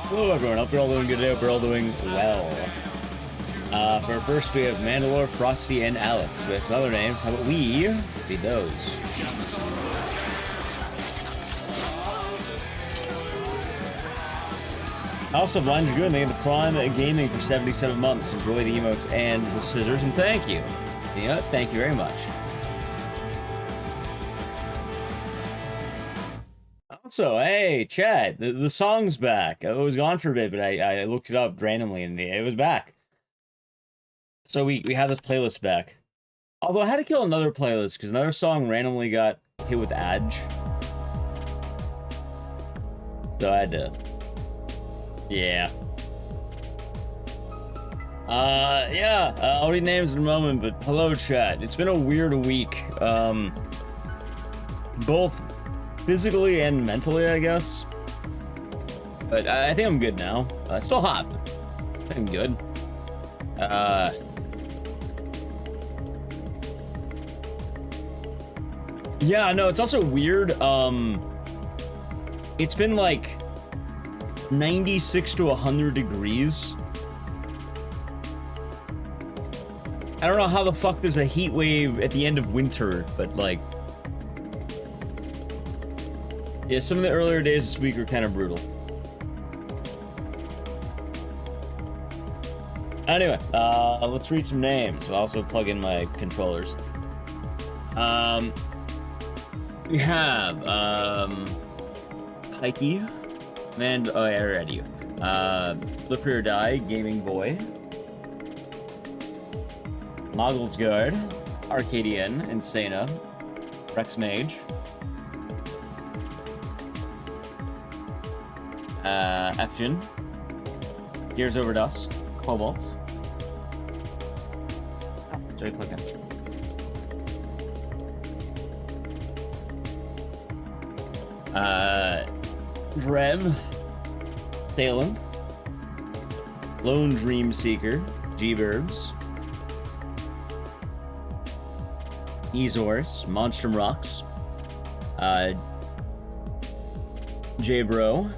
Hello everyone, hope you're all doing good today, hope you're all doing well. For first we have Mandalore, Frosty, and Alex. We have some other names, how about we read those? Also, Blind You're Good, named the Prime Gaming for 77 months. Enjoy the emotes and the scissors, and thank you. Yeah, thank you very much. Also, hey, Chad, the song's back. It was gone for a bit, but I looked it up randomly and it was back. So we have this playlist back. Although I had to kill another playlist because another song randomly got hit with Adge. So I had to... Yeah. I'll read names in a moment, but hello, chat. It's been a weird week. Both physically and mentally, I guess. But I think I'm good now. Still hot, but I think I'm good. Yeah, no, it's also weird. It's been like 96 to 100 degrees. I don't know how the fuck there's a heat wave at the end of winter, but like... Yeah, some of the earlier days this week were kind of brutal. Anyway, let's read some names. I'll also plug in my controllers. We have, Pikey. Oh, yeah, I read you. Flip or Die, Gaming Boy. Moggles Guard, Arcadian, Insana, Rex Mage. Fgen, Gears Over Dust, Cobalt. Sorry, clicking. Drev, Salem, Lone Dream Seeker, G-Burbs, Ezorus, Monstrum Rocks, J-Bro,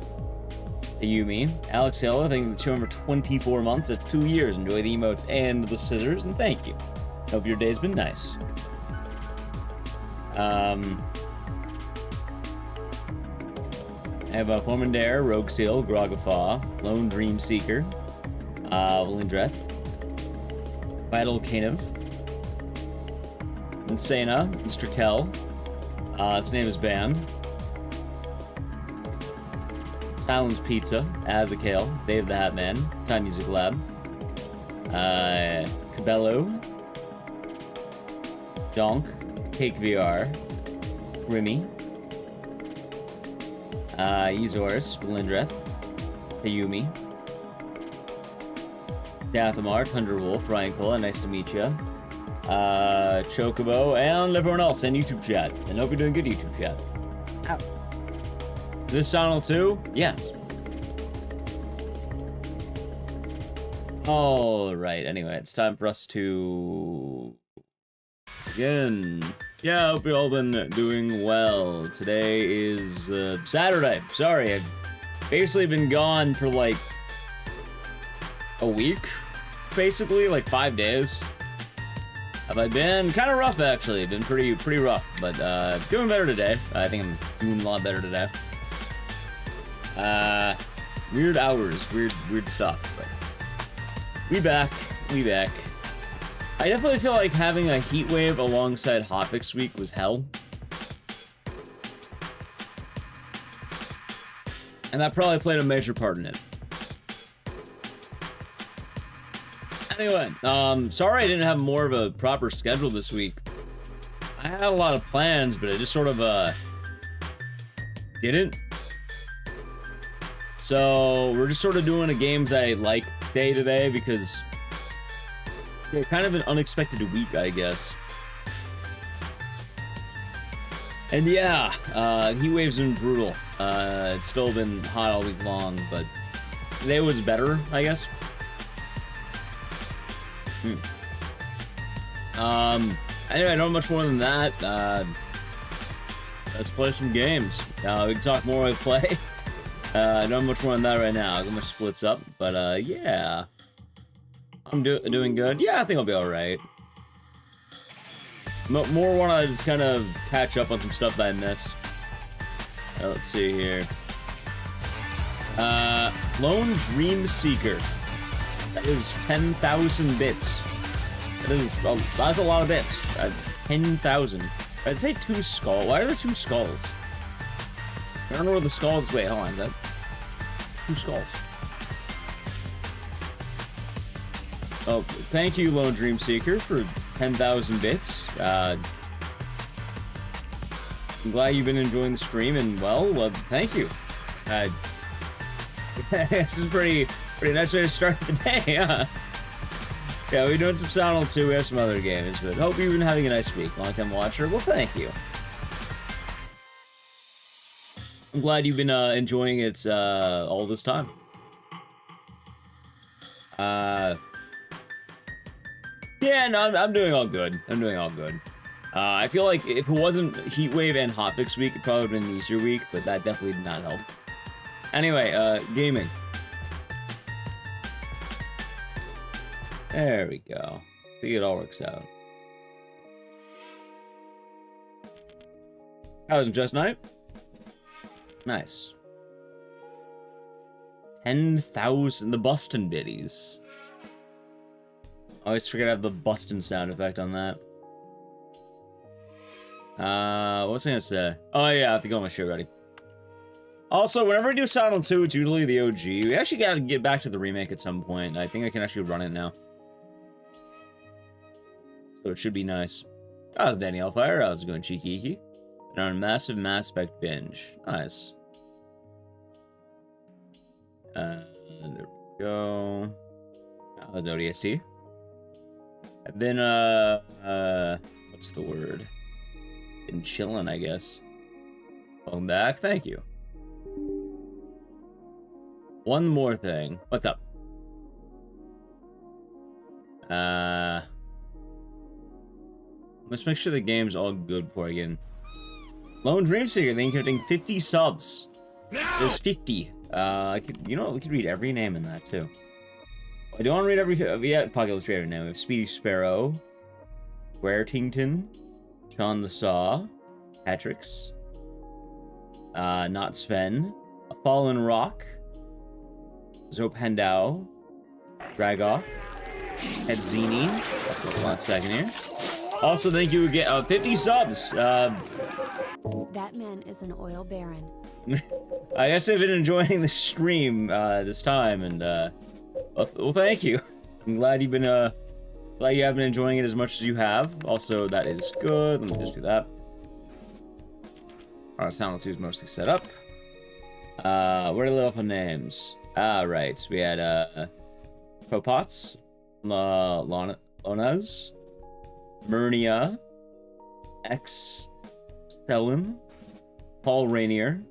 Yumi, Alex Hill, I think the 224 months, that's 2 years. Enjoy the emotes and the scissors, and thank you. Hope your day's been nice. I have a Formandare, Rogue Seal, Grogafaw, Lone Dream Seeker, Valindreth, Vital Canev, Insana, Mr. Kell, his name is Band, Silence Pizza, Azakale, Dave the Hat Man, Time Music Lab, Cabello, Donk, Cake VR, Remy, Ezorus, Valindreth, Ayumi, Dathamart, Thunderwolf, Ryan Cola, nice to meet you, Chocobo, and everyone else in YouTube chat. And hope you're doing good, YouTube chat. Ow. This channel too? Yes. Alright, anyway, it's time for us to begin. Yeah, I hope you've all been doing well. Today is Saturday. Sorry, I've basically been gone for like a week, basically, like 5 days. Have I been? Kind of rough, actually. Been pretty rough, but doing better today. I think I'm doing a lot better today. Weird hours, weird stuff, but we back. I definitely feel like having a heat wave alongside Hotfix week was hell. And that probably played a major part in it. Anyway, sorry I didn't have more of a proper schedule this week. I had a lot of plans, but I just sort of, didn't. So, we're just sort of doing a games I like day to day because... yeah, kind of an unexpected week, I guess. And yeah, heat waves been brutal. It's still been hot all week long, but today was better, I guess. Anyway, I don't know much more than that. Let's play some games. We can talk more with play. I don't have much more on that right now. I got my splits up, but yeah. I'm doing good. Yeah, I think I'll be alright. More want to kind of catch up on some stuff that I missed. Let's see here. Lone Dream Seeker. That is 10,000 bits. That's a lot of bits. 10,000. I'd say 2 skulls. Why are there 2 skulls? I don't know where the skulls. Wait, hold on. Is that 2 skulls? Oh, thank you, Lone Dream Seeker, for 10,000 bits. I'm glad you've been enjoying the stream, and well, thank you. This is pretty nice way to start the day, huh? Yeah, we're doing some Silent 2, we have some other games, but hope you've been having a nice week. Long-time watcher, well, thank you. I'm glad you've been enjoying it all this time. Yeah, no, I'm doing all good. I'm doing all good. I feel like if it wasn't Heatwave and Hotfix week, it probably would have been an easier week, but that definitely did not help. Anyway, gaming. There we go. See, it all works out. How was it just night? Nice. 10,000, the Bustin' Biddies. I always forget to have the Bustin' sound effect on that. What was I gonna say? Oh yeah, I have to go on my show ready. Also, whenever I do Silent 2, it's usually the OG. We actually gotta get back to the remake at some point. I think I can actually run it now. So it should be nice. I was Danny Hellfire. I was going Cheeky. And on a massive Mass Effect binge. Nice. There we go. That was ODST. I've been, what's the word? Been chilling, I guess. Welcome back. Thank you. One more thing. What's up? Let's make sure the game's all good before I get in. Lone Dream Seeker, thank you for getting 50 subs. There's 50. You know, we could read every name in that, too. I don't want to read every... Yeah, Pocket Illustrator now. We have Speedy Sparrow, Wertington, Sean the Saw, Patrix, Not Sven, A Fallen Rock, Zopendao, Dragoff, Edzini. Hold on a second here. Also, thank you again. 50 subs. That man is an oil baron. I guess I've been enjoying the stream this time, and well, thank you. I'm glad you've been glad you have been enjoying it as much as you have. Also, that is good. Let me just do that. Our Silent 2 is mostly set up. Where do we leave off on names? Right. So we had Popots, Lonas, Murnia, X Stellan, Paul Rainier,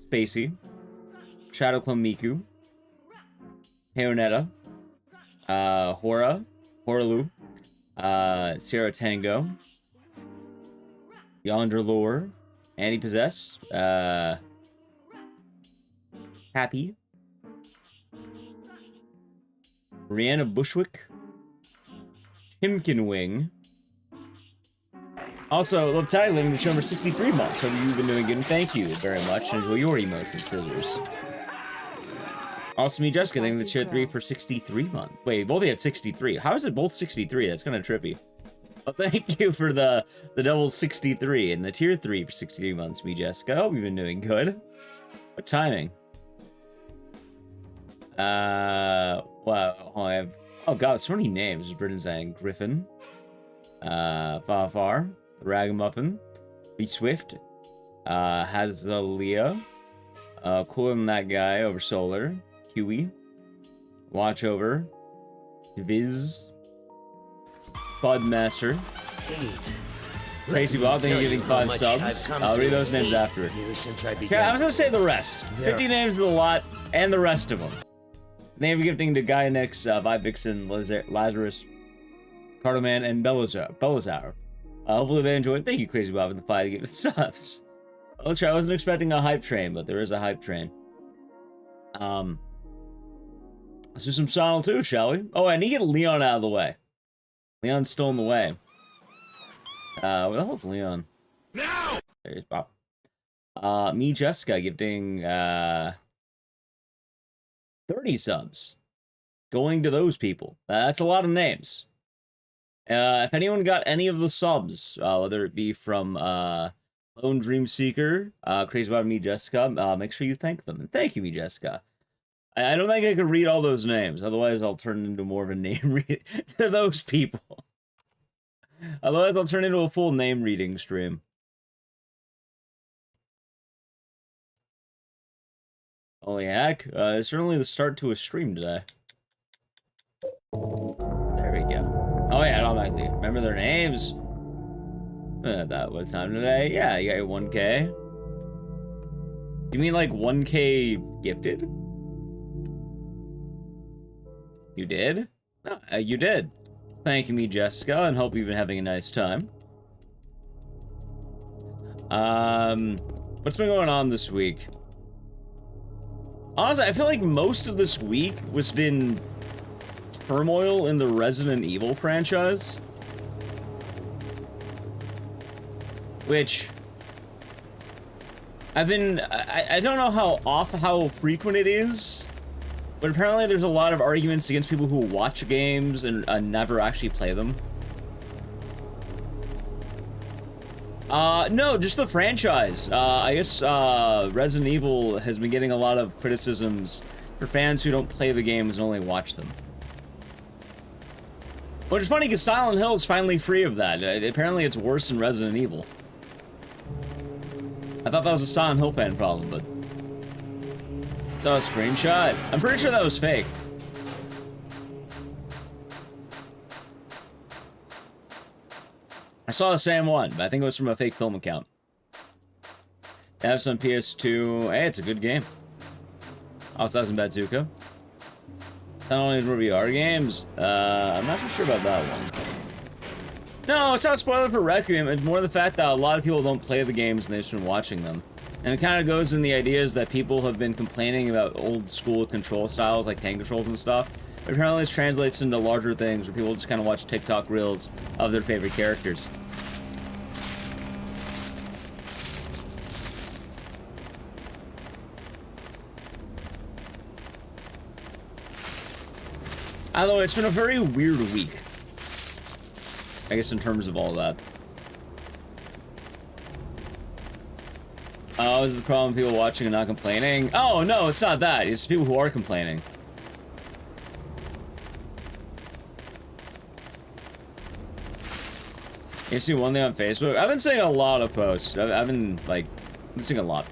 Spacey, Shadowclone Miku, Heonetta, Hora, Horalu, Sierra Tango, Yonder Lore, Annie Possess, Happy, Brianna Bushwick, Himkin Wing. Also, love Tally living the show for 63 months. Hope you've been doing good, and thank you very much. And enjoy your emotes and scissors. Also, me, Jessica, living the show 3 for 63 months. Wait, both of you had 63. How is it both 63? That's kind of trippy. Well, thank you for the double 63 and the tier 3 for 63 months, me, Jessica. Hope you've been doing good. What timing? Wow. I have. Oh god, so many names. Britain saying Griffin, Far, Ragamuffin, Be Swift, Hazalia, Cooler Than That Guy Over Solar, Huey, Watchover, Diviz, Budmaster, Crazy Bob, thank you for giving 5 subs. I'll read those names after. Yeah, I was gonna say the rest. 50 names is a lot, and the rest of them. Name of gifting to Gaia Nix, Vibe Vixen, Lazarus, Cardoman, and Bellazour. Hopefully they enjoyed. Thank you, Crazy Bob, and the 5 to give it subs. I wasn't expecting a hype train, but there is a hype train. Let's do some Sonal 2, shall we? Oh, I need to get Leon out of the way. Leon's still in the way. Where the hell's Leon? Now! There's Bob. Me, Jessica, gifting 30 subs. Going to those people. That's a lot of names. If anyone got any of the subs, whether it be from Lone Dream Seeker, Crazy About Me, Jessica, make sure you thank them. And thank you, Me, Jessica. I don't think I could read all those names. Otherwise, I'll turn into more of a name read to those people. Otherwise, I'll turn into a full name reading stream. Holy heck. It's certainly the start to a stream today. There we go. Oh yeah, automatically. Remember their names? That what time today? Yeah, you got your 1K. You mean like 1K gifted? You did? No, you did. Thank you, me, Jessica, and hope you've been having a nice time. What's been going on this week? Honestly, I feel like most of this week was been turmoil in the Resident Evil franchise. Which I don't know how frequent it is, but apparently there's a lot of arguments against people who watch games and never actually play them. No, just the franchise. I guess Resident Evil has been getting a lot of criticisms for fans who don't play the games and only watch them. Which is funny because Silent Hill is finally free of that. Apparently it's worse than Resident Evil. I thought that was a Silent Hill fan problem, but... Saw a screenshot? I'm pretty sure that was fake. I saw the same one, but I think it was from a fake film account. I have some PS2. Hey, it's a good game. Also, that's in Bazooka. Not only VR games, I'm not too sure about that one. No, it's not a spoiler for Requiem. It's more the fact that a lot of people don't play the games and they've just been watching them. And it kind of goes in the ideas that people have been complaining about old school control styles like tank controls and stuff. But apparently this translates into larger things where people just kind of watch TikTok reels of their favorite characters. Although it's been a very weird week, I guess, in terms of all that. Oh, is the problem people watching and not complaining? Oh, no, it's not that. It's people who are complaining. You see one thing on Facebook? I've been seeing a lot of posts. I've been seeing a lot.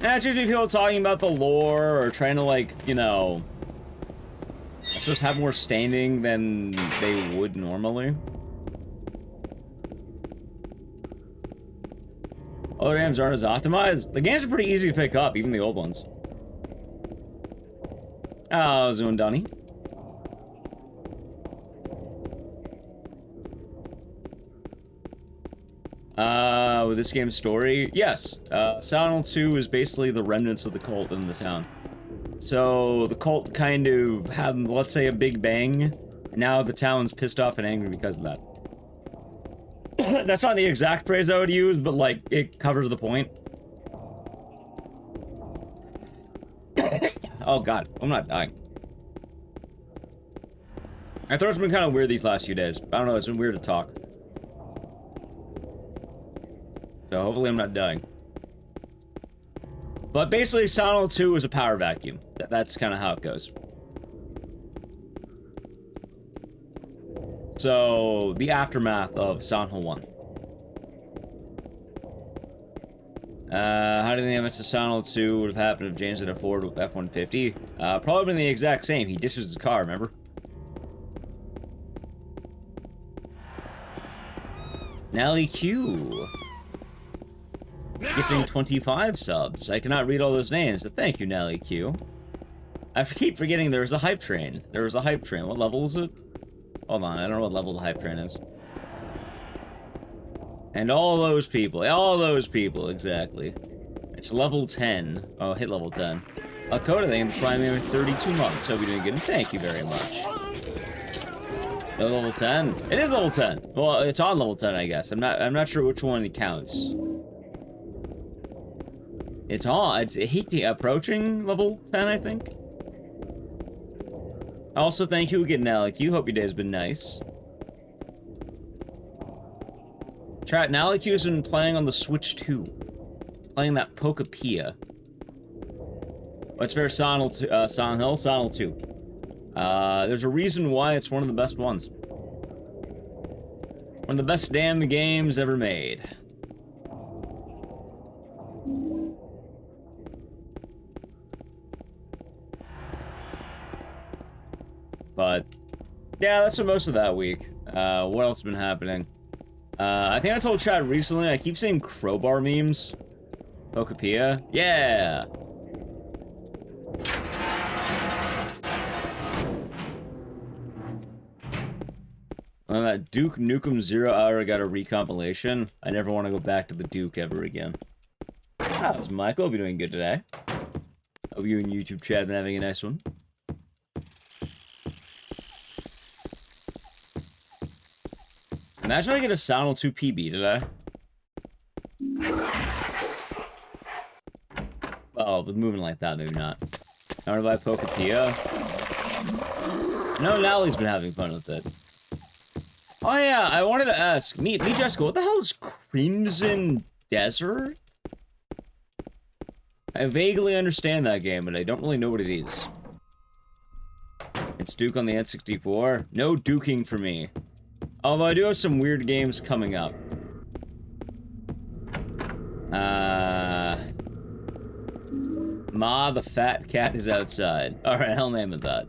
Yeah, it's usually people talking about the lore or trying to, like, you know, I suppose have more standing than they would normally. Other games aren't as optimized. The games are pretty easy to pick up, even the old ones. Oh, Zoon Dunny. With this game's story, yes. Silent Hill 2 is basically the remnants of the cult in the town. So, the cult kind of had, let's say, a big bang, and now the town's pissed off and angry because of that. That's not the exact phrase I would use, but, like, it covers the point. Oh god, I'm not dying. My throat's been kind of weird these last few days. I don't know, it's been weird to talk. So hopefully I'm not dying. But basically, Silent Hill 2 is a power vacuum. That's kind of how it goes. So, the aftermath of Silent Hill 1. How do you think MS of Silent Hill 2 would have happened if James had a Ford with F-150? Probably been the exact same. He dishes his car, remember? Nally Q. Gifting 25 subs. I cannot read all those names, but thank you, Nally Q. I keep forgetting there was a hype train. There was a hype train. What level is it? Hold on, I don't know what level the hype train is. And all those people, exactly. It's level 10. Oh, hit level 10. Code, I think, I'm climbing 32 months. Hope you're doing good, and thank you very much. Level 10? It is level 10. Well, it's on level 10, I guess. I'm not sure which one it counts. It's on. It's approaching level 10, I think. Also, thank you again, Alec. You hope your day's been nice. Chat, Alec has been playing on the Switch 2. Playing that Pokapia. What's fair, Silent Hill? Silent 2. There's a reason why it's one of the best ones. One of the best damn games ever made. But, yeah, that's for most of that week. What else has been happening? I think I told Chad recently, I keep seeing crowbar memes. Pokapia? Yeah! Well, that Duke Nukem 0 Hour got a recompilation. I never want to go back to the Duke ever again. How's Michael? Hope you're doing good today. Hope you and YouTube chat have been having a nice one. Imagine I get a Sound 2 PB today. Oh, with moving like that, maybe not. I want to buy Pokapia. No, Nally's been having fun with it. Oh yeah, I wanted to ask, me Jessica, what the hell is Crimson Desert? I vaguely understand that game, but I don't really know what it is. It's Duke on the N64. No duking for me. Although I do have some weird games coming up. Ma the fat cat is outside. Alright, I'll name it that.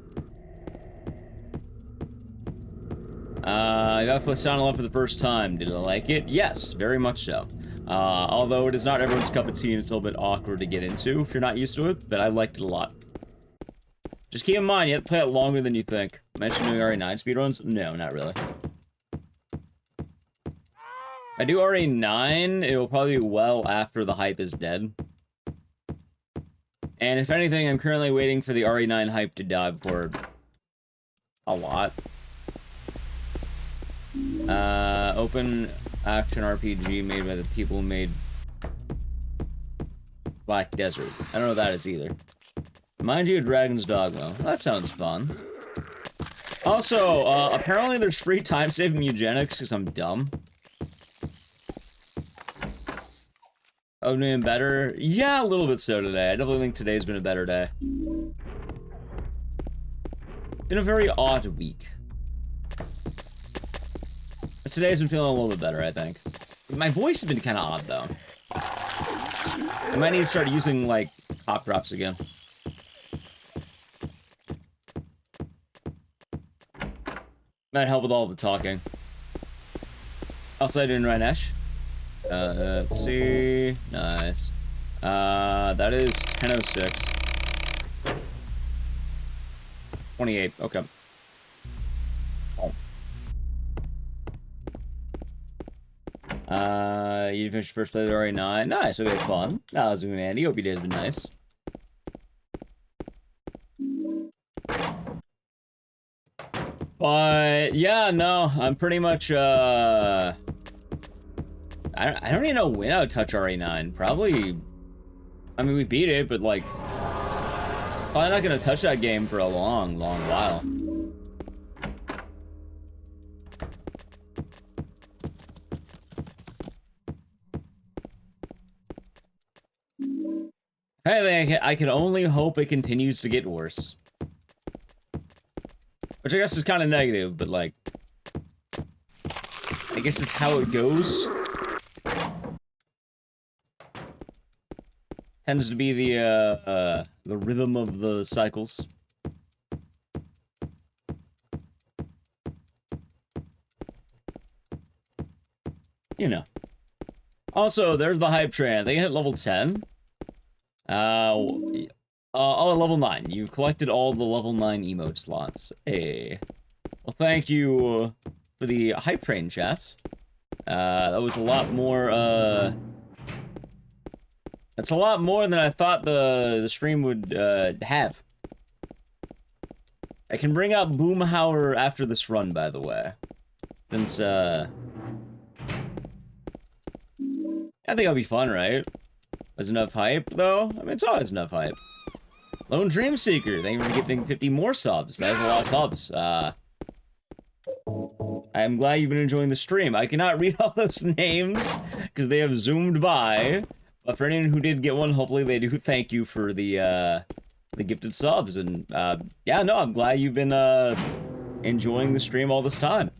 I got to play Silent Hill for the first time. Did I like it? Yes, very much so. Although it is not everyone's cup of tea and it's a little bit awkward to get into if you're not used to it, but I liked it a lot. Just keep in mind, you have to play it longer than you think. Mention doing RE9 speedruns? No, not really. I do RE9, it will probably be well after the hype is dead. And if anything, I'm currently waiting for the RE9 hype to die before a lot. Open action RPG made by the people who made Black Desert. I don't know what that is either. Mind you, Dragon's Dogma. Well, that sounds fun. Also, apparently there's free time-saving eugenics because I'm dumb. Oh, doing better? Yeah, a little bit so today. I definitely think today's been a better day. Been a very odd week. But today's been feeling a little bit better, I think. My voice has been kind of odd, though. I might need to start using, like, cough drops again. Might help with all the talking. Also, I didn't Rainesh. Let's see. Nice. That is 10:06. 28. Okay. Oh. You finished first play of the RE9. Nice. Okay, fun. That was doing Andy. Hope your day's been nice. But yeah, no, I'm pretty much I don't even know when I would touch RE9. Probably, I mean, we beat it, but like, probably not gonna touch that game for a long, long while. Hey, I can only hope it continues to get worse. Which I guess is kind of negative, but like, I guess it's how it goes. Tends to be the rhythm of the cycles. You know. Also, there's the hype train. They hit level 10. Level 9. You've collected all the level 9 emote slots. Hey. Well, thank you for the hype train, chat. That was a lot more, That's a lot more than I thought the stream would have. I can bring out Boomhauer after this run, by the way. Since, I think it'll be fun, right? There's enough hype, though? I mean, it's always enough hype. Lone Dream Seeker, thank you for gifting 50 more subs. That is a lot of subs. I'm glad you've been enjoying the stream. I cannot read all those names, because they have zoomed by. But for anyone who did get one, hopefully they do thank you for the gifted subs. And, yeah, no, I'm glad you've been, enjoying the stream all this time.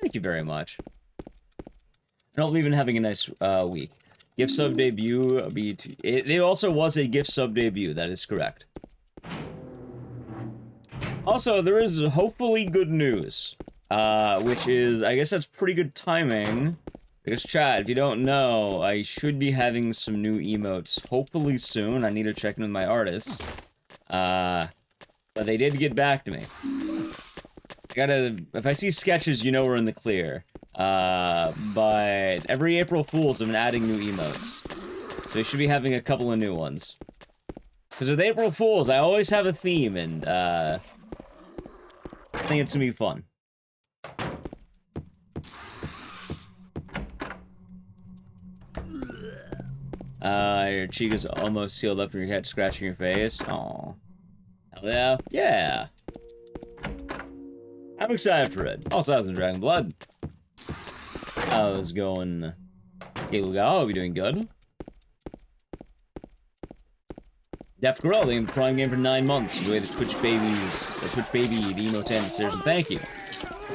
Thank you very much. And hopefully you've been having a nice, week. Gift sub debut, it also was a gift sub debut, that is correct. Also, there is hopefully good news. Which is, I guess that's pretty good timing. Because, chat, if you don't know, I should be having some new emotes hopefully soon. I need to check in with my artists. But they did get back to me. If I see sketches, you know we're in the clear. But every April Fool's, I've been adding new emotes. So we should be having a couple of new ones. Because with April Fool's, I always have a theme, and, I think it's gonna be fun. Your cheek is almost healed up from your head scratching your face. Aw. Hell yeah. Yeah. I'm excited for it. Also, I was in Dragon Blood. How's it going? Hey, Lugal, are we doing good? Def Gorilla, been Prime Game for 9 months. Enjoy the Twitch babies, the Twitch baby, the emote and the stairs, and thank you.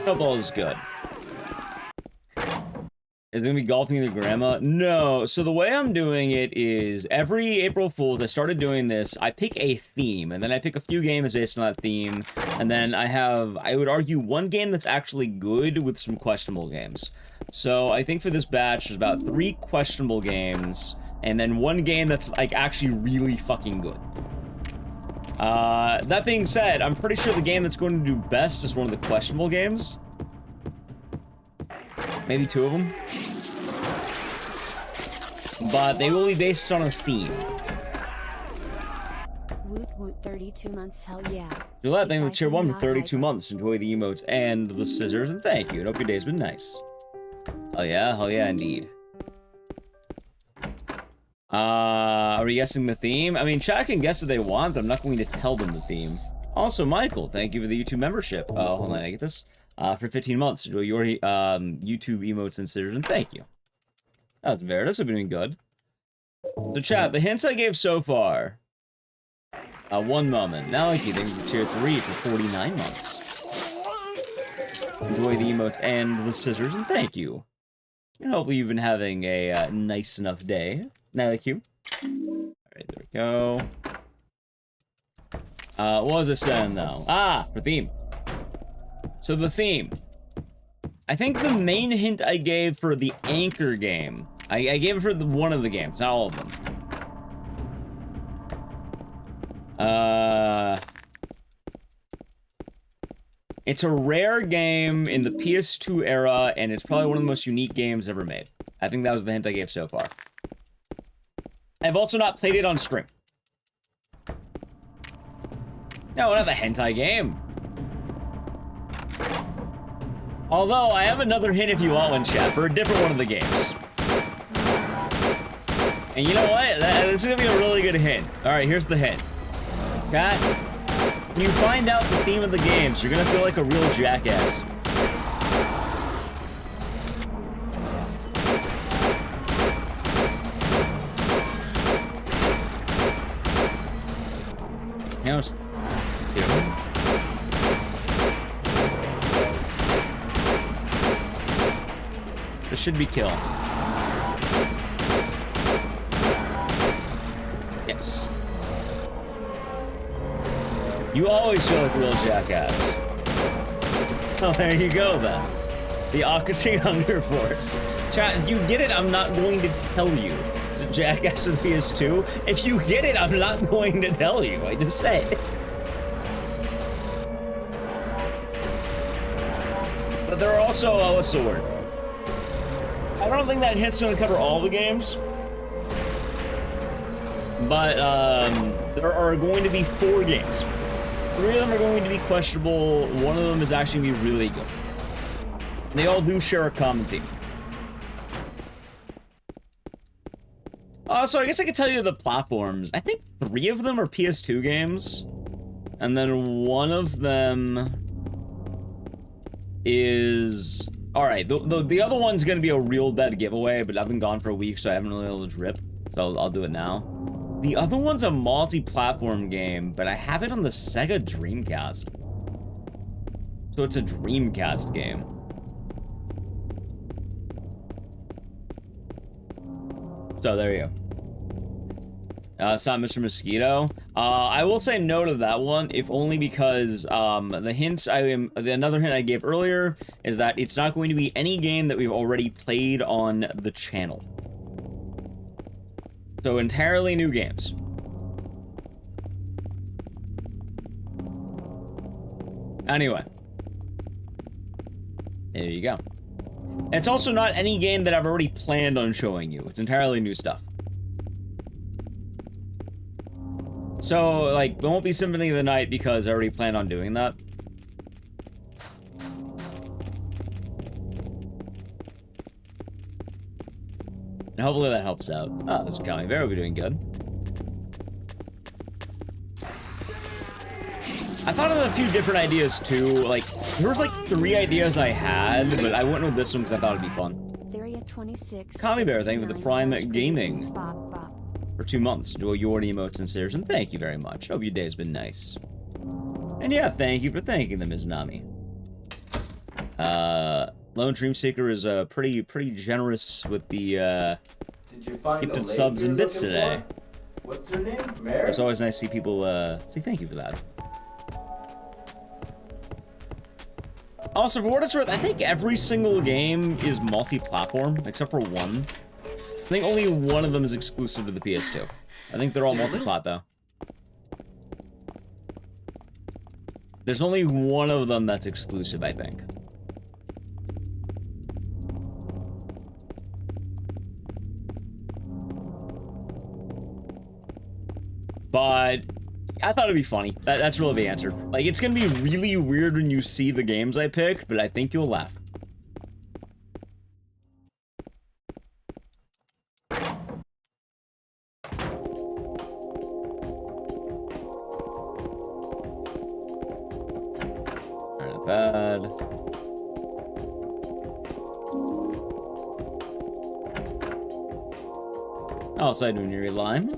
Hope all is good. Is it gonna be golfing with your grandma? No. So the way I'm doing it is every April Fool's, I started doing this, I pick a theme, and then I pick a few games based on that theme, and then I have, I would argue, one game that's actually good with some questionable games. So I think for this batch, there's about 3 questionable games, and then 1 game that's, like, actually really fucking good. That being said, I'm pretty sure the game that's going to do best is one of the questionable games. Maybe 2 of them. But they will be based on a theme. Woot woot, 32 months, hell yeah. Gillette, thank you for tier 1 for 32 months. Enjoy the emotes and the scissors, and thank you. And hope your day's been nice. Hell yeah, indeed. Are we guessing the theme? I mean, chat can guess what they want, but I'm not going to tell them the theme. Also, Michael, thank you for the YouTube membership. Hold on, I get this. For 15 months. Enjoy your YouTube emotes and scissors, and thank you. That's Veritas, I've been doing good. So chat, the hints I gave so far. 1 moment. Now I keep thank you for tier 3 for 49 months. Enjoy the emotes and the scissors, and thank you. And hopefully you've been having a nice enough day. Now thank you. Alright, there we go. What was it saying though? For theme. So the theme. I think the main hint I gave for the Anchor game, I gave it for one of the games, not all of them. It's a rare game in the PS2 era, and it's probably one of the most unique games ever made. I think that was the hint I gave so far. I've also not played it on stream. No, another hentai game. Although, I have another hint if you want one, chat, for a different one of the games. And you know what? This is gonna be a really good hint. Alright, here's the hint. Chat, when you find out the theme of the games, you're gonna feel like a real jackass. You know, this should be kill. Yes. You always feel like a real jackass. Oh, there you go, then. The Akachi Hunger Force. Chat, if you get it, I'm not going to tell you. It's a jackass with PS2. If you get it, I'm not going to tell you. I just say. But there are also a sword. I don't think that hint's gonna cover all the games. But there are going to be 4 games. 3 of them are going to be questionable. 1 of them is actually going to be really good. They all do share a common theme. So I guess I could tell you the platforms. I think 3 of them are PS2 games. And then 1 of them is... Alright, the other one's going to be a real dead giveaway, but I've been gone for a week, so I haven't really been able to drip. So I'll do it now. The other one's a multi-platform game, but I have it on the Sega Dreamcast. So it's a Dreamcast game. So there you go. It's not Mr. Mosquito. I will say no to that one, if only because the hints another hint I gave earlier is that it's not going to be any game that we've already played on the channel. So entirely new games. Anyway. There you go. It's also not any game that I've already planned on showing you. It's entirely new stuff. So, like, it won't be Symphony of the Night because I already planned on doing that. And hopefully that helps out. Oh, this is County Bear will be doing good. I thought of a few different ideas too. Like, there was like 3 ideas I had, but I went with this one because I thought it'd be fun. County Bear, thank you for the Prime Gaming. For 2 months. Do your emotes and stickers, and thank you very much. Hope your day's been nice. And yeah, thank you for thanking them, Ms. Nami. Lone Dream Seeker is pretty generous with the Did you find gifted subs and bits today. What's her name? Mary? It's always nice to see people say thank you for that. Also, for what it's worth, I think every single game is multi-platform, except for 1. I think only 1 of them is exclusive to the PS2. I think they're all multi-plat, though. There's only 1 of them that's exclusive, I think. But I thought it'd be funny. That's really the answer. Like, it's gonna be really weird when you see the games I picked, but I think you'll laugh. Not bad. Outside when you're lime.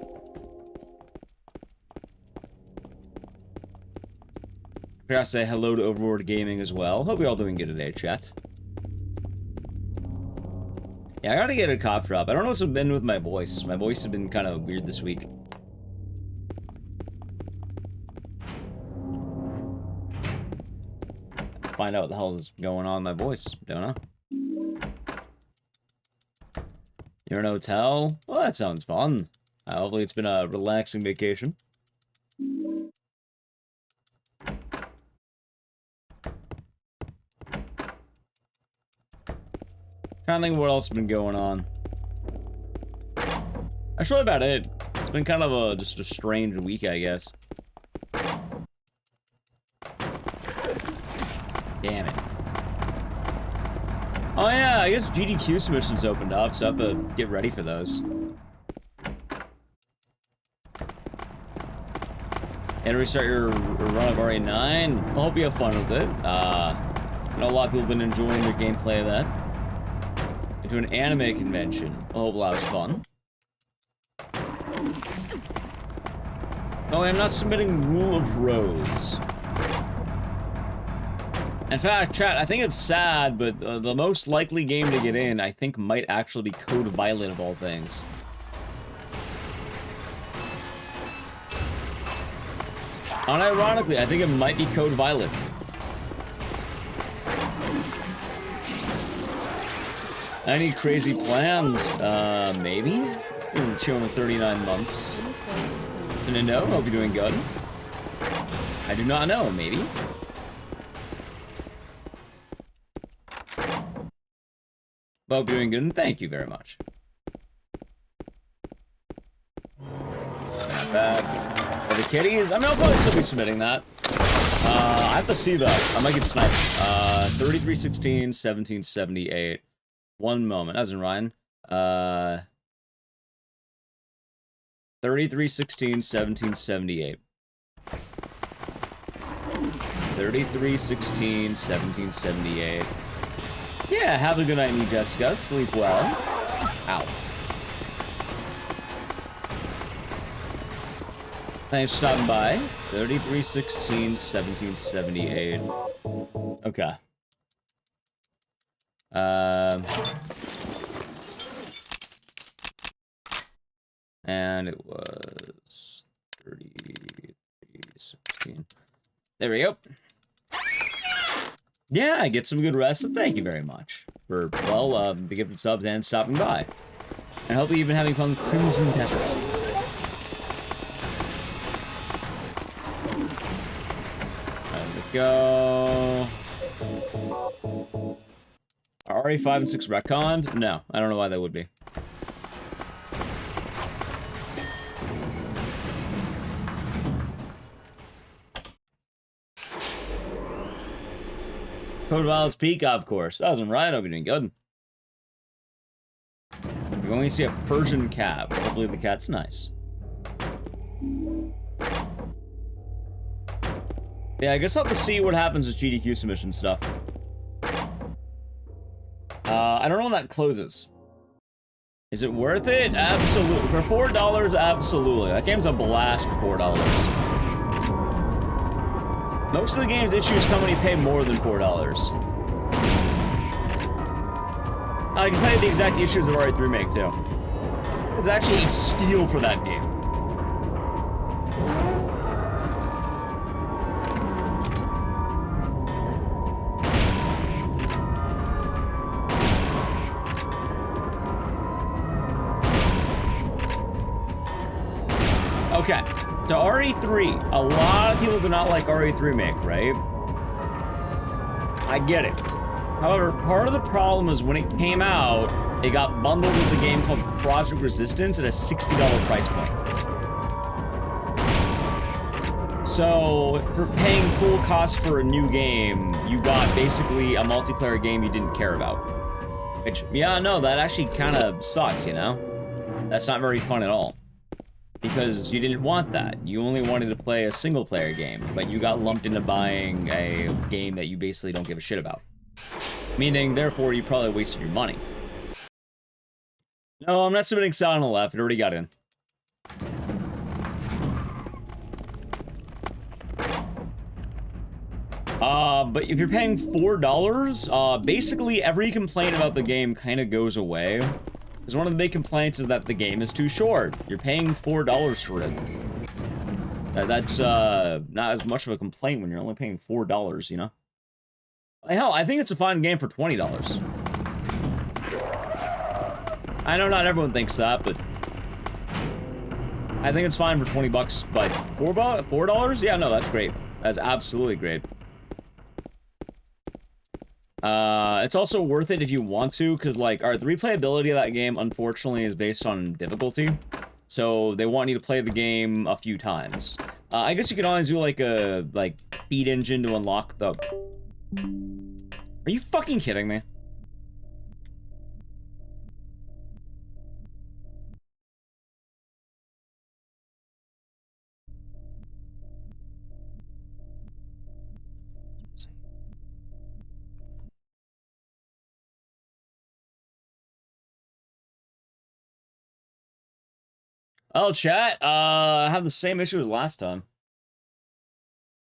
I gotta say hello to Overboard Gaming as well. Hope you're all doing good today, chat. Yeah, I gotta get a cough drop. I don't know what's been with my voice. My voice has been kind of weird this week. Find out what the hell is going on in my voice. Don't know. You're in a hotel? Well, that sounds fun. Hopefully it's been a relaxing vacation. Trying to think of what else has been going on. That's really about it. It's been kind of just a strange week, I guess. Damn it. Oh yeah, I guess GDQ submissions opened up, so I have to get ready for those. And restart your run of RA9. I hope you have fun with it. I know a lot of people have been enjoying their gameplay of that. Into an anime convention. I hope that was fun. No, I'm not submitting Rule of Rose. In fact, chat, I think it's sad, but the most likely game to get in, I think, might actually be Code Violet of all things. Unironically, I think it might be Code Violet. Any crazy plans? Maybe? Been chilling 39 months. Nintendo, hope you're doing good. I do not know, maybe. Hope you're doing good, and thank you very much. bad. For the kitties, I mean, I'll probably still be submitting that. I have to see though. I might get sniped. 3316, 1778. One moment, as in Ryan. 3316, 1778. 3316, 1778. Yeah, have a good night, Ecdycis. Sleep well. Ow. Thanks for stopping by. 3316, 1778. Okay. And it was 3316. There we go. Yeah, I get some good rest, and thank you very much for, well, the gifted subs and stopping by. And hopefully you've been having fun with Crimson Desert. There we go. Are RE5 and 6 retconned? No, I don't know why that would be. Code Violet's Peak, of course. That wasn't right. I hope you're doing good. You're going to see a Persian cat. Hopefully the cat's nice. Yeah, I guess I'll have to see what happens with GDQ submission stuff. I don't know when that closes. Is it worth it? Absolutely. For $4, absolutely. That game's a blast for $4. Most of the game's issues come when you pay more than $4. I can tell you the exact issues of RE3 Remake, too. It's actually a steal for that game. Okay, so RE3, a lot of people do not like RE3 Remake, right? I get it. However, part of the problem is when it came out, it got bundled with a game called Project Resistance at a $60 price point. So, for paying full cost for a new game, you got basically a multiplayer game you didn't care about. Which, yeah, no, that actually kind of sucks, you know? That's not very fun at all. Because you didn't want that. You only wanted to play a single-player game, but you got lumped into buying a game that you basically don't give a shit about. Meaning, therefore, you probably wasted your money. No, I'm not submitting Sound on the left. It already got in. But if you're paying $4, basically every complaint about the game kind of goes away. Because one of the big complaints is that the game is too short. You're paying $4 for it. That's, not as much of a complaint when you're only paying $4, you know? Hell, I think it's a fine game for $20. I know not everyone thinks that, but I think it's fine for 20 bucks, but $4? Yeah, no, that's great. That's absolutely great. It's also worth it if you want to, because, like, alright, the replayability of that game, unfortunately, is based on difficulty. So, they want you to play the game a few times. I guess you can always do, like, a, feed engine to unlock the... Are you fucking kidding me? Oh, chat, I have the same issue as last time.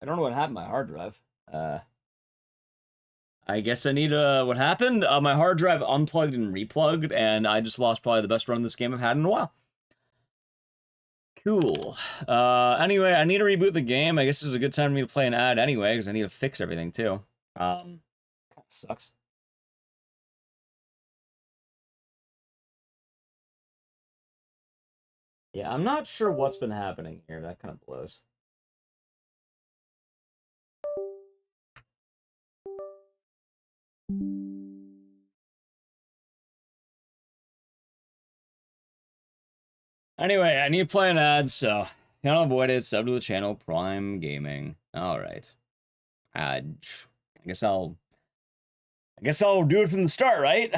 I don't know what happened to my hard drive. I guess I need, what happened? My hard drive unplugged and replugged, and I just lost probably the best run this game I've had in a while. Cool. Anyway, I need to reboot the game. I guess this is a good time for me to play an ad anyway, because I need to fix everything, too. Sucks. Yeah, I'm not sure what's been happening here. That kind of blows. Anyway, I need to play an ad, so Cannot avoid it. Sub to the channel. Prime Gaming. All right. I guess I'll do it from the start, right?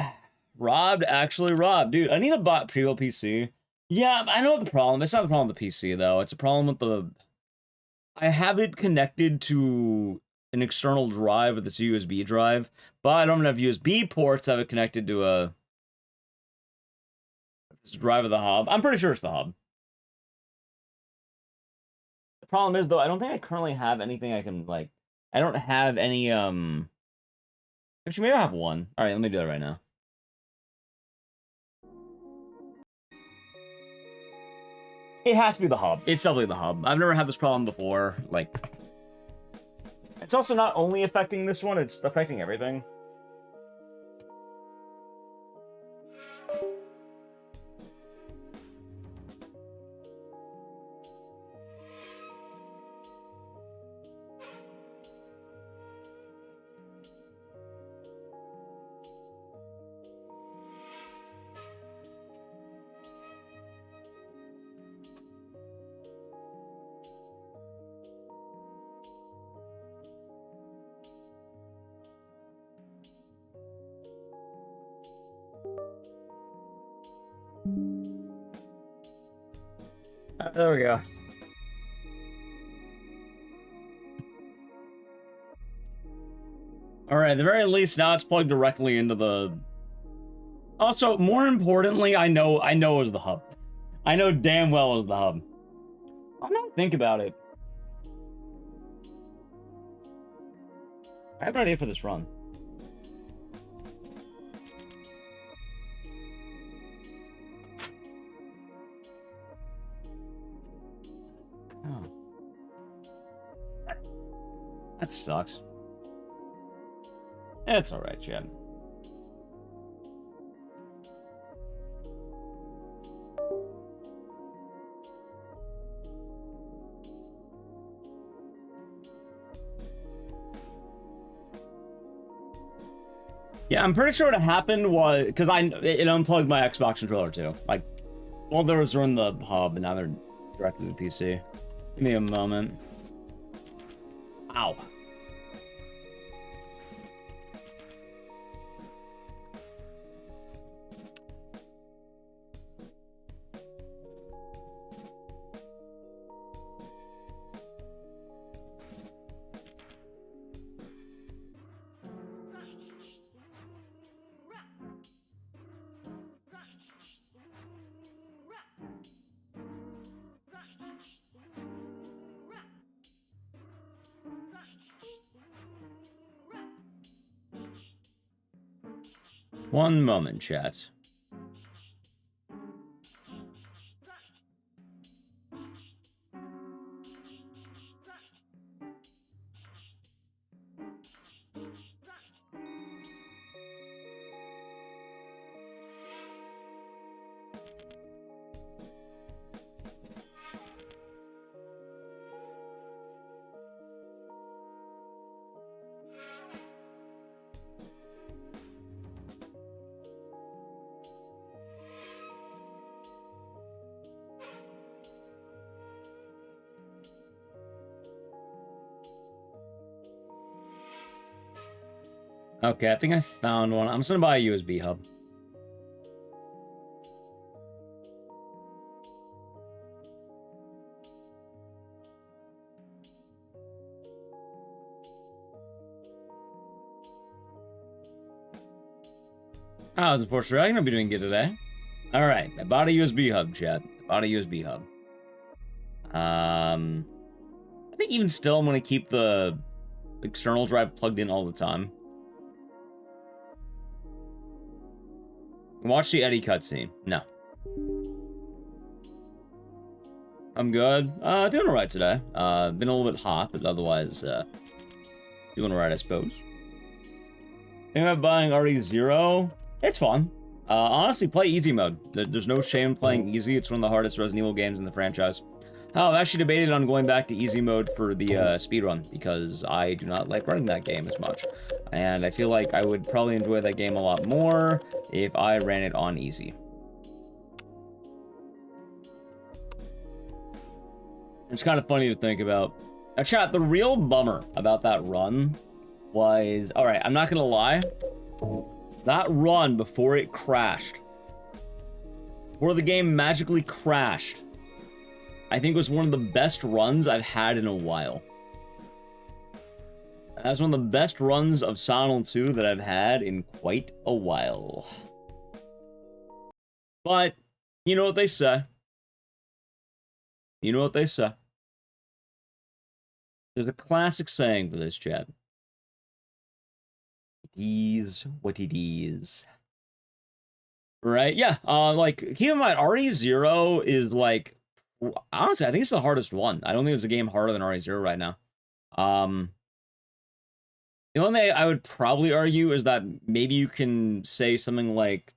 Robbed, actually robbed. Dude, I need a bot pre-built PC. Yeah, I know what the problem. It's not the problem with the PC though. It's a problem with the. I have it connected to an external drive with this USB drive, but I don't have USB ports. I have it connected to this drive of the hub. I'm pretty sure it's the hub. The problem is though, I don't think I currently have anything I can like. I don't have any actually maybe I have one. All right, let me do that right now. It has to be the hub. It's definitely the hub. I've never had this problem before. Like, it's also not only affecting this one, it's affecting everything. There we go. Alright, at the very least, now it's plugged directly into the... Also, more importantly, I know it was the hub. I know damn well it was the hub. I'm not think about it. I have an idea for this run. Oh. That sucks. It's alright, Chad. Yeah, I'm pretty sure what happened was because it unplugged my Xbox controller too. Like, well, there was in the hub, and now they're directly to the PC. Give me a moment. Ow. One moment, chat. Okay, I think I found one. I'm just gonna buy a USB hub. Oh, I was unfortunate. I'm gonna be doing good today. All right, I bought a USB hub, chat. I bought a USB hub. I think even still, I'm gonna keep the external drive plugged in all the time. Watch the Eddie cutscene. No. I'm good. Doing alright today. Been a little bit hot, but otherwise, doing alright, I suppose. Think about buying RE0? It's fun. Honestly, play easy mode. There's no shame in playing easy. It's one of the hardest Resident Evil games in the franchise. Oh, I've actually debated on going back to easy mode for the speedrun, because I do not like running that game as much. And I feel like I would probably enjoy that game a lot more if I ran it on easy. It's kind of funny to think about. Now, chat, the real bummer about that run was... Alright, I'm not gonna lie. That run before it crashed, before the game magically crashed, I think was one of the best runs I've had in a while. That's one of the best runs of Silent 2 that I've had in quite a while. But, you know what they say. You know what they say. There's a classic saying for this, chat. It is what it is. Right? Yeah, like, keep in mind, RE0 is, like, honestly, I think it's the hardest one. I don't think there's a game harder than RE0 right now. The only thing I would probably argue is that maybe you can say something like,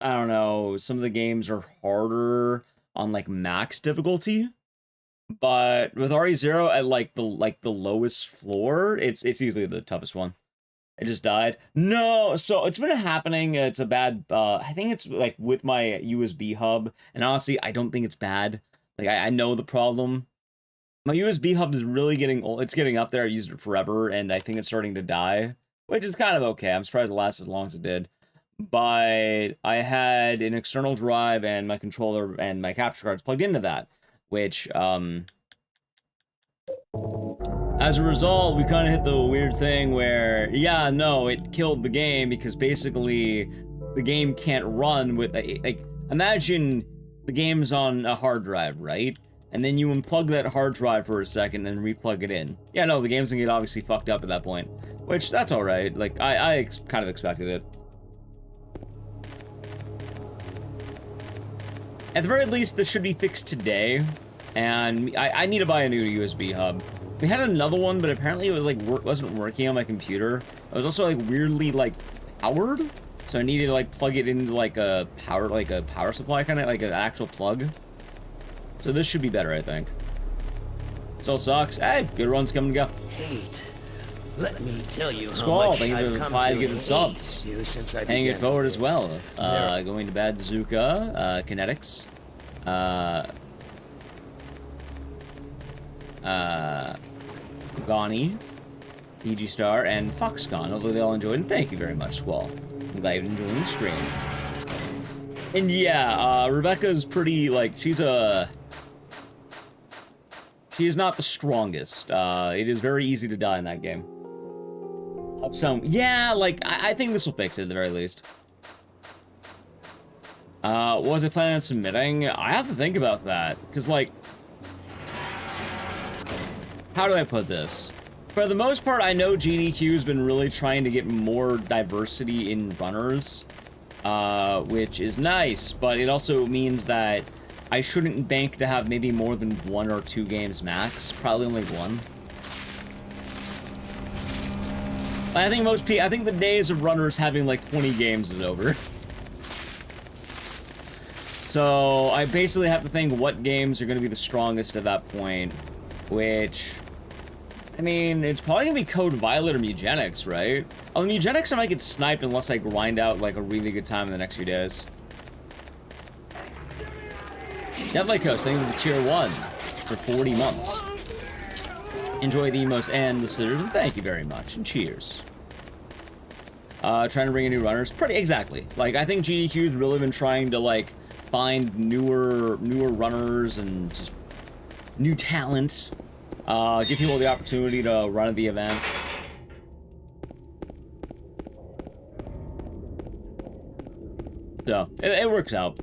I don't know, some of the games are harder on, like, max difficulty. But with RE0 at, like, the lowest floor, it's easily the toughest one. It just died. No, so it's been happening. It's a bad, I think it's like with my USB hub. And honestly, I don't think it's bad. Like, I know the problem. My USB hub is really getting old. It's getting up there. I used it forever, and I think it's starting to die, which is kind of okay. I'm surprised it lasts as long as it did. But I had an external drive and my controller and my capture cards plugged into that, which, as a result, we kind of hit the weird thing where, yeah, no, it killed the game because basically the game can't run with, like, imagine the game's on a hard drive, right? And then you unplug that hard drive for a second and replug it in. Yeah, no, the game's gonna get obviously fucked up at that point, which, that's alright. Like, I kind of expected it. At the very least, this should be fixed today, and I need to buy a new USB hub. We had another one, but apparently it was like wasn't working on my computer. It was also like weirdly like powered, so I needed to like plug it into like a power supply kind of like an actual plug. So this should be better, I think. Still sucks. Hey, good runs come and go. Hate. Let me tell you Squall, how much thank you I've for come 5 to gifted hate subs. you since I Hanging it began forward to as well. There. Going to bad Zuka, Kinetics. Gani, PG Star, and Foxconn. Hopefully they all enjoyed, and thank you very much, Squall. I'm glad you're enjoying the stream. And yeah, Rebecca's pretty, like, she is not the strongest. It is very easy to die in that game. So, yeah, like, I think this will fix it at the very least. What was I planning on submitting? I have to think about that, because, like, how do I put this? For the most part, I know GDQ's been really trying to get more diversity in runners, which is nice, but it also means that I shouldn't bank to have maybe more than 1 or 2 games max, probably only 1. I think the days of runners having like 20 games is over. So I basically have to think what games are going to be the strongest at that point, which, I mean, it's probably going to be Code Violet or Mugenics, right? Oh, Mugenics I might get sniped unless I grind out like a really good time in the next few days. Deadlight Coast, thank you for the tier 1 for 40 months. Enjoy the emotes and the scissors, and thank you very much, and cheers. Trying to bring in new runners, exactly. Like, I think GDQ's really been trying to, like, find newer runners and just new talent. Give people the opportunity to run at the event. So, it works out.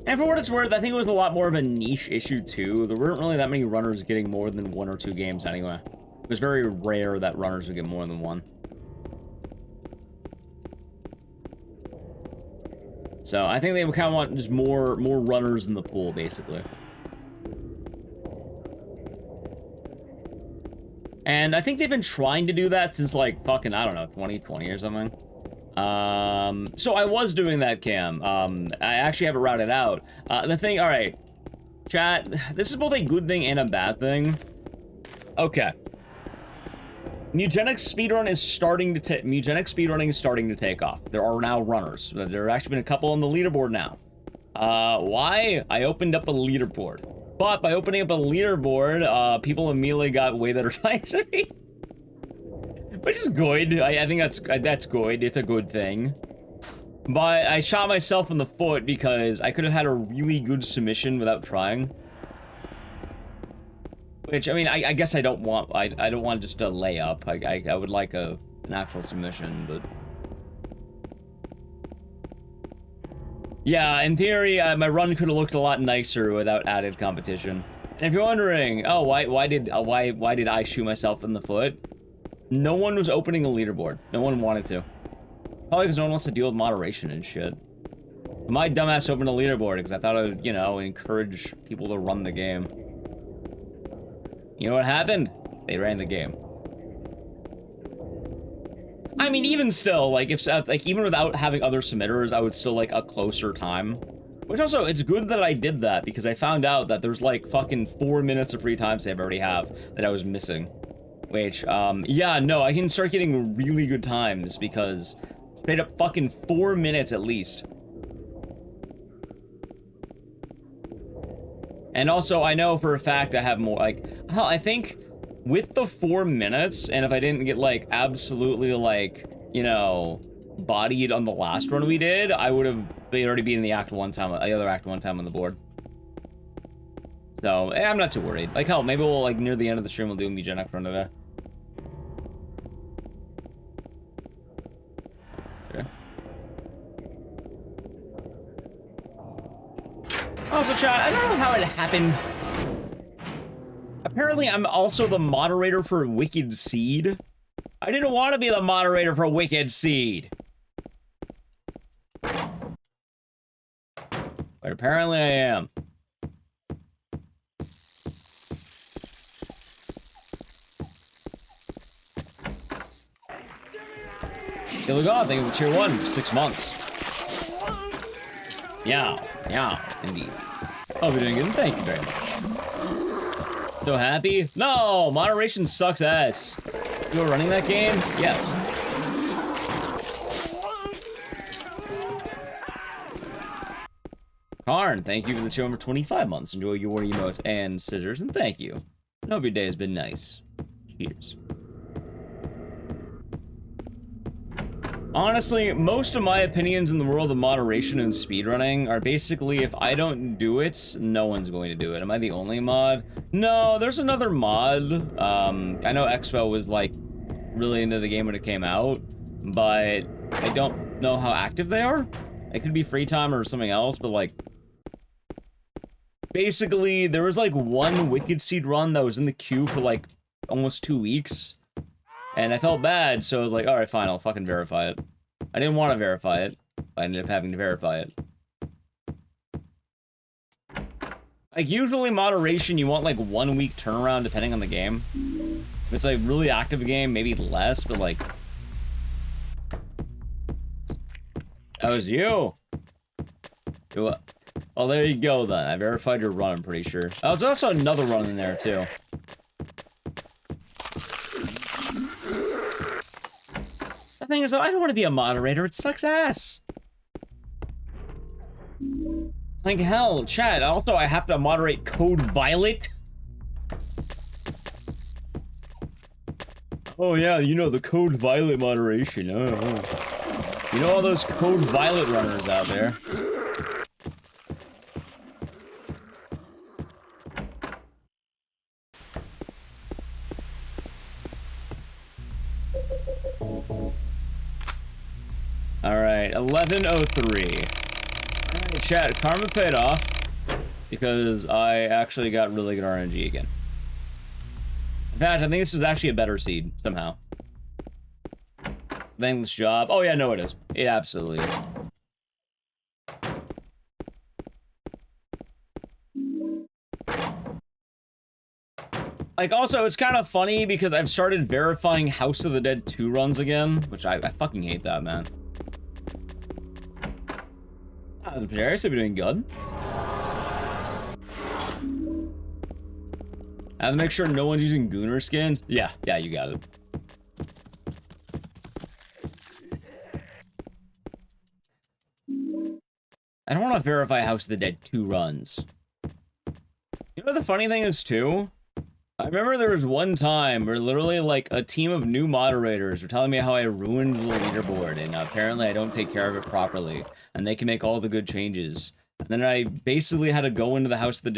And for what it's worth, I think it was a lot more of a niche issue, too. There weren't really that many runners getting more than 1 or 2 games anyway. It was very rare that runners would get more than 1. So, I think they kind of want just more runners in the pool, basically. And I think they've been trying to do that since, like, fucking, I don't know, 2020 or something. So I was doing that, Cam. I actually have it routed out. The thing, alright. Chat, this is both a good thing and a bad thing. Okay. Mugenics speedrunning is starting to take off. There are now runners. There have actually been a couple on the leaderboard now. Why? I opened up a leaderboard. But by opening up a leaderboard, people immediately got way better times than me. Which is good. I think that's good. It's a good thing. But I shot myself in the foot because I could have had a really good submission without trying. Which, I mean, I guess I don't want, I don't want just a layup. I would like an actual submission, but... Yeah, in theory, my run could have looked a lot nicer without added competition. And if you're wondering, oh, why did I shoot myself in the foot? No one was opening a leaderboard. No one wanted to. Probably because no one wants to deal with moderation and shit. My dumbass opened a leaderboard because I thought I would, you know, encourage people to run the game. You know what happened? They ran the game. I mean, even still, like, if, like, even without having other submitters, I would still like a closer time. Which also, it's good that I did that because I found out that there's like fucking 4 minutes of free time save I already have that I was missing. Which, yeah, no, I can start getting really good times because straight up fucking 4 minutes at least. And also, I know for a fact I have more, like, hell, I think with the 4 minutes, and if I didn't get, like, absolutely, like, you know, bodied on the last run we did, I would have, they'd already been in the Act 1 time, the other Act 1 time on the board. So, I'm not too worried. Like, hell, maybe we'll, like, near the end of the stream, we'll do a Mugen Act run today. Okay. Also, chat, I don't know how it happened. Apparently, I'm also the moderator for Wicked Seed. I didn't want to be the moderator for Wicked Seed. But apparently I am. Here we go, thank you for tier 1 for 6 months. Yeah, indeed. Hope you're doing good, thank you very much. So happy? No, moderation sucks ass. You were running that game? Yes. Karn, thank you for the show for 25 months. Enjoy your emotes and scissors, and thank you. I hope your day has been nice. Cheers. Honestly, most of my opinions in the world of moderation and speedrunning are basically, if I don't do it, no one's going to do it. Am I the only mod? No, there's another mod. I know Expo was, like, really into the game when it came out, but I don't know how active they are. It could be free time or something else, but, like, basically, there was, like, one Wicked Seed run that was in the queue for, like, almost 2 weeks. And I felt bad, so I was like, alright, fine, I'll fucking verify it. I didn't want to verify it, but I ended up having to verify it. Like, usually moderation, you want, like, 1 week turnaround depending on the game. If it's, like, really active game, maybe less, but, like... That was you! Oh, there you go, then. I verified your run, I'm pretty sure. Oh, there's also another run in there, too. The thing is, though, I don't want to be a moderator. It sucks ass. Like, hell, chat. Also, I have to moderate Code Violet. Oh, yeah, you know, the Code Violet moderation. Oh. You know all those Code Violet runners out there. Alright, 11:03. Alright, chat, karma paid off because I actually got really good RNG again. In fact, I think this is actually a better seed, somehow. Thankless job. Oh yeah, no it is. It absolutely is. Like, also, it's kind of funny because I've started verifying House of the Dead 2 runs again, which I fucking hate that, man. The Paris will be doing good. I have to make sure no one's using Gooner skins. Yeah, you got it. I don't want to verify House of the Dead 2 runs. You know what the funny thing is, too? I remember there was one time where literally, like, a team of new moderators were telling me how I ruined the leaderboard, and apparently I don't take care of it properly, and they can make all the good changes. And then I basically had to go into the House of the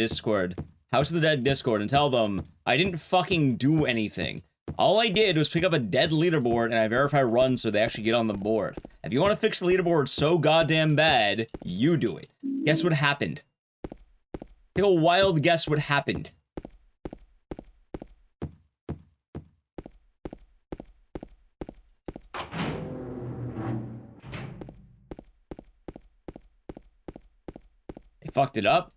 Dead Discord, and tell them I didn't fucking do anything. All I did was pick up a dead leaderboard, and I verify runs so they actually get on the board. If you want to fix the leaderboard so goddamn bad, you do it. Guess what happened? Take a wild guess what happened. They fucked it up.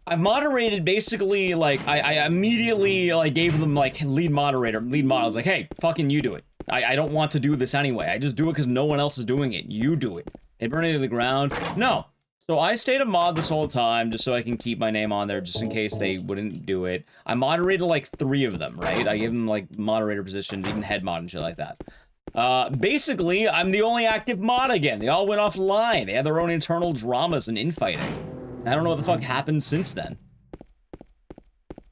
I moderated basically, like, I immediately, like, gave them, like, lead mod. I was like, hey, fucking you do it. I don't want to do this anyway. I just do it because no one else is doing it. You do it. They burn it to the ground. No. So I stayed a mod this whole time just so I can keep my name on there just in case they wouldn't do it. I moderated, like, 3 of them, right? I gave them, like, moderator positions, even head mod and shit like that. Basically, I'm the only active mod again. They all went offline. They had their own internal dramas and infighting. I don't know what the fuck happened since then.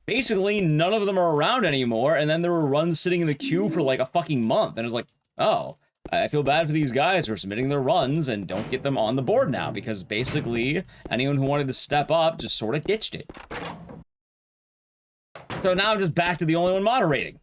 Basically, none of them are around anymore, and then there were runs sitting in the queue for like a fucking month, and it was like, oh, I feel bad for these guys who are submitting their runs and don't get them on the board now, because basically, anyone who wanted to step up just sort of ditched it. So now I'm just back to the only one moderating.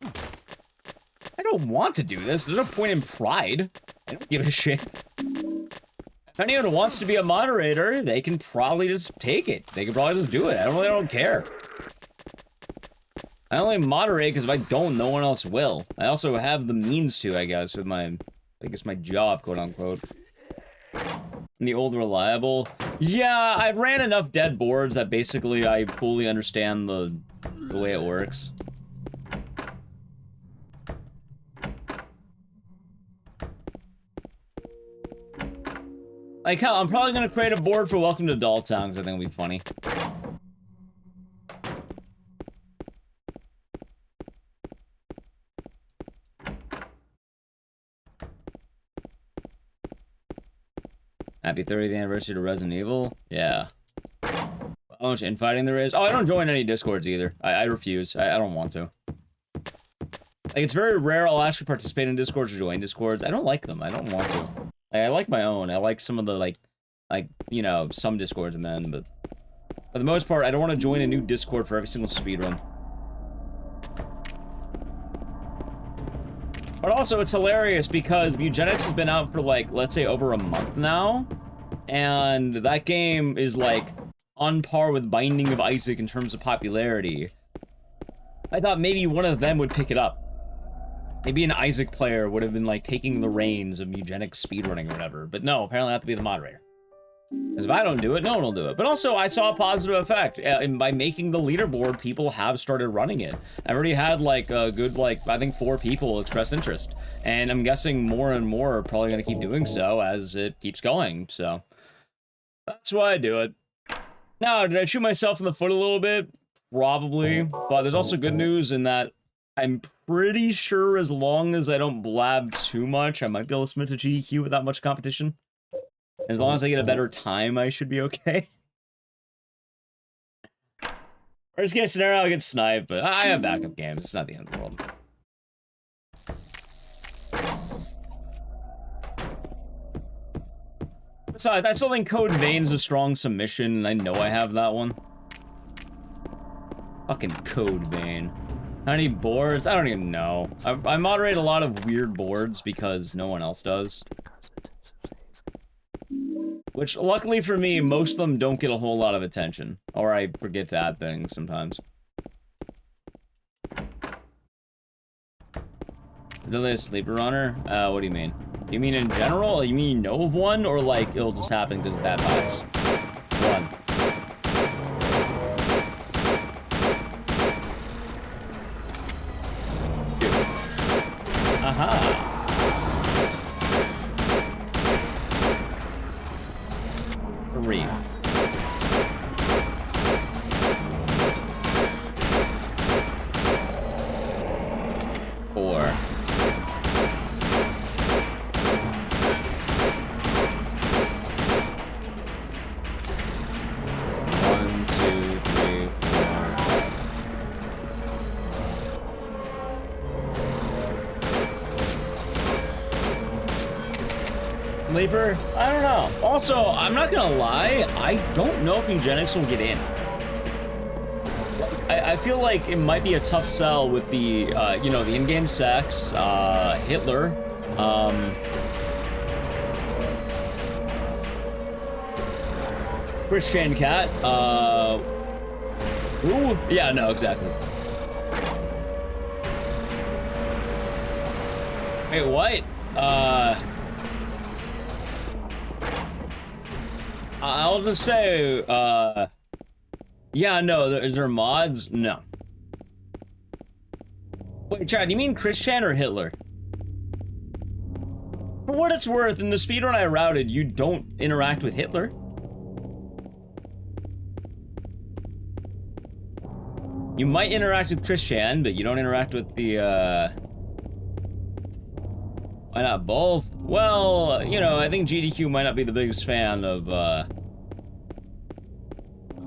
I don't want to do this. There's no point in pride. I don't give a shit. If anyone wants to be a moderator, they can probably just take it. They can probably just do it. I don't care. I only moderate because if I don't, no one else will. I also have the means to, I guess, with my, my job, quote unquote. And the old reliable. Yeah, I've ran enough dead boards that basically I fully understand the way it works. Like, hell, I'm probably gonna create a board for Welcome to Dolltown, because I think it'll be funny. Happy 30th anniversary to Resident Evil? Yeah. How much infighting there is? Oh, I don't join any Discords either. I refuse. I don't want to. Like, it's very rare I'll actually participate in Discords or join Discords. I don't like them. I don't want to. I like my own. I like some of the, like, you know, some Discords and then, but for the most part, I don't want to join a new Discord for every single speedrun. But also, it's hilarious because Ecdycis has been out for, like, let's say over a month now, and that game is, like, on par with Binding of Isaac in terms of popularity. I thought maybe one of them would pick it up. Maybe an Isaac player would have been, like, taking the reins of Ecdycis speedrunning or whatever. But no, apparently I have to be the moderator. Because if I don't do it, no one will do it. But also, I saw a positive effect. And by making the leaderboard, people have started running it. I've already had, like, a good, like, I think 4 people express interest. And I'm guessing more and more are probably going to keep doing so as it keeps going. So, that's why I do it. Now, did I shoot myself in the foot a little bit? Probably. But there's also good news in that I'm pretty sure as long as I don't blab too much, I might be able to submit to GEQ without much competition. As long as I get a better time, I should be okay. Worst case scenario, I'll get sniped, but I have backup games. It's not the end of the world. Besides, I still think Code Vein is a strong submission, and I know I have that one. Fucking Code Vein. How many boards? I don't even know. I moderate a lot of weird boards because no one else does. Which, luckily for me, most of them don't get a whole lot of attention. Or I forget to add things sometimes. Is there a sleeper runner? What do you mean? You mean in general? You mean you know of one? Or like, it'll just happen because of bad vibes? One. Aha! Three. sleeper? I don't know. Also, I'm not gonna lie, I don't know if Eugenics will get in. I feel like it might be a tough sell with the, you know, the in-game sex, Hitler, Christian Cat, ooh, yeah, no, exactly. Wait, what? I'll just say, yeah, no, is there mods? No. Wait, Chad, you mean Christian or Hitler? For what it's worth, in the speedrun I routed, you don't interact with Hitler. You might interact with Christian, but you don't interact with the, why not both? Well, you know, I think GDQ might not be the biggest fan of,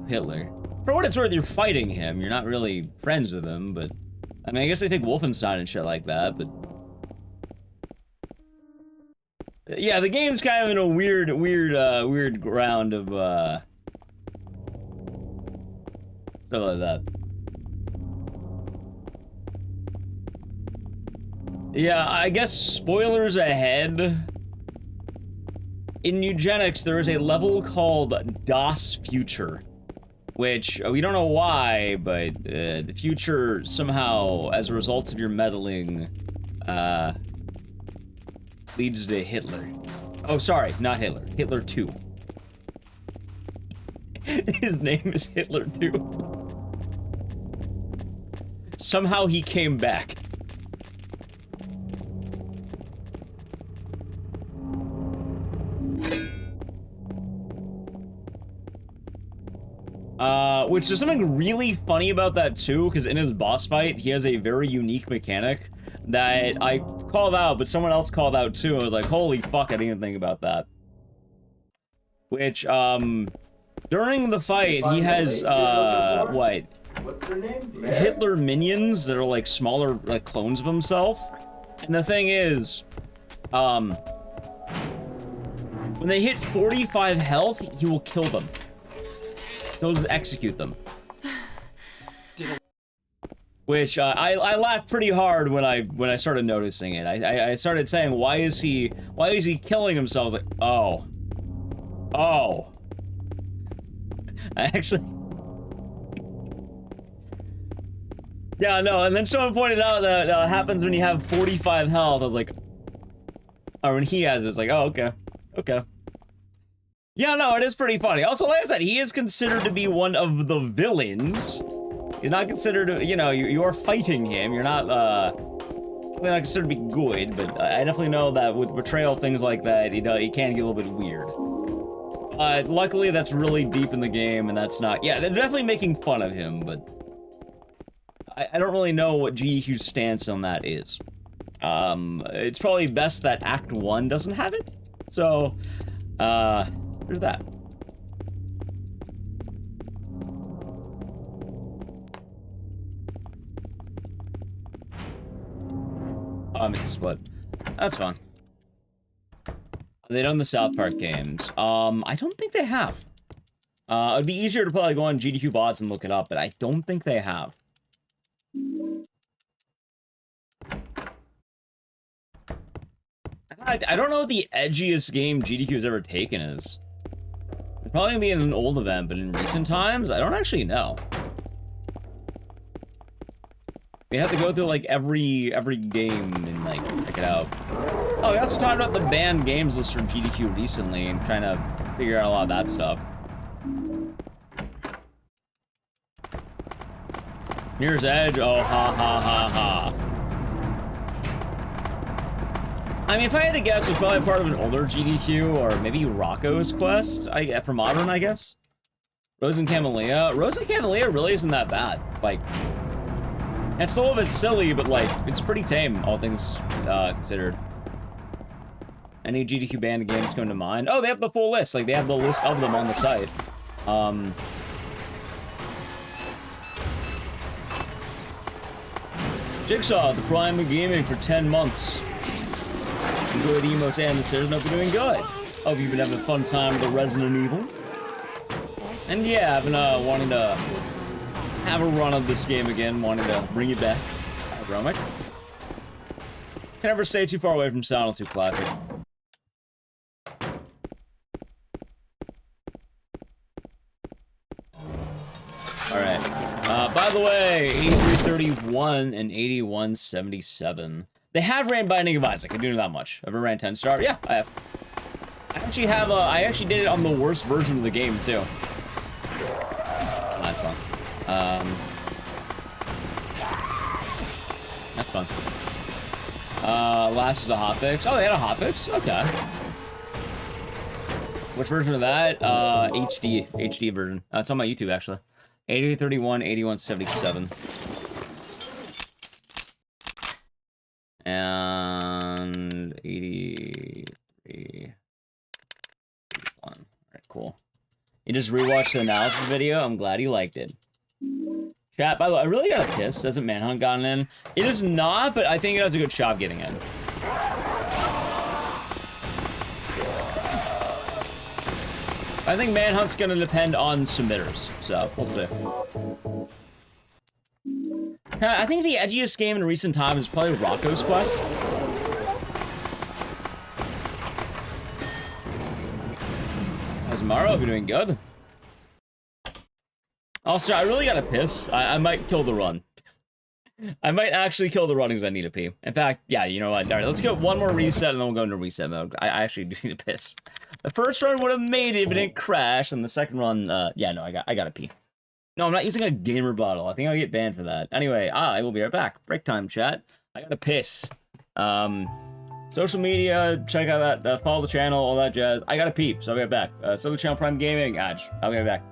Hitler. For what it's worth, you're fighting him. You're not really friends with him, but... I mean, I guess they take Wolfenstein and shit like that, but... Yeah, the game's kind of in a weird ground of, stuff like that. Yeah, I guess spoilers ahead. In Eugenics, there is a level called Das Future, which we don't know why, but the future somehow, as a result of your meddling, leads to Hitler. Oh, sorry, not Hitler. Hitler 2. His name is Hitler 2. Somehow he came back. Which there's something really funny about that too, because in his boss fight, he has a very unique mechanic that I called out, but someone else called out too. I was like, holy fuck, I didn't even think about that. Which, during the fight, he has, what? What's her name? Hitler minions that are like smaller, like clones of himself. And the thing is, when they hit 45 health, he will kill them. He'll just execute them. Which I laughed pretty hard when I started noticing it. I started saying, why is he killing himself? I was like, oh, I actually, yeah, no. And then someone pointed out that happens when you have 45 health. I was like, or when he has it, it's like, oh, okay. Yeah, no, it is pretty funny. Also, like I said, he is considered to be one of the villains. He's not considered, you know, you are fighting him. You're not, not considered to be good, but I definitely know that with betrayal, things like that, he can get a little bit weird. Luckily, that's really deep in the game, and that's not... Yeah, they're definitely making fun of him, but... I don't really know what GDQ's stance on that is. It's probably best that Act 1 doesn't have it. So, there's that. Oh, I missed the split. That's fine. They done the South Park games. I don't think they have. It'd be easier to probably go on GDQ bots and look it up, but I don't think they have. I don't know what the edgiest game GDQ has ever taken is. It's probably gonna be in an old event, but in recent times, I don't actually know. We have to go through like every game and like check it out. Oh, we also talked about the banned games list from GDQ recently and trying to figure out a lot of that stuff. Mirror's Edge, oh ha ha ha ha. I mean, if I had to guess, it's probably part of an older GDQ or maybe Rocco's quest for Modern, I guess. Rose and Camellia. Rose and Camellia really isn't that bad. Like, it's a little bit silly, but like, it's pretty tame, all things considered. Any GDQ banned games come to mind? Oh, they have the full list. Like, they have the list of them on the site. Jigsaw, the prime of gaming for 10 months. Enjoy the emotes and the series, and hope you're doing good. Hope you've been having a fun time with the Resident Evil. And yeah, I've been wanting to have a run of this game again, wanting to bring it back. Romic. Can never stay too far away from Silent 2 Classic. Alright. By the way, 8331 and 8177. They have ran Binding of Isaac. I do know that much. Ever ran 10 star? Yeah, I have. I actually did it on the worst version of the game, too. That's fun. That's fun. Last is a hotfix. Oh, they had a hotfix? Okay. Which version of that? HD version. It's on my YouTube, actually. 8031, 8177. And 83. 1. Alright, cool. You just rewatched the analysis video? I'm glad you liked it. Chat, by the way, I really gotta piss. Hasn't Manhunt gotten in? It is not, but I think it does a good job getting in. I think Manhunt's gonna depend on submitters, so we'll see. I think the edgiest game in recent times is probably Rocco's Quest. How's Maro? You're doing good. Also, I really gotta piss. I might kill the run. I might actually kill the run because I need to pee. In fact, yeah, you know what? All right, let's get one more reset and then we'll go into reset mode. I actually do need to piss. The first run would have made it if it didn't crash, and the second run, yeah, no, I gotta pee. No, I'm not using a gamer bottle. I think I'll get banned for that. Anyway, I will be right back. Break time, chat. I gotta piss. Social media, check out that, follow the channel, all that jazz. I gotta pee, so I'll be right back. So the channel Prime Gaming, I'll be right back.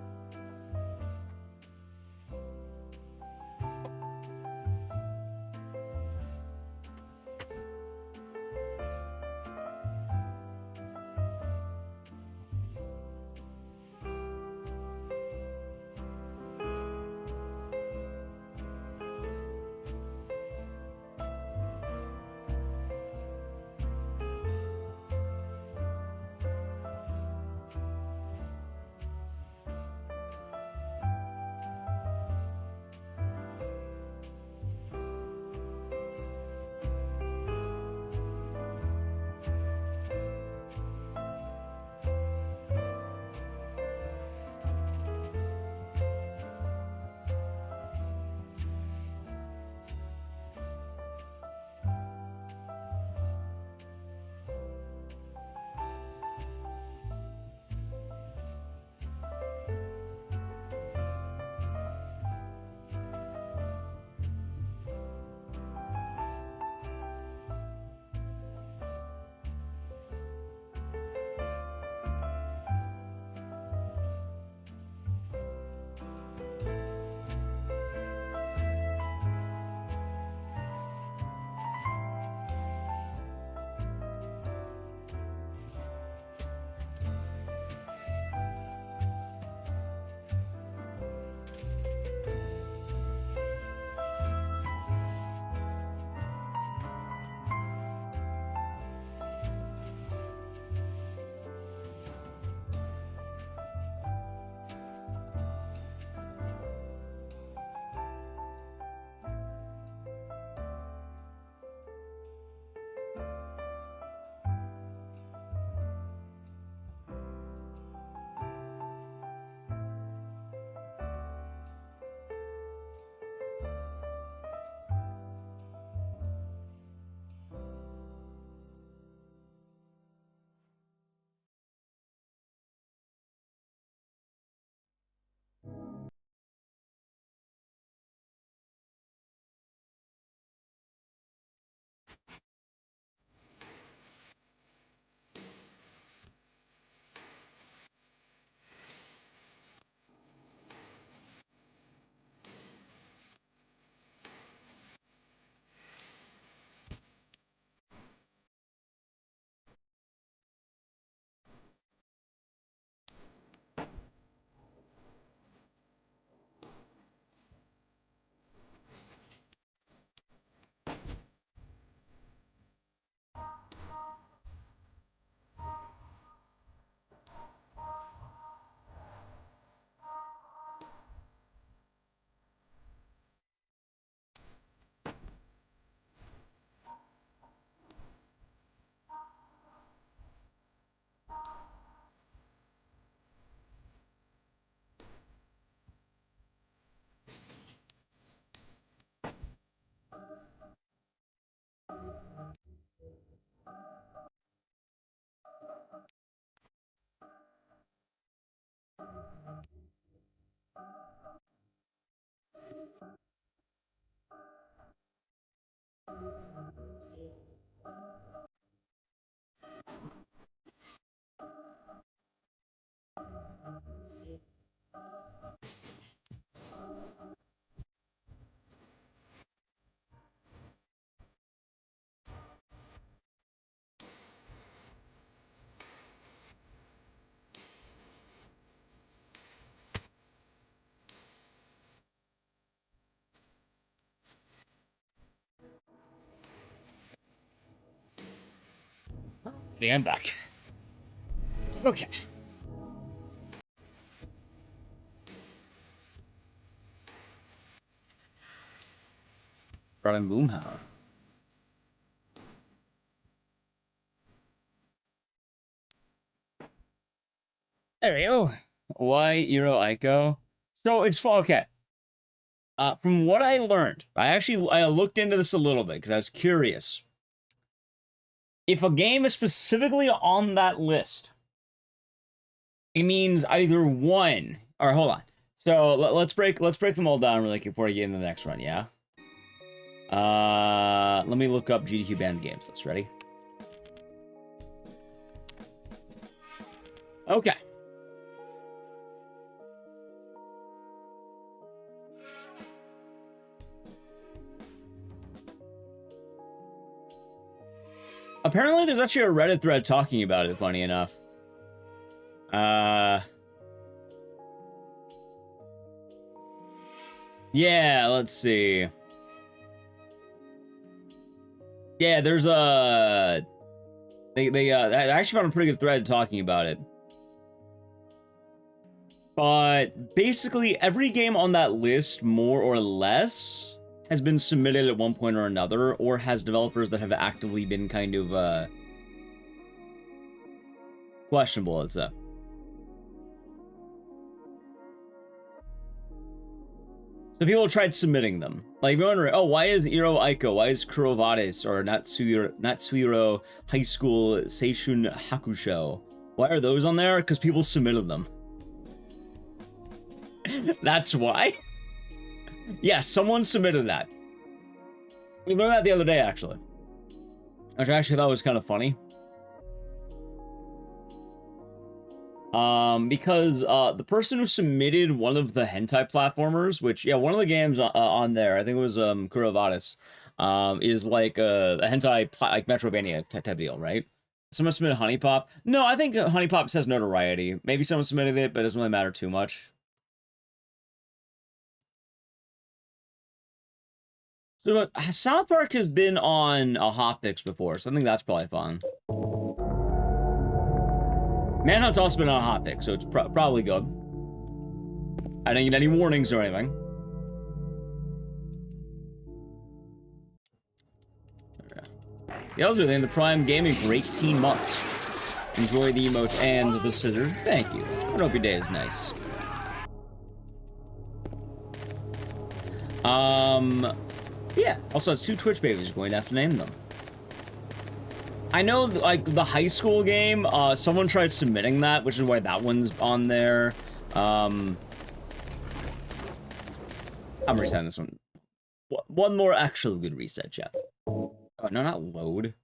Yeah, I'm back. Okay. Brought in Boomhauer. There we go. Why Euro Ico? So it's okay. From what I learned, I looked into this a little bit because I was curious. If a game is specifically on that list, it means either one. Or hold on. So let's break them all down really quick before I get into the next one. Yeah. Let me look up GDQ banned games list. Ready? Okay. Apparently, there's actually a Reddit thread talking about it, funny enough. Yeah, let's see. Yeah, there's a... I actually found a pretty good thread talking about it. But basically, every game on that list, more or less, has been submitted at one point or another, or has developers that have actively been kind of, questionable, let's say. So people tried submitting them. Like, if you're wondering, oh, why is Iro Aiko, why is Kurovadis, or Natsuhiro High School Seishun Hakusho, why are those on there? Because people submitted them. That's why? Yeah, someone submitted that. We learned that the other day, actually. Which I actually thought was kind of funny. Because the person who submitted one of the hentai platformers, which, yeah, one of the games on there, I think it was Kurovadis, is like a hentai like Metroidvania type deal, right? Someone submitted Honey Pop. No, I think Honey Pop says notoriety. Maybe someone submitted it, but it doesn't really matter too much. So South Park has been on a hotfix before, so I think that's probably fun. Manhunt's also been on a hotfix, so it's probably good. I didn't get any warnings or anything. Yeah, I was in the Prime Gaming for 18 months. Enjoy the emotes and the scissors. Thank you. I hope your day is nice. Yeah. Also, it's 2 Twitch babies. Going to have to name them. I know, like, the high school game, someone tried submitting that, which is why that one's on there. I'm resetting this one. One more actual good reset, chat. Oh, no, not load.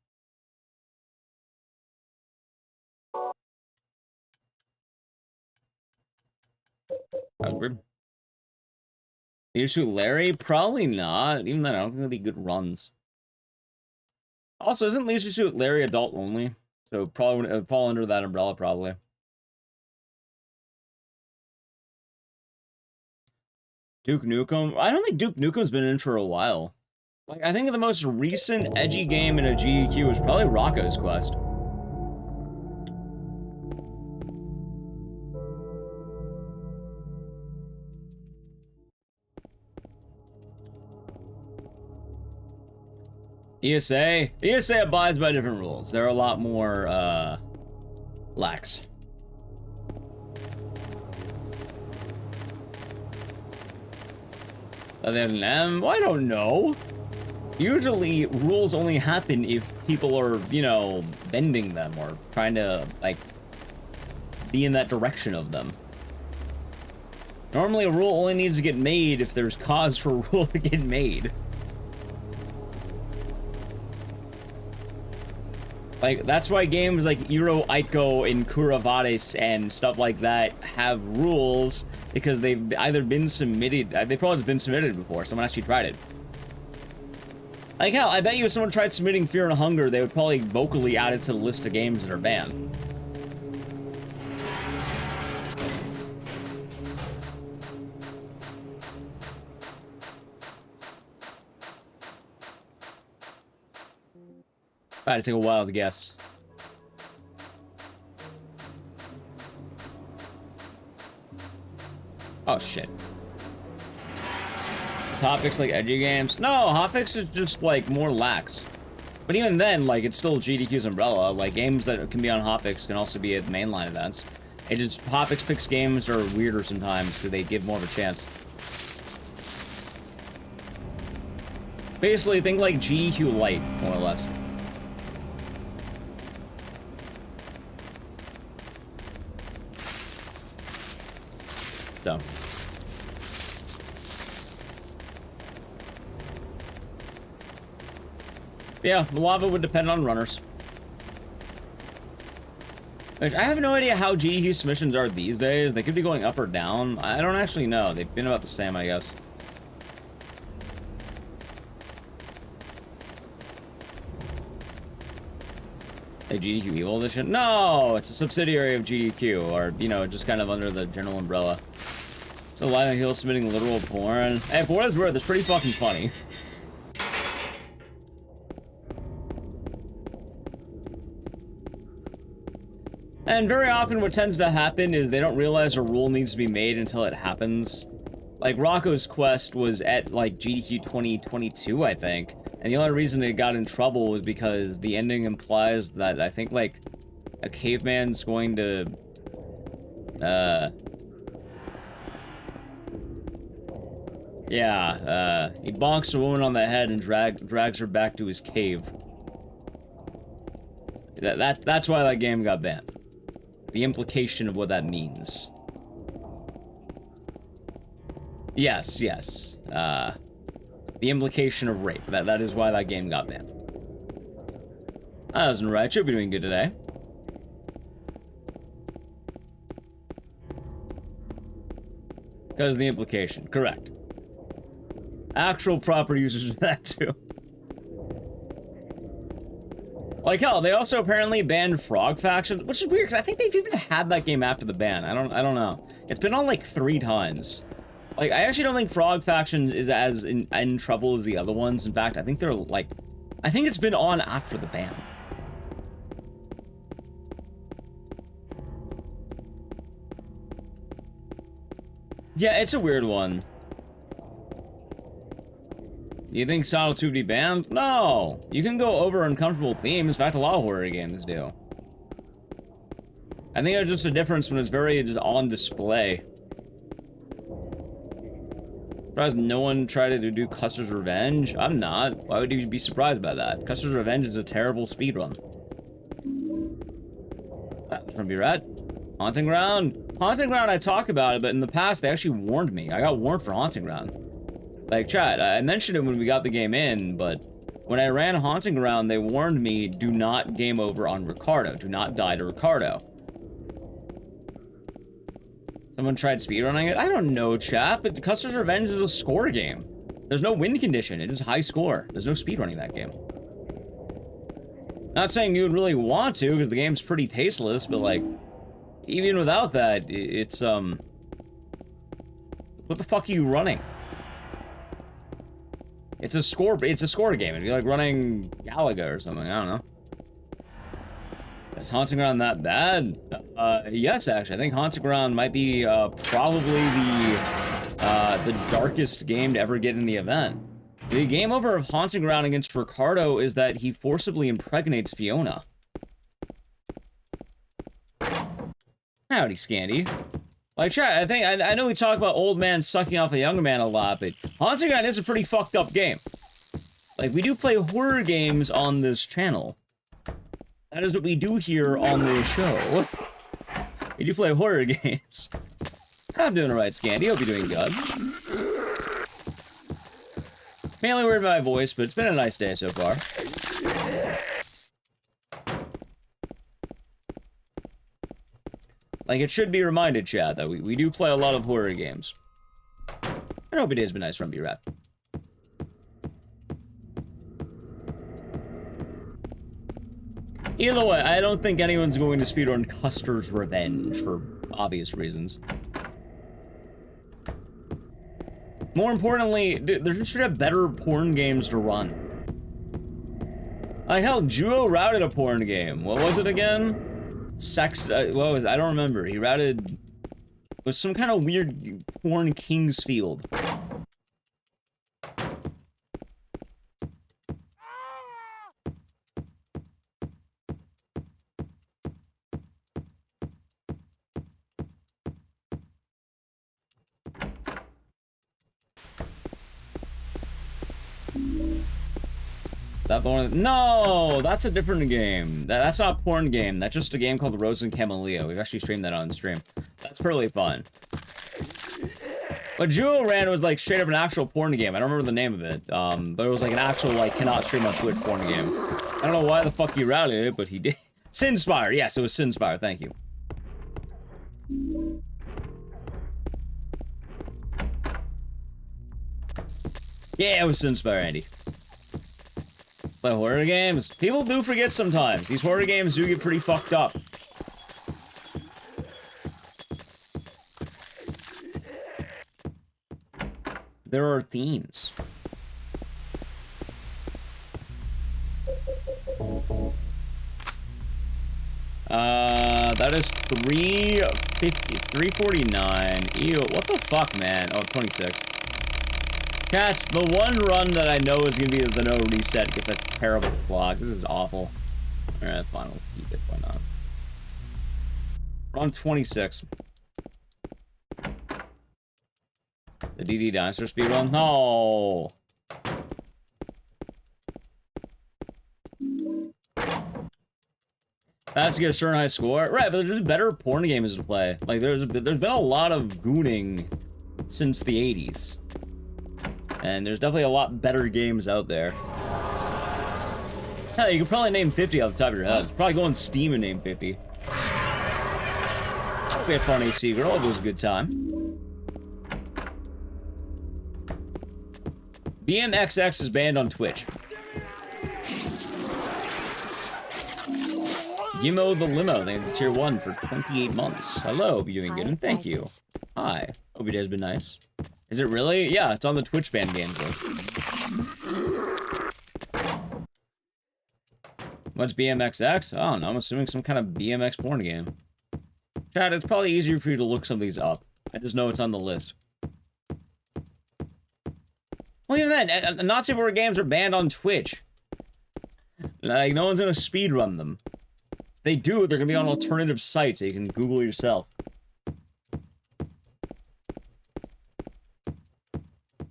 That was weird. You shoot Larry? Probably not. Even then, I don't think that'd be good runs. Also, isn't Leisure Suit Larry adult only? So probably it would fall under that umbrella, probably. Duke Nukem? I don't think Duke Nukem's been in for a while. Like, I think the most recent edgy game in a GEQ was probably Rocco's Quest. ESA abides by different rules. They're a lot more, lax. Other than them, I don't know. Usually, rules only happen if people are, you know, bending them or trying to, like, be in that direction of them. Normally, a rule only needs to get made if there's cause for a rule to get made. Like, that's why games like Iro Aiko and Kuravadis and stuff like that have rules, because they've either been submitted, they've probably been submitted before, someone actually tried it. Like, hell, I bet you if someone tried submitting Fear and Hunger, they would probably vocally add it to the list of games that are banned. I had to take a while to guess. Oh, shit. Is hotfix like edgy games? No, hotfix is just, like, more lax. But even then, like, it's still GDQ's umbrella. Like, games that can be on hotfix can also be at mainline events. It just, hotfix picks games are weirder sometimes, because they give more of a chance. Basically, think like GDQ Lite, more or less. So. Yeah, a lot of it would depend on runners. Which, I have no idea how GDQ submissions are these days. They could be going up or down. I don't actually know. They've been about the same, I guess. A GDQ Evil Edition? No! It's a subsidiary of GDQ, or, you know, just kind of under the general umbrella. So Lionel Hill submitting literal porn. Hey, for what it's worth, it's pretty fucking funny. And very often what tends to happen is they don't realize a rule needs to be made until it happens. Like, Rocco's Quest was at, like, GDQ 2022, I think. And the only reason it got in trouble was because the ending implies that, I think, like, a caveman's going to, he bonks a woman on the head and drags her back to his cave. That's why that game got banned. The implication of what that means. Yes, yes. The implication of rape. That is why that game got banned. I wasn't right. You'll be doing good today. Because of the implication. Correct. Actual proper users of that too. Like hell, they also apparently banned Frog Faction, which is weird because I think they've even had that game after the ban. I don't know. It's been on like 3 times. Like, I actually don't think Frog Factions is as in trouble as the other ones. In fact, I think they're like, I think it's been on after the ban. Yeah, it's a weird one. You think Silent 2 be banned? No! You can go over uncomfortable themes. In fact, a lot of horror games do. I think there's just a difference when it's very just on display. Surprised no one tried to do Custer's Revenge? I'm not. Why would you be surprised by that? Custer's Revenge is a terrible speedrun. From B-Rat. Haunting Ground? Haunting Ground, I talk about it, but in the past, they actually warned me. I got warned for Haunting Ground. Like, chat, I mentioned it when we got the game in, but when I ran Haunting Ground, they warned me, do not game over on Ricardo. Do not die to Ricardo. Someone tried speedrunning it? I don't know, chat, but Custer's Revenge is a score game. There's no win condition, it is high score. There's no speedrunning that game. Not saying you would really want to, because the game's pretty tasteless, but like, even without that, it's, what the fuck are you running? It's a score game. It'd be like running Galaga or something, I don't know. Is Haunting Ground that bad? Yes, actually. I think Haunting Ground might be, probably the darkest game to ever get in the event. The game over of Haunting Ground against Ricardo is that he forcibly impregnates Fiona. Howdy, Scandy. Like, chat, I know we talk about old man sucking off a younger man a lot, but Haunting Ground is a pretty fucked up game. Like, we do play horror games on this channel. That is what we do here on this show. We do play horror games. I'm doing alright, Scandy. Hope you're doing good. Mainly worried about my voice, but it's been a nice day so far. Like, it should be reminded, Chad, that we do play a lot of horror games. I hope it has been nice from B-Rat. Either way, I don't think anyone's going to speedrun Custer's Revenge, for obvious reasons. More importantly, there's just straight up better porn games to run. Like, hell, Juo routed a porn game. What was it again? What was it? I don't remember. He routed was some kind of weird porn king's field. That one? No, that's a different game. That's not a porn game. That's just a game called Rose and Camellia. We've actually streamed that on stream. That's pretty fun. But Jewel ran was like straight up an actual porn game. I don't remember the name of it. But it was like an actual like cannot stream on Twitch porn game. I don't know why the fuck he rallied it, but he did. Sinspire. Yes, it was Sinspire. Thank you. Yeah, it was Sinspire, Andy. Play horror games. People do forget sometimes. These horror games do get pretty fucked up. There are themes. That is 350, 349. Ew, what the fuck, man? Oh, 26. Cats, the one run that I know is gonna be the no reset gets a terrible clock. This is awful. Alright, fine, we'll keep it. Why not? We're on 26. The DD Dinosaur speedrun? No! That's to get a certain high score. Right, but there's better porn games to play. Like, there's been a lot of gooning since the 80s. And there's definitely a lot better games out there. Hell, you could probably name 50 off the top of your head. Probably go on Steam and name 50. We had fun AC Girl, it was a good time. BMXX is banned on Twitch. Yimo the Limo, they have the tier 1 for 28 months. Hello, hope you're doing good, and thank you. Hi, hope your day's been nice. Is it really? Yeah, it's on the Twitch banned games list. What's BMXX? I don't know, I'm assuming some kind of BMX porn game. Chad, it's probably easier for you to look some of these up. I just know it's on the list. Well, even then, Nazi horror games are banned on Twitch. Like, no one's gonna speedrun them. If they do, they're gonna be on alternative sites that you can Google yourself.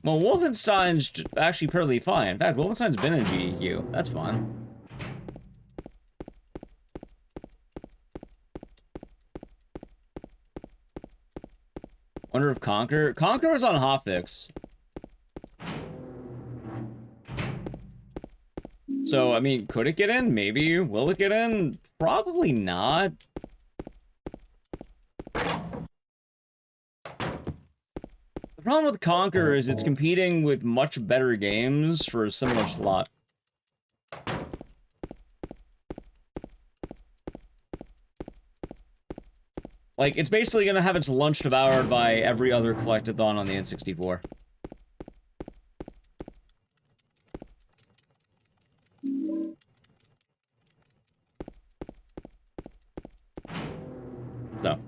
Well, Wolfenstein's actually perfectly fine. In fact, Wolfenstein's been in GDQ. That's fun. Wonder if Conquer was on Hotfix. So, I mean, could it get in? Maybe. Will it get in? Probably not. The problem with Conquer is it's competing with much better games for a similar slot. Like, it's basically gonna have its lunch devoured by every other collectathon on the N64. So.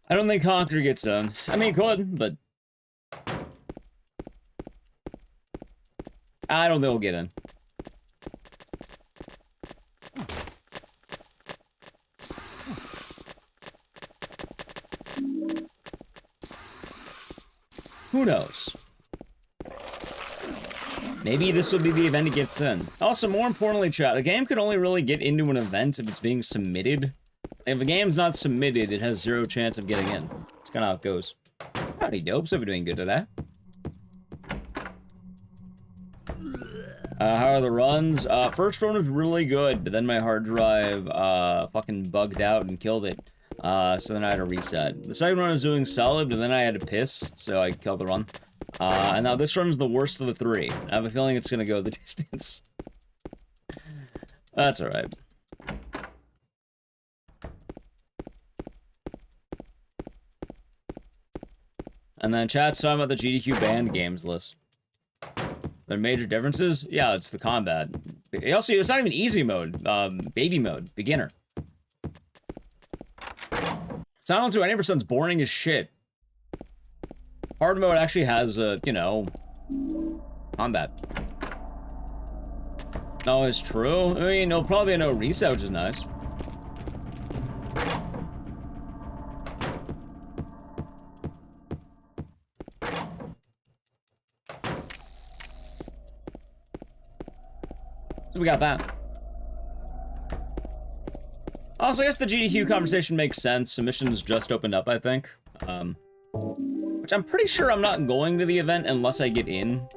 I don't think Conquer gets done. I mean, it could, but... I don't think it'll get in. Who knows? Maybe this will be the event it gets in. Also, more importantly, chat, a game could only really get into an event if it's being submitted. If a game's not submitted, it has 0 chance of getting in. That's kind of how it goes. Howdy, dopes. Hope you're doing good today. How are the runs? First run was really good, but then my hard drive fucking bugged out and killed it. So then I had to reset. The second run was doing solid, but then I had to piss, so I killed the run. And now this run's the worst of the 3. I have a feeling it's gonna go the distance. That's alright. And then chat's talking about the GDQ banned games list. There are major differences? Yeah, it's the combat. Also, it's not even easy mode. Baby mode. Beginner. It's Silent 2 boring as shit. Hard mode actually has, you know, combat. No, it's true. I mean, no, probably no reset, which is nice. So we got that. Also, I guess the GDQ conversation makes sense. Submissions just opened up, I think. Which I'm pretty sure I'm not going to the event unless I get in.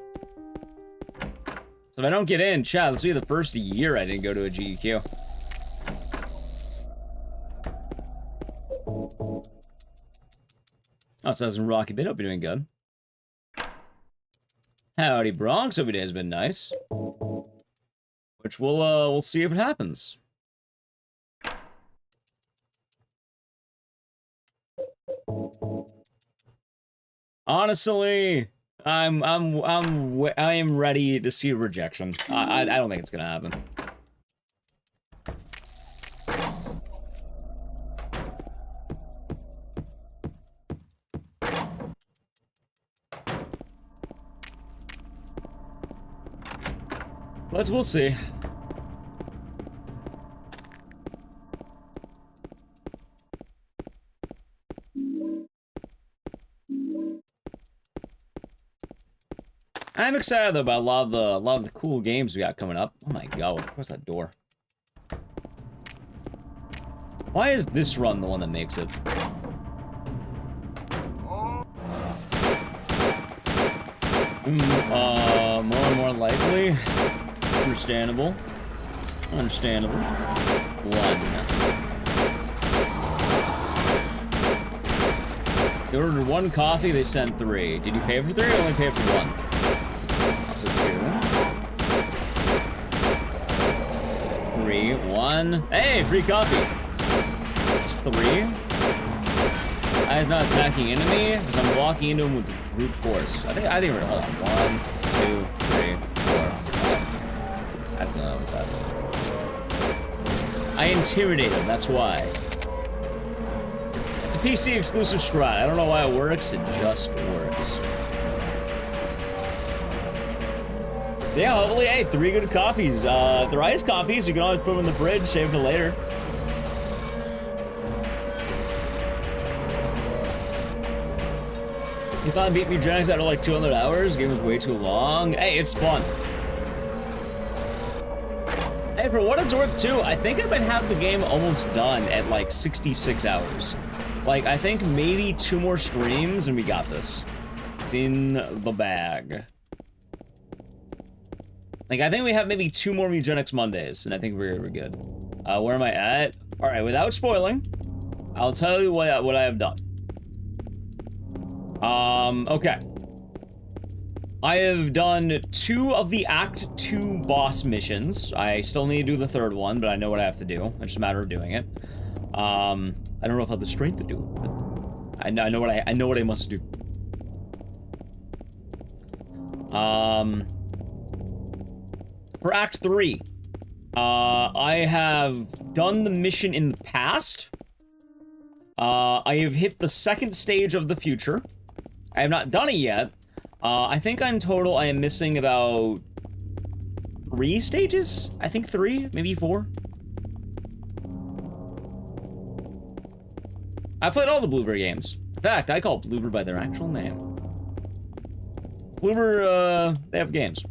So if I don't get in, chat, this will be the first year I didn't go to a GDQ. Oh, so that's Rocky Bit. Hope you're doing good. Howdy, Bronx. Hope your day has been nice. Which we'll see if it happens. Honestly, I am ready to see rejection. I don't think it's gonna happen. But we'll see. I'm excited though about a lot of the cool games we got coming up. Oh my god, where's that door? Why is this run the one that makes it? More and more likely. Understandable. Understandable. One. They ordered 1 coffee, they sent 3. Did you pay for 3 or only pay for 1? So 2. 3, 1. Hey, free coffee. It's 3. I is not attacking enemy because I'm walking into him with brute force. I think we're gonna hold on. 1, 2, 3, 4, 5. I don't know what's happening. I intimidate him, that's why. It's a PC exclusive strat. I don't know why it works, it just works. Yeah, hopefully, hey, 3 good coffees. If they're iced coffees, you can always put them in the fridge, save them for later. You finally beat me Ecdycis after like 200 hours. Game was way too long. Hey, it's fun. Hey, for what it's worth too, I think I might have the game almost done at like 66 hours. Like, I think maybe 2 more streams and we got this. It's in the bag. Like, I think we have maybe 2 more Ecdycis Mondays, and I think we're good. Where am I at? All right, without spoiling, I'll tell you what I have done. Okay. I have done 2 of the Act 2 boss missions. I still need to do the 3rd one, but I know what I have to do. It's just a matter of doing it. I don't know if I have the strength to do it, but I know what I must do. For Act 3, I have done the mission in the past. I have hit the 2nd stage of the future. I have not done it yet. I think in total I am missing about 3 stages? I think 3, maybe 4. I've played all the Bloober games. In fact, I call Bloober by their actual name. Bloober, they have games.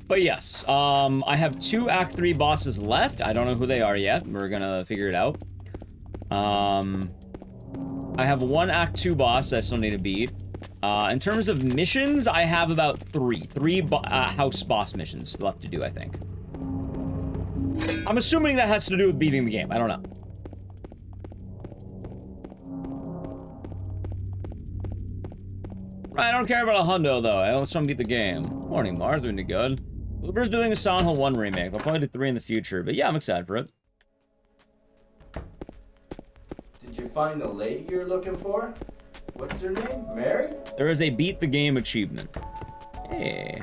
But yes, I have 2 Act 3 bosses left. I don't know who they are yet. We're gonna figure it out. I have 1 Act 2 boss I still need to beat. In terms of missions, I have about 3 house boss missions left to do, I think. I'm assuming that has to do with beating the game. I don't know. I don't care about a hundo, though. I just want to beat the game. Morning, Mars. Doing good. Bloober's doing a Silent Hill 1 remake. I'll probably do 3 in the future, but yeah, I'm excited for it. Did you find the lady you're looking for? What's her name? Mary? There is a beat the game achievement. Hey.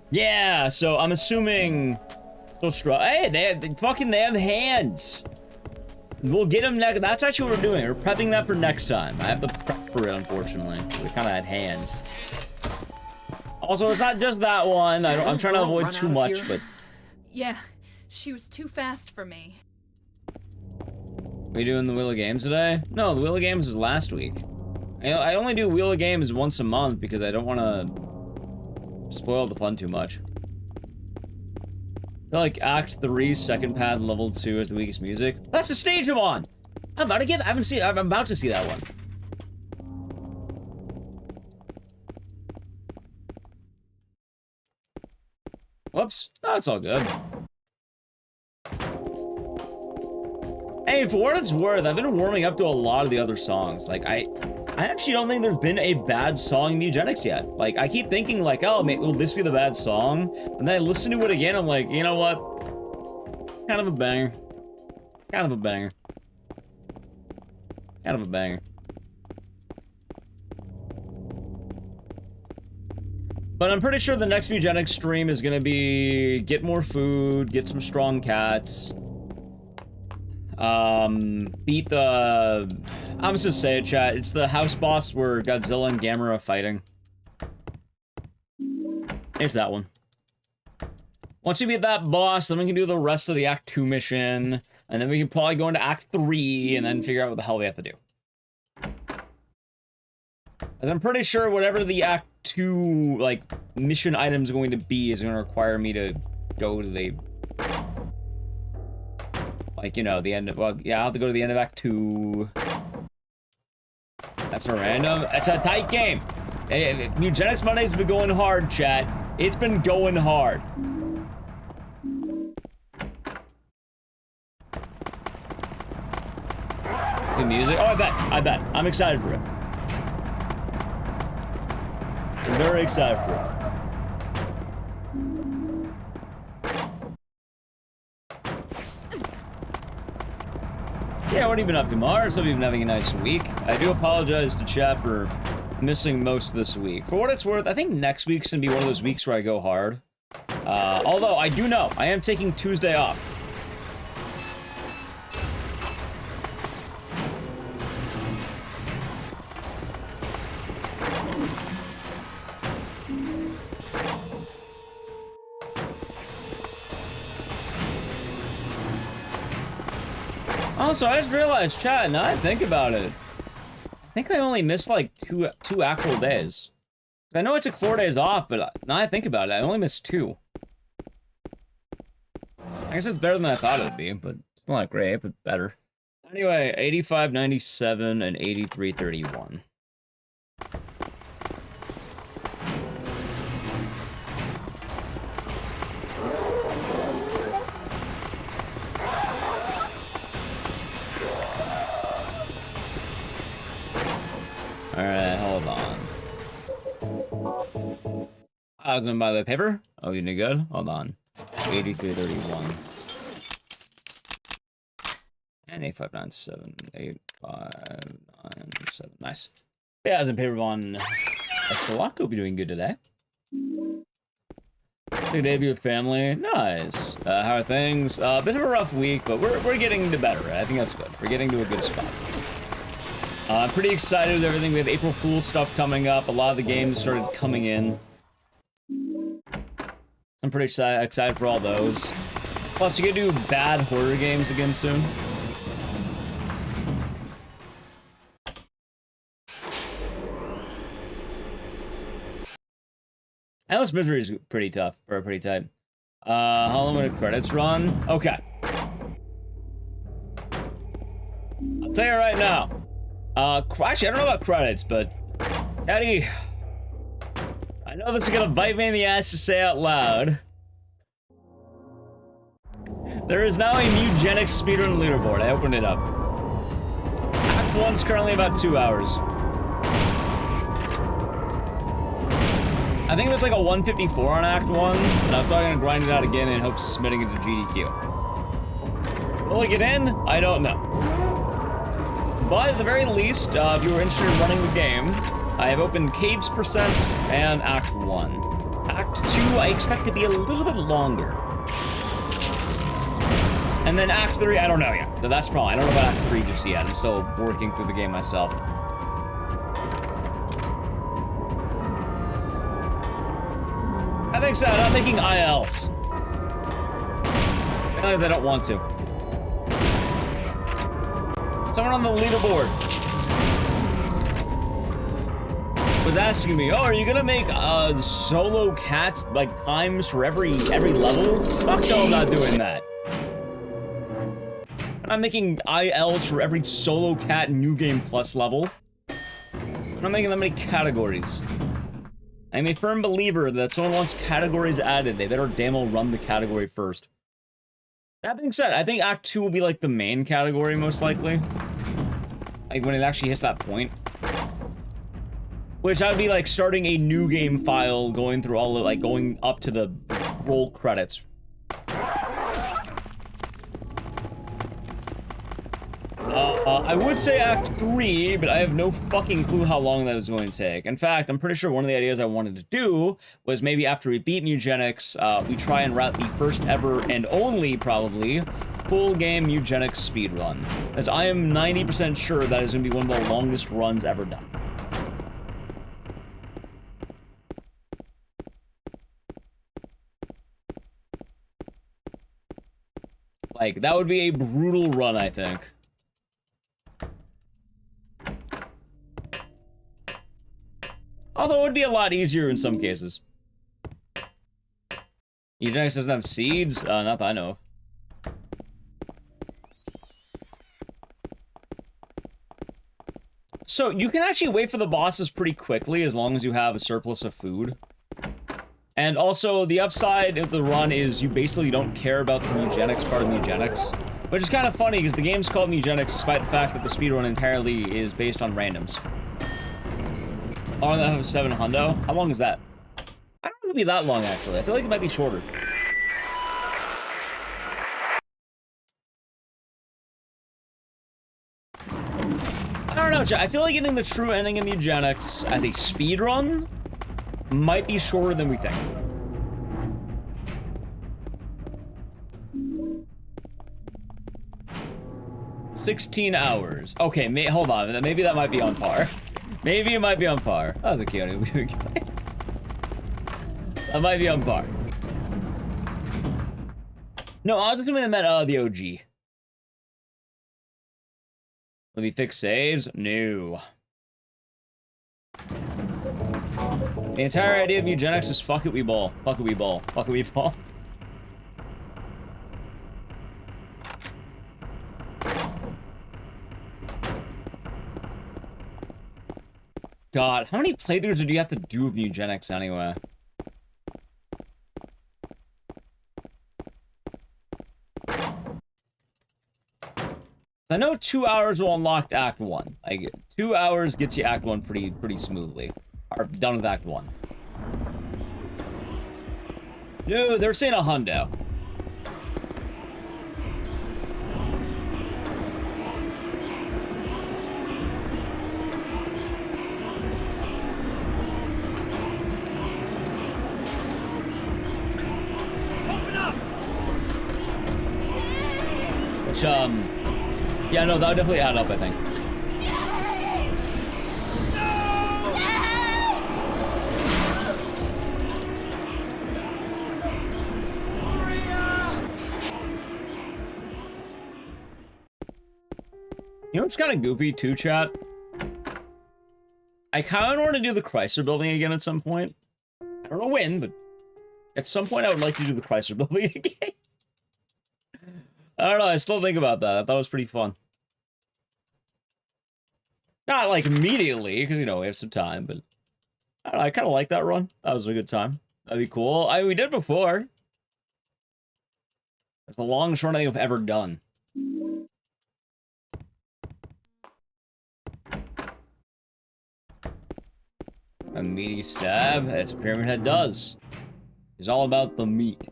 Yeah, so I'm assuming... So strong. Hey, they have hands. We'll get them next. That's actually what we're doing. We're prepping that for next time. I have the prep for it, unfortunately. We kind of had hands. Also, it's not just that one. I'm trying to avoid too much, but... Yeah, she was too fast for me. We doing the Wheel of Games today? No, the Wheel of Games is last week. I only do Wheel of Games once a month because I don't want to spoil the fun too much. I feel like Act 3, second pad, level 2 is the weakest music. That's the stage I'm on! I'm about to see that one. Whoops. Oh, it's all good. Hey, for what it's worth, I've been warming up to a lot of the other songs. Like, I actually don't think there's been a bad song in Ecdycis yet. Like, I keep thinking, like, oh, will this be the bad song? And then I listen to it again, I'm like, you know what? Kind of a banger. Kind of a banger. Kind of a banger. But I'm pretty sure the next Ecdycis stream is gonna be get more food, get some strong cats. Beat the... I'm just gonna say it, chat. It's the house boss where Godzilla and Gamera are fighting. It's that one. Once we beat that boss, then we can do the rest of the Act 2 mission. And then we can probably go into Act 3 and then figure out what the hell we have to do. As I'm pretty sure whatever the Act 2, like, mission item is going to be is going to require me to go to the... Like, you know, the end of... Well, yeah, I'll have to go to the end of Act 2. That's a random... It's a tight game. Ecdycis Monday's been going hard, chat. It's been going hard. Good music. Oh, I bet. I'm excited for it. I'm very excited for it. Yeah, what have you been up to, Mars? Hope you've been having a nice week. I do apologize to chat for missing most of this week. For what it's worth, I think next week's gonna be one of those weeks where I go hard. Although, I do know, I am taking Tuesday off. Also, I just realized, chat, now I think about it. I think I only missed like two actual days. I know I took 4 days off, but now I think about it, I only missed 2. I guess it's better than I thought it would be, but it's not great, but better. Anyway, 85.97 and 83.31. Alright, hold on. I was gonna buy the paper. Oh, you did good? Hold on. 83.31. And 85.97. 85.97. Nice. Yeah, I was in paper on Escalak. Hope you're doing good today. Good debut with family. Nice. How are things? A bit of a rough week, but we're getting to better. I think that's good. We're getting to a good spot. I'm pretty excited with everything. We have April Fool's stuff coming up. A lot of the games started coming in. I'm pretty excited for all those. Plus, you can do bad horror games again soon. Endless Misery is pretty tough, or pretty tight. How long would the credits run? Okay. I'll tell you right now. Actually, I don't know about credits, but Teddy, I know this is gonna bite me in the ass to say out loud. There is now a new Ecdycis speedrun leaderboard. I opened it up. Act 1's currently about 2 hours. I think there's like a 154 on Act 1, and I'm probably gonna grind it out again in hopes of submitting it to GDQ. Will I get in? I don't know. But at the very least, if you were interested in running the game, I have opened Caves Percents and Act 1. Act 2, I expect to be a little bit longer. And then Act 3, I don't know yet. So that's probably, I don't know about Act 3 just yet. I'm still working through the game myself. That being said, I'm making ILs. Because I don't want to. Someone on the leaderboard was asking me, oh, are you gonna make solo cat like times for every level? Fuck no, I'm not doing that. I'm making ILs for every solo cat New Game Plus level. I'm not making that many categories. I'm a firm believer that if someone wants categories added, they better damn well run the category first. That being said, I think Act 2 will be like the main category, most likely. Like when it actually hits that point. Which I would be like starting a new game file, going through all of, like, going up to the roll credits. I would say Act 3, but I have no fucking clue how long that was going to take. In fact, I'm pretty sure one of the ideas I wanted to do was maybe after we beat Eugenics, we try and route the first ever and only, probably, full game Eugenics speedrun. As I am 90% sure that is going to be one of the longest runs ever done. Like, that would be a brutal run, I think. Although it would be a lot easier in some cases. Eugenics doesn't have seeds? Not that I know of. So, you can actually wait for the bosses pretty quickly as long as you have a surplus of food. And also, the upside of the run is you basically don't care about the eugenics part of eugenics. Which is kind of funny, because the game's called eugenics despite the fact that the speedrun entirely is based on randoms. Oh, that have 7 hundo? How long is that? I don't think it'll be that long, actually. I feel like it might be shorter. I don't know, I feel like getting the true ending of eugenics as a speedrun might be shorter than we think. $16 hours. Okay, hold on. Maybe that might be on par. Maybe it might be on par. That was a cute. That might be on par. No, I was looking at the OG. Will we fix saves? No. The entire idea of eugenics is fuck it, we ball. Fuck it, we ball. Fuck it, we ball. God, how many playthroughs do you have to do of eugenics anyway? I know 2 hours will unlock Act 1. Like, 2 hours gets you Act 1 pretty smoothly. Or done with Act 1. No, they're saying a hundo. Which, yeah, no, that would definitely add up, I think. You know what's kind of goofy too, chat? I kind of want to do the Chrysler building again at some point. I don't know when, but at some point I would like to do the Chrysler building again. I don't know, I still think about that. I thought it was pretty fun. Not like immediately, because, you know, we have some time, but I don't know, I kind of like that run. That was a good time. That'd be cool. We did before. It's the longest run I think I've ever done. A meaty stab, that's what Pyramid Head does. It's all about the meat.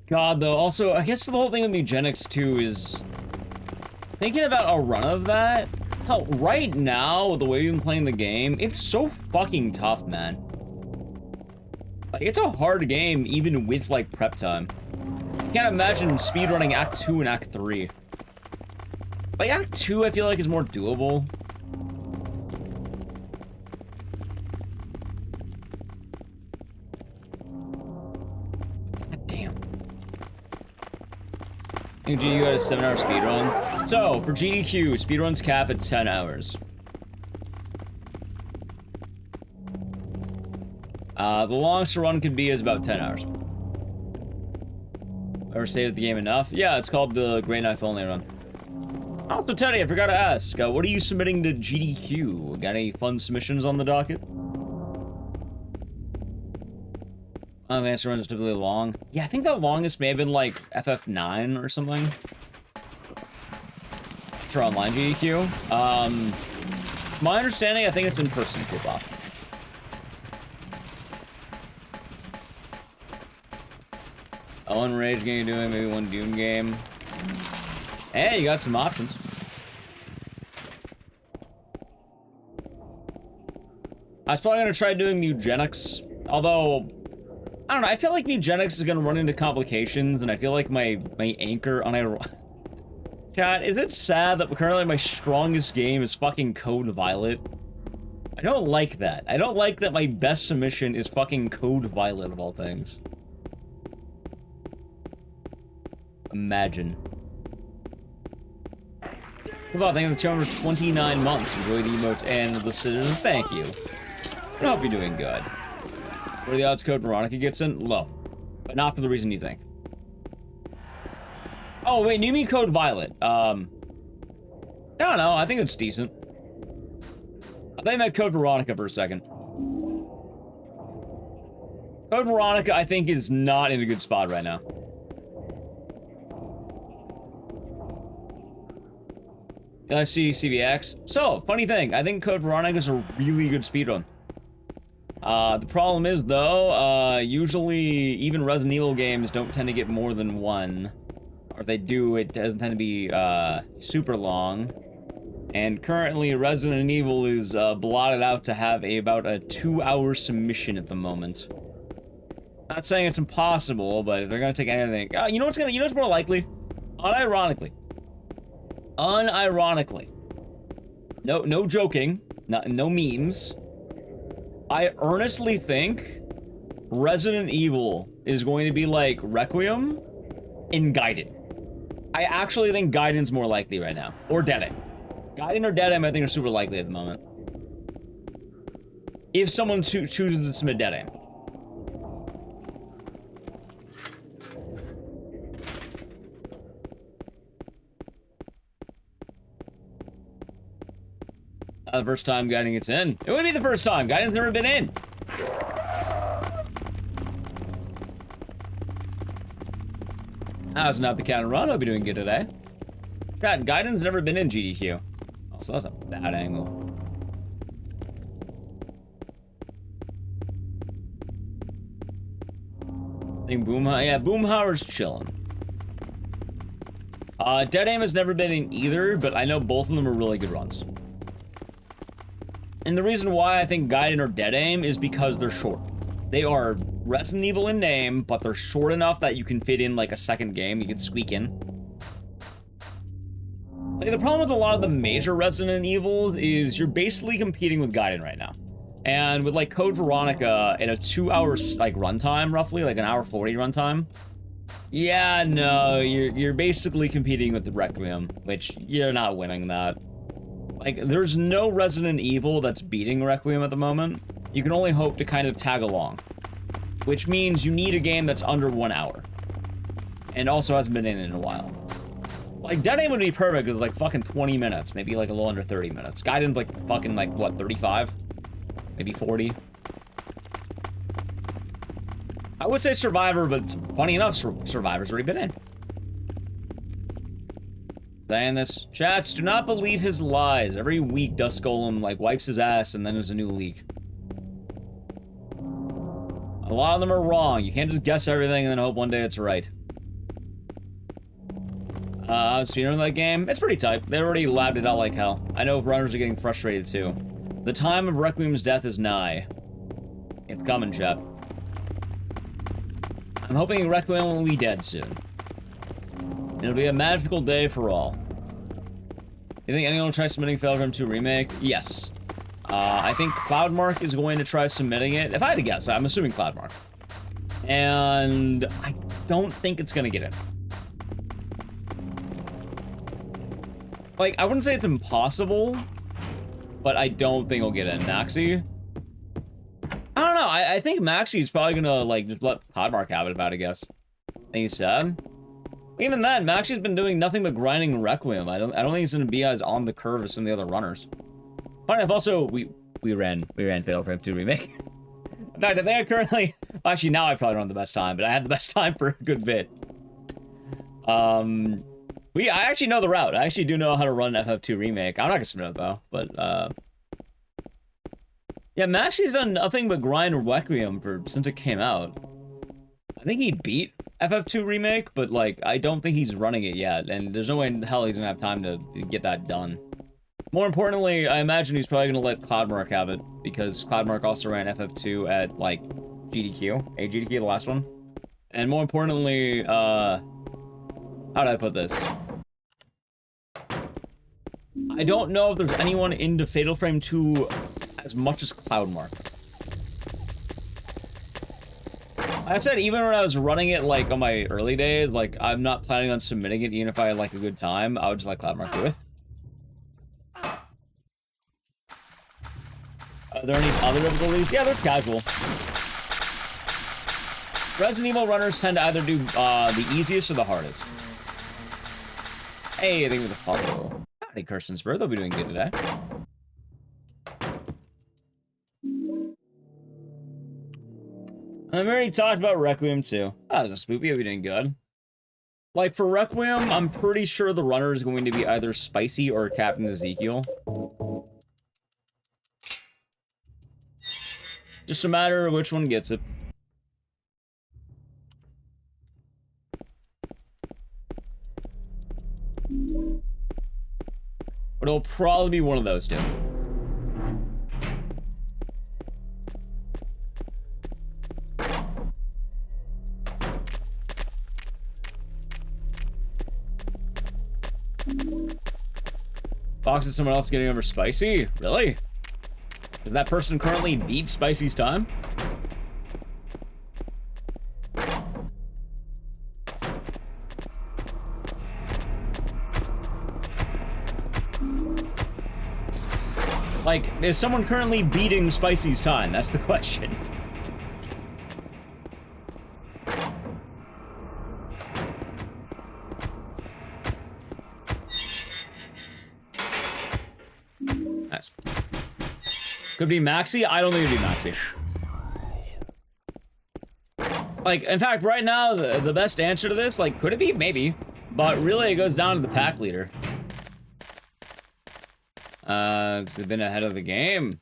God, though, also, I guess the whole thing with eugenics, too, is thinking about a run of that Hell, right now, the way you've been playing the game, it's so fucking tough, man. Like, it's a hard game, even with, like, prep time. I can't imagine speedrunning Act 2 and Act 3. Like, Act 2, I feel like, is more doable. God damn. I think GDQ had a 7-hour speedrun. So, for GDQ, speedruns cap at 10 hours. The longest a run could be is about 10 hours. Ever saved the game enough? Yeah, it's called the Great Knife Only run. Also, Teddy, I forgot to ask, what are you submitting to GDQ? Got any fun submissions on the docket? Advanced runs are typically long. Yeah, I think the longest may have been like FF9 or something. For online GDQ. My understanding, I think it's in person, Kipop. One Rage game you're doing, maybe one Doom game. Hey, you got some options. I was probably gonna try doing Eugenics, although I don't know. I feel like Eugenics is gonna run into complications, and I feel like my anchor on Chat, is it sad that currently my strongest game is fucking Code Violet? I don't like that. I don't like that my best submission is fucking Code Violet of all things. Imagine. Well, thank you for the channel for 29 months. Enjoy the emotes and the citizens. Thank you. I hope you're doing good. What are the odds Code Veronica gets in? Low. But not for the reason you think. Oh, wait, you mean Code Violet? I don't know. I think it's decent. I think I meant Code Veronica for a second. Code Veronica, I think, is not in a good spot right now. I see CVX. So, funny thing, I think Code Veronica is a really good speedrun. The problem is, though, usually even Resident Evil games don't tend to get more than one. Or if they do, it doesn't tend to be super long. And currently, Resident Evil is blotted out to have about a 2-hour submission at the moment. Not saying it's impossible, but if they're gonna take anything, you know what's more likely? Unironically, no joking, no memes. I earnestly think Resident Evil is going to be like Requiem in Gaiden. I actually think Gaiden's more likely right now, or Dead Aim. Gaiden or Dead Aim, I think, are super likely at the moment. If someone chooses to submit Dead Aim. The first time Gaiden gets in. It would be the first time. Gaiden's never been in. How's not the count and run? I'll be doing good today. God, Gaiden's never been in GDQ. Also, that's a bad angle. I think Boomhauer's chilling. Dead Aim has never been in either, but I know both of them are really good runs. And the reason why I think Gaiden or Dead Aim is because they're short. They are Resident Evil in name, but they're short enough that you can fit in like a second game. You can squeak in. Like, the problem with a lot of the major Resident Evils is you're basically competing with Gaiden right now. And with like Code Veronica in a 2-hour like runtime, roughly, like an hour 40 runtime. Yeah, no, you're basically competing with the Requiem, which you're not winning that. Like, there's no Resident Evil that's beating Requiem at the moment. You can only hope to kind of tag along. Which means you need a game that's under 1 hour. And also hasn't been in a while. Like, Dead Aim would be perfect with like fucking 20 minutes. Maybe like a little under 30 minutes. Gaiden's like fucking like, what, 35? Maybe 40? I would say Survivor, but funny enough, Survivor's already been in. Saying this. Chats, do not believe his lies. Every week, Dust Golem, like, wipes his ass, and then there's a new leak. A lot of them are wrong. You can't just guess everything and then hope one day it's right. Speedrun that game, it's pretty tight. They already labbed it out like hell. I know runners are getting frustrated too. The time of Requiem's death is nigh. It's coming, chat. I'm hoping Requiem will be dead soon. It'll be a magical day for all. You think anyone will try submitting Fatal Frame 2 Remake? Yes. I think Cloudmark is going to try submitting it. If I had to guess, I'm assuming Cloudmark. And I don't think it's gonna get in. Like, I wouldn't say it's impossible, but I don't think it'll get in. Maxi? I don't know. I think Maxi's probably gonna, like, just let Cloudmark have it about it, I guess. I think he's sad. Even then, Maxi's been doing nothing but grinding Requiem. I don't think he's gonna be as on the curve as some of the other runners. Funny enough, also, we ran Fatal Frame 2 Remake. In fact, I think I currently... Actually, now I probably don't have the best time, but I had the best time for a good bit. I actually know the route. I actually do know how to run FF2 Remake. I'm not gonna submit it, though, but, yeah, Maxi's done nothing but grind Requiem since it came out. I think he beat FF2 Remake, but, like, I don't think he's running it yet, and there's no way in hell he's gonna have time to get that done. More importantly, I imagine he's probably gonna let Cloudmark have it, because Cloudmark also ran FF2 at, like, GDQ, the last one. And more importantly, how do I put this? I don't know if there's anyone into Fatal Frame 2 as much as Cloudmark. Like I said, even when I was running it, like, on my early days, like, I'm not planning on submitting it, even if I had, like, a good time. I would just let Cloudmark do it. Are there any other difficulties? Yeah, there's casual. Resident Evil runners tend to either do the easiest or the hardest. Hey, thank you for the follow. Howdy, Kirsten Spur. They'll be doing good today. I've already talked about Requiem too. That was a spoopy. I'll be doing good. Like, for Requiem, I'm pretty sure the runner is going to be either Spicy or Captain Ezekiel. Just a matter of which one gets it. But it'll probably be one of those two. Fox is someone else getting over Spicy? Really? Does that person currently beat Spicy's time? Like, is someone currently beating Spicy's time? That's the question. Nice. Could be Maxi? I don't think it'd be Maxi. Like, in fact, right now, the best answer to this, like, could it be? Maybe. But really, it goes down to the pack leader. Because they've been ahead of the game.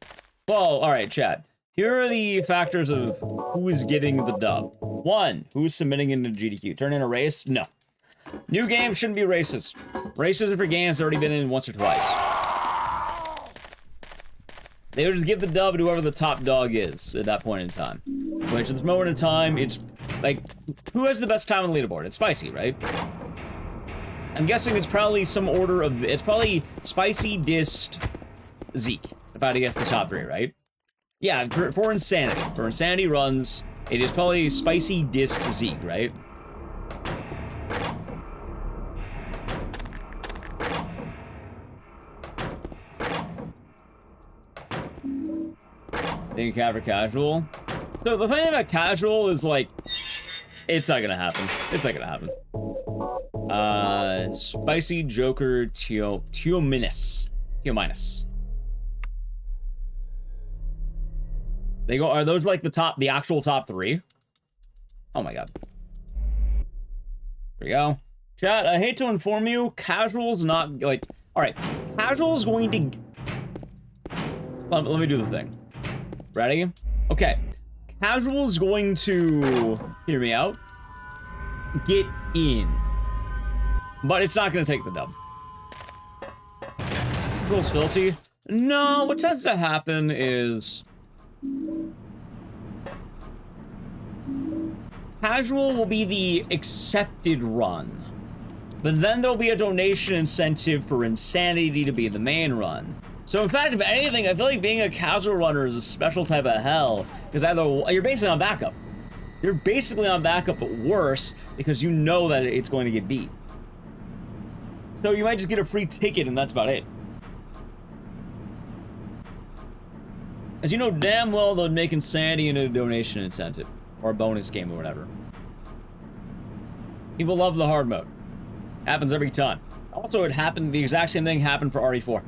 Well, alright, chat. Here are the factors of who is getting the dub. 1, who's submitting into GDQ? Turn in a race? No. New games shouldn't be races. Races are for games that already been in once or twice. They would give the dub to whoever the top dog is at that point in time. Which, at this moment in time, it's, like, who has the best time on the leaderboard? It's Spicy, right? I'm guessing it's probably some order of... It's probably Spicy, Dist, Zeke. If I had to guess the top 3, right? Yeah, for Insanity. For Insanity runs, it is probably Spicy, Dist, Zeke, right? Think you have for casual? So the thing about casual is, like, it's not gonna happen. It's not gonna happen. Spicy, Joker, Teominus. They go, are those like the actual top 3? Oh my god. There we go. Chat, I hate to inform you, casual's not, like, alright, casual's going to... Let me do the thing. Ready? Okay. Casual's going to... Hear me out. Get in. But it's not going to take the dub. Rules filthy? No, what tends to happen is... Casual will be the accepted run. But then there'll be a donation incentive for Insanity to be the main run. So in fact, if anything, I feel like being a casual runner is a special type of hell, because either you're basically on backup. You're basically on backup, but worse, because you know that it's going to get beat. So you might just get a free ticket and that's about it. As you know damn well, they'll make Insanity into a donation incentive, or a bonus game or whatever. People love the hard mode. Happens every time. Also, it happened, the exact same thing happened for RE4.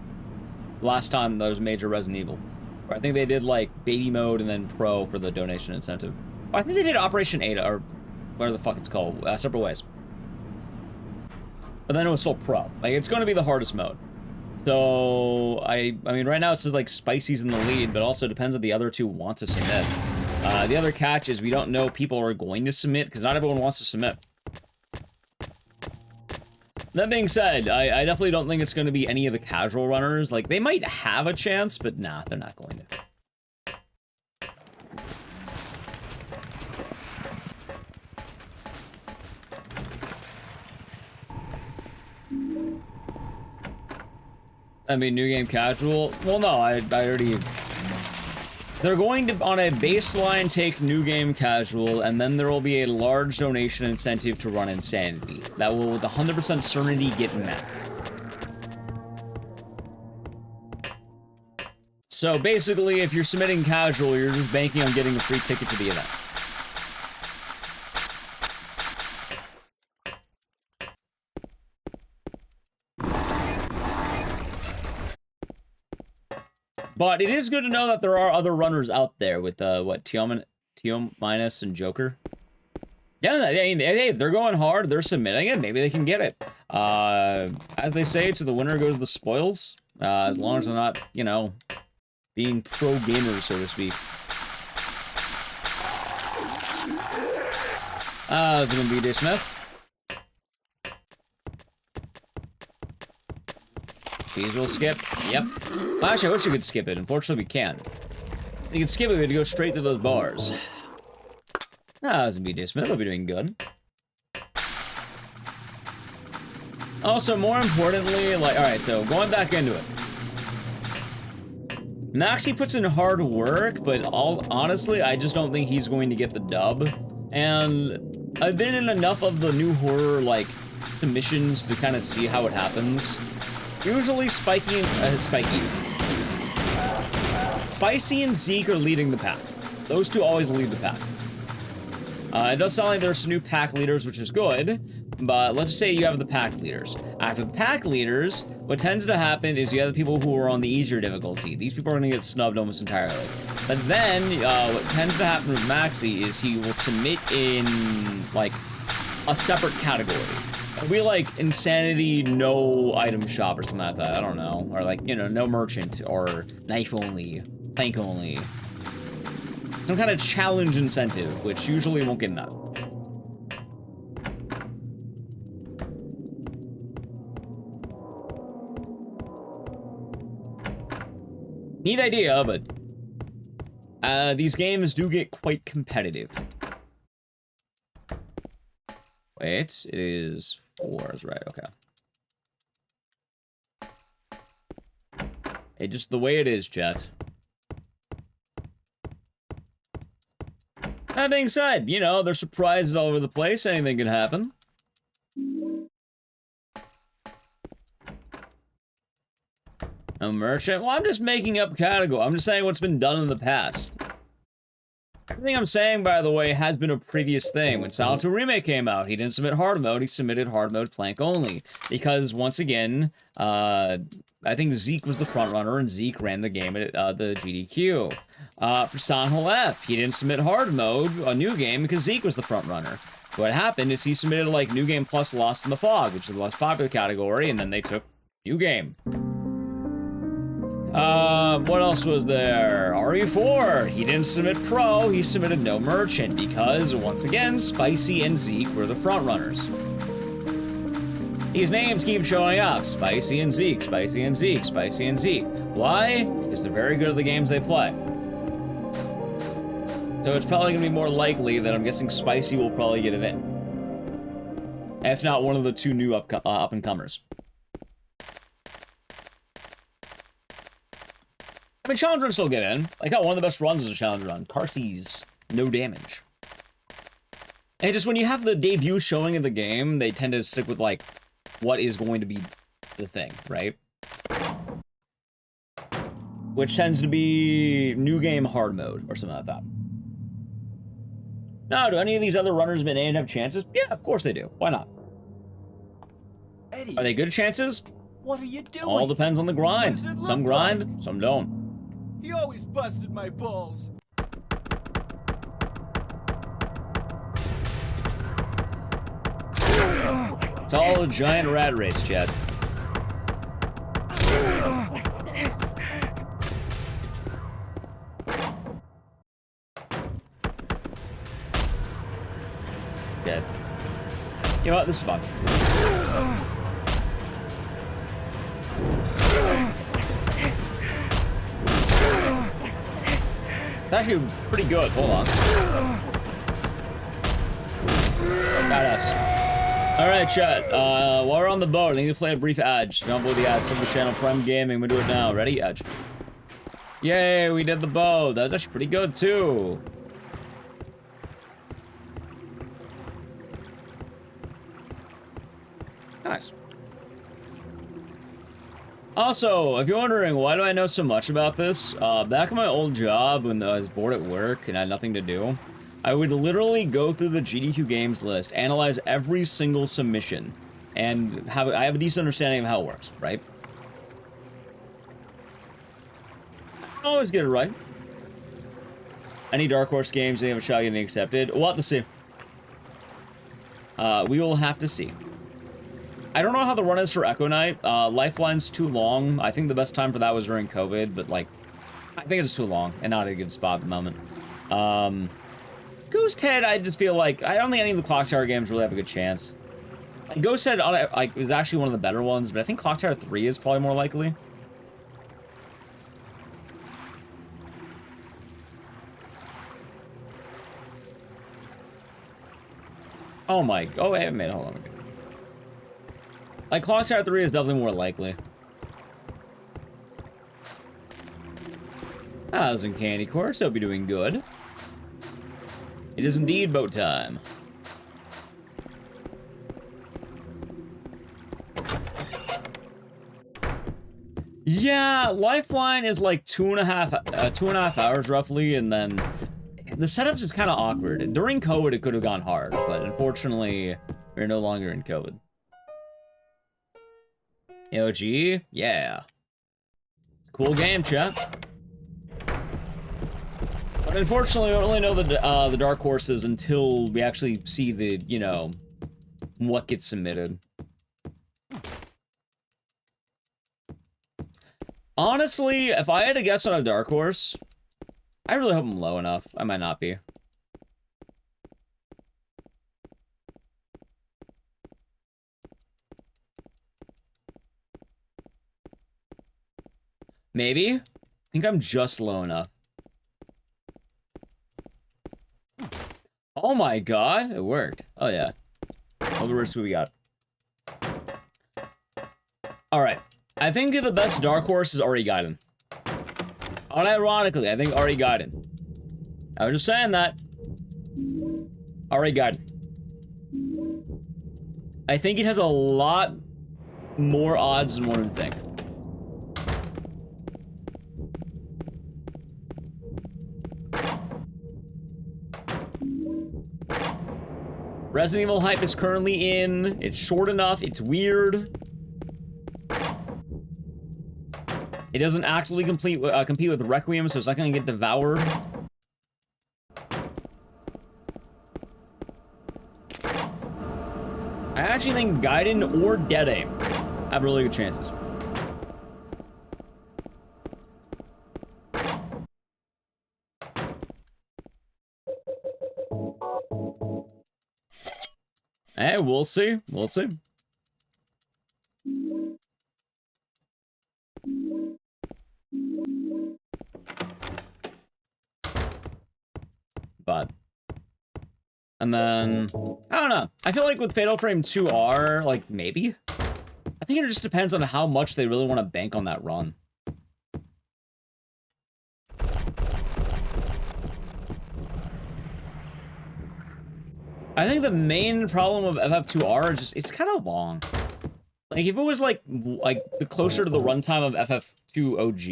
Last time there was major Resident Evil. Where I think they did like baby mode and then pro for the donation incentive. Oh, I think they did Operation Ada, or whatever the fuck it's called, separate ways. But then it was still pro. Like, it's going to be the hardest mode. So, I mean, right now it says like Spicy's in the lead, but also depends if the other two want to submit. The other catch is we don't know if people are going to submit, because not everyone wants to submit. That being said, I definitely don't think it's going to be any of the casual runners. Like, they might have a chance, but nah, they're not going to. I mean, new game casual? Well, no, I already... They're going to, on a baseline, take new game casual, and then there will be a large donation incentive to run Insanity. That will, with 100% certainty, get met. So basically, if you're submitting casual, you're just banking on getting a free ticket to the event. But it is good to know that there are other runners out there with, what, Tio Minus and Joker? Yeah, hey, if they're going hard, they're submitting it, maybe they can get it. As they say, to the winner goes the spoils, as long as they're not, you know, being pro gamers, so to speak. Is it gonna be Ecdycis Smith? Please will skip. Yep. Well, actually, I wish we could skip it. Unfortunately, we can't. We can skip it, we have to go straight to those bars. Ah, this will be Ecdycis Smith. He'll be doing good. Also, more importantly, like, alright, so going back into it. Noxie puts in hard work, but honestly, I just don't think he's going to get the dub. And I've been in enough of the new horror, like, submissions to kind of see how it happens. Usually, Spicy and Zeke are leading the pack. Those two always lead the pack. It does sound like there's some new pack leaders, which is good, but let's just say you have the pack leaders. After the pack leaders, what tends to happen is you have the people who are on the easier difficulty. These people are going to get snubbed almost entirely. But then, what tends to happen with Maxi is he will submit in, like, a separate category. It'll be like Insanity, no item shop or something like that, I don't know. Or like, you know, no merchant, or knife only, plank only. Some kind of challenge incentive, which usually won't get enough. Neat idea, but these games do get quite competitive. Wait, it is 4, is right, okay. Hey, just the way it is, chat. That being said, you know, they're surprised all over the place, anything can happen. A merchant? Well, I'm just making up category. I'm just saying what's been done in the past. Everything I'm saying, by the way, has been a previous thing. When Silent 2 Remake came out, he didn't submit hard mode, he submitted hard mode plank only. Because, once again, I think Zeke was the frontrunner, and Zeke ran the game at the GDQ. For Silent F, he didn't submit hard mode, a new game, because Zeke was the frontrunner. What happened is he submitted, like, New Game plus Lost in the Fog, which is the less popular category, and then they took New Game. What else was there? RE4, he didn't submit Pro, he submitted no Merchant, because, once again, Spicy and Zeke were the frontrunners. These names keep showing up. Spicy and Zeke, Spicy and Zeke, Spicy and Zeke. Why? Because they're very good at the games they play. So it's probably gonna be more likely that I'm guessing Spicy will probably get it in. If not one of the two new up-and-comers. I mean, challenge runs still get in. Like how one of the best runs is a challenge run. Carsey's no damage. And just when you have the debut showing of the game, they tend to stick with like what is going to be the thing, right? Which tends to be new game hard mode or something like that. Now, do any of these other runners in A have chances? Yeah, of course they do. Why not? Eddie, Are they good chances? what are you doing? All depends on the grind. What does it look Some grind, like? some don't. He always busted my balls. It's all a giant rat race, Chad. Dead. You know what? This is fun. It's actually pretty good. Hold on. Badass. Alright, chat. While we're on the boat, I need to play a brief ad. Don't believe the ad. Sub the channel Prime Gaming. We'll do it now. Ready? Edge. Yay, we did the boat. That was actually pretty good, too. Nice. Also, if you're wondering, why do I know so much about this? Back in my old job, when I was bored at work and I had nothing to do, I would literally go through the GDQ games list, analyze every single submission, and I have a decent understanding of how it works, right? I always get it right. Any Dark Horse games they have a shot getting accepted? We'll have to see. We will have to see. I don't know how the run is for Echo Knight. Lifeline's too long. I think the best time for that was during COVID, but like, I think it's too long and not a good spot at the moment. Ghost Head, I just feel like, I don't think any of the Clock Tower games really have a good chance. Like, Ghost Head, like, is actually one of the better ones, but I think Clock Tower 3 is probably more likely. Oh my, oh wait a minute, hold on. Like, Clock Tower 3 is definitely more likely. 1,000 candy course, hope you're doing good. It is indeed boat time. Yeah, Lifeline is like 2.5 hours roughly, and then the setup's is kind of awkward. During COVID, it could have gone hard, but unfortunately, we're no longer in COVID. OG, yeah. Cool game, chat. But unfortunately, we don't really know the Dark Horses until we actually see the, you know, what gets submitted. Honestly, if I had to guess on a Dark Horse, I really hope I'm low enough. I might not be. Maybe? I think I'm just low enough. Oh my god, it worked. Oh yeah. What the rest we got? Alright. I think the best Dark Horse is Ari Gaiden. Unironically, I think Ari Gaiden. I was just saying that. Ari Gaiden. I think it has a lot more odds than one would think. Resident Evil hype is currently in. It's short enough. It's weird. It doesn't actively compete with Requiem, so it's not going to get devoured. I actually think Gaiden or Dead Aim have really good chances. Hey, we'll see. We'll see. But, and then, I don't know. I feel like with Fatal Frame 2R, like, maybe? I think it just depends on how much they really want to bank on that run. I think the main problem of FF2R is just, it's kind of long. Like, if it was, like the closer to the runtime of FF2 OG,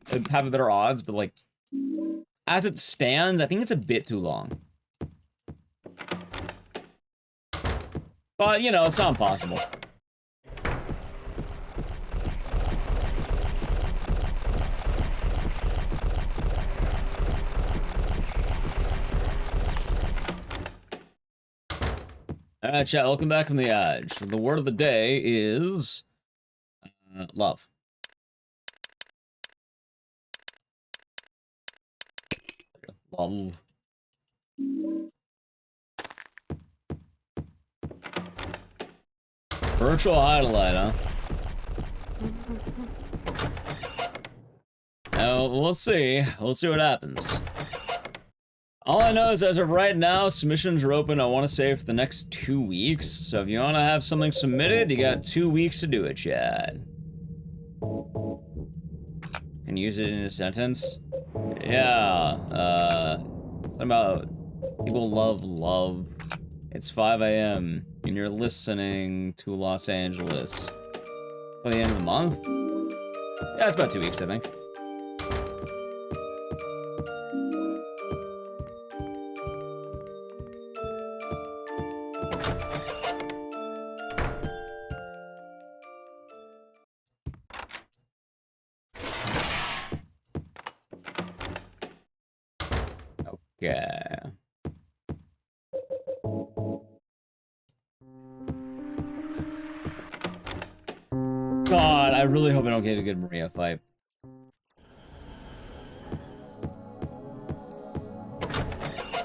it'd have better odds, but, like, as it stands, I think it's a bit too long. But, you know, it's not impossible. Alright, chat, welcome back from the Edge. The word of the day is... love. Love. Virtual highlight, huh? We'll see. We'll see what happens. All I know is as of right now, submissions are open, I want to say, for the next 2 weeks. So if you want to have something submitted, you got 2 weeks to do it, Chad. Can use it in a sentence? Yeah, something about people love. It's 5 a.m. and you're listening to Los Angeles. Till the end of the month? Yeah, it's about 2 weeks, I think. Okay. God, I really hope I don't get a good Maria fight.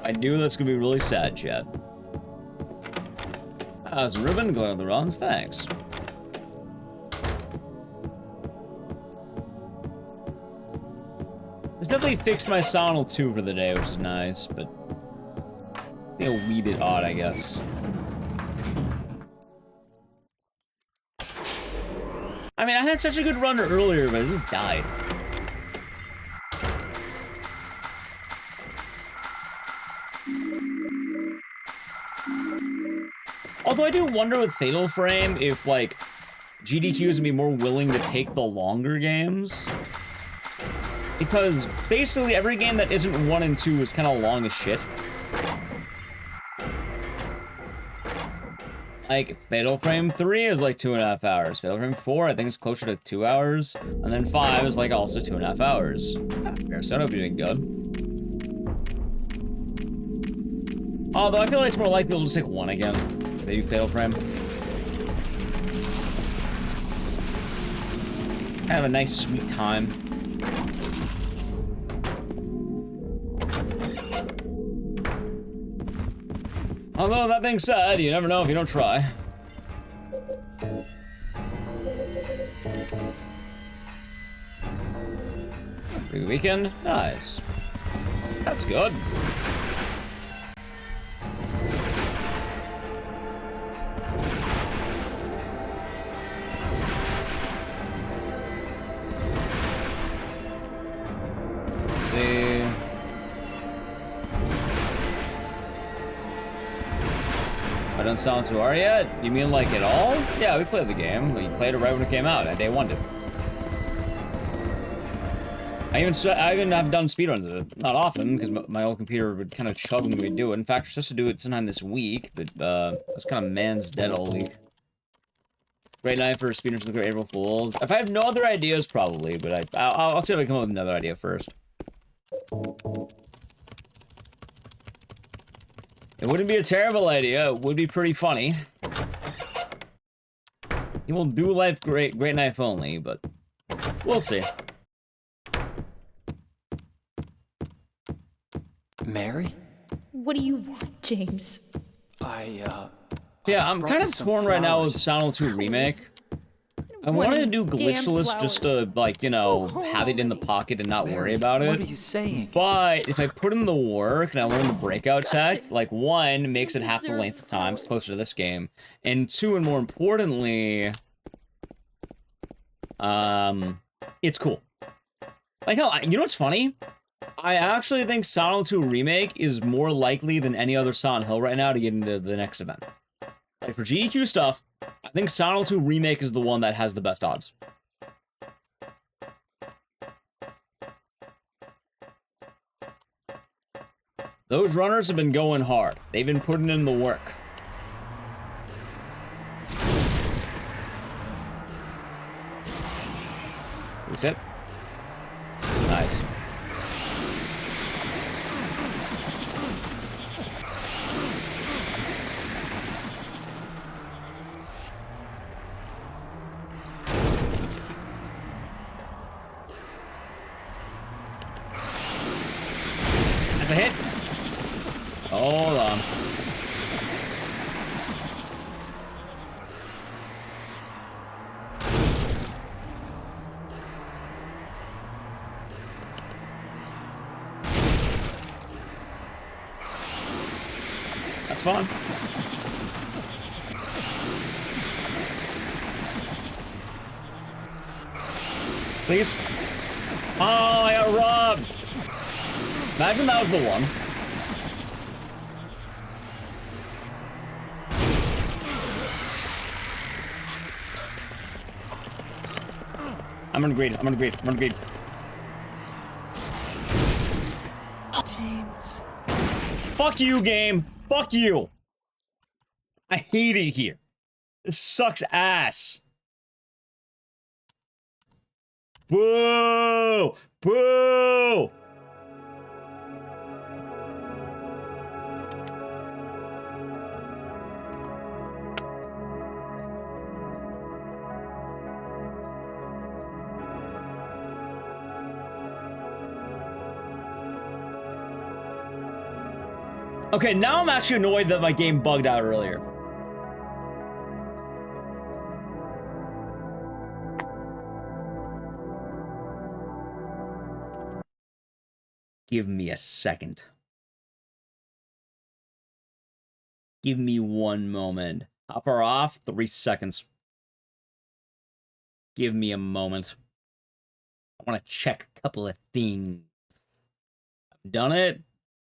I knew that's gonna be really sad, Chad. How's Ruben going on the runs? Thanks. It's definitely fixed my Sonal 2 for the day, which is nice, but a wee bit odd, I guess. I mean, I had such a good run earlier, but it just died. Although I do wonder with Fatal Frame if, like, GDQ is gonna be more willing to take the longer games. Because basically every game that isn't 1 and 2 is kind of long as shit. Like, Fatal Frame 3 is like 2.5 hours. Fatal Frame 4, I think, is closer to 2 hours. And then 5 is like also 2.5 hours. So I hope you're doing good. Although I feel like it's more likely they'll just take 1 again. If they do Fatal Frame. Kind of a nice, sweet time. Although, that being said, you never know if you don't try. Free weekend? Nice. That's good. Let's see. I don't sound to R yet? You mean like at all? Yeah, we played the game. We played it right when it came out, at day 1. I even have done speedruns of it. Not often, because my old computer would kind of chug when we do it. In fact, we're supposed to do it sometime this week, but it was kind of man's dead all week. Great night for speedruns to look at April Fools. If I have no other ideas, probably, but I'll see if I come up with another idea first. It wouldn't be a terrible idea. It would be pretty funny. He will do life great knife only, but we'll see. Mary? What do you want, James? Yeah, I'm kind of torn right now with Sonal 2 Remake. I One wanted to of do them damn glitchless just flowers. to, like, you know, Go home have it in the already. pocket and not worry Mary, about what it. are you saying? But if I put in the work and I learn the breakout tech, Disgusting. like, one, makes it half the deserve length of time, it's flowers. closer to this game, and two, and more importantly, it's cool. Like, hell, you know what's funny? I actually think Silent Hill 2 Remake is more likely than any other Silent Hill right now to get into the next event. Like, for GEQ stuff, I think Silent Hill 2 Remake is the one that has the best odds. Those runners have been going hard. They've been putting in the work. That's it. Nice. That's a hit. Hold on. That's fun. Please. Oh, I got robbed. Imagine that was the one. I'm gonna greed. I'm gonna greed. I'm gonna greed. James. Fuck you, game. Fuck you. I hate it here. This sucks ass. Boo! Boo! Okay, now I'm actually annoyed that my game bugged out earlier. Give me a second. Give me one moment. Hopper off, 3 seconds. Give me a moment. I want to check a couple of things. I've done it.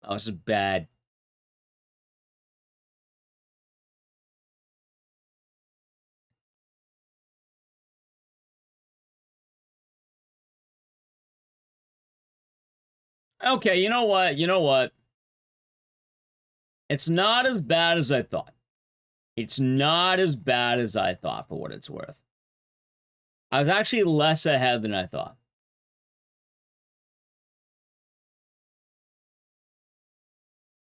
Oh, this is bad. Okay, you know what? You know what? It's not as bad as I thought. It's not as bad as I thought, for what it's worth. I was actually less ahead than I thought.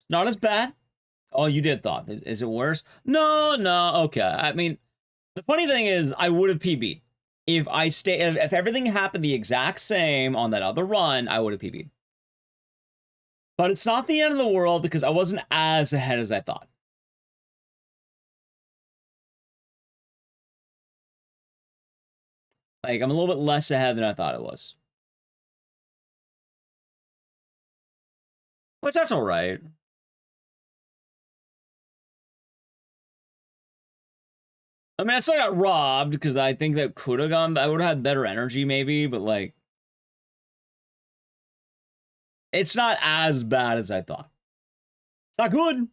It's not as bad. Oh, you did thought. Is it worse? No, no. Okay. I mean, the funny thing is, I would have PB'd. If everything happened the exact same on that other run, I would have PB'd. But it's not the end of the world because I wasn't as ahead as I thought. Like, I'm a little bit less ahead than I thought it was. Which, that's alright. I mean, I still got robbed because I think that could have gone. I would have had better energy, maybe, but like, it's not as bad as I thought. It's not good,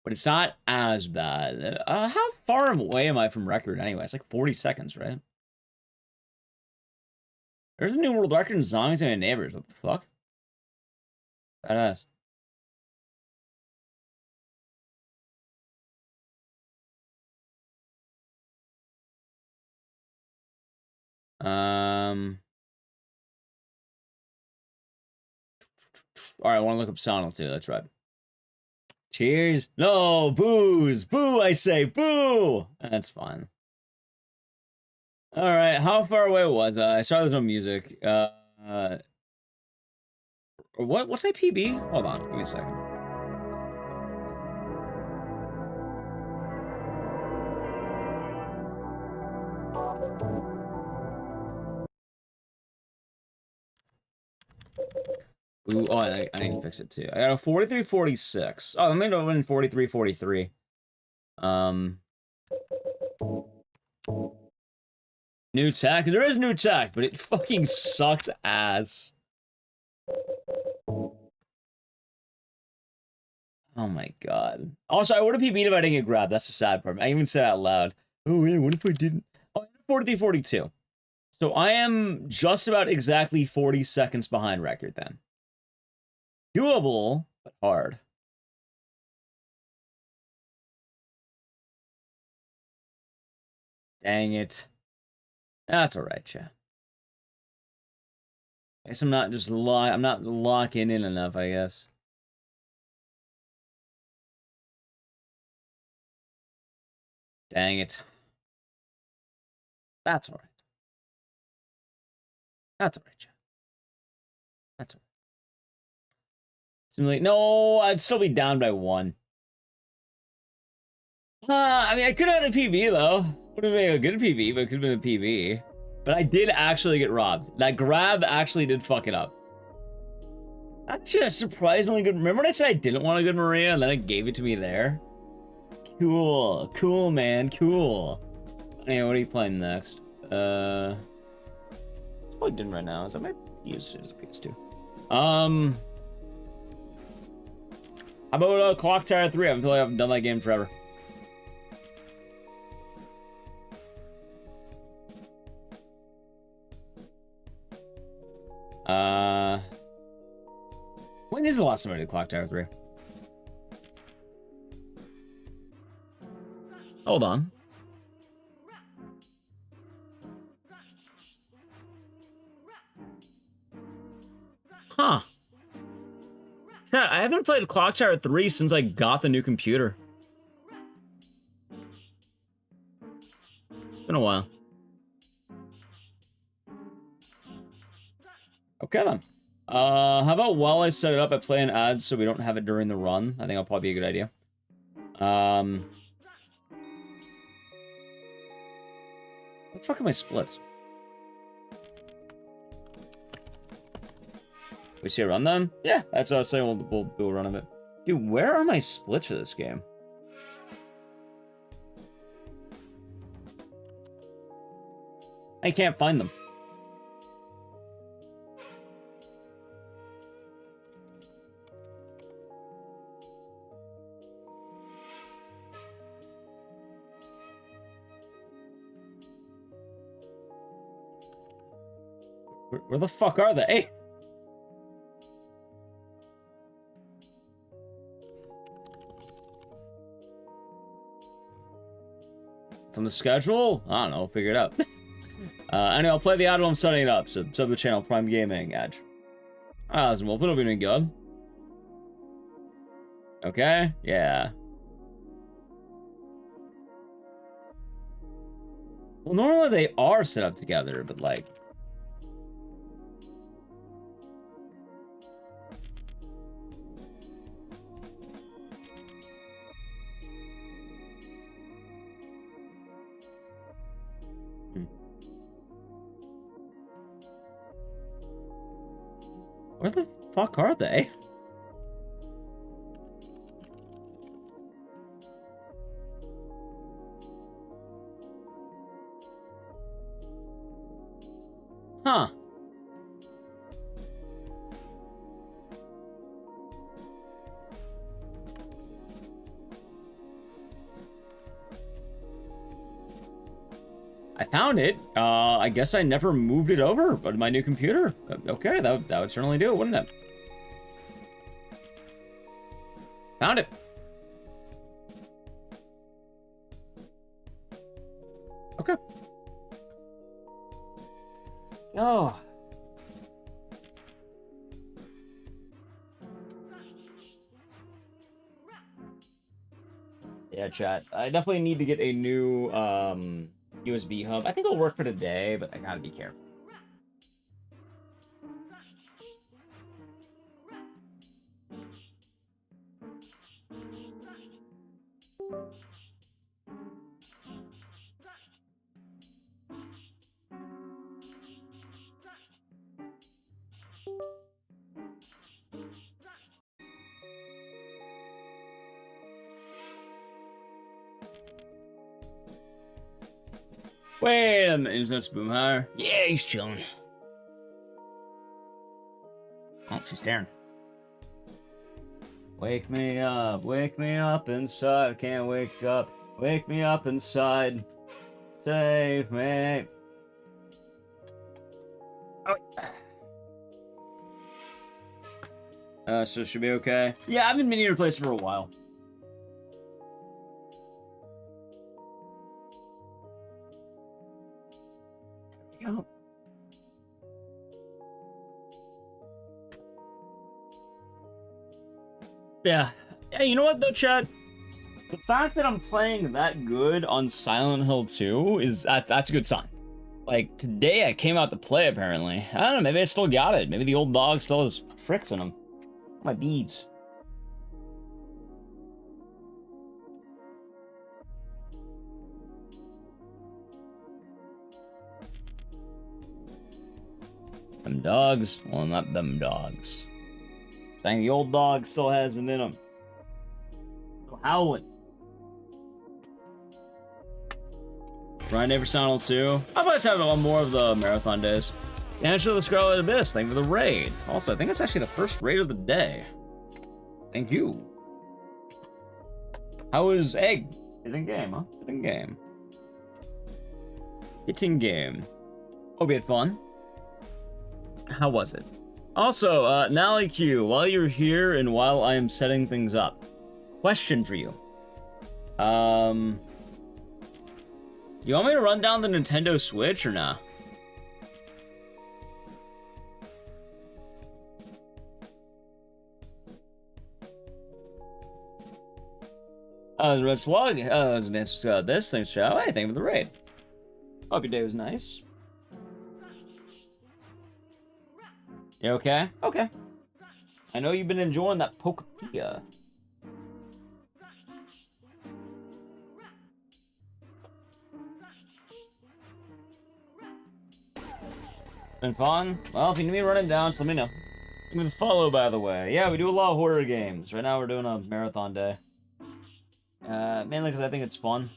but it's not as bad. How far away am I from record anyway? It's like 40 seconds, right? There's a new world record in zombies and neighbors. What the fuck? Badass. All right, I want to look up Sonal too. That's right. Cheers. No, booze. Boo, I say. Boo. That's fine. All right, how far away was I? Sorry, there's no music. What's my PB? Hold on, give me a second. Ooh, oh, I need to fix it too. I got a 43-46. Oh, I made it win 43-43. New tech? There is new tech, but it fucking sucks ass. Oh my god. Also, I would have PB'd if I didn't get grabbed. That's the sad part. I even said it out loud. Oh yeah, what if I didn't? Oh, 43-42. So I am just about exactly 40 seconds behind record then. Doable, but hard. Dang it. That's alright, chat. I guess I'm not just I'm not locking in enough, I guess. Dang it. That's alright. That's alright, chat. That's alright. Simulate. No, I'd still be down by 1. I mean, I could have had a PB, though. Would have been a good PB, but it could have been a PB. But I did actually get robbed. That grab actually did fuck it up. Actually, a surprisingly good... Remember when I said I didn't want a good Maria, and then it gave it to me there? Cool. Cool, man. Cool. Anyway, what are you playing next? It's plugged in right now. Is that my PS2? How about Clock Tower 3? I haven't done that game forever. When is the last time I did Clock Tower 3? Hold on. Huh. Yeah, I haven't played Clock Tower 3 since I got the new computer. It's been a while. Okay then. How about while I set it up, I play an ad so we don't have it during the run? I think that'll probably be a good idea. What the fuck are my splits? We see a run then? Yeah, that's what I was saying. We'll do a run of it. Dude, where are my splits for this game? I can't find them. Where the fuck are they? Hey! It's on the schedule? I don't know, we'll figure it out. Anyway, I'll play the ad while I'm setting it up, so sub the channel, Prime Gaming, Edge. Wolf, it'll be doing good. Okay, yeah. Well, normally they are set up together, but like... Where the fuck are they? Huh. I found it. I guess I never moved it over, but my new computer. Okay, that would certainly do it, wouldn't it? Found it. Okay. Oh. Yeah, chat. I definitely need to get a new USB hub. I think it'll work for today, but I gotta be careful. Wait a minute, is that Spoon higher? Yeah, he's chilling. Oh, she's staring. Wake me up inside. I can't wake up. Wake me up inside. Save me. So it should be okay. Yeah, I've been meaning to replace it for a while. There we go. Yeah. Yeah, you know what though, Chad? The fact that I'm playing that good on Silent Hill 2 is that's a good sign. Like today I came out to play apparently. I don't know, maybe I still got it. Maybe the old dog still has tricks in him. My beads. Them dogs? Well, not them dogs. Saying the old dog still has it in him. Still howling. Ryan Neighbor Sonal 2. I've always had on more of the marathon days. The Answer to the Scarlet Abyss. Thank you for the raid. Also, I think it's actually the first raid of the day. Thank you. How was Egg? Hitting game, huh? Hitting game. Hitting game. Hope you had fun. How was it? Also, Nally Q, while you're here and while I am setting things up, question for you. You want me to run down the Nintendo Switch or not? Red Slug. This thing's show. Hey, thank you for the raid. Hope your day was nice. You okay? Okay. I know you've been enjoying that Pokepia. Been fun? Well, if you need me running down, just let me know. Give me the follow, by the way. Yeah, we do a lot of horror games. Right now we're doing a marathon day. Mainly because I think it's fun.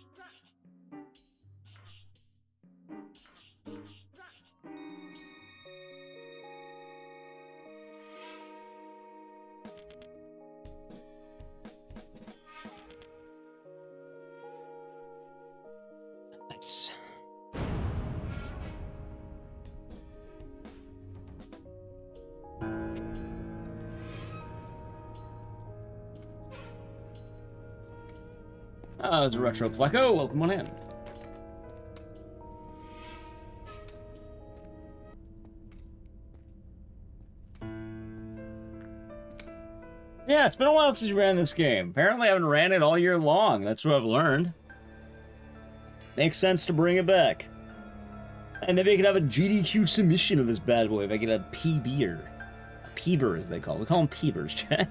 Nice. It's a Retro Pleco. Welcome on in. Yeah, it's been a while since you ran this game. Apparently I haven't ran it all year long. That's what I've learned. Makes sense to bring it back. And maybe I could have a GDQ submission of this bad boy if I get a PBer. A Peeber, as they call them. We call them Peebers, chat.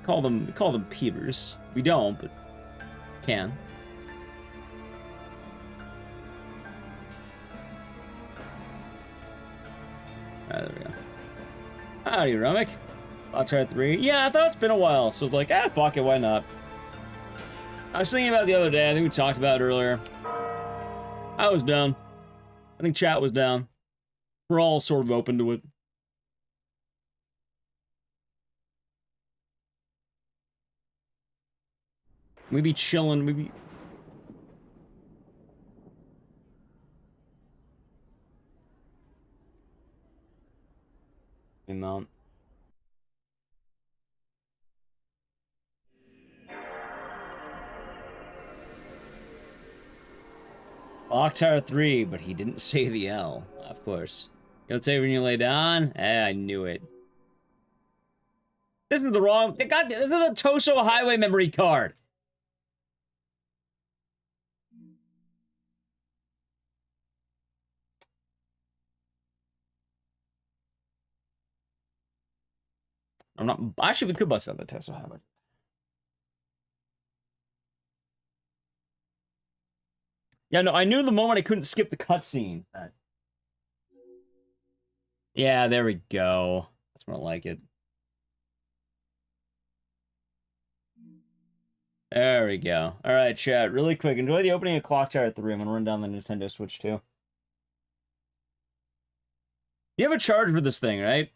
call them Peebers. We don't, but can. There we go. Howdy, Rummick. Boxcar 3. Yeah, I thought it's been a while, so I was like, fuck it, why not? I was thinking about it the other day, I think we talked about it earlier. I was down. I think chat was down. We're all sort of open to it. We be chilling, we be... Amount. Octar 3, but he didn't say the L, of course. You'll take when you lay down? I knew it. This is the wrong... God, this is the Toso Highway memory card. I'm not... Actually, we could bust out the Toso Highway. Yeah, no, I knew the moment I couldn't skip the cutscenes. Yeah, there we go. That's more like it. There we go. All right, chat. Really quick. Enjoy the opening of Clock Tower 3. I'm going to run down the Nintendo Switch too. You have a charge for this thing, right?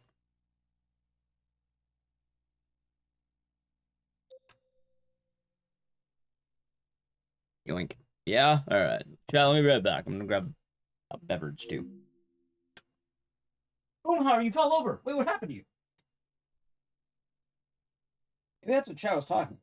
Yoink. Yeah? Alright. Chat, let me be right back. I'm gonna grab a beverage too. Oh, how you fell over. Wait, what happened to you? Maybe that's what Chat was talking about.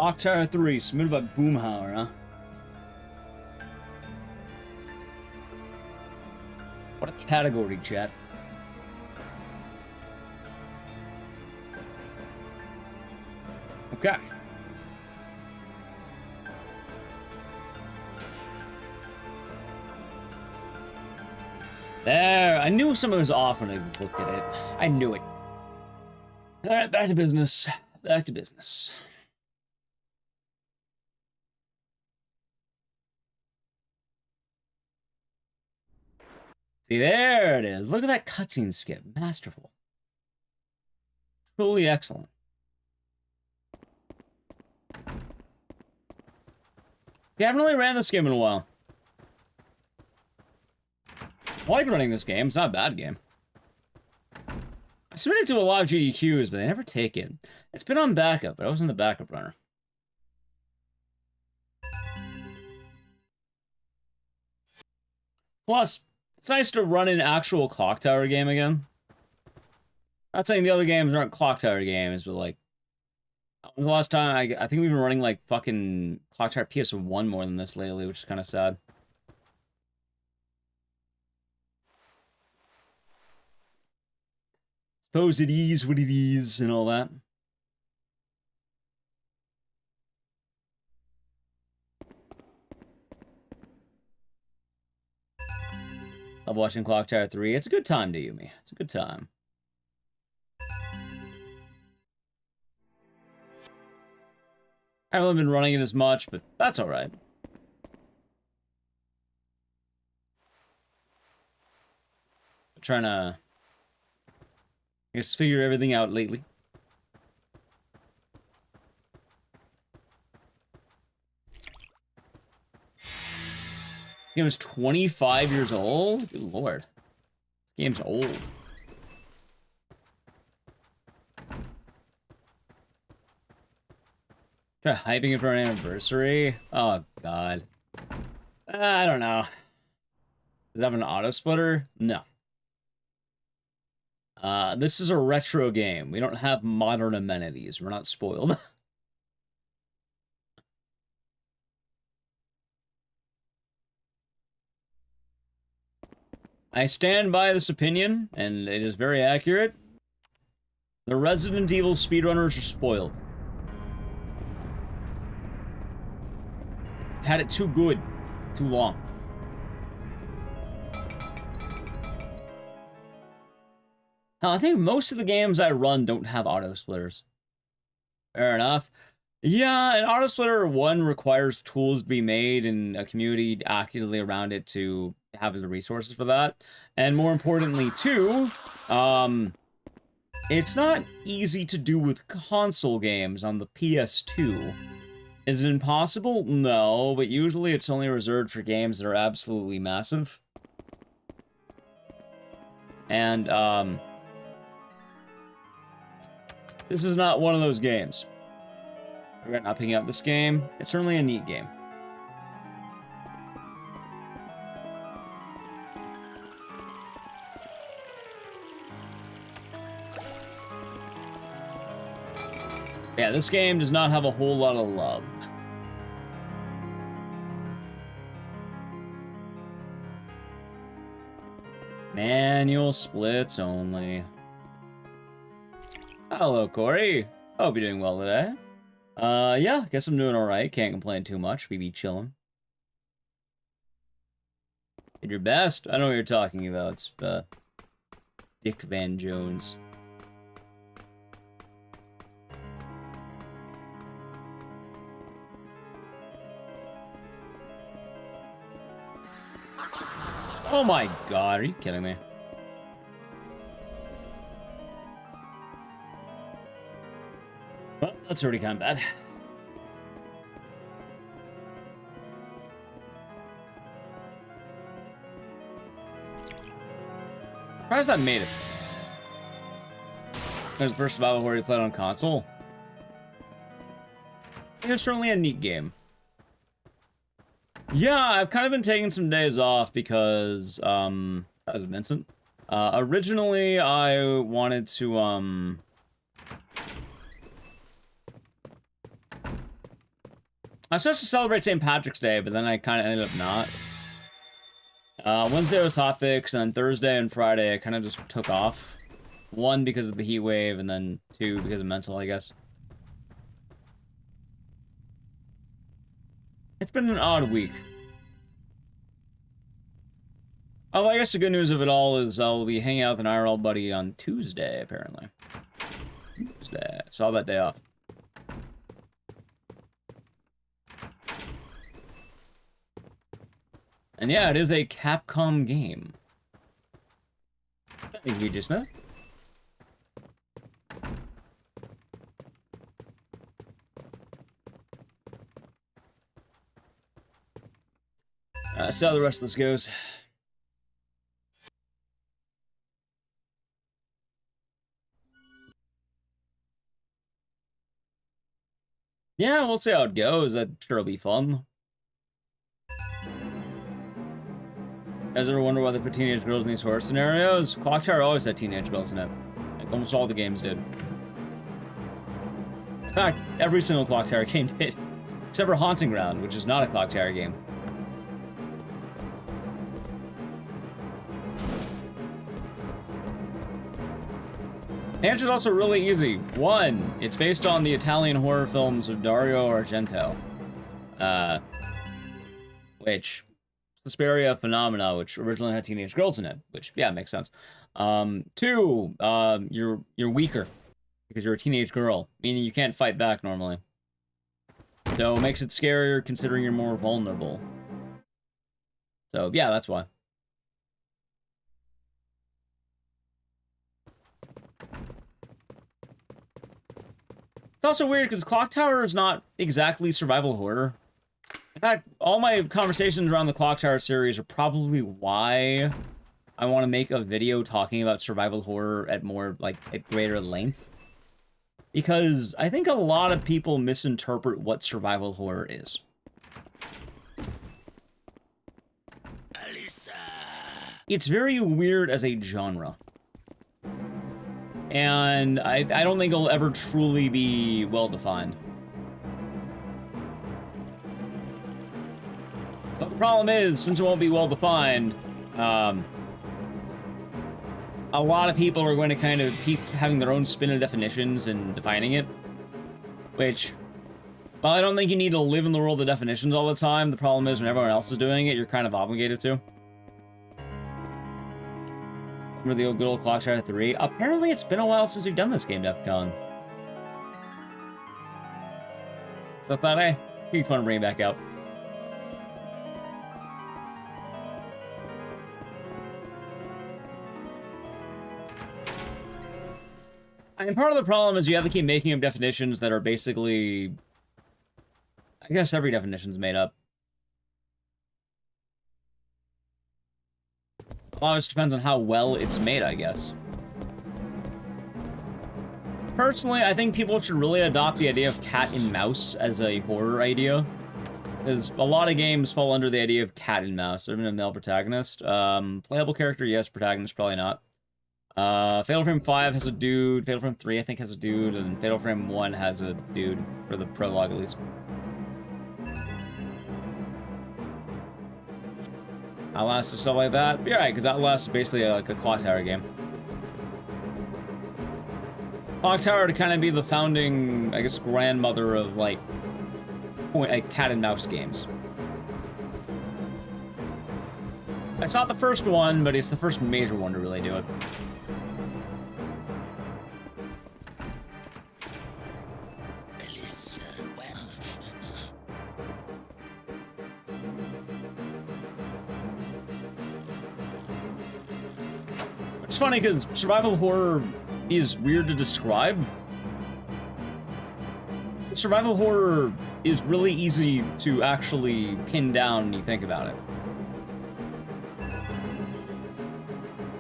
Clock Tower 3, submitted by Boomhauer, huh? What a category, chat. Okay. There, I knew something was off when I looked at it. I knew it. Alright, back to business. Back to business. See, there it is. Look at that cutscene skip. Masterful. Truly excellent. Yeah, I haven't really ran this game in a while. I like running this game. It's not a bad game. I submitted to a lot of GDQs, but they never take it. It's been on backup, but I wasn't the backup runner. Plus, it's nice to run an actual Clock Tower game again. Not saying the other games aren't Clock Tower games, but like, the last time I think we've been running like fucking Clock Tower PS1 more than this lately, which is kind of sad. Suppose it is what it is and all that. Love watching Clock Tower 3. It's a good time to Yumi. It's a good time. I haven't been running it as much, but that's alright. trying to, I guess, figure everything out lately. This game is 25 years old? Good lord. This game's old. Try hyping it for an anniversary? Oh, God. I don't know. Does it have an auto splitter? No. This is a retro game. We don't have modern amenities. We're not spoiled. I stand by this opinion, and it is very accurate. The Resident Evil speedrunners are spoiled. Had it too good, too long. I think most of the games I run don't have auto splitters. Fair enough. Yeah, an auto splitter, one, requires tools to be made and a community actively around it to have the resources for that. And more importantly, two, it's not easy to do with console games on the PS2. Is it impossible? No, but usually it's only reserved for games that are absolutely massive. And, this is not one of those games. I regret not picking up this game. It's certainly a neat game. Yeah, this game does not have a whole lot of love. Manual splits only. Hello, Corey. Hope you're doing well today. Yeah, guess I'm doing alright. Can't complain too much. We be chilling. Did your best? I know what you're talking about. It's, Dick Van Jones. Oh my god, are you kidding me? Well, that's already kind of bad. Surprised that made it. That was the first survival horror you played on console. It was certainly a neat game. Yeah, I've kind of been taking some days off because, that was Vincent. Originally, I wanted to, I was supposed to celebrate St. Patrick's Day, but then I kind of ended up not. Wednesday was hotfix, and then Thursday and Friday I kind of just took off. One, because of the heat wave, and then two, because of mental, I guess. It's been an odd week. Oh, I guess the good news of it all is I'll be hanging out with an IRL buddy on Tuesday, apparently. Tuesday. So I'll have that day off. And yeah, it is a Capcom game. Thank you, Ecdycis Smith. See how the rest of this goes. Yeah, we'll see how it goes. I'm sure it'll be fun. Guys ever wonder why they put teenage girls in these horror scenarios? Clock Tower always had teenage girls in it. Like, almost all the games did. In fact, every single Clock Tower game did. Except for Haunting Ground, which is not a Clock Tower game. The answer's also really easy. One, it's based on the Italian horror films of Dario Argento. Which... Suspiria Phenomena, which originally had teenage girls in it, which, yeah, makes sense. Two, you're weaker because you're a teenage girl, meaning you can't fight back normally. So it makes it scarier considering you're more vulnerable. So, yeah, that's why. It's also weird because Clock Tower is not exactly survival horror. In fact, all my conversations around the Clock Tower series are probably why I want to make a video talking about survival horror at more, like, at greater length. Because I think a lot of people misinterpret what survival horror is. It's very weird as a genre. And I don't think it'll ever truly be well-defined. So the problem is, since it won't be well-defined, a lot of people are going to kind of keep having their own spin of definitions and defining it. Which, well, I don't think you need to live in the world of definitions all the time. The problem is, when everyone else is doing it, you're kind of obligated to. Remember the good old Clock Tower 3? Apparently it's been a while since we've done this game, DEFCON. So I thought, hey, it'd be fun to bring it back out. I mean, part of the problem is you have to keep making up definitions that are basically... I guess every definition's made up. A lot of it depends on how well it's made, I guess. Personally, I think people should really adopt the idea of cat and mouse as a horror idea. Because a lot of games fall under the idea of cat and mouse. There's been a male protagonist. Playable character, yes. Protagonist, probably not. Fatal Frame 5 has a dude. Fatal Frame 3, I think, has a dude. And Fatal Frame 1 has a dude, for the prologue, at least. Outlast and stuff like that. You're right, because Outlast is basically like a Clock Tower game. Clock Tower to kind of be the founding, I guess, grandmother of, like cat and mouse games. It's not the first one, but it's the first major one to really do it. It's funny because survival horror is weird to describe. Survival horror is really easy to actually pin down when you think about it.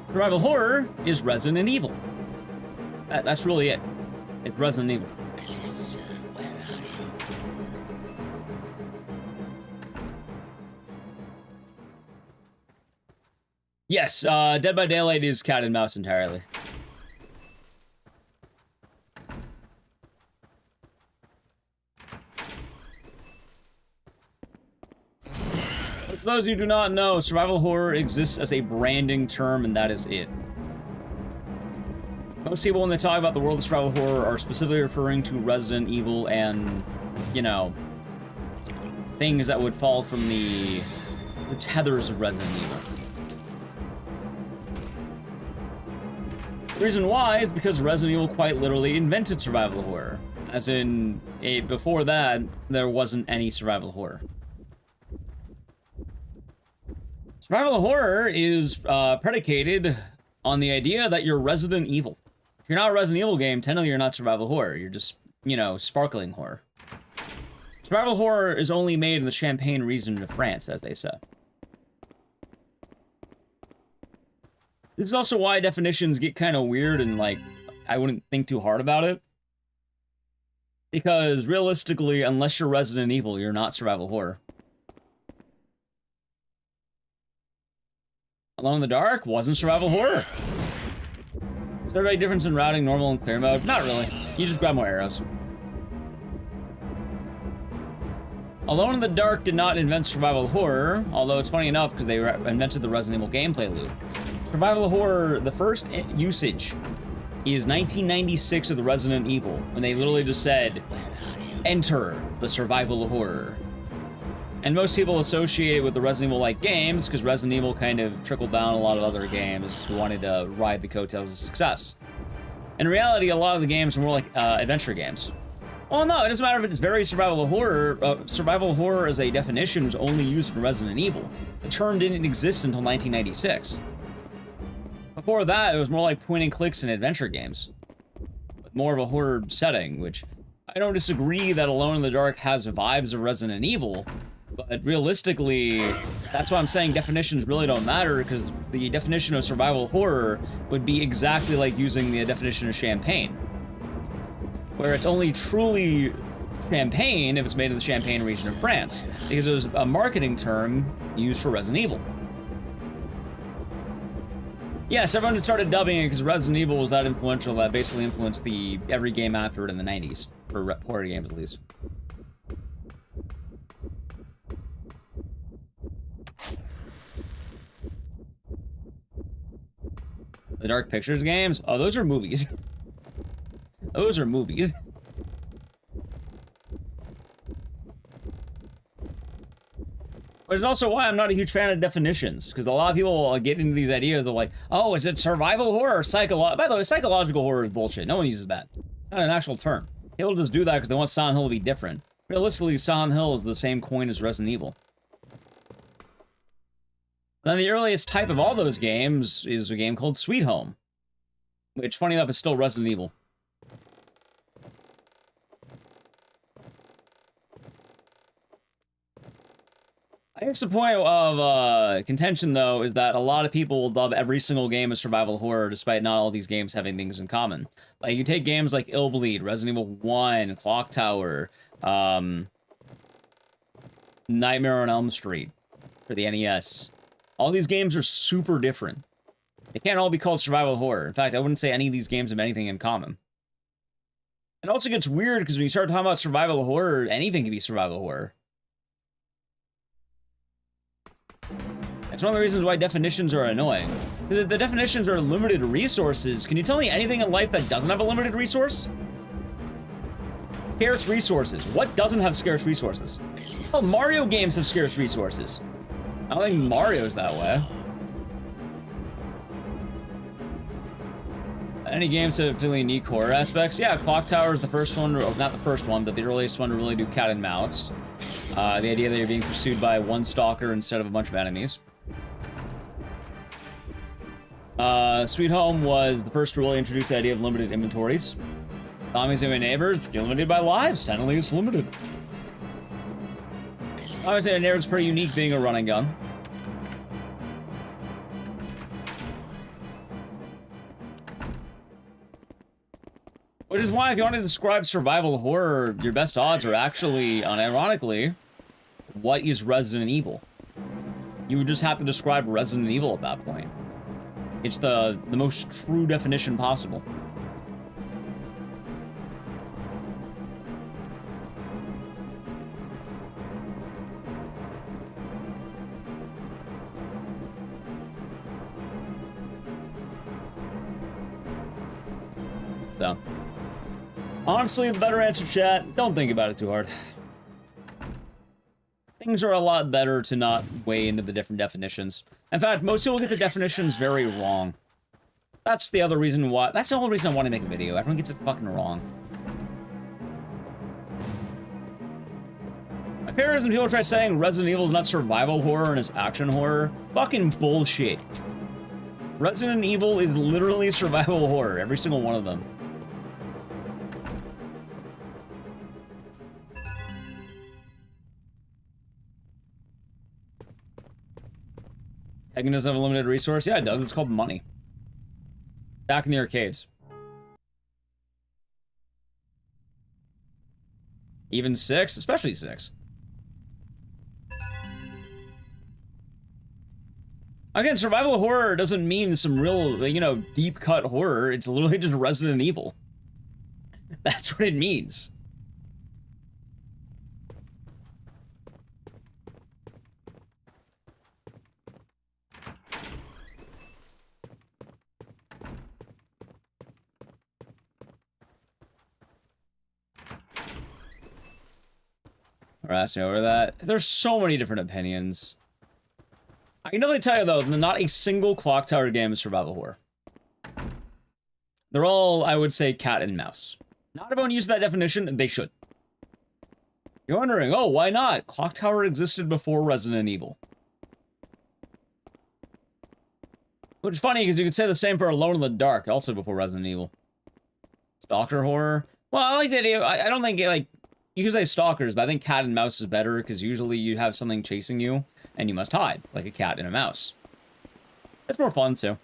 Survival horror is Resident Evil. That's really it. It's Resident Evil. Yes, Dead by Daylight is cat and mouse entirely. But for those of you who do not know, survival horror exists as a branding term, and that is it. Most people, when they talk about the world of survival horror, are specifically referring to Resident Evil and, you know, things that would fall from the tethers of Resident Evil. The reason why is because Resident Evil quite literally invented survival horror. As in, before that, there wasn't any survival horror. Survival horror is predicated on the idea that you're Resident Evil. If you're not a Resident Evil game, technically you're not survival horror. You're just, you know, sparkling horror. Survival horror is only made in the Champagne region of France, as they say. This is also why definitions get kind of weird and, like, I wouldn't think too hard about it. Because, realistically, unless you're Resident Evil, you're not survival horror. Alone in the Dark wasn't survival horror. Is there a difference in routing normal and clear mode? Not really. You just grab more arrows. Alone in the Dark did not invent survival horror, although it's funny enough because they invented the Resident Evil gameplay loop. Survival horror, the first usage is 1996 of the Resident Evil, when they literally just said, enter the survival horror. And most people associate it with the Resident Evil-like games, because Resident Evil kind of trickled down a lot of other games who wanted to ride the coattails of success. In reality, a lot of the games are more like adventure games. Well, no, it doesn't matter if it's very survival horror. Survival horror as a definition was only used in Resident Evil. The term didn't exist until 1996. Before that, it was more like point and clicks and adventure games. With more of a horror setting, which I don't disagree that Alone in the Dark has vibes of Resident Evil, but realistically, that's why I'm saying definitions really don't matter, because the definition of survival horror would be exactly like using the definition of champagne, where it's only truly champagne if it's made in the Champagne region of France, because it was a marketing term used for Resident Evil. Yes, everyone started dubbing it because Resident Evil was that influential that basically influenced every game after it in the 90s, for horror games at least. The Dark Pictures games? Oh, those are movies. Those are movies. Which is also why I'm not a huge fan of definitions, because a lot of people get into these ideas of like, oh, is it survival horror or psychological? By the way, psychological horror is bullshit. No one uses that. It's not an actual term. People just do that because they want Silent Hill to be different. Realistically, Silent Hill is the same coin as Resident Evil. Then the earliest type of all those games is a game called Sweet Home, which, funny enough, is still Resident Evil. I guess the point of contention, though, is that a lot of people will dub every single game as survival horror, despite not all these games having things in common. Like, you take games like Illbleed, Resident Evil 1, Clock Tower, Nightmare on Elm Street for the NES. All these games are super different. They can't all be called survival horror. In fact, I wouldn't say any of these games have anything in common. It also gets weird, because when you start talking about survival horror, anything can be survival horror. It's one of the reasons why definitions are annoying. Because if the definitions are limited resources, can you tell me anything in life that doesn't have a limited resource? Scarce resources. What doesn't have scarce resources? Oh, Mario games have scarce resources. I don't think Mario's that way. Any games that have really unique horror aspects? Yeah, Clock Tower is the first one, not the first one, but the earliest one to really do cat and mouse. The idea that you're being pursued by one stalker instead of a bunch of enemies. Sweet Home was the first to really introduce the idea of limited inventories. Zombies and neighbors, you're limited by lives. Technically, it's limited. Obviously, a neighbor's pretty unique being a running gun. Which is why, if you want to describe survival horror, your best odds are actually, unironically, what is Resident Evil? You would just have to describe Resident Evil at that point. It's the most true definition possible. So, honestly, the better answer, chat, don't think about it too hard. Things are a lot better to not weigh into the different definitions. In fact, most people get the definitions very wrong. That's the other reason why. That's the whole reason I want to make a video. Everyone gets it fucking wrong. My favorite is when people try saying Resident Evil is not survival horror and it's action horror. Fucking bullshit. Resident Evil is literally survival horror, every single one of them. Tekken doesn't have a limited resource? Yeah, it does. It's called money. Back in the arcades. Even 6? Especially 6. Again, survival horror doesn't mean some real, you know, deep-cut horror. It's literally just Resident Evil. That's what it means. Harassing over that. There's so many different opinions. I can definitely tell you, though, that not a single Clock Tower game is survival horror. They're all, I would say, cat and mouse. Not everyone uses that definition, they should. You're wondering, oh, why not? Clock Tower existed before Resident Evil. Which is funny, because you could say the same for Alone in the Dark, also before Resident Evil. Stalker horror? Well, I like the idea. I don't think, like, you could say stalkers, but I think cat and mouse is better, because usually you have something chasing you, and you must hide, like a cat and a mouse. It's more fun, too.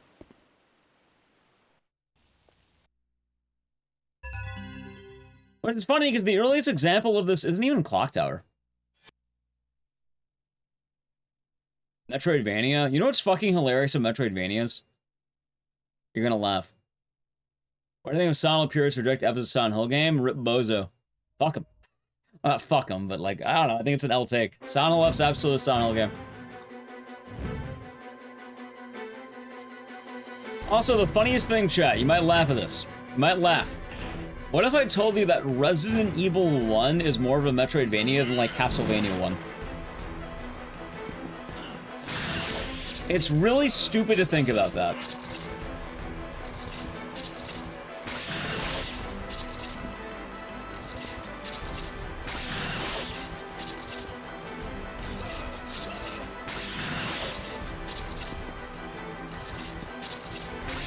But it's funny, because the earliest example of this isn't even Clock Tower. Metroidvania? You know what's fucking hilarious of Metroidvanias? You're gonna laugh. What do you think of Silent Purists reject episodes of Silent Hill game? Rip Bozo. Fuck him. Not fuck him, but like, I don't know. I think it's an L take. Silent Hill F's absolute Silent Hill game. Also, the funniest thing, chat, you might laugh at this. You might laugh. What if I told you that Resident Evil 1 is more of a Metroidvania than, like, Castlevania 1? It's really stupid to think about that.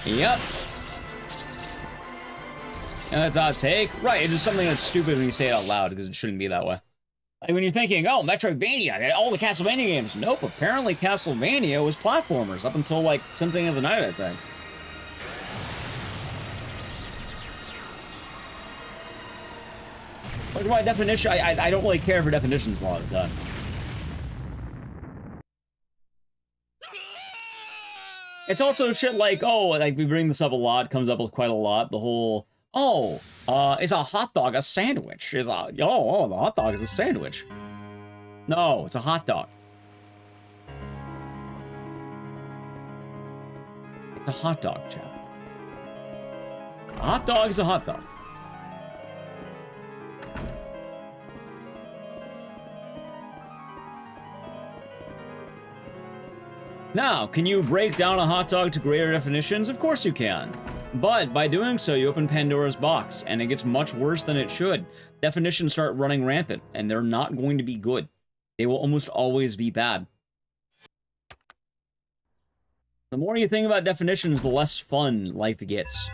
Yep. And that's our take. Right, it's just something that's stupid when you say it out loud, because it shouldn't be that way. Like when you're thinking, oh, Metroidvania, all the Castlevania games. Nope, apparently Castlevania was platformers up until, like, Symphony of the Night, I think. Like, by definition, I don't really care for definitions a lot of the time. It's also shit like, oh, like, we bring this up a lot, comes up with quite a lot, the whole, oh, is a hot dog a sandwich? Is a, oh, the hot dog is a sandwich. No, it's a hot dog. It's a hot dog, chat. A hot dog is a hot dog. Now, can you break down a hot dog to greater definitions? Of course you can. But by doing so, you open Pandora's box, and it gets much worse than it should. Definitions start running rampant, and they're not going to be good. They will almost always be bad. The more you think about definitions, the less fun life gets.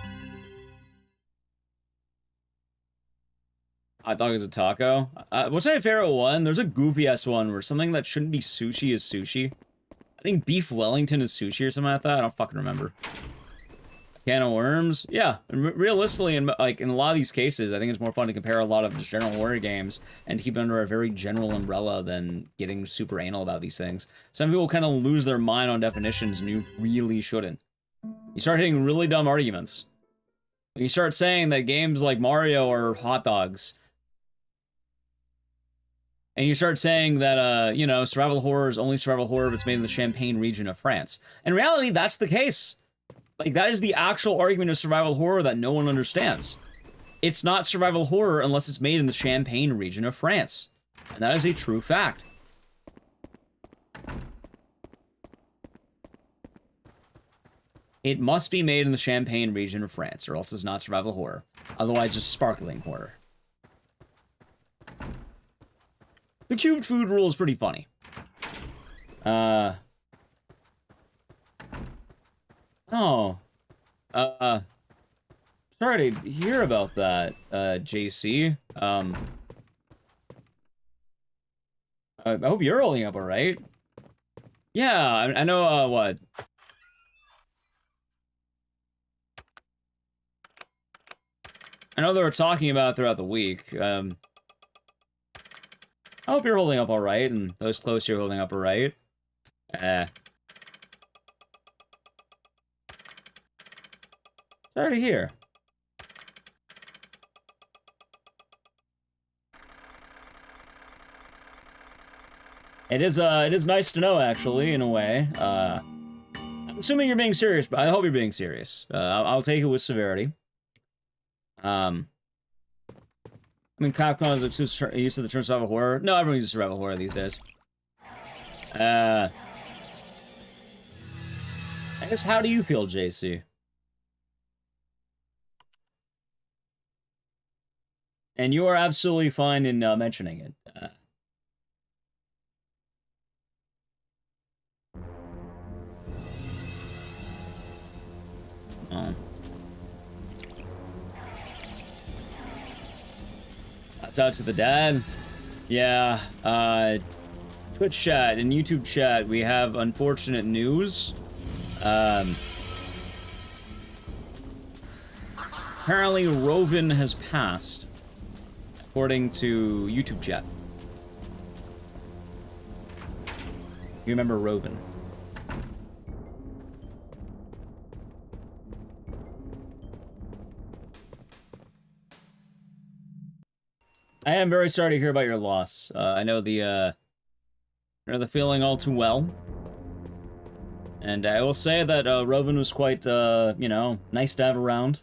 Hot dog is a taco. What's my favorite one? There's a goofy-ass one where something that shouldn't be sushi is sushi. I think beef Wellington is sushi or something like that. I don't fucking remember. Can of worms? Yeah. Realistically, in a lot of these cases, I think it's more fun to compare a lot of just general horror games and to keep it under a very general umbrella than getting super anal about these things. Some people kind of lose their mind on definitions, and you really shouldn't. You start hitting really dumb arguments. You start saying that games like Mario are hot dogs. And you start saying that, you know, survival horror is only survival horror if it's made in the Champagne region of France. In reality, that's the case. Like, that is the actual argument of survival horror that no one understands. It's not survival horror unless it's made in the Champagne region of France. And that is a true fact. It must be made in the Champagne region of France, or else it's not survival horror. Otherwise, just sparkling horror. The cubed food rule is pretty funny. Oh. Sorry to hear about that, JC. I hope you're holding up alright. Yeah, I know, what? I know they were talking about it throughout the week. I hope you're holding up alright, and those close to you are holding up alright. Sorry to hear. It is nice to know, actually, in a way. I'm assuming you're being serious, but I hope you're being serious. I'll take it with severity. I mean, Capcom is used to the term survival horror. No, everyone uses survival horror these days. I guess, how do you feel, JC? And you are absolutely fine in mentioning it. Oh. That's out to the dad. Yeah, Twitch chat and YouTube chat, we have unfortunate news. Apparently Roven has passed, according to YouTube chat. You remember Roven? I am very sorry to hear about your loss. I know the feeling all too well. And I will say that Roven was quite, you know, nice to have around.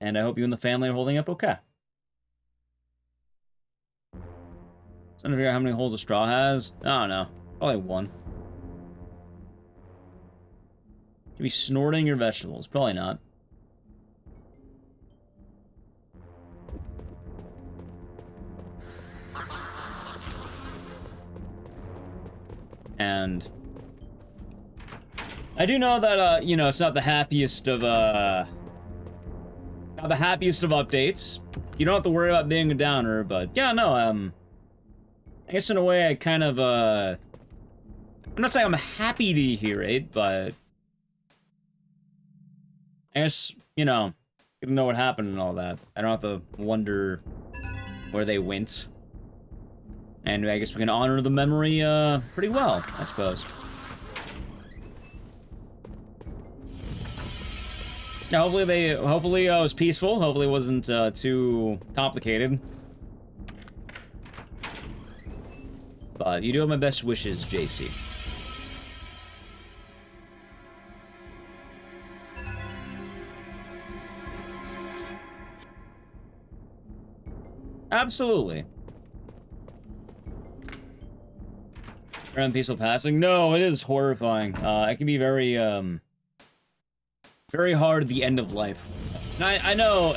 And I hope you and the family are holding up okay. Trying to figure out how many holes a straw has. I don't know. Probably one. Should be snorting your vegetables. Probably not. And I do know that, you know, it's not the happiest of, not the happiest of updates. You don't have to worry about being a downer, but yeah, no, I guess in a way I kind of, I'm not saying I'm happy to hear it, but I guess, you know, get to know what happened and all that. I don't have to wonder where they went. And I guess we can honor the memory, pretty well, I suppose. Now, hopefully it was peaceful. Hopefully it wasn't, too complicated. But you do have my best wishes, JC. Absolutely. Around peaceful passing? No, it is horrifying. It can be very, very hard at the end of life. And I know,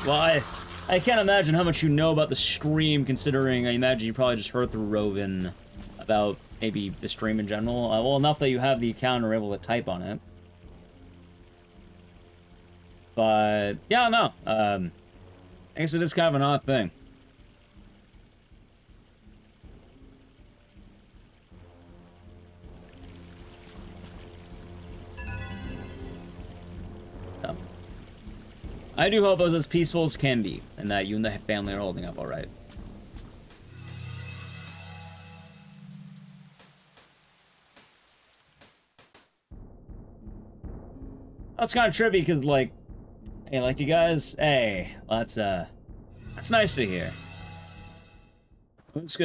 well, I can't imagine how much you know about the stream, considering I imagine you probably just heard through Roven about maybe the stream in general. Well, enough that you have the account and are able to type on it. But, yeah, no. I guess it is kind of an odd thing. I do hope it was as peaceful as can be, and that you and the family are holding up all right. That's kind of trippy, because, like, hey, like, you guys, hey, well, that's nice to hear. It was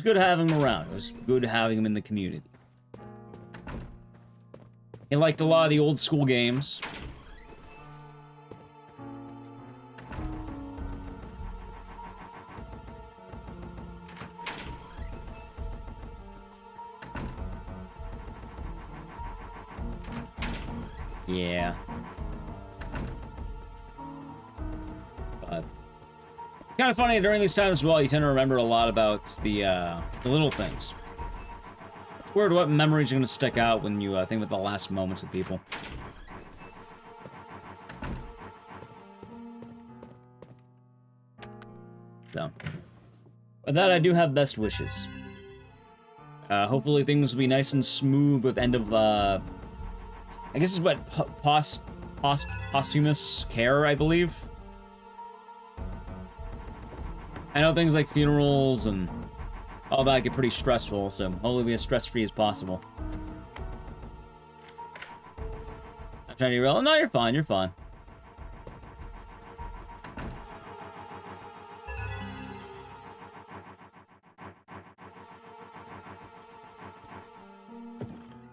good having him around. It was good having him in the community. He liked a lot of the old school games. Yeah. But it's kind of funny during these times as well, you tend to remember a lot about the little things. It's weird what memories are going to stick out when you think about the last moments of people. So, with that, I do have best wishes. Hopefully things will be nice and smooth with end of, I guess it's what, posthumous care, I believe. I know things like funerals and all that get pretty stressful, so hopefully be as stress-free as possible. I'm trying to be real. No, you're fine, you're fine.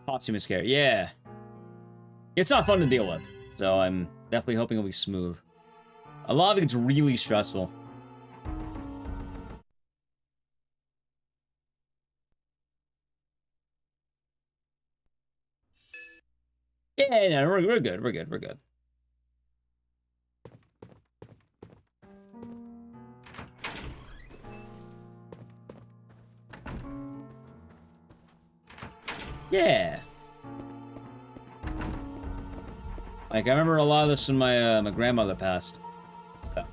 Posthumous care, yeah. It's not fun to deal with, so I'm definitely hoping it'll be smooth. A lot of it gets really stressful. Yeah, no, we're good, we're good, we're good. Yeah. Like, I remember a lot of this when my grandmother passed. So,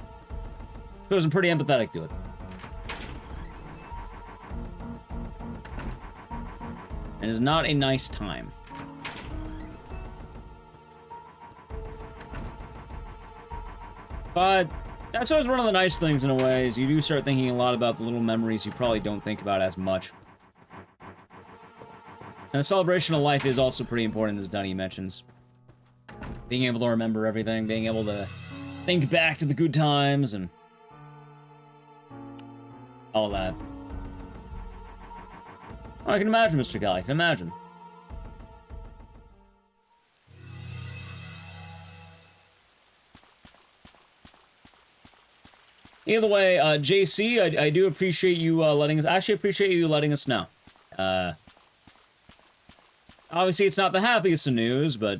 I was pretty empathetic to it. It is not a nice time. But that's always one of the nice things in a way, is you do start thinking a lot about the little memories you probably don't think about as much. And the celebration of life is also pretty important, as Dunny mentions. Being able to remember everything, being able to think back to the good times, and all that. Oh, I can imagine, Mr. Kelly, I can imagine. Either way, JC, I do appreciate you letting us... I actually appreciate you letting us know. Obviously, it's not the happiest of news, but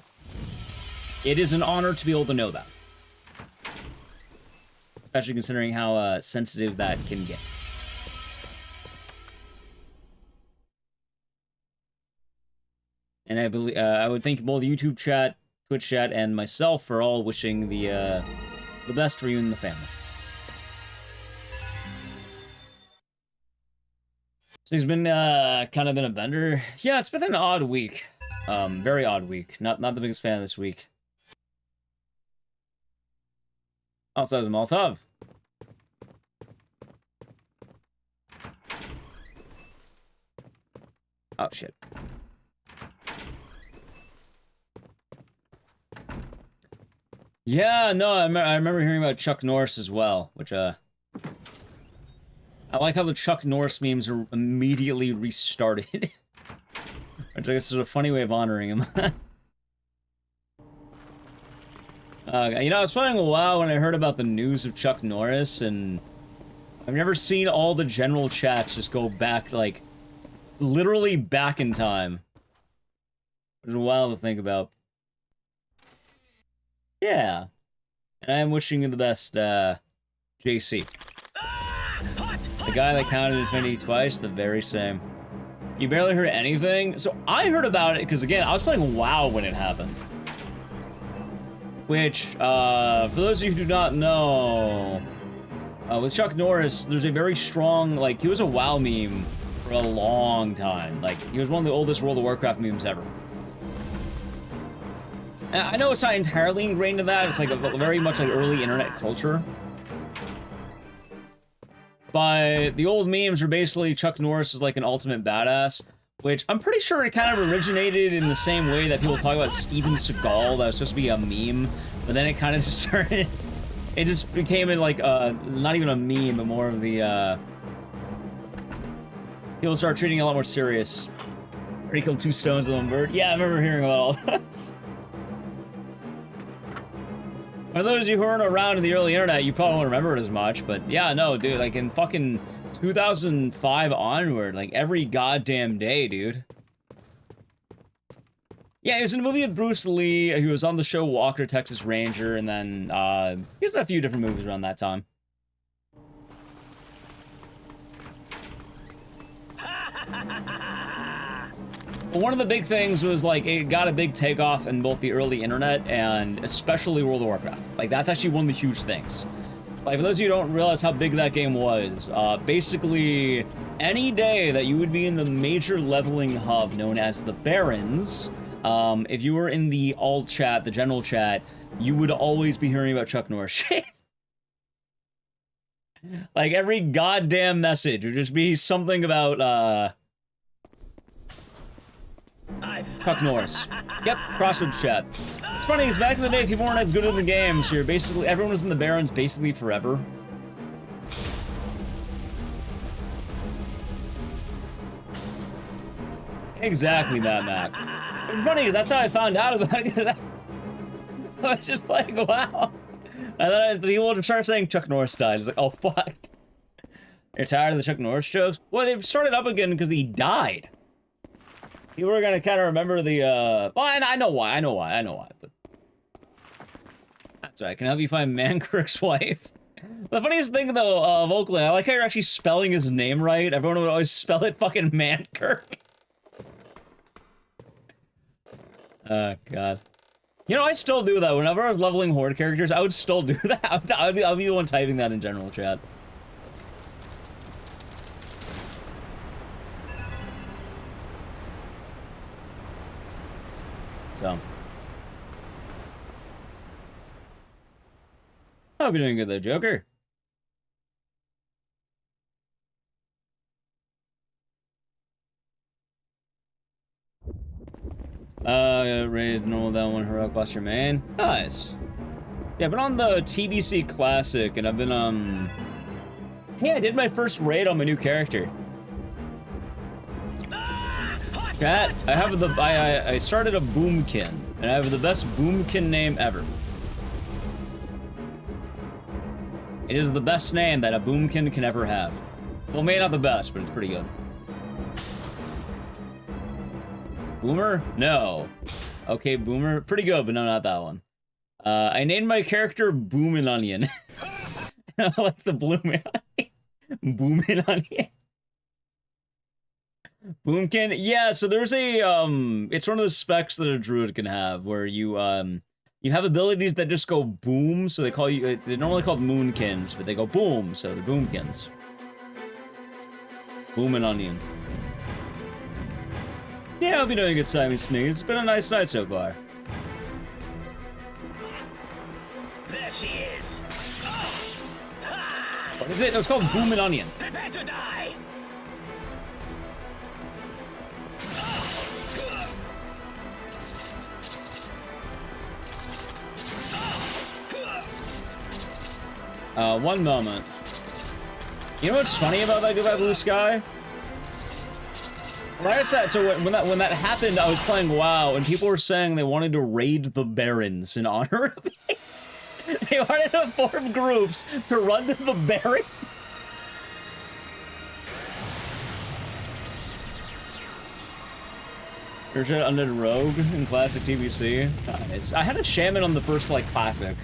it is an honor to be able to know that. Especially considering how sensitive that can get. And I believe I would thank both YouTube chat, Twitch chat, and myself for all wishing the best for you and the family. So he's been kind of been a bender. Yeah, it's been an odd week. Very odd week. Not the biggest fan of this week. Also, there's a Molotov. Oh shit. Yeah, no, I remember hearing about Chuck Norris as well, which I like how the Chuck Norris memes are immediately restarted. Which I guess is a funny way of honoring him. You know, I was playing a while when I heard about the news of Chuck Norris, and I've never seen all the general chats just go back, like, literally back in time. Which is wild to think about. Yeah. And I'm wishing you the best, JC. The guy that counted infinity twice, the very same. You barely heard anything? So I heard about it, because again, I was playing WoW when it happened. Which, for those of you who do not know, with Chuck Norris, there's a very strong, like, he was a WoW meme for a long time. Like, he was one of the oldest World of Warcraft memes ever. And I know it's not entirely ingrained in that, it's like a very much like early internet culture. But the old memes are basically Chuck Norris is like an ultimate badass, which I'm pretty sure it kind of originated in the same way that people talk about Steven Seagal, that was supposed to be a meme, but then it kind of just started, it just became like, not even a meme, but more of the, people start treating it a lot more serious. Already killed 2 stones with one bird. Yeah, I remember hearing about all this. For those of you who aren't around in the early internet, you probably won't remember it as much, but yeah, no, dude, like in fucking 2005 onward, like every goddamn day, dude. Yeah, he was in a movie with Bruce Lee, he was on the show Walker, Texas Ranger, and then, he's in a few different movies around that time. One of the big things was, like, it got a big takeoff in both the early internet and especially World of Warcraft. Like, that's actually one of the huge things. Like, for those of you who don't realize how big that game was, basically, any day that you would be in the major leveling hub known as the Barrens, if you were in the alt chat, the general chat, you would always be hearing about Chuck Norris shit. Like, every goddamn message would just be something about, Chuck Norris. Yep, Crossroads chat. It's funny, because back in the day, people weren't as good at the game, so you're basically, everyone was in the Barrens basically forever. Exactly, Matt Mac. It's funny, that's how I found out about it. I was just like, wow. And then people would start saying Chuck Norris died. It's like, oh, fuck. You're tired of the Chuck Norris jokes? Well, they've started up again because he died. People are gonna kind of remember the, well, I know why, but... That's right, I can help you find Mankirk's wife. The funniest thing, though, of Oakland, I like how you're actually spelling his name right. Everyone would always spell it fucking Mankirk. Oh, God. You know, I still do that. Whenever I was leveling horde characters, I would still do that. I'll be the one typing that in general chat. So. I'll be doing good though, Joker. Raid normal down one heroic boss your main. Nice. Yeah, I've been on the TBC Classic, and I've been, hey, I did my first raid on my new character. Chat, I have the, I started a Boomkin, and I have the best Boomkin name ever. It is the best name that a Boomkin can ever have. Well, maybe not the best, but it's pretty good. Boomer? No. Okay, Boomer. Pretty good, but no, not that one. I named my character Boomin' Onion. I like the bloomin' onion. Boomin' Onion. Boomkin? Yeah, so there's a, it's one of the specs that a druid can have, where you have abilities that just go boom, so they call you, they're normally called moonkins, but they go boom, so they're boomkins. Boomin' Onion. Yeah, I'll be doing good, Simon Sneeze. It's been a nice night so far. There she is. What is it? No, it's called Boomin' Onion. Prepare to die. One moment. You know what's funny about that Goodbye Blue Sky? Like I said, so when that happened, I was playing WoW, and people were saying they wanted to raid the Barrens in honor of it. They wanted to form groups to run to the Barrens. There's an Undead Rogue in Classic TBC. Nice. I had a Shaman on the first, like, Classic.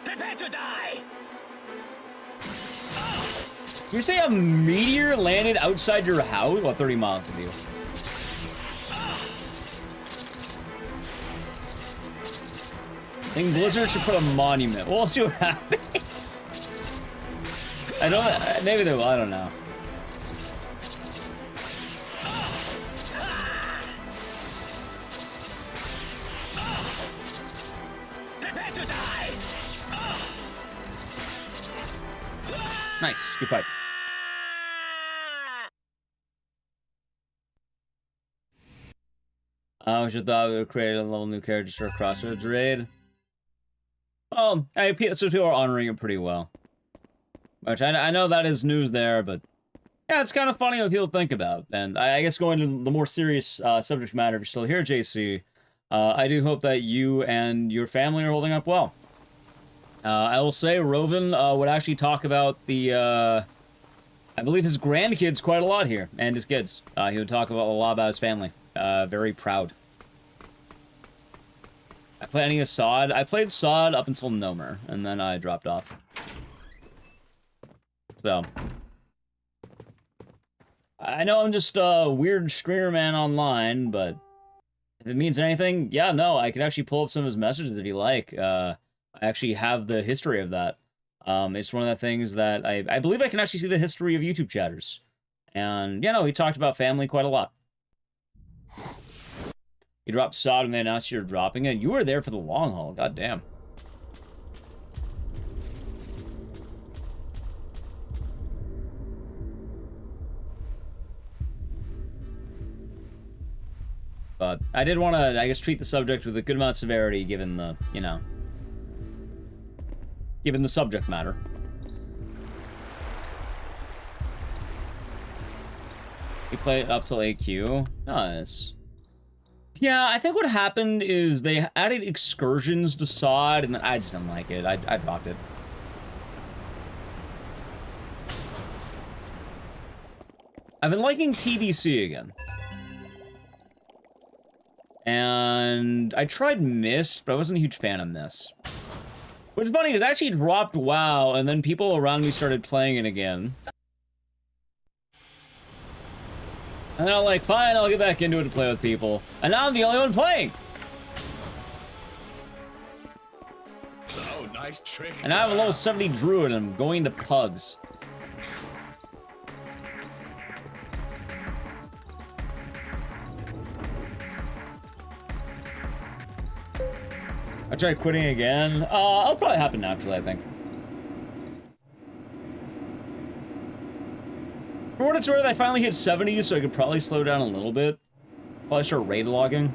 Prepare to die. You say a meteor landed outside your house? Well, 30 miles of you. I think Blizzard should put a monument. We'll see what happens. I know that, maybe they will, I don't know. Prepare to die. Nice, good fight. I should thought we would create a little new character for a Crossroads raid. Well, so people are honoring it pretty well. Which I know that is news there, but yeah, it's kind of funny what people think about. And I guess going to the more serious subject matter, if you're still here, JC, I do hope that you and your family are holding up well. I will say Rovin would actually talk about the, I believe his grandkids quite a lot here, and his kids. He would talk about a lot about his family. Very proud. I played any of Sod. I played Sod up until Nomer, and then I dropped off. So. I know I'm just a weird streamer man online, but if it means anything, yeah, no, I can actually pull up some of his messages if you like. I actually have the history of that. It's one of the things that I believe I can actually see the history of YouTube chatters. And, you know, he talked about family quite a lot. You dropped Sod and they announced you're dropping it. You were there for the long haul. God damn. But I did want to, I guess, treat the subject with a good amount of severity given the, you know, given the subject matter. You played up till AQ. Nice. Yeah, I think what happened is they added excursions to Sod, and then I just didn't like it. I dropped it. I've been liking TBC again. And I tried Mist, but I wasn't a huge fan of Mist. Which is funny, because I actually dropped WoW, and then people around me started playing it again. then I'm like, fine, I'll get back into it to play with people. And now I'm the only one playing. Oh, nice trick. And I have a level 70 druid and I'm going to pugs. I tried quitting again. It'll probably happen naturally, I think. For what it's worth, I finally hit 70, so I could probably slow down a little bit. Probably start raid logging.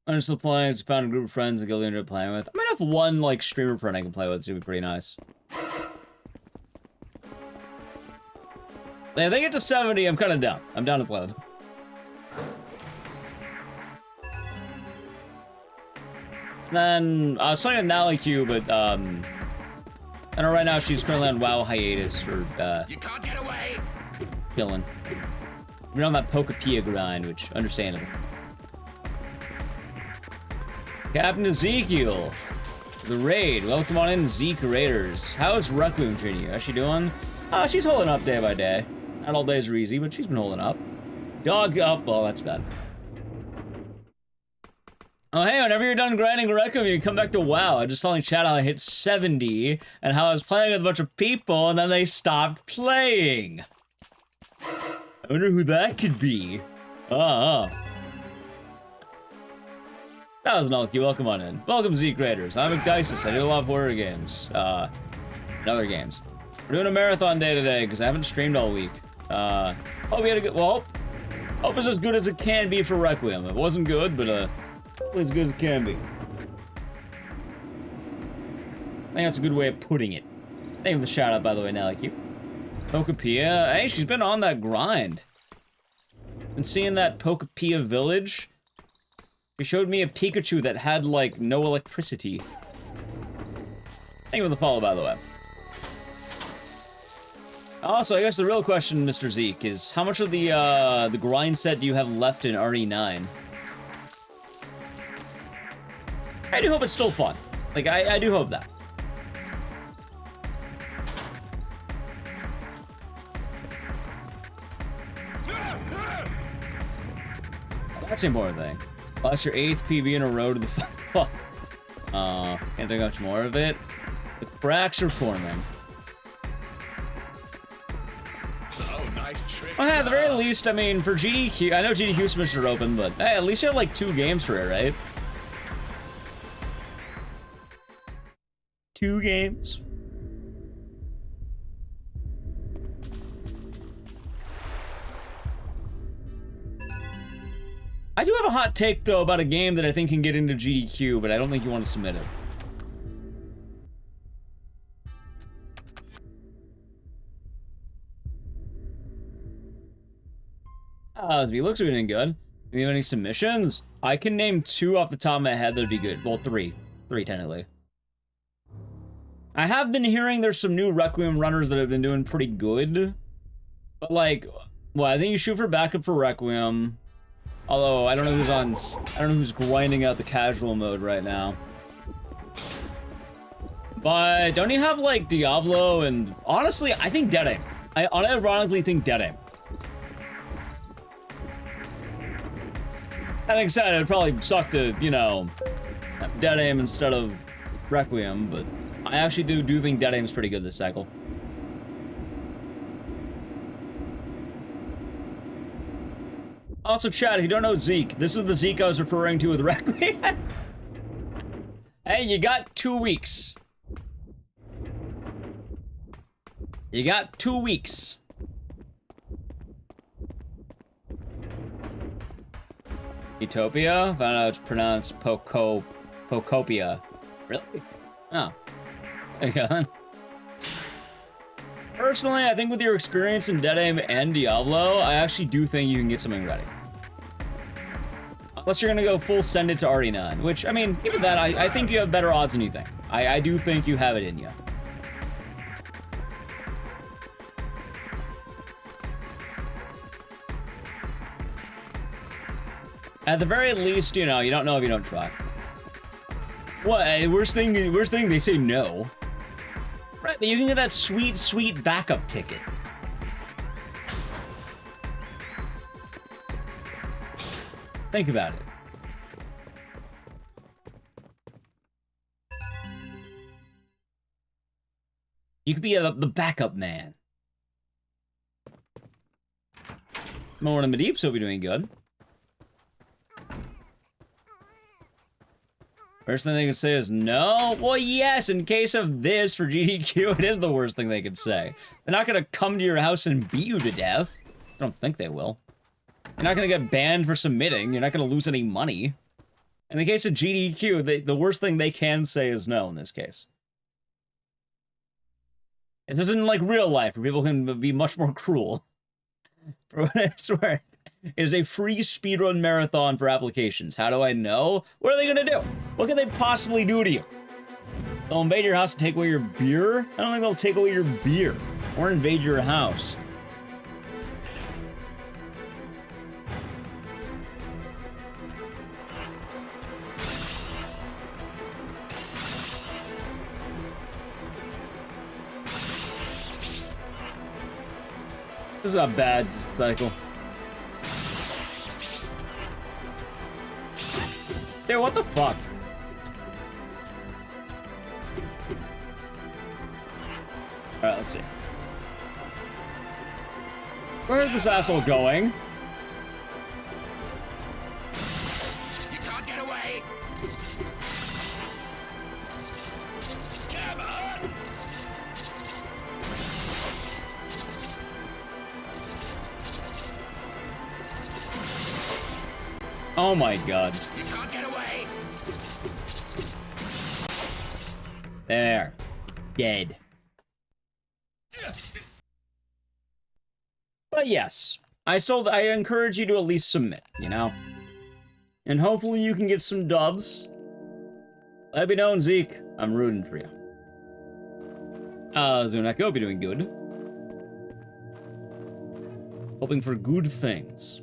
I'm still playing, just found a group of friends and go into playing with. I might have one, like, streamer friend I can play with, it's gonna be pretty nice. If they get to 70, I'm kind of down. I'm down to play with them. Then, I was playing with Nally Q, but, I know right now she's currently on WoW hiatus for, You can't get away. killing. We're on that Pokapia grind, which, understandable. Captain Ezekiel, the raid. Welcome on in, Zeke Raiders. How is Requiem treating you? How's she doing? She's holding up day by day. Not all days are easy, but she's been holding up. Dog up. Oh, that's bad. Oh, hey, whenever you're done grinding Requiem, you can come back to WoW. I just telling chat how I hit 70 and how I was playing with a bunch of people and then they stopped playing. I wonder who that could be. That was Nalki, welcome on in. Welcome, Zeke Raiders. I'm Ecdycis. I do a lot of horror games. And other games. We're doing a marathon day today, because I haven't streamed all week. Hope we had a good, well, hope it's as good as it can be for Requiem. It wasn't good, but, hopefully as good as it can be. I think that's a good way of putting it. Thank you for the shout out, by the way, Nalki. Pokapia, hey, she's been on that grind. Been seeing that Pokapia village. She showed me a Pikachu that had, like, no electricity. Thank you for the follow, by the way. Also, I guess the real question, Mr. Zeke, is how much of the grind set do you have left in RE9? I do hope it's still fun. Like, I do hope that. That's the important thing. Plus your 8th PB in a row to the can't take much more of it. The cracks are forming. Oh, nice trick. Well, hey, at the very least, I mean, for GDQ, I know GDQ submissions are open, but hey, at least you have like 2 games for it, right? 2 games. I do have a hot take, though, about a game that I think can get into GDQ, but I don't think you want to submit it. It looks like we did good. Do you have any submissions? I can name 2 off the top of my head that'd be good. Well, 3. 3, technically. I have been hearing there's some new Requiem runners that have been doing pretty good. But, like, well, I think you shoot for backup for Requiem. Although, I don't know who's grinding out the casual mode right now. But, don't you have, like, Diablo and... Honestly, I think Dead Aim. I unironically think Dead Aim. That being said, it'd probably suck to, you know, have Dead Aim instead of Requiem, but I actually do think Dead Aim's pretty good this cycle. Also, chat, if you don't know Zeke, this is the Zeke I was referring to with Requiem. Hey, you got 2 weeks. You got 2 weeks. Utopia? Found out it's pronounced Pokopia. Really? Oh. There you go, then. Personally, I think with your experience in Dead Aim and Diablo, I actually do think you can get something ready. Unless you're gonna go full send it to RE9, which, I mean, even that, I think you have better odds than you think. I do think you have it in you. At the very least, you know, you don't know if you don't try. What? Worst thing, they say no. Right, but you can get that sweet, sweet backup ticket. Think about it. You could be the backup man. Morning, Madeep, so we're doing good. First thing they can say is no? Well, yes, in case of this for GDQ, it is the worst thing they could say. They're not gonna come to your house and beat you to death. I don't think they will. You're not gonna get banned for submitting. You're not gonna lose any money. In the case of GDQ, the worst thing they can say is no in this case. This isn't like real life, where people can be much more cruel. I swear. It is a free speedrun marathon for applications. How do I know? What are they gonna do? What can they possibly do to you? They'll invade your house and take away your beer? I don't think they'll take away your beer. Or invade your house. This is a bad cycle. Dude, what the fuck? Alright, let's see. Where is this asshole going? You can't get away! Come on! Oh my god. You can't get away! There. Dead. But yes, I encourage you to at least submit, you know? And hopefully you can get some dubs. Let me know, Zeke. I'm rooting for you. Zunak, I hope you're doing good. Hoping for good things.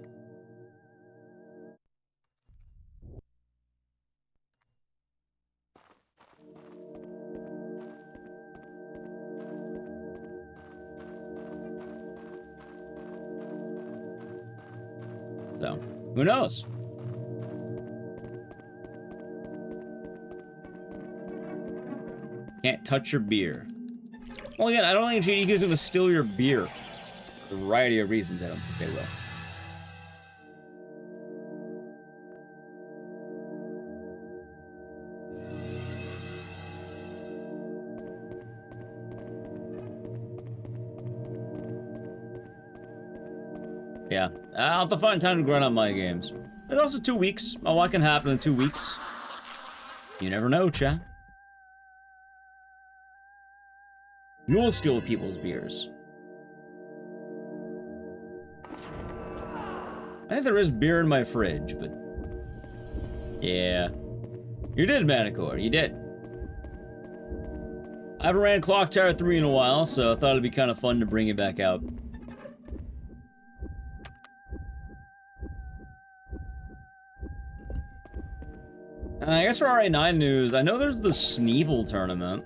So, who knows? Can't touch your beer. Well, again, I don't think GDQ is going to steal your beer. For a variety of reasons, I don't think they will. Yeah, I'll have to find time to grind out my games. There's also 2 weeks. A lot can happen in 2 weeks. You never know, chat. You'll steal people's beers. I think there is beer in my fridge, but... yeah. You did, Manicore, you did. I haven't ran Clock Tower 3 in a while, so I thought it'd be kind of fun to bring it back out. And I guess for RA9 news, I know there's the Sneevil tournament.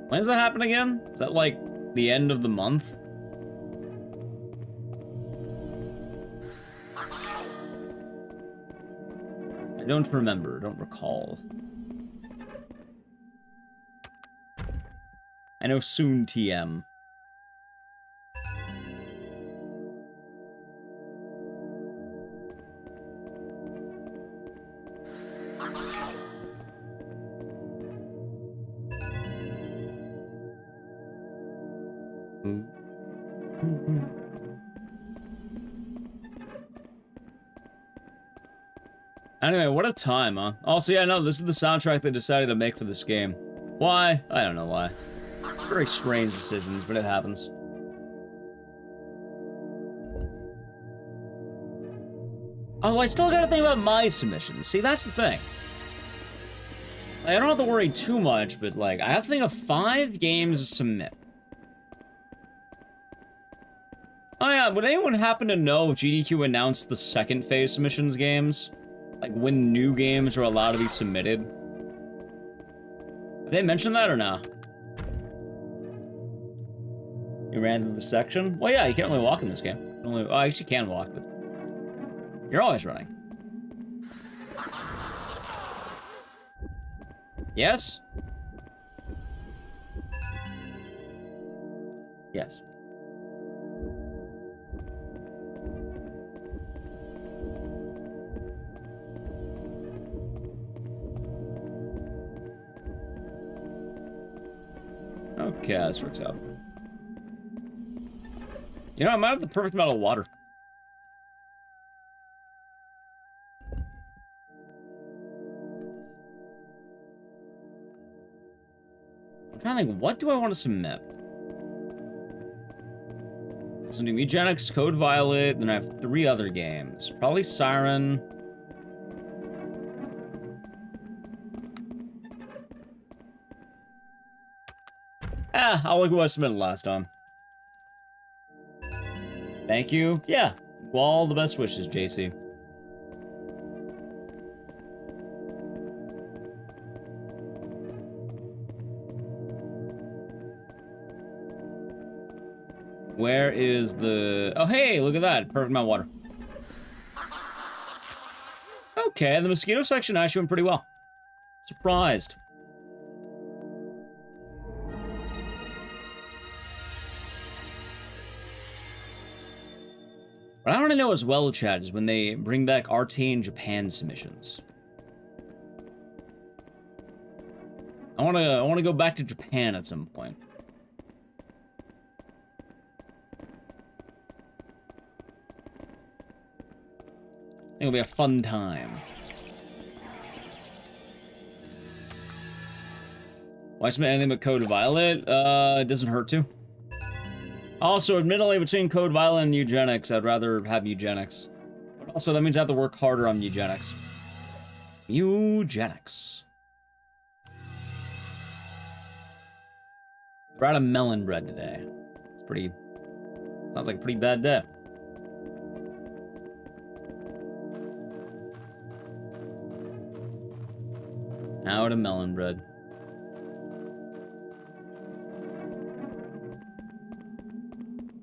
When does that happen again? Is that like the end of the month? I don't remember, don't recall. I know soon TM. Anyway, what a time, huh? Also, yeah, no, this is the soundtrack they decided to make for this game. Why? I don't know why. Very strange decisions, but it happens. Oh, I still gotta think about my submissions. See, that's the thing. Like, I don't have to worry too much, but, like, I have to think of 5 games to submit. Oh yeah, would anyone happen to know if GDQ announced the second phase submissions games? Like when new games are allowed to be submitted? Did they mention that or not? You ran through the section? Well, yeah, you can't really walk in this game. Oh, I actually can walk, but you're always running. Yes? Yes. Okay, this works out. You know, I might have the perfect amount of water. I'm trying to think, what do I want to submit? So do Eugenics, Code Violet, then I have 3 other games. Probably Siren. I'll look what I submitted last time. Thank you. Yeah. Well, all the best wishes, JC. Where is the... Oh, hey, look at that. Perfect amount of water. Okay, the mosquito section actually went pretty well. Surprised. What I want to know as well, Chad, is when they bring back RT and Japan submissions. I want to go back to Japan at some point. I think it'll be a fun time. Why submit anything but Code Violet? It doesn't hurt to. Also, admittedly, between Code Violet and Eugenics, I'd rather have Eugenics. But also, that means I have to work harder on Eugenics. Eugenics. We're out of melon bread today. It's pretty... Sounds like a pretty bad day. Out of melon bread.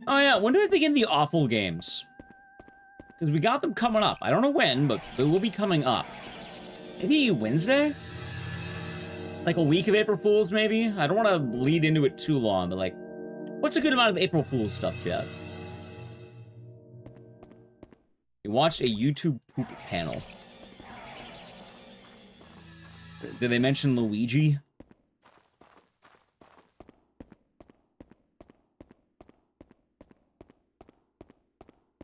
Oh yeah, when do I begin the awful games? Because we got them coming up. I don't know when, but they will be coming up. Maybe Wednesday? Like a week of April Fools, maybe? I don't want to lead into it too long, but like, what's a good amount of April Fools stuff yet? You watched a YouTube poop panel. Did they mention Luigi?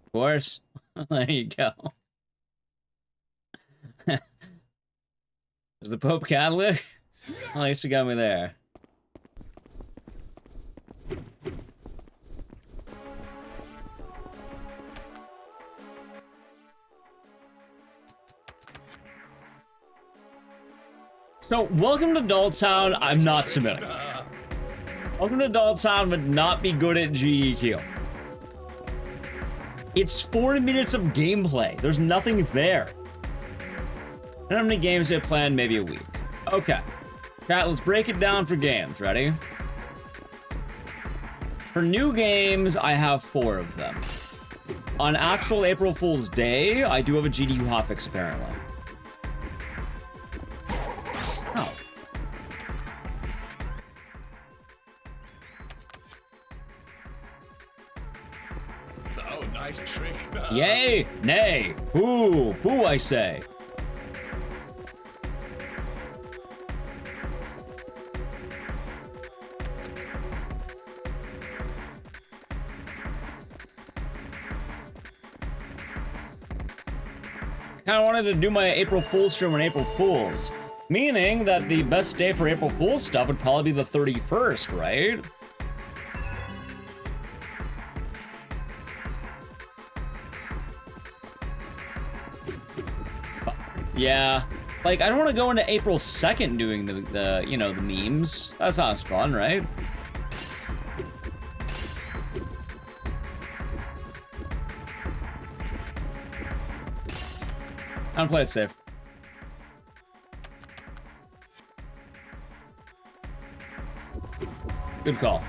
Of course. There you go. Is the Pope Catholic? Well, at least you got me there. So, welcome to Dolltown. I'm not submitting. Welcome to Dolltown would not be good at GEQ. It's 40 minutes of gameplay. There's nothing there. And how many games do I plan? Maybe a week. Okay. Chat, let's break it down for games. Ready? For new games, I have 4 of them. On actual April Fool's Day, I do have a GDQ hotfix, apparently. Oh. Oh, nice trick. Yay! Nay! Boo! Boo, I say! I kind of wanted to do my April Fool's stream on April Fool's. Meaning that the best day for April Fool's stuff would probably be the 31st, right? Yeah. Like, I don't want to go into April 2nd doing the you know, the memes. That sounds fun, right? I'm playing it safe. Good call.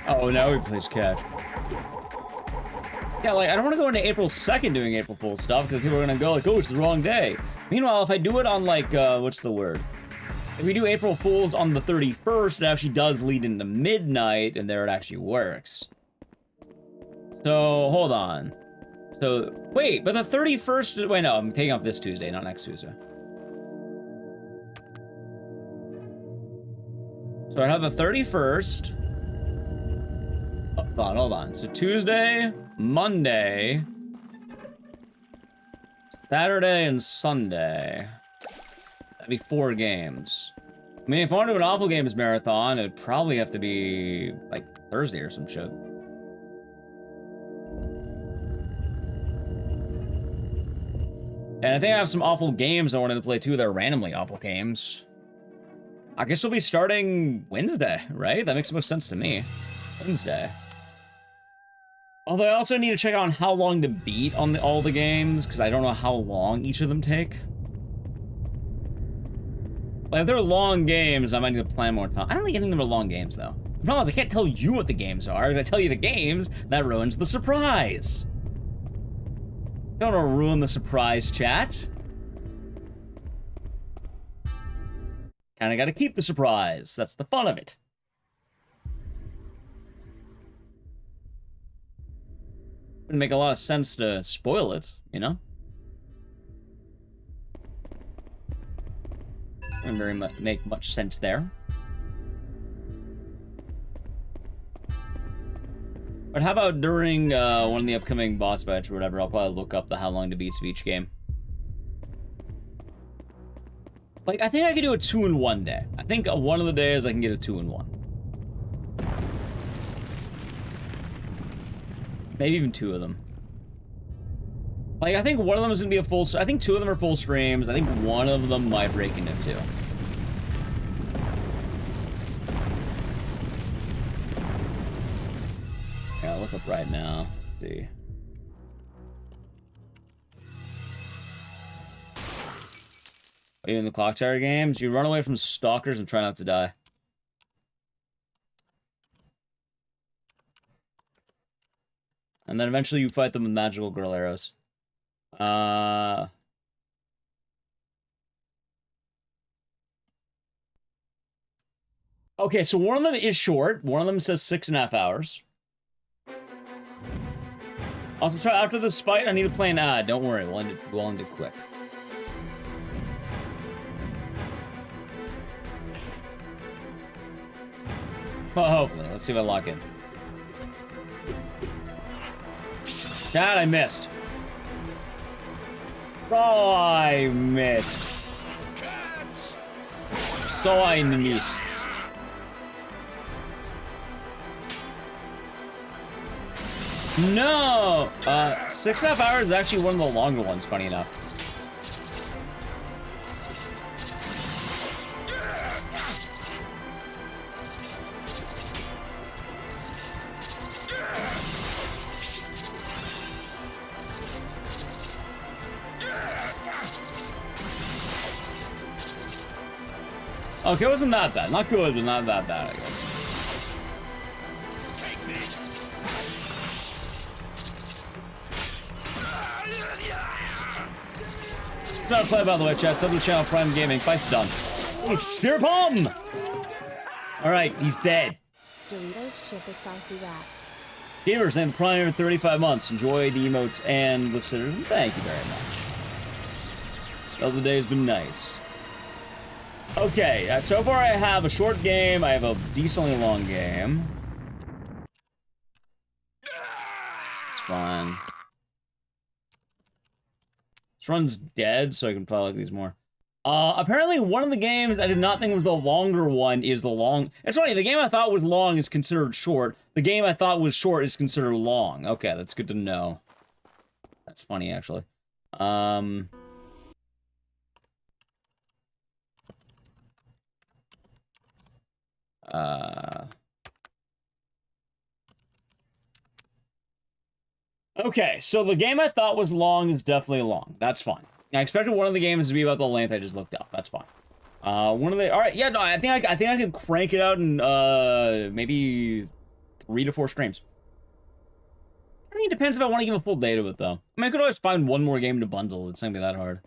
Oh, now he plays catch. Yeah, like, I don't want to go into April 2nd doing April Fool's stuff, because people are going to go like, oh, it's the wrong day. Meanwhile, if I do it on, like, what's the word? If we do April Fool's on the 31st, it actually does lead into midnight, and there it actually works. So, hold on. So, wait, but the 31st, wait, no, I'm taking off this Tuesday, not next Tuesday. So I have the 31st. Hold on. So Tuesday, Monday, Saturday, and Sunday. That'd be 4 games. I mean, if I want to do an Awful Games marathon, it'd probably have to be, like, Thursday or some shit. And I think I have some awful games I wanted to play, too. They're randomly awful games. I guess we'll be starting Wednesday, right? That makes the most sense to me. Wednesday. Although I also need to check on how long to beat on all the games, because I don't know how long each of them take. Like, if they're long games, I might need to plan more time. I don't think any of them are long games, though. The problem is I can't tell you what the games are. If I tell you the games, that ruins the surprise. Don't want to ruin the surprise, chat. Kinda gotta keep the surprise. That's the fun of it. Wouldn't make a lot of sense to spoil it, you know? Wouldn't make much sense there. But how about during one of the upcoming boss fights or whatever, I'll probably look up the how long to beat of each game. Like, I think I could do a 2-in-1 day. I think one of the days I can get a 2-in-1. Maybe even 2 of them. Like, I think one of them is going to be a full... I think 2 of them are full streams. I think one of them might break into 2. Yeah, I'll look up right now. Let's see. Are you in the Clock Tower games? You run away from stalkers and try not to die. And then eventually you fight them with magical girl arrows. Okay, so one of them is short. One of them says 6.5 hours. Also, try after this fight, I need to play an ad. Don't worry, we'll end it quick. Well, hopefully. Let's see if I lock in. God, I missed. Oh, I missed. So I missed. No! 6.5 hours is actually one of the longer ones, funny enough. Okay, it wasn't that bad. Not good, but not that bad, I guess. It's not a play, by the way, chat. Sub to the channel, Prime Gaming. Fight's done. Spear bomb! Alright, he's dead. Doritos chip Ecdycis rat. Gamers, and the Prime 35 months. Enjoy the emotes and the listeners. Thank you very much. The other day has been nice. Okay, so far I have a short game, I have a decently long game. It's fine. This run's dead, so I can probably like these more. Apparently one of the games I did not think was the longer one is the long... It's funny, the game I thought was long is considered short. The game I thought was short is considered long. Okay, that's good to know. That's funny, actually. Okay, so the game I thought was long is definitely long. That's fine. I expected one of the games to be about the length I just looked up. That's fine. One of the... Alright, yeah, no, I think I could crank it out in, maybe 3 to 4 streams. I think it depends if I want to give a full day to it, though. I mean, I could always find one more game to bundle. It's not gonna be that hard.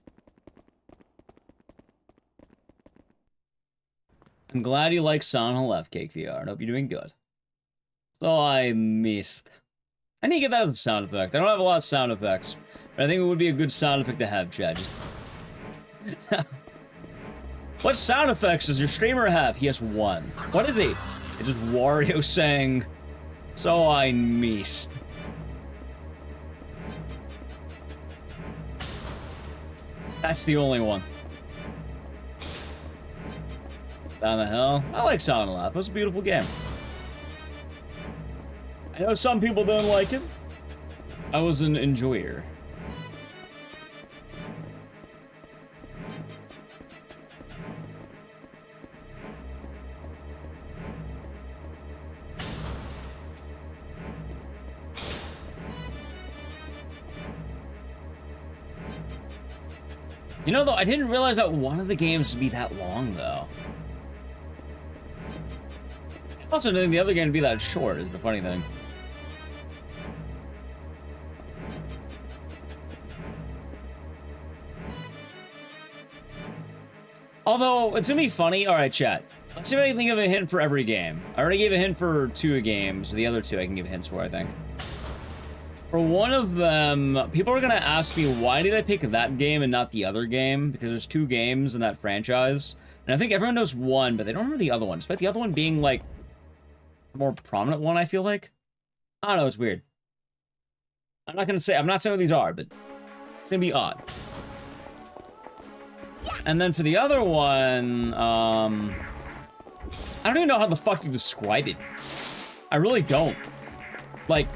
I'm glad you like Silent Hill F Cake VR. I hope you're doing good. So I missed. I need to get that as a sound effect. I don't have a lot of sound effects, but I think it would be a good sound effect to have, Chad. Just... What sound effects does your streamer have? He has one. What is he? It's just Wario saying, so I missed. That's the only one. Down the hill. I like Silent Hill. It was a beautiful game. I know some people don't like it. I was an enjoyer. You know, though, I didn't realize that one of the games would be that long, though. I also didn't think the other game would be that short, is the funny thing. Although, it's gonna be funny. Alright, chat. Let's see if I can think of a hint for every game. I already gave a hint for 2 games. The other 2 I can give hints for, I think. For one of them, people are gonna ask me, why did I pick that game and not the other game? Because there's 2 games in that franchise. And I think everyone knows one, but they don't know the other one. Despite the other one being, like, a more prominent one, I feel like. I don't know, it's weird. I'm not saying what these are, but it's gonna be odd. And then for the other one, I don't even know how the fuck you describe it. I really don't. Like,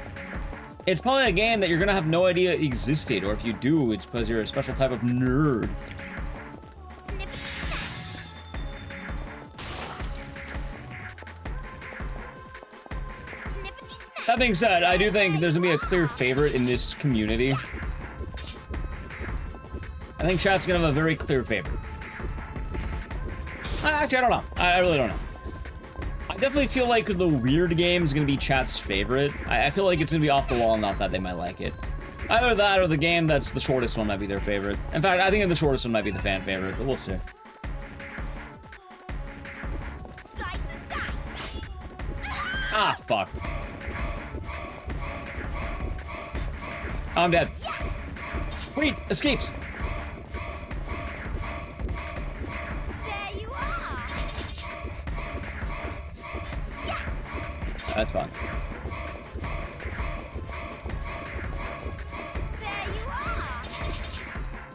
it's probably a game that you're gonna have no idea existed, or if you do, it's because you're a special type of nerd. That being said, I do think there's gonna be a clear favorite in this community. I think chat's gonna have a very clear favorite. Actually, I don't know. I really don't know. I definitely feel like the weird game is gonna be chat's favorite. I feel like it's gonna be off the wall enough that they might like it. Either that or the game that's the shortest one might be their favorite. In fact, I think the shortest one might be the fan favorite, but we'll see. Ah, fuck. I'm dead. Wait, escapes. There you are. That's fun. There you are.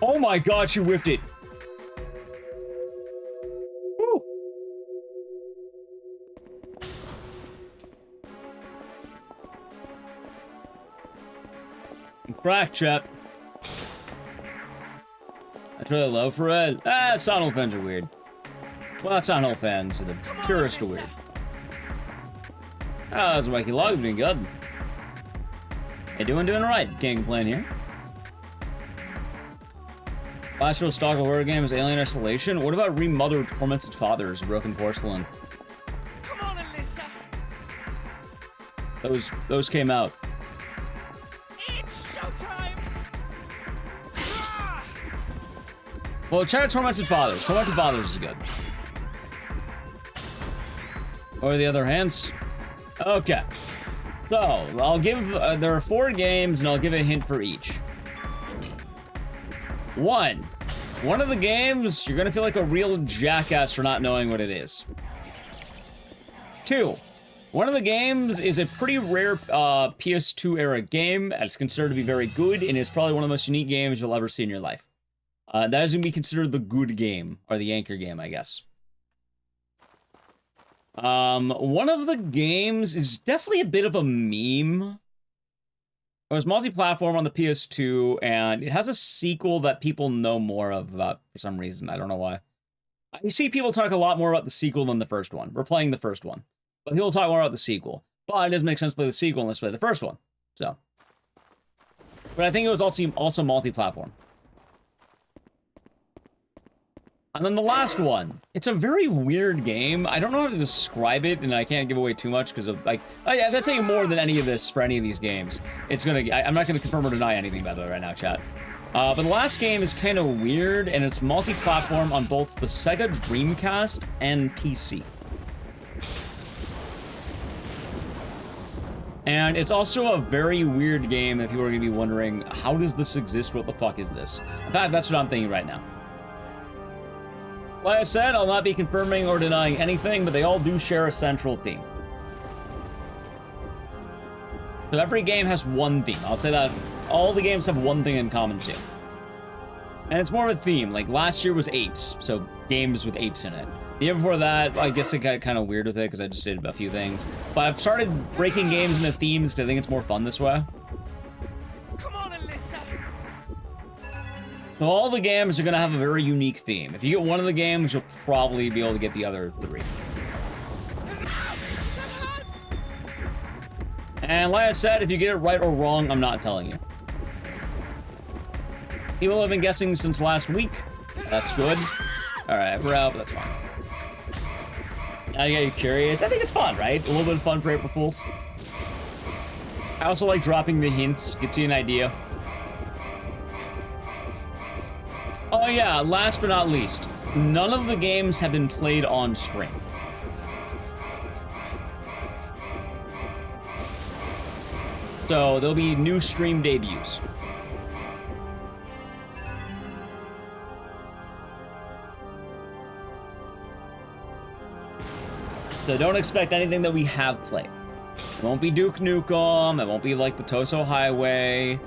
Oh my god, she whiffed it. Woo. Crack, chat. That's really low for it. Silent Hill fans are weird. Well, not Silent Hill fans, the purest are weird. Oh, that's a wacky log, doing good. Hey, doing alright. Can't complain here. Last real stock horror game is Alien Isolation. What about Remothered Tormented Fathers, Broken Porcelain? Come on, Alyssa. Those came out. It's showtime. Ah! Well, try out Tormented Fathers. Tormented Fathers is good. Or the other hands. Okay. So, I'll give... there are 4 games, and I'll give a hint for each. 1. One of the games, you're gonna feel like a real jackass for not knowing what it is. 2. One of the games is a pretty rare PS2 era game, and it's considered to be very good, and it's probably one of the most unique games you'll ever see in your life. That is going to be considered the good game, or the anchor game, I guess. One of the games is definitely a bit of a meme. It was multi-platform on the PS2, and it has a sequel that people know more of about for some reason. I don't know why. I see people talk a lot more about the sequel than the first one. We're playing the first one. But people talk more about the sequel. But it doesn't make sense to play the sequel unless you play the first one. So. But I think it was also multi-platform. And then the last one. It's a very weird game. I don't know how to describe it, and I can't give away too much because of, like, if I say more than any of this for any of these games, it's gonna, I'm not gonna confirm or deny anything, by the way, right now, chat. But the last game is kind of weird, and it's multi-platform on both the Sega Dreamcast and PC. And it's also a very weird game that people are gonna be wondering, how does this exist? What the fuck is this? In fact, that's what I'm thinking right now. Like I said, I'll not be confirming or denying anything, but they all do share a central theme. So every game has one theme. I'll say that all the games have one thing in common too. And it's more of a theme. Like last year was apes, so games with apes in it. The year before that, I guess it got kind of weird with it because I just did a few things. But I've started breaking games into themes because I think it's more fun this way. Come on, Alyssa. So all the games are going to have a very unique theme. If you get one of the games, you'll probably be able to get the other three. And like I said, if you get it right or wrong, I'm not telling you. People have been guessing since last week. That's good. Alright, we're out, but that's fine. Now you get curious. I think it's fun, right? A little bit of fun for April Fools. I also like dropping the hints, gets you an idea. Oh yeah, last but not least, none of the games have been played on stream. So there'll be new stream debuts. So don't expect anything that we have played. It won't be Duke Nukem, it won't be like the Toso Highway.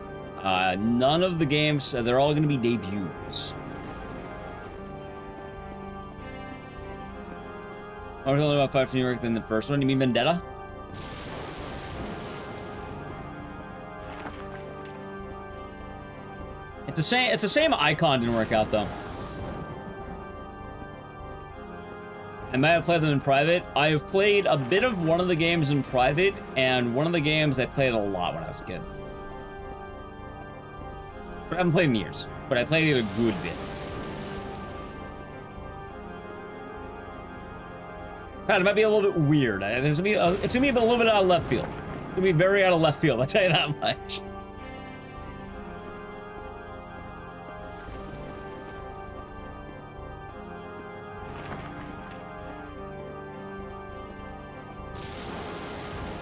None of the games, they're all going to be debuts. I was only about 5 from New York than the first one. You mean Vendetta? It's the same icon didn't work out though. I might have played them in private. I have played a bit of one of the games in private, and one of the games I played a lot when I was a kid. But I haven't played in years, but I played it a good bit. In fact, it might be a little bit weird. It's gonna be a little bit out of left field. It's gonna be very out of left field, I'll tell you that much.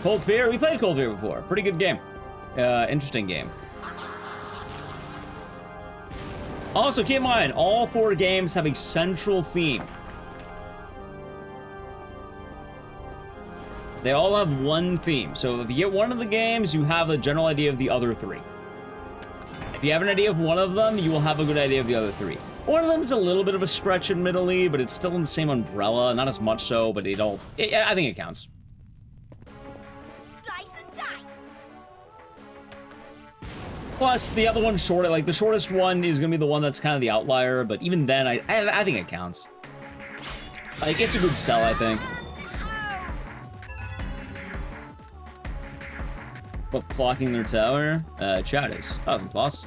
Cold Fear? We played Cold Fear before. Pretty good game. Interesting game. Also, keep in mind, all 4 games have a central theme. They all have one theme. So if you get one of the games, you have a general idea of the other 3. If you have an idea of one of them, you will have a good idea of the other 3. One of them is a little bit of a stretch admittedly, but it's still in the same umbrella. Not as much so, but I think it counts. Plus, the other one's short. Like, the shortest one is going to be the one that's kind of the outlier, but even then, I think it counts. Like, it's a good sell, I think. What, clocking their tower? Chat is 1,000 plus.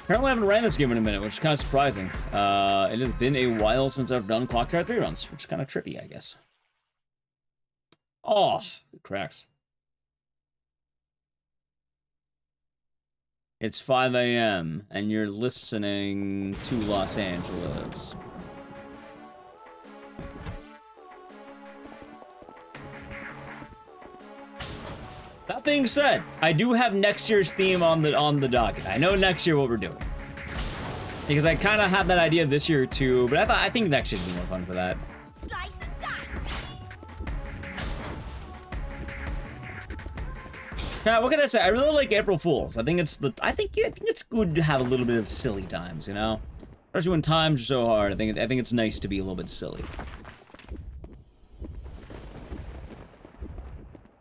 Apparently I haven't ran this game in a minute, which is kind of surprising. It has been a while since I've done Clock Tower 3 runs, which is kind of trippy, I guess. Oh, it cracks. It's 5 a.m. and you're listening to Los Angeles. That being said, I do have next year's theme on the docket. I know next year what we're doing. Because I kind of had that idea this year too, but I think next year's be more fun for that. Slice and dice. Yeah, what can I say? I really like April Fools. I think it's good to have a little bit of silly times, you know? Especially when times are so hard. I think it's nice to be a little bit silly.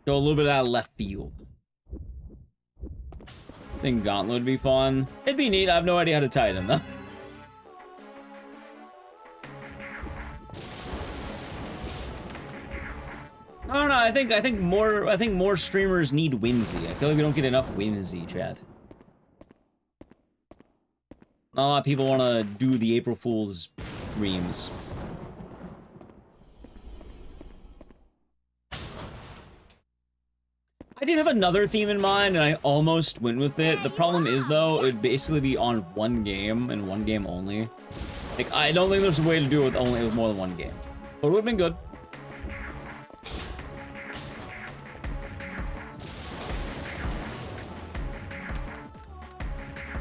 Go a little bit out of left field. I think Gauntlet would be fun. It'd be neat. I have no idea how to tie it in though. I don't know. I think more streamers need whimsy. I feel like we don't get enough whimsy, chat. Not a lot of people want to do the April Fool's streams. I did have another theme in mind, and I almost went with it. The problem is, though, it would basically be on one game, and one game only. Like, I don't think there's a way to do it with more than one game. But it would have been good.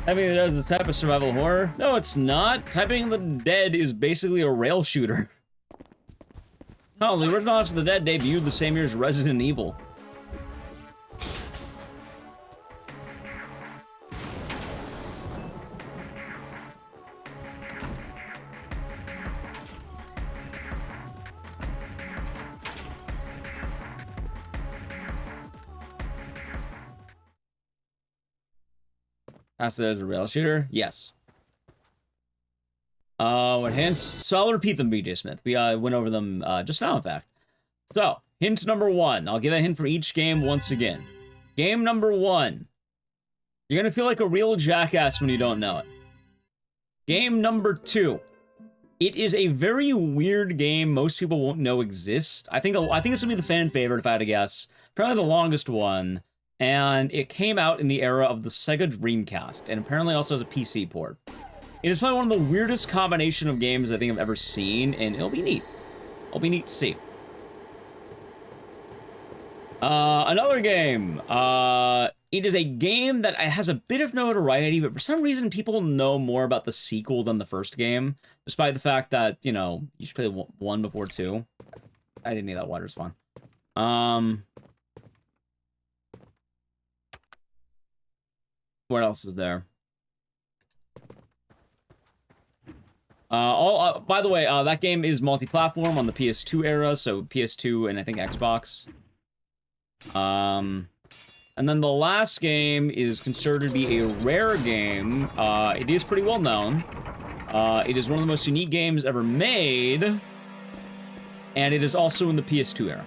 Typing the Dead is the type of survival horror? No, it's not. Typing the Dead is basically a rail shooter. Oh, the original House of the Dead debuted the same year as Resident Evil. House of the Dead is a rail shooter? Yes. What hints? So I'll repeat them, BJ Smith. We went over them just now, in fact. So, hint number 1. I'll give a hint for each game once again. Game number 1. You're gonna feel like a real jackass when you don't know it. Game number 2. It is a very weird game most people won't know exists. I think this will be the fan favorite if I had to guess. Probably the longest one. And it came out in the era of the Sega Dreamcast, and apparently also has a PC port. It is probably one of the weirdest combination of games I think I've ever seen, and it'll be neat. It'll be neat to see. Another game. It is a game that has a bit of notoriety, but for some reason people know more about the sequel than the first game, despite the fact that, you know, you should play 1 before 2. I didn't need that water, it's fine. What else is there? By the way, that game is multi-platform on the PS2 era, so PS2 and I think Xbox. And then the last game is considered to be a rare game. It is pretty well known. It is one of the most unique games ever made, and it is also in the PS2 era.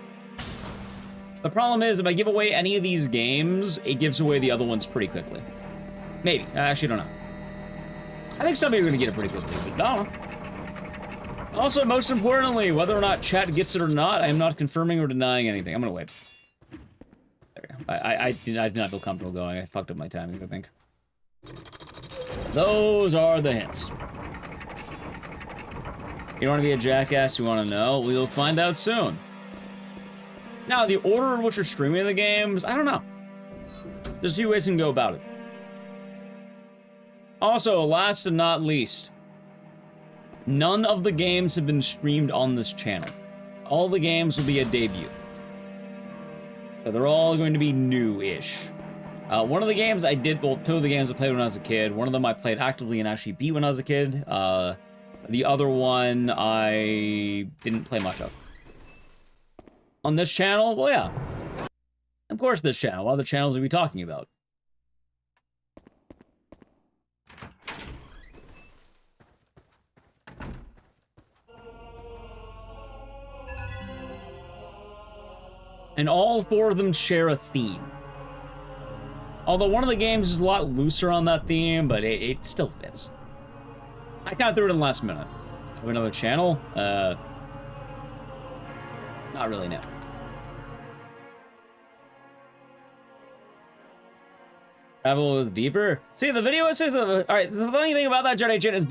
The problem is, if I give away any of these games, it gives away the other ones pretty quickly. Maybe. I actually don't know. I think some of you are going to get it pretty quickly, but I don't know. Also, most importantly, whether or not chat gets it or not, I am not confirming or denying anything. I'm going to wait. There we go. I did not feel comfortable going. I fucked up my timing, I think. Those are the hints. You don't want to be a jackass, you want to know? We'll find out soon. Now, the order in which you're streaming the games, I don't know. There's a few ways you can go about it. Also, last and not least, none of the games have been streamed on this channel. All the games will be a debut. So they're all going to be new-ish. One of the games I did, well, 2 of the games I played when I was a kid. One of them I played actively and actually beat when I was a kid. The other one I didn't play much of. On this channel, well, yeah. Of course this channel. What other channels are we talking about? And all 4 of them share a theme. Although one of the games is a lot looser on that theme, but it still fits. I kind of threw it in the last minute. Have another channel? Not really, no. Travel deeper? See, the video essays... Alright, the funny thing about that, Jedi Chin, is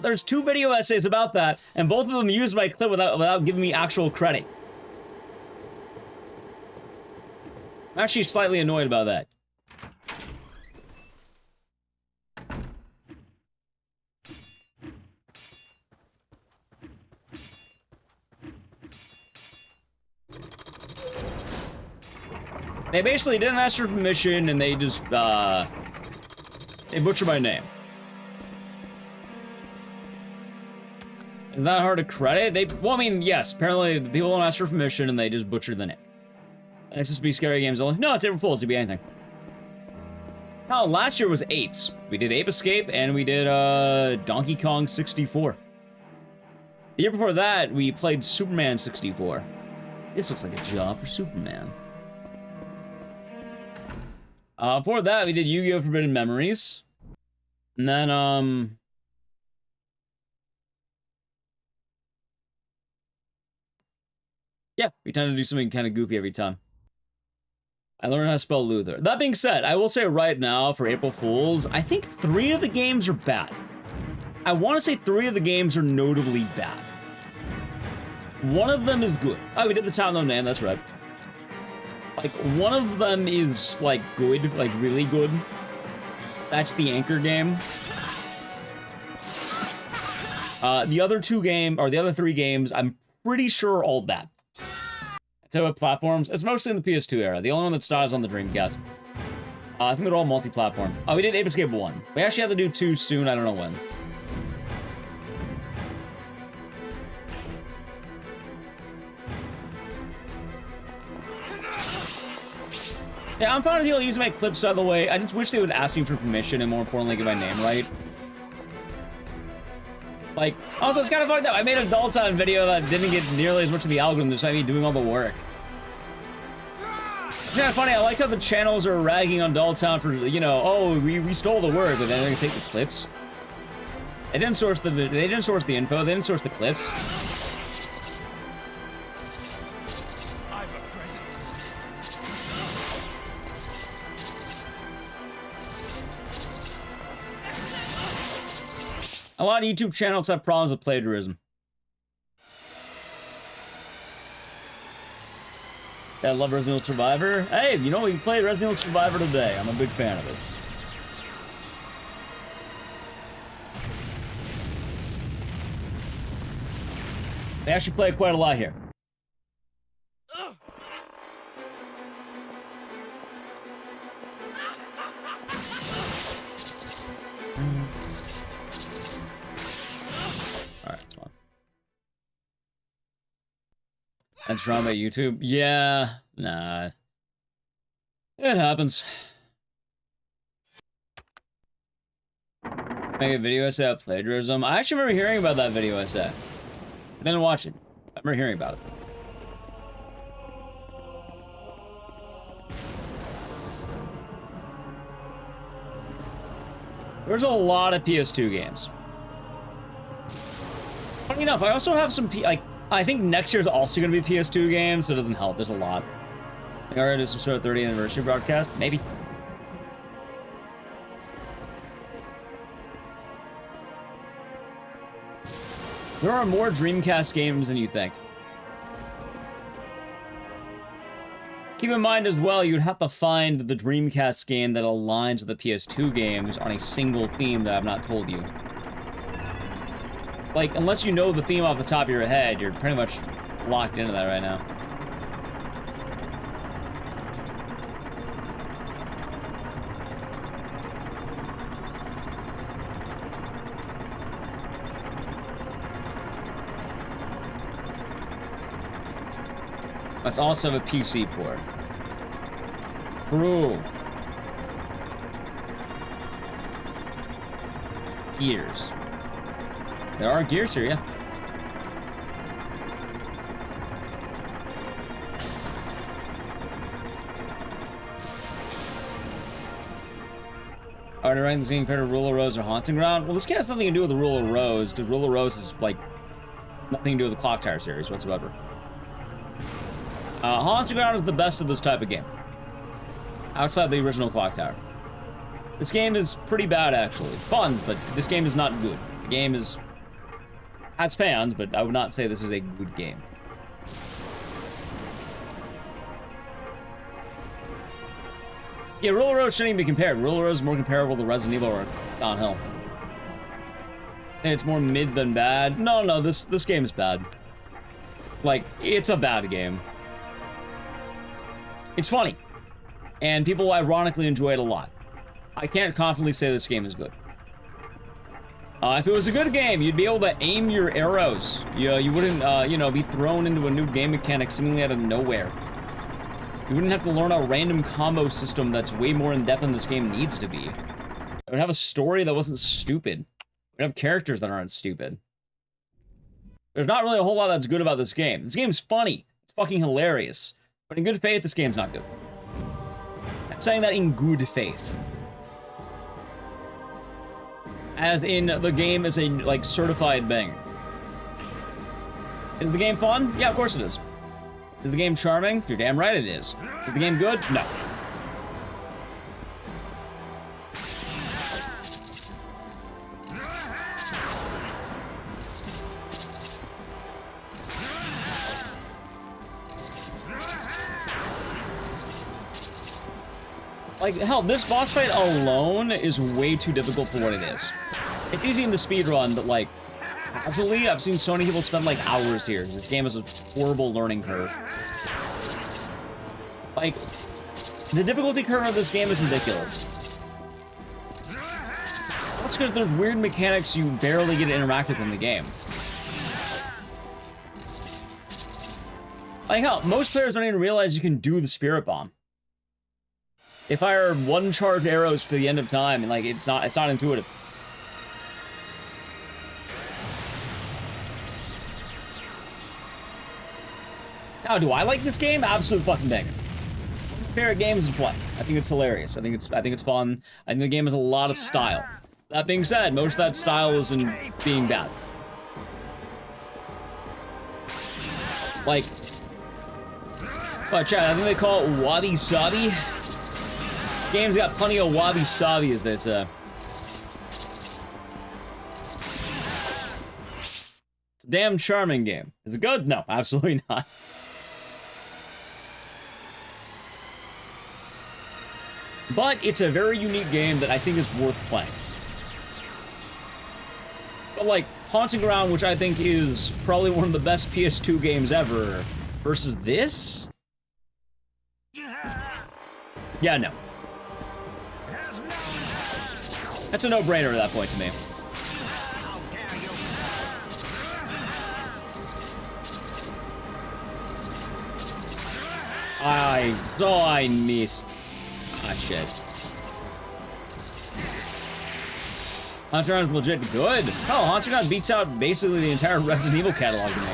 there's 2 video essays about that, and both of them used my clip without giving me actual credit. I'm actually slightly annoyed about that. They basically didn't ask for permission, and they just, they butchered my name. Is that hard to credit? Well, I mean, yes, apparently the people don't ask for permission, and they just butchered the name. And it's just be scary games only. No, it's April Fool's, it could be anything. Oh, last year was Apes. We did Ape Escape, and we did, Donkey Kong 64. The year before that, we played Superman 64. This looks like a job for Superman. Before that, we did Yu-Gi-Oh! Forbidden Memories. And then, yeah, we tend to do something kind of goofy every time. I learned how to spell Luther. That being said, I will say right now, for April Fools, I think 3 of the games are bad. I want to say 3 of the games are notably bad. One of them is good. Oh, we did the town though name, that's right. Like, one of them is, like, good, like, really good. That's the Anchor game. The other 3 games, I'm pretty sure are all bad. So what platforms? It's mostly in the PS2 era. The only one that's not is on the Dreamcast. I think they're all multi-platform. Oh, we did Ape Escape 1. We actually have to do 2 soon, I don't know when. Yeah, I'm fine with people using my clips, by the way. I just wish they would ask me for permission and, more importantly, get my name right. Like, also, it's kind of fucked up. I made a Dalton video that didn't get nearly as much of the algorithm, despite me doing all the work. It's kind of funny. I like how the channels are ragging on Dalton for, you know, oh, we stole the work, but then they're gonna take the clips. They didn't source the info. They didn't source the clips. I've a present. A lot of YouTube channels have problems with plagiarism. I love Resident Evil Survivor. Hey, you know, we played Resident Evil Survivor today. I'm a big fan of it. They actually play it quite a lot here. That's wrong by YouTube? Yeah, nah. It happens. Make a video essay about plagiarism. I actually remember hearing about that video essay. I didn't watch it. I remember hearing about it. There's a lot of PS2 games. Funny enough, I also have some I think next year's also going to be PS2 games, so it doesn't help. There's a lot. I think I already did some sort of 30th anniversary broadcast. Maybe. There are more Dreamcast games than you think. Keep in mind as well, you'd have to find the Dreamcast game that aligns with the PS2 games on a single theme that I've not told you. Like, unless you know the theme off the top of your head, you're pretty much locked into that right now. Must also have a PC port. True. Gears. There are gears here, yeah. Are they writing this game compared to Rule of Rose or Haunting Ground? Well, this game has nothing to do with the Rule of Rose, because Rule of Rose is, like, nothing to do with the Clock Tower series whatsoever. Haunting Ground is the best of this type of game. Outside the original Clock Tower. This game is pretty bad, actually. Fun, but this game is not good. The game is... has fans, but I would not say this is a good game. Yeah, Rule of Rose shouldn't even be compared. Rule of Rose is more comparable to Resident Evil or Downhill. It's more mid than bad. No, this game is bad. Like, it's a bad game. It's funny. And people ironically enjoy it a lot. I can't confidently say this game is good. If it was a good game, you'd be able to aim your arrows. You wouldn't, you know, be thrown into a new game mechanic seemingly out of nowhere. You wouldn't have to learn a random combo system that's way more in-depth than this game needs to be. It would have a story that wasn't stupid. It would have characters that aren't stupid. There's not really a whole lot that's good about this game. This game's funny. It's fucking hilarious. But in good faith, this game's not good. I'm saying that in good faith. As in, the game is a, like, certified banger. Is the game fun? Yeah, of course it is. Is the game charming? You're damn right it is. Is the game good? No. Like, hell, this boss fight alone is way too difficult for what it is. It's easy in the speedrun, but, like, actually, I've seen so many people spend, like, hours here. This game is a horrible learning curve. Like, the difficulty curve of this game is ridiculous. That's because there's weird mechanics you barely get to interact with in the game. Like, hell, most players don't even realize you can do the Spirit Bomb. They fire one charged arrows to the end of time, and like it's not intuitive. Now, do I like this game? Absolute fucking banger. Favorite games to play. I think it's hilarious. I think it's fun. I think the game has a lot of style. That being said, most of that style is in being bad. Like, Chat, I think they call it wabi sabi. This game's got plenty of wabi-sabi, as they say. It's a damn charming game. Is it good? No, absolutely not. But it's a very unique game that I think is worth playing. But like, Haunting Ground, which I think is probably one of the best PS2 games ever, versus this? Yeah, no. That's a no-brainer at that point to me. I missed. Ah, shit. Haunting Ground is legit good. Oh, Haunting Ground beats out basically the entire Resident Evil catalog to me.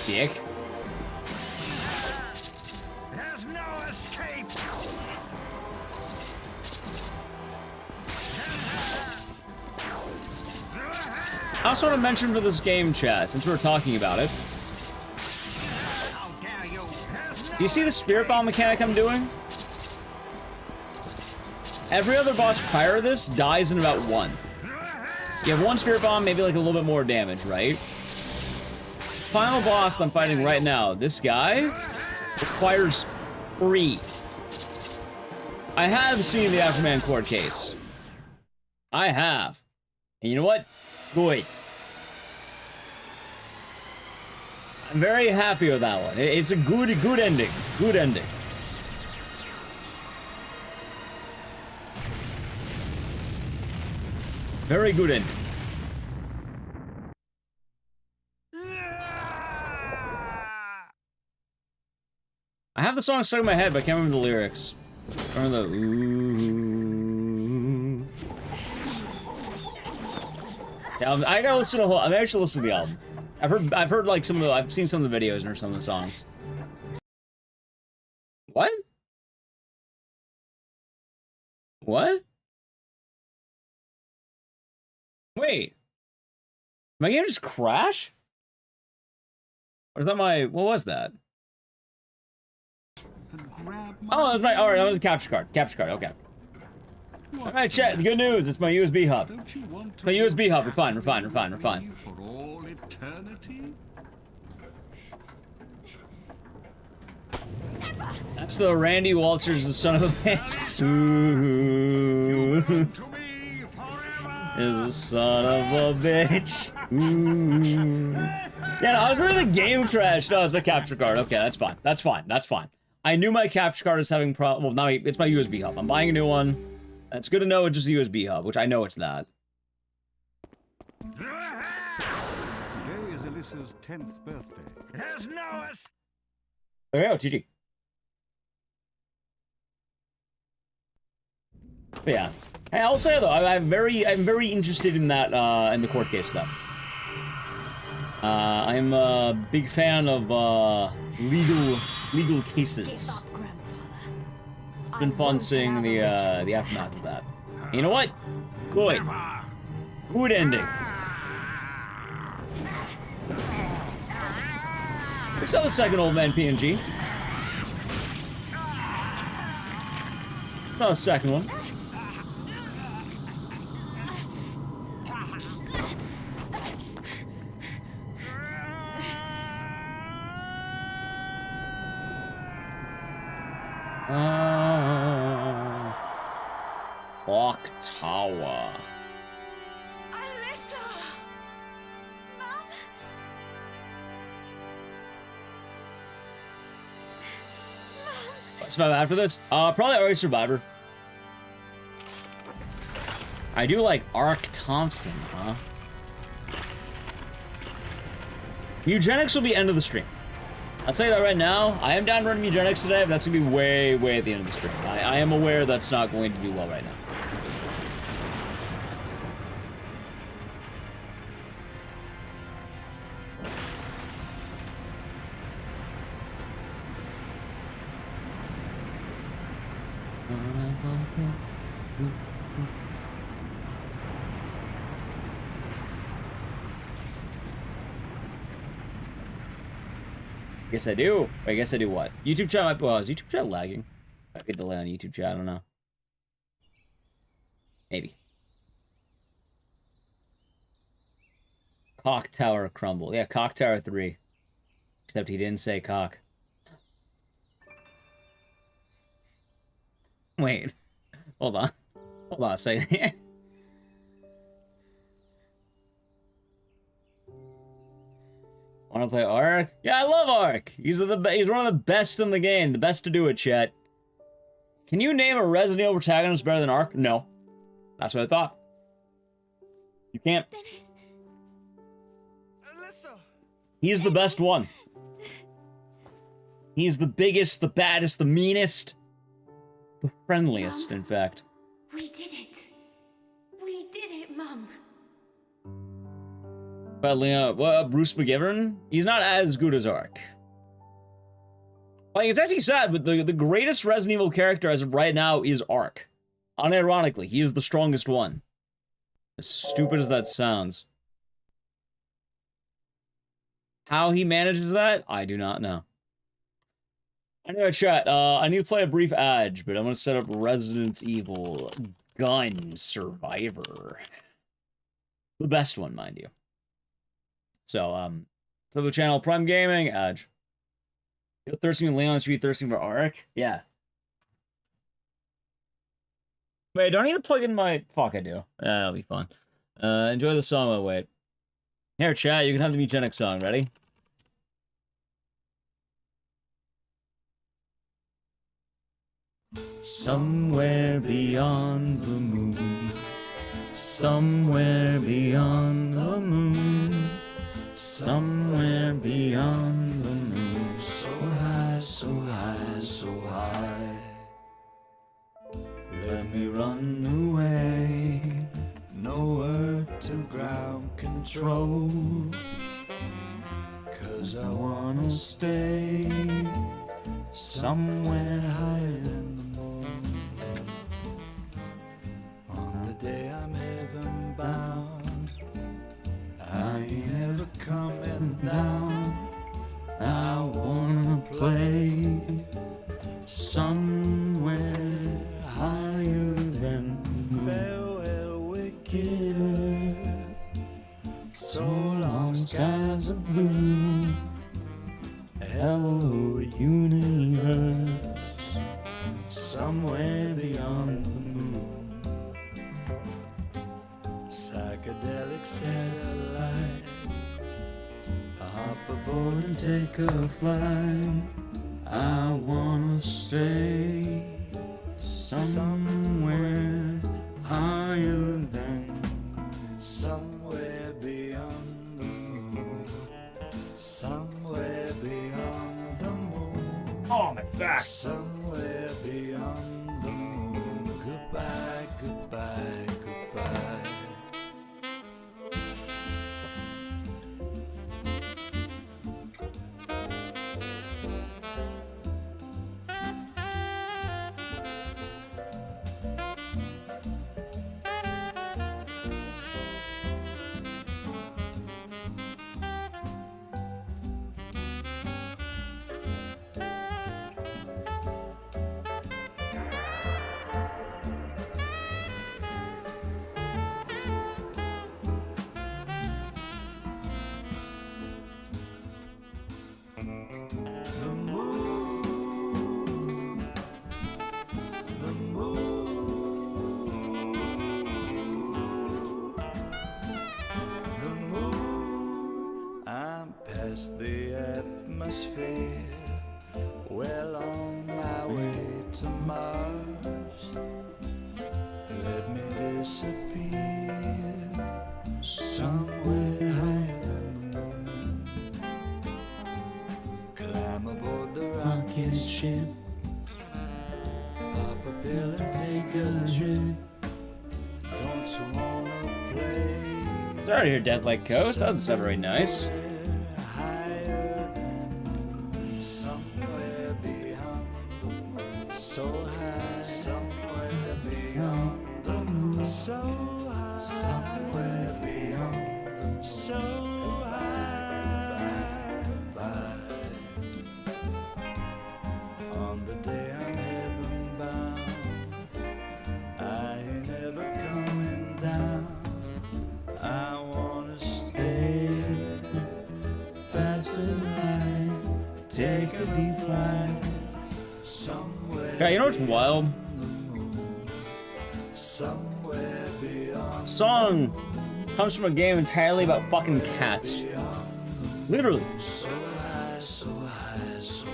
Dick. There's no escape. I also want to mention for this game, chat, since we're talking about it. Do you see the Spirit Bomb mechanic I'm doing? Every other boss prior to this dies in about one. You have one Spirit Bomb, maybe like a little bit more damage, right? Final boss I'm fighting right now, this guy requires 3. I have seen the Afterman court case. I have. And you know what? Good. I'm very happy with that one. It's a good ending. Good ending. Very good ending. I have the song stuck in my head, but I can't remember the lyrics. I remember the ooh. Yeah, I gotta listen to the whole. I'm actually listening to the album. I've heard like some of the. I've seen some of the videos and some of the songs. What? What? Wait. My game just crash? Or is that my? What was that? Oh, that's my. Alright, that was a capture card. Capture card, okay. Alright, chat, good news. It's my USB hub. It's my USB hub. We're fine, we're fine, we're fine, we're fine. For all eternity? That's the Randy Walters, the son of a bitch. Ooh. Is the son of a bitch. Ooh. Yeah, no, I was really the game crashed. No, it's my capture card. Okay, that's fine. That's fine. That's fine. I knew my capture card is having problems. Well, now it's my USB hub. I'm buying a new one. It's good to know it's just a USB hub, which I know it's not. Ecdycis' 10th birthday. It has no escape. There you go, GG. But yeah, hey, I'll say though, I'm very interested in that in the court case though. I'm a big fan of legal cases. Give up, grandfather. It's been fun seeing the aftermath of that. You know what? Good. Good ending. We saw the second old man PNG. Saw the second one. Clock Tower. Alyssa! Mom? What's my bad for this? Probably already Survivor. I do like Ark Thompson, huh? Eugenics will be end of the stream. I'll tell you that right now. I am down running Eugenics today, but that's gonna be way at the end of the stream. I am aware that's not going to do well right now. Guess I do. I guess I do what? YouTube chat might... Well, is YouTube chat lagging? I could delay on YouTube chat, I don't know. Maybe. Cock Tower crumble. Yeah, Cock Tower 3. Except he didn't say cock. Wait. Hold on. Hold on a second here. Want to play Ark? Yeah, I love Ark. He's one of the best in the game. The best to do it, chat. Can you name a Resident Evil protagonist better than Ark? No. That's what I thought. You can't. Alyssa. He's the best one. He's the biggest, the baddest, the meanest. The friendliest, in fact. We did it. We did it, Mum. But Bruce McGivern? He's not as good as Ark. Like, it's actually sad, but the greatest Resident Evil character as of right now is Ark. Unironically, he is the strongest one. As stupid as that sounds. How he manages that, I do not know. Anyway, chat, I need to play a brief ad, but I'm going to set up Resident Evil Gun Survivor. The best one, mind you. So, so the channel Prime Gaming, Edge. You're thirsting for Leon, should be thirsting for Ark? Yeah. Wait, do I need to plug in my... Fuck, I do. Yeah, that'll be fun. Enjoy the song while I wait. Here, chat, you can have the Eugenics song. Ready? Somewhere beyond the moon. Somewhere beyond the moon. Somewhere beyond the moon. So high, so high, so high. Let me run away. Nowhere to ground control. 'Cause I wanna stay somewhere higher than the moon. On the day I'm heaven bound, I ain't ever coming down. I wanna play somewhere higher than the moon. Farewell, wicked earth. So long, skies of blue. Hello, universe. Somewhere beyond the moon. Psychedelic satellite. Hop aboard and take a flight. I wanna stay somewhere higher than somewhere beyond the moon. ship. Pop a pill and take a trip. Don't you wanna play? Sorry to hear Death Like Coast. That doesn't sound very nice. Higher than somewhere beyond the moon. So high, somewhere beyond the moon. So high, somewhere beyond the moon. So high, goodbye. On the day I'm heaven bound, I ain't never coming down. I wanna stay faster than light, take a deep flight somewhere. Yeah, you know what's wild? Somewhere beyond. Song comes from a game entirely about fucking cats. Literally. So high, so high, so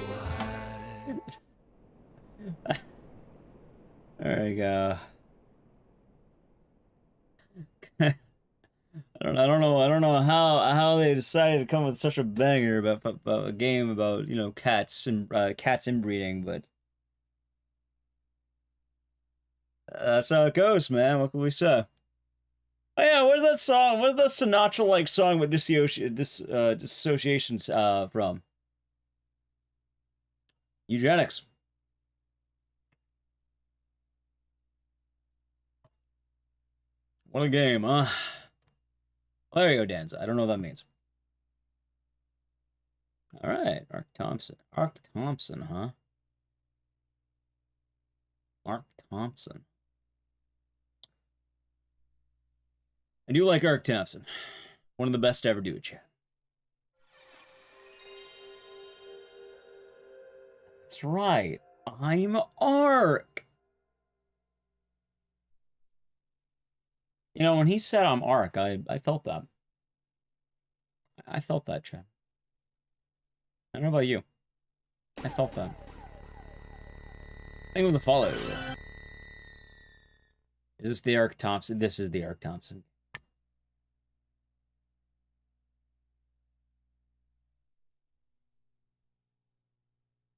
high. There you go. I don't know how they decided to come with such a banger about a game about, you know, cats and cats inbreeding, but that's how it goes, man. What can we say? Oh yeah, where's that song? Where's the Sinatra-like song with dissociations from? Eugenics. What a game, huh? Well, there you go, Danza. I don't know what that means. All right, Ark Thompson. Ark Thompson, huh? Ark Thompson. I do like Ark Thompson. One of the best to ever do it, chat. That's right. I'm Ark. You know, when he said I'm Ark, I felt that. I felt that, Chad. I don't know about you. I felt that. Think of the Fallout. Is this the Ark Thompson? This is the Ark Thompson.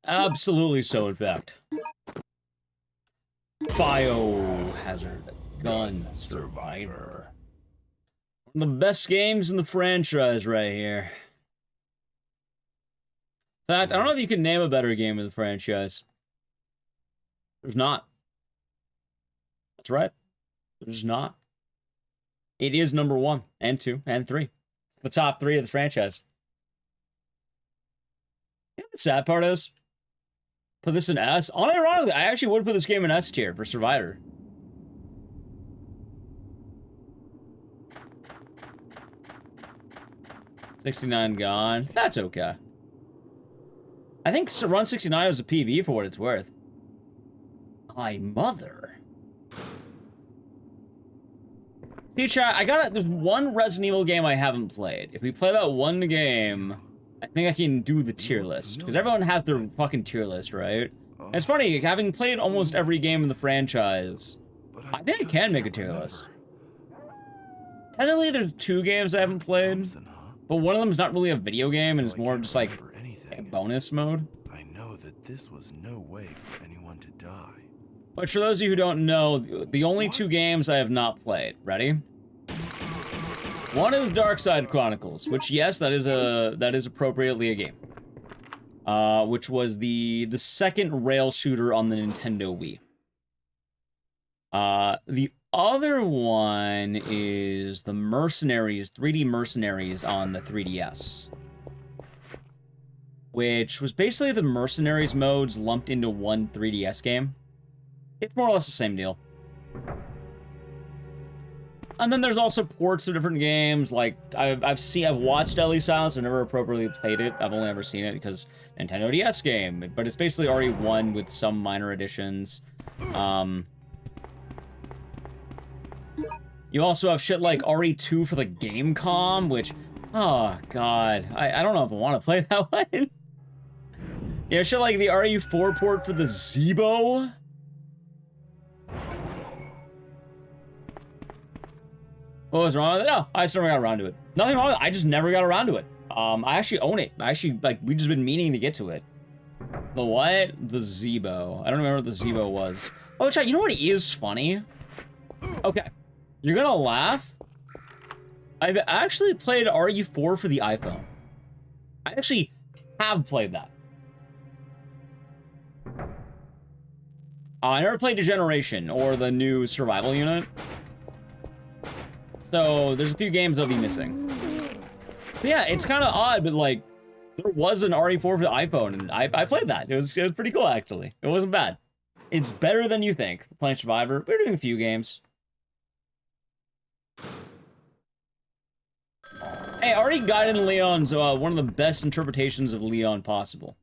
Absolutely so, in fact. Biohazard Gun Survivor. One of the best games in the franchise right here. In fact, I don't know if you can name a better game in the franchise. There's not. That's right. There's not. It is number 1 and 2 and 3. It's the top 3 of the franchise. You know what the sad part is? Put this in S. Unironically, I actually would put this game in S tier for Survivor. $69 gone. That's okay. I think Run 69 was a PB for what it's worth. My mother. See, chat, there's one Resident Evil game I haven't played. If we play that one game, I think I can do the tier list. Because everyone has their fucking tier list, right? And it's funny, having played almost every game in the franchise, I think I can make a tier list. Technically, there's 2 games I haven't played, but one of them is not really a video game, and it's more just like a bonus mode. I know that this was no way for anyone to die. But for those of you who don't know, the only 2 games I have not played. Ready? One is Dark Side Chronicles, which yes, that is appropriately a game. Which was the second rail shooter on the Nintendo Wii. The other one is the Mercenaries, 3D Mercenaries on the 3DS. Which was basically the Mercenaries modes lumped into one 3DS game. It's more or less the same deal. And then there's also ports of different games, like, I've watched Deadly Silence, I've never appropriately played it, I've only ever seen it because Nintendo DS game, but it's basically RE1 with some minor additions. You also have shit like RE2 for the Gamecom, which, oh god, I don't know if I want to play that one. Yeah, shit like the RE4 port for the Zeebo. What was wrong with it? No, I just never got around to it. Nothing wrong with it. I just never got around to it. I actually own it. We just been meaning to get to it. The what? The Zebo. I don't remember what the Zebo was. Oh, chat, you know what is funny? Okay. You're gonna laugh. I've actually played RE4 for the iPhone. I actually have played that. I never played Degeneration or the new survival unit. So there's a few games I'll be missing. But yeah, it's kind of odd, but like, there was an RE4 for the iPhone, and I played that. It was pretty cool, actually. It wasn't bad. It's better than you think. Playing Survivor, we're doing a few games. Hey, already Gaiden Leon's one of the best interpretations of Leon possible.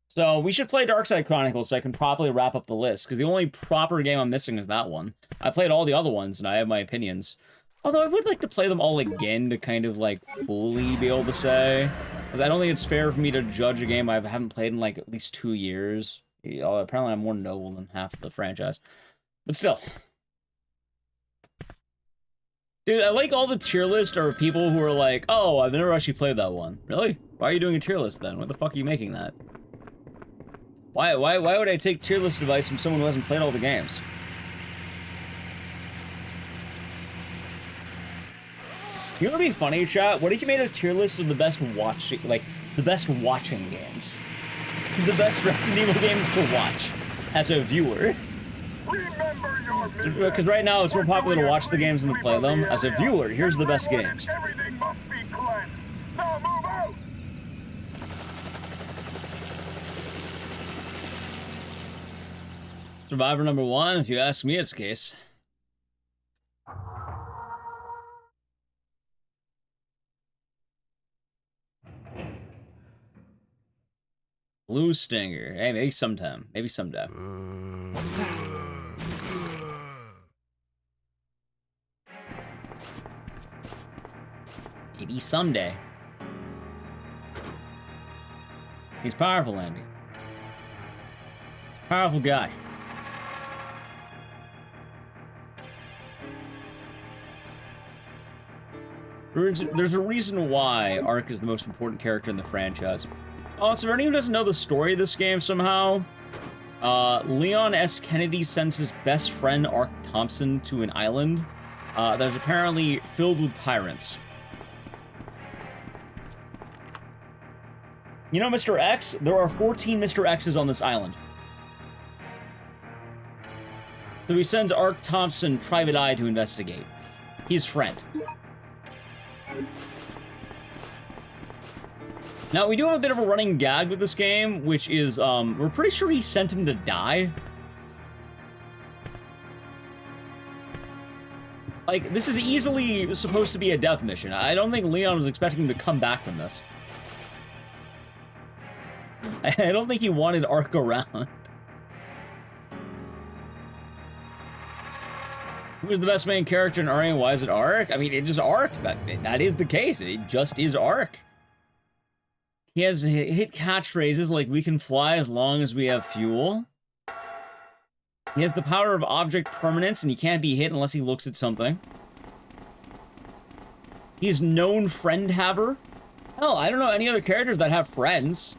So we should play Darkside Chronicles so I can properly wrap up the list, because the only proper game I'm missing is that one. I played all the other ones, and I have my opinions. Although I would like to play them all again to kind of, like, fully be able to say. Because I don't think it's fair for me to judge a game I haven't played in, like, at least 2 years. Apparently I'm more noble than half of the franchise. But still. Dude, I like all the tier list are people who are like, oh, I've never actually played that one. Really? Why are you doing a tier list then? What the fuck are you making that? Why would I take tier list advice from someone who hasn't played all the games? You know what'd be funny, chat? What if you made a tier list of the best watching, like, the best watching games? The best Resident Evil games to watch as a viewer. Because right now it's more popular to watch the games than to play them. As a viewer, here's the best games. Survivor number 1, if you ask me, it's the case. Blue Stinger. Hey, maybe sometime. Maybe someday. What's that? Maybe someday. He's powerful, Andy. Powerful guy. There's a reason why Ark is the most important character in the franchise. Also, for anyone who doesn't know the story of this game somehow, Leon S. Kennedy sends his best friend, Ark Thompson, to an island that is apparently filled with tyrants. You know Mr. X? There are 14 Mr. X's on this island. So he sends Ark Thompson, Private Eye, to investigate. His friend. Now, we do have a bit of a running gag with this game, which is, we're pretty sure he sent him to die. Like, this is easily supposed to be a death mission. I don't think Leon was expecting him to come back from this. I don't think he wanted Ark around. Who's the best main character in RE and why is it Ark? I mean, it just Ark. That is the case. It just is Ark. He has hit catchphrases like, we can fly as long as we have fuel. He has the power of object permanence, and he can't be hit unless he looks at something. He's known friend haver. Hell, I don't know any other characters that have friends.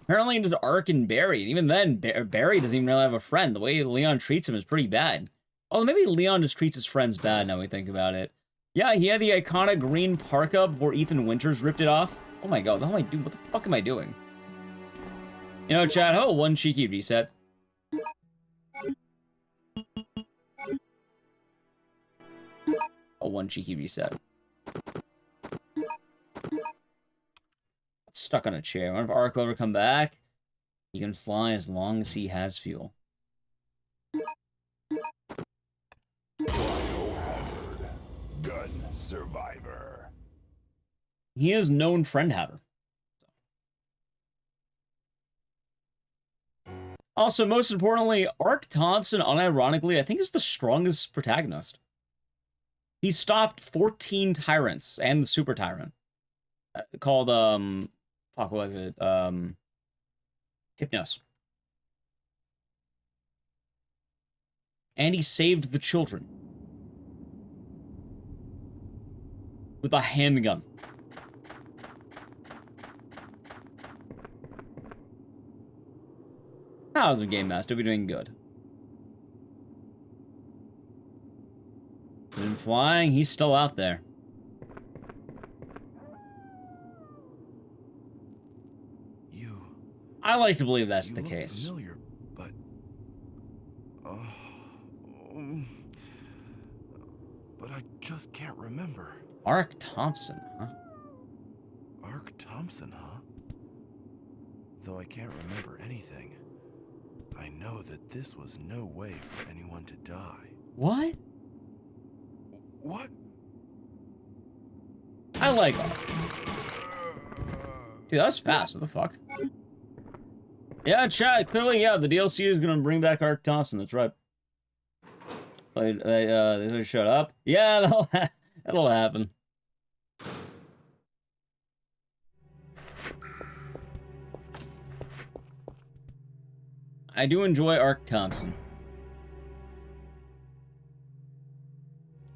Apparently just Ark and Barry, and even then, Barry doesn't even really have a friend. The way Leon treats him is pretty bad. Oh, maybe Leon just treats his friends bad now we think about it. Yeah, he had the iconic green parka before Ethan Winters ripped it off. Oh my god, what the hell am I doing? What the fuck am I doing? You know, chat, oh, one cheeky reset. Oh, one cheeky reset. Stuck on a chair. I wonder if Ark will ever come back. He can fly as long as he has fuel. Biohazard. Gun survivor. He is known friend haver. Also, most importantly, Ark Thompson, unironically, I think is the strongest protagonist. He stopped 14 tyrants and the super tyrant. Called, fuck, what was it? Hypnos. And he saved the children. With a handgun. 10,000 Game Master. Be doing good. And flying, he's still out there. I like to believe that's the case. Familiar, but but I just can't remember. Mark Thompson, huh? Ark Thompson, huh? Though I can't remember anything, I know that this was no way for anyone to die. What? What? I like Ark. Dude, that was fast. What the fuck? Yeah, chat. Clearly, yeah, the DLC is gonna bring back Ark Thompson. That's right. They showed up. Yeah, that'll happen. I do enjoy Ark Thompson.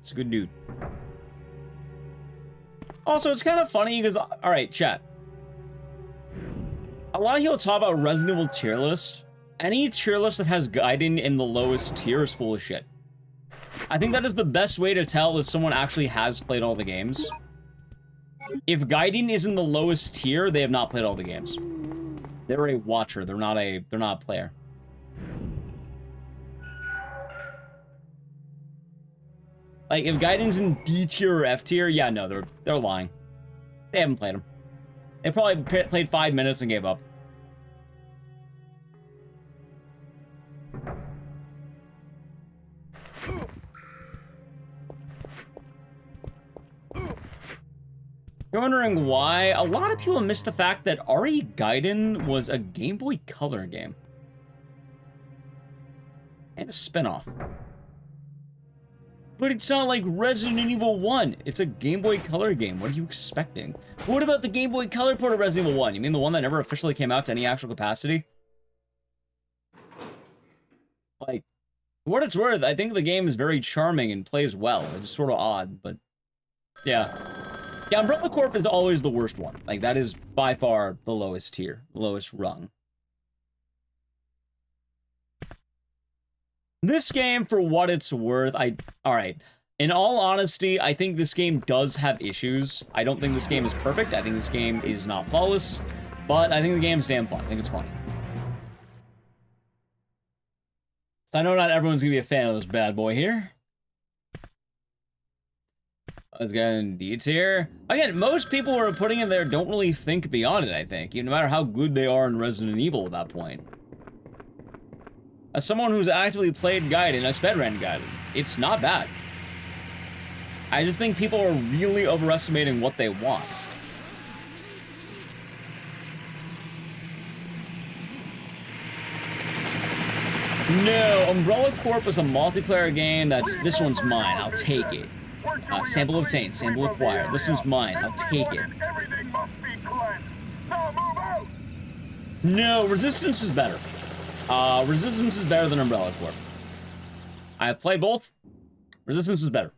It's a good dude. Also, it's kind of funny because, all right, chat. A lot of people talk about Resident Evil tier list. Any tier list that has Gaiden in the lowest tier is full of shit. I think that is the best way to tell if someone actually has played all the games. If Gaiden is in the lowest tier, they have not played all the games. They're a watcher. They're not a player. Like, if Gaiden's in D tier or F tier, yeah, no, they're lying. They haven't played them. They probably played 5 minutes and gave up. You're wondering why? A lot of people miss the fact that RE Gaiden was a Game Boy Color game. And a spin-off. But it's not like Resident Evil 1. It's a Game Boy Color game. What are you expecting? What about the Game Boy Color port of Resident Evil 1? You mean the one that never officially came out to any actual capacity? Like, for what it's worth, I think the game is very charming and plays well. It's just sort of odd, but yeah. Yeah, Umbrella Corp is always the worst one. Like, that is by far the lowest tier, lowest rung. This game, for what it's worth, alright. In all honesty, I think this game does have issues. I don't think this game is perfect. I think this game is not flawless. But I think the game's damn fun. I think it's funny. So I know not everyone's gonna be a fan of this bad boy here. Let's get in Deeds here. Again, most people who are putting it there don't really think beyond it, I think. No matter how good they are in Resident Evil at that point. As someone who's actively played Gaiden, I speedrun Gaiden, it's not bad. I just think people are really overestimating what they want. No, Umbrella Corp is a multiplayer game. This one's mine. I'll take it. Sample obtained, sample acquired. This one's mine. I'll take it. No, Resistance is better. Resistance is better than Umbrella Corp. I have played both. Resistance is better.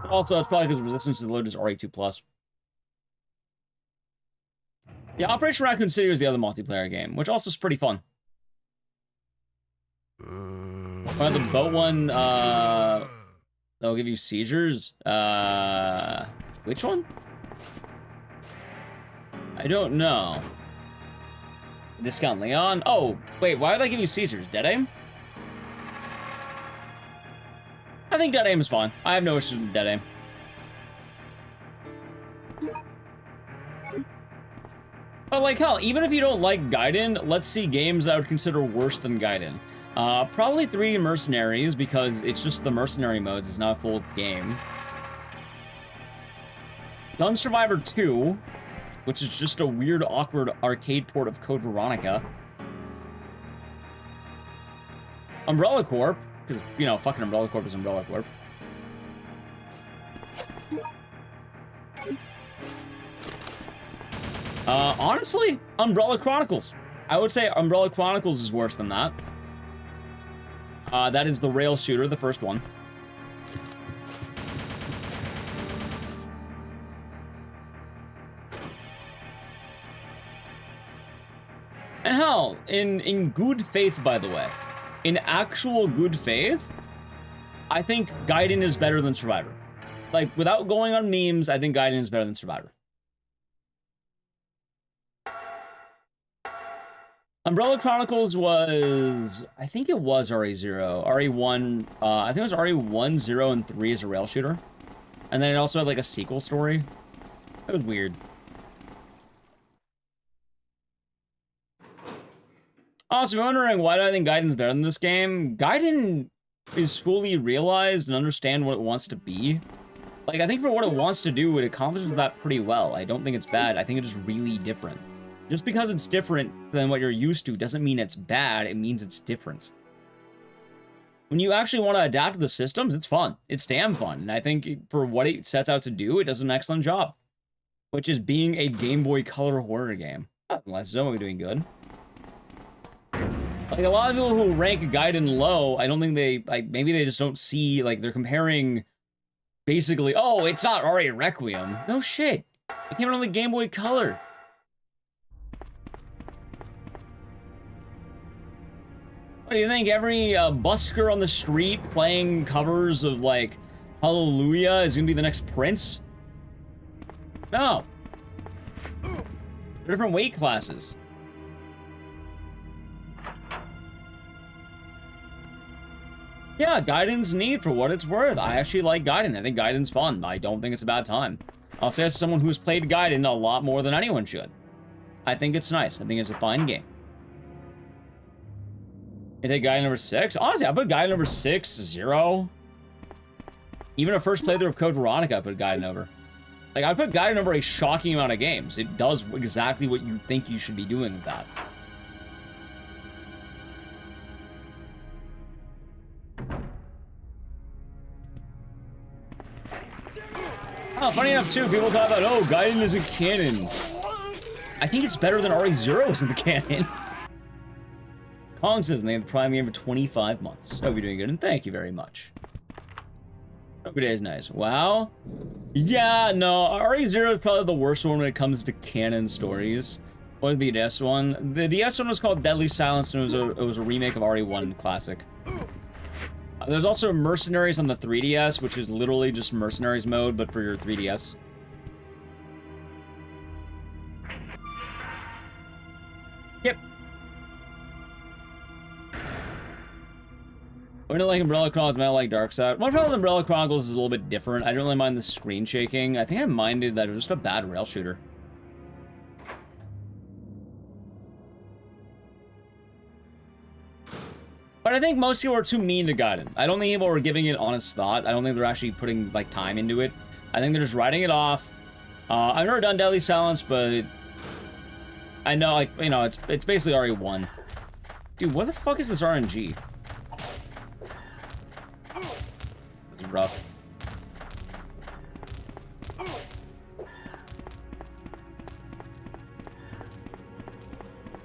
Also, it's probably because Resistance is loaded as RE2+. Yeah, Operation Raccoon City was the other multiplayer game, which also is pretty fun. The boat one, they'll give you seizures. Which one? I don't know. Discount Leon? Oh, wait, why did I give you seizures? Dead aim? I think dead aim is fine. I have no issues with dead aim. But like hell, even if you don't like Gaiden, let's see games I would consider worse than Gaiden. Probably 3 Mercenaries, because it's just the mercenary modes, it's not a full game. Gun Survivor 2, which is just a weird, awkward arcade port of Code Veronica. Umbrella Corp, because, you know, fucking Umbrella Corp is Umbrella Corp. Honestly, Umbrella Chronicles. I would say Umbrella Chronicles is worse than that. That is the rail shooter, the first one. And hell, in good faith, by the way, in actual good faith, I think Gaiden is better than Survivor. Like, without going on memes, I think Gaiden is better than Survivor. Umbrella Chronicles was, I think it was RE0. RE1, I think it was RE1, 0, and 3 as a rail shooter. And then it also had, like, a sequel story. It was weird. Also, if you're wondering why do I think Gaiden's better than this game, Gaiden is fully realized and understand what it wants to be. Like, I think for what it wants to do, it accomplishes that pretty well. I don't think it's bad. I think it's just really different. Just because it's different than what you're used to doesn't mean it's bad. It means it's different. When you actually want to adapt to the systems, it's fun. It's damn fun. And I think for what it sets out to do, it does an excellent job. Which is being a Game Boy Color horror game. Unless Zoma doing good. Like, a lot of people who rank Gaiden low, I don't think they, like, maybe they just don't see, like, they're comparing, basically, oh, it's not RE Requiem. No shit. It came out on the Game Boy Color. What do you think? Every busker on the street playing covers of, like, Hallelujah is gonna be the next Prince? No. They're different weight classes. Yeah, Gaiden's neat for what it's worth. I actually like Gaiden. I think Gaiden's fun. I don't think it's a bad time. I'll say as someone who's played Gaiden a lot more than anyone should. I think it's nice. I think it's a fine game. You take Gaiden number 6? Honestly, I put Gaiden number 6, 0. Even a first playthrough of Code Veronica, I put Gaiden over. Like, I put Gaiden over a shocking amount of games. It does exactly what you think you should be doing with that. Oh, funny enough, too, people talk about, oh, Gaiden isn't canon. I think it's better than RE0 isn't the canon. Kong says they have the Prime game for 25 months. Hope you're doing good, and thank you very much. Hope your day is nice. Wow. Yeah, no, RE0 is probably the worst one when it comes to canon stories. What is the DS one? The DS one was called Deadly Silence, and it was a remake of RE1 Classic. There's also Mercenaries on the 3DS, which is literally just Mercenaries mode, but for your 3DS. Yep. I don't like Umbrella Chronicles, but I like Darkside. One problem with Umbrella Chronicles is a little bit different. I don't really mind the screen shaking. I think I minded that it was just a bad rail shooter. But I think most people are too mean to Gaiden. I don't think people are giving it honest thought. I don't think they're actually putting, like, time into it. I think they're just writing it off. I've never done Deadly Silence, but I know, like, you know, it's basically RE1. Dude, what the fuck is this RNG? This is rough.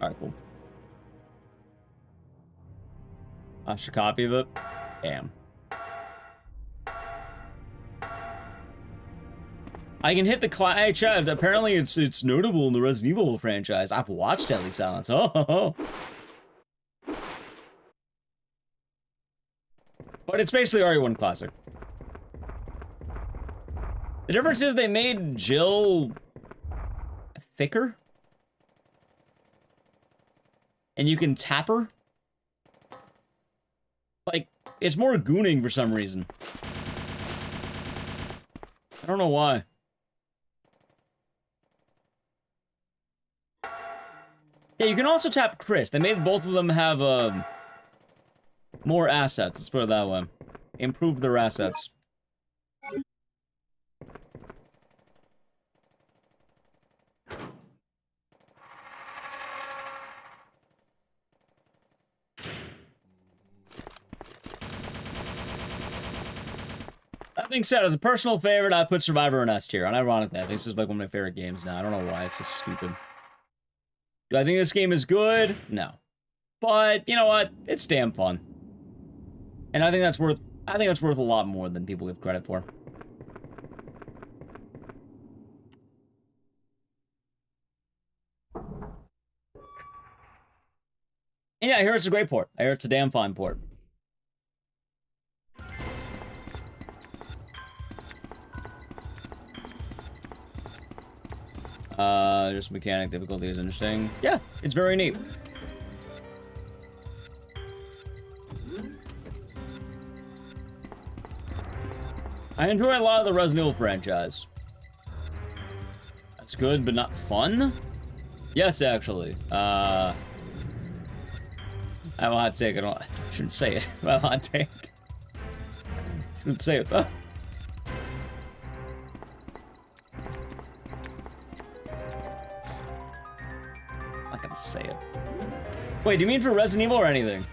Alright, cool. Extra copy of it. Damn. I can hit the hey, Chad, apparently it's notable in the Resident Evil franchise. I've watched Deadly Silence. Oh. But it's basically RE1 Classic. The difference is they made Jill thicker. And you can tap her. Like, it's more gooning for some reason. I don't know why. Yeah, you can also tap Chris. They made both of them have, more assets, let's put it that way. Improved their assets. That being said, as a personal favorite, I put Survivor in S tier. Unironically, I think this is like one of my favorite games now. I don't know why it's so stupid. Do I think this game is good? No. But, you know what? It's damn fun. And I think that's worth a lot more than people give credit for. yeah, I hear it's a great port. I hear it's a damn fine port. Just mechanic difficulty is interesting. Yeah, it's very neat. I enjoy a lot of the Resident Evil franchise. That's good, but not fun? Yes, actually. I have a hot take. I shouldn't say it. I have a hot take. Shouldn't say it, though. I'm not gonna say it. Wait, do you mean for Resident Evil or anything?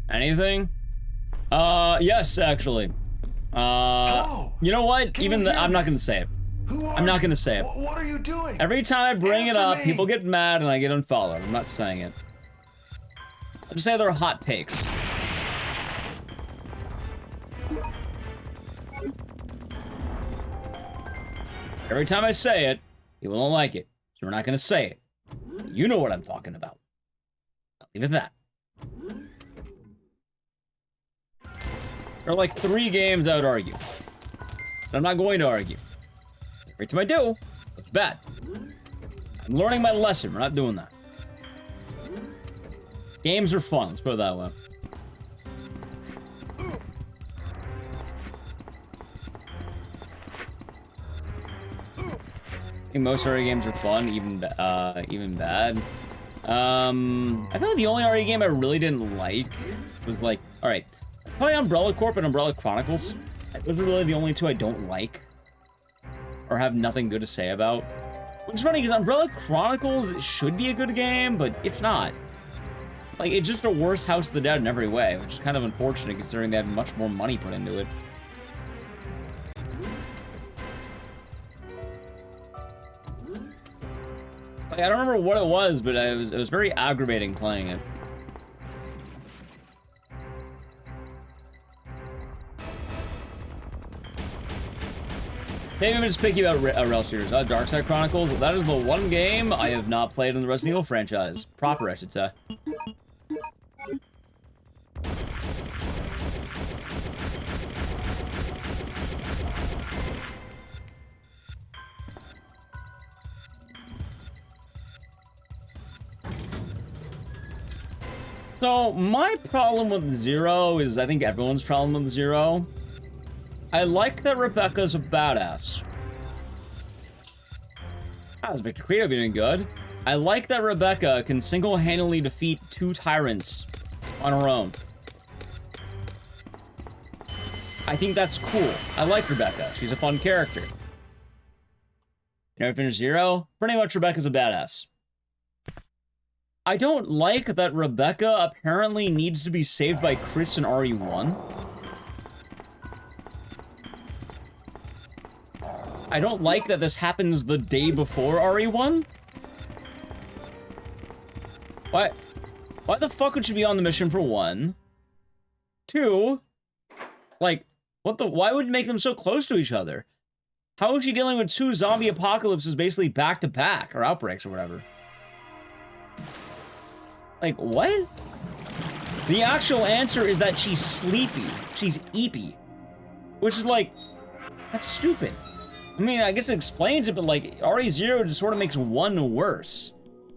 Anything? Yes, actually. You know what? I'm not gonna say it. I'm not gonna say it. What are you doing? Every time I bring it Answer up, me. people get mad and I get unfollowed. I'm not saying it. I'll just say they're hot takes. Every time I say it, people don't like it. So we're not gonna say it. You know what I'm talking about. I'll leave it at that. There are like 3 games I would argue. But I'm not going to argue. Every time I do, it's bad. I'm learning my lesson. We're not doing that. Games are fun. Let's put it that way. I think most RE games are fun, even bad. I feel like the only RE game I really didn't like was like, all right, probably Umbrella Corp and Umbrella Chronicles. Those are really the only 2 I don't like or have nothing good to say about. Which is funny because Umbrella Chronicles should be a good game, but it's not. Like, it's just a worse House of the Dead in every way, which is kind of unfortunate considering they had much more money put into it. Like, I don't remember what it was, but it was very aggravating playing it. Maybe I'm just picky about rail shooters. Darkside Chronicles, that is the one game I have not played in the Resident Evil franchise. Proper, I should say. So, my problem with Zero is, I think everyone's problem with Zero. I like that Rebecca's a badass. How's Victor Credo doing good? I like that Rebecca can single-handedly defeat 2 tyrants on her own. I think that's cool. I like Rebecca. She's a fun character. You never finished Zero? Pretty much Rebecca's a badass. I don't like that Rebecca apparently needs to be saved by Chris in RE1. I don't like that this happens the day before RE1. Why the fuck would she be on the mission for 1? 2, like, why would it make them so close to each other? How is she dealing with 2 zombie apocalypses basically back to back, or outbreaks or whatever? Like, what? The actual answer is that she's sleepy. She's eepy. Which is like, that's stupid. I mean, I guess it explains it, but like, RE0 just sort of makes 1 worse.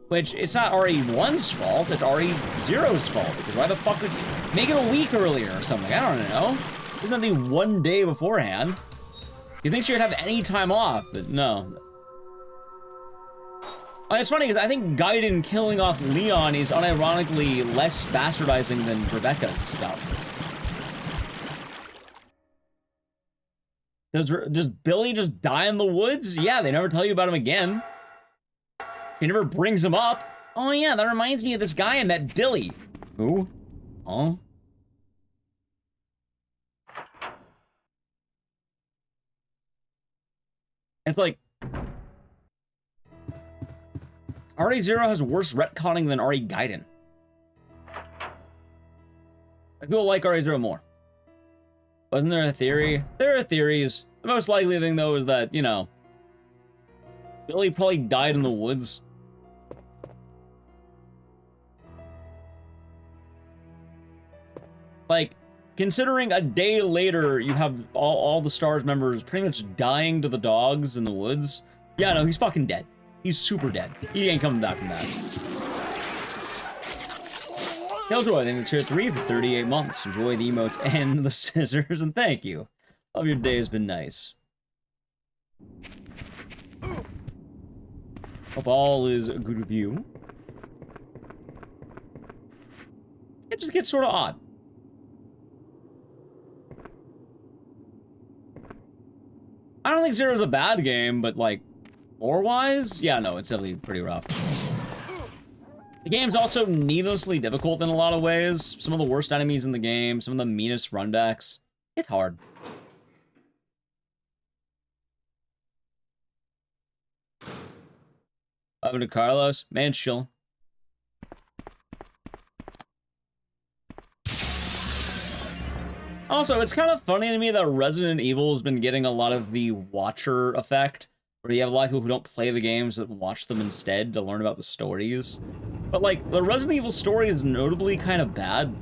Which, it's not RE1's fault, it's RE0's fault. Because why the fuck would you make it a week earlier or something? I don't know. There's nothing 1 day beforehand. You think she would have any time off, but no. It's funny, because I think Gaiden killing off Leon is unironically less bastardizing than Rebecca's stuff. Does Billy just die in the woods? Yeah, they never tell you about him again. He never brings him up. Oh yeah, that reminds me of this guy I met, Billy. Who? Huh? It's like... RE0 has worse retconning than RE Gaiden. I people like RE0 more. Wasn't there a theory? There are theories. The most likely thing, though, is that, you know, Billy probably died in the woods. Like, considering a day later you have all the STARS members pretty much dying to the dogs in the woods. Yeah, no, he's fucking dead. He's super dead. He ain't coming back from that. Killjoy, I think it's tier 3 for 38 months. Enjoy the emotes and the scissors, and thank you. Hope your day has been nice. Hope all is good with you. It just gets sort of odd. I don't think Zero's a bad game, but like, lore-wise, yeah, no, it's definitely pretty rough. The game's also needlessly difficult in a lot of ways. Some of the worst enemies in the game, some of the meanest runbacks. It's hard. Over to Carlos. Man, chill. Also, it's kind of funny to me that Resident Evil has been getting a lot of the Watcher effect, where you have a lot of people who don't play the games but watch them instead to learn about the stories. But, like, the Resident Evil story is notably kind of bad.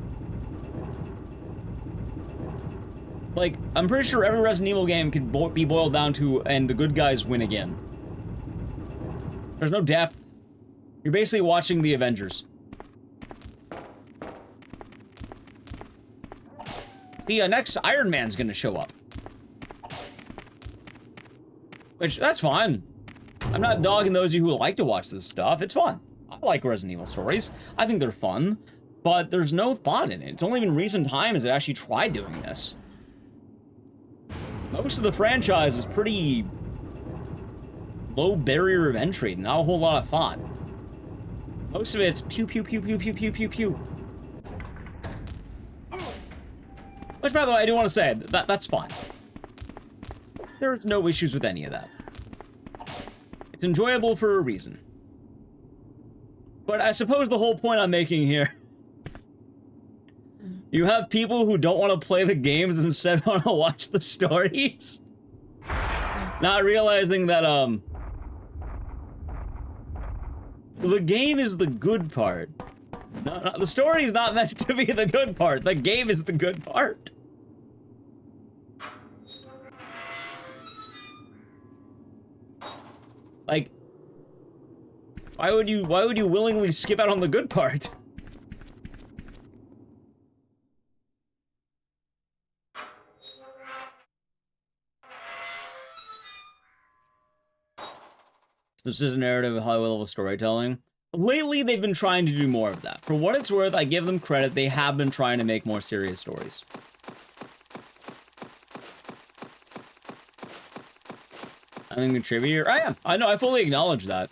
Like, I'm pretty sure every Resident Evil game can be boiled down to, and the good guys win again. There's no depth. You're basically watching the Avengers. The next Iron Man's gonna show up. Which, that's fine. I'm not dogging those of you who like to watch this stuff. It's fun. I like Resident Evil stories. I think they're fun. But there's no thought in it. It's only been recent times I've actually tried doing this. Most of the franchise is pretty low barrier of entry. Not a whole lot of thought. Most of it's pew pew pew pew pew pew pew pew. Which, by the way, I do want to say, that's fine. There's no issues with any of that. It's enjoyable for a reason. But I suppose the whole point I'm making here... You have people who don't want to play the games and instead want to watch the stories? Not realizing that, the game is the good part. No, the story is not meant to be the good part. The game is the good part. Like, why would you willingly skip out on the good part? This is a narrative of high-level storytelling. Lately, they've been trying to do more of that. For what it's worth, I give them credit. They have been trying to make more serious stories. I think contributor. I am. I know. I fully acknowledge that.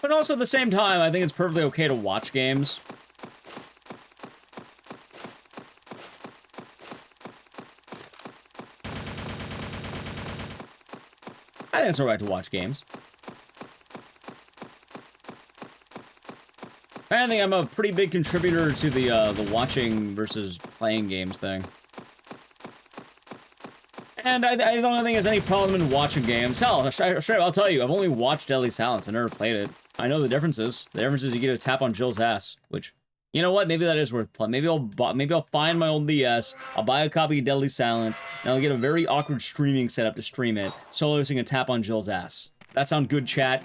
But also at the same time, I think it's perfectly okay to watch games. I think it's alright to watch games. I think I'm a pretty big contributor to the watching versus playing games thing. And I don't think there's any problem in watching games. Hell, straight up, I'll tell you, I've only watched Deadly Silence. I never played it. I know the differences. The difference is you get a tap on Jill's ass, which, you know what? Maybe that is worth playing. Maybe I'll find my old DS. I'll buy a copy of Deadly Silence, and I'll get a very awkward streaming setup to stream it, solo using a tap on Jill's ass. That sound good, chat?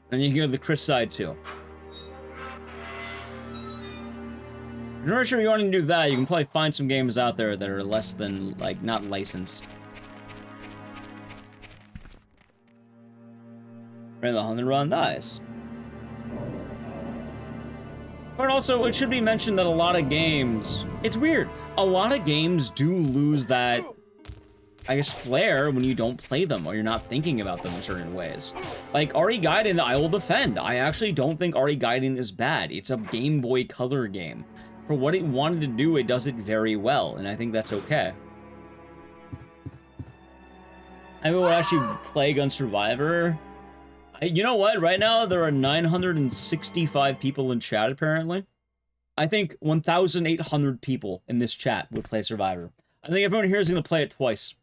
And you can hear the Chris side too. If you're not sure you want to do that, you can probably find some games out there that are less than, like, not licensed. Ran the 100 run, nice. But also, it should be mentioned that a lot of games... It's weird. A lot of games do lose that, I guess, flair when you don't play them or you're not thinking about them in certain ways. Like, Ari Gaiden, I will defend. I actually don't think Ari Gaiden is bad. It's a Game Boy Color game. For what it wanted to do, it does it very well, and I think that's okay. I will actually play Gun Survivor. You know what? Right now, there are 965 people in chat, apparently. I think 1,800 people in this chat would play Survivor. I think everyone here is going to play it twice.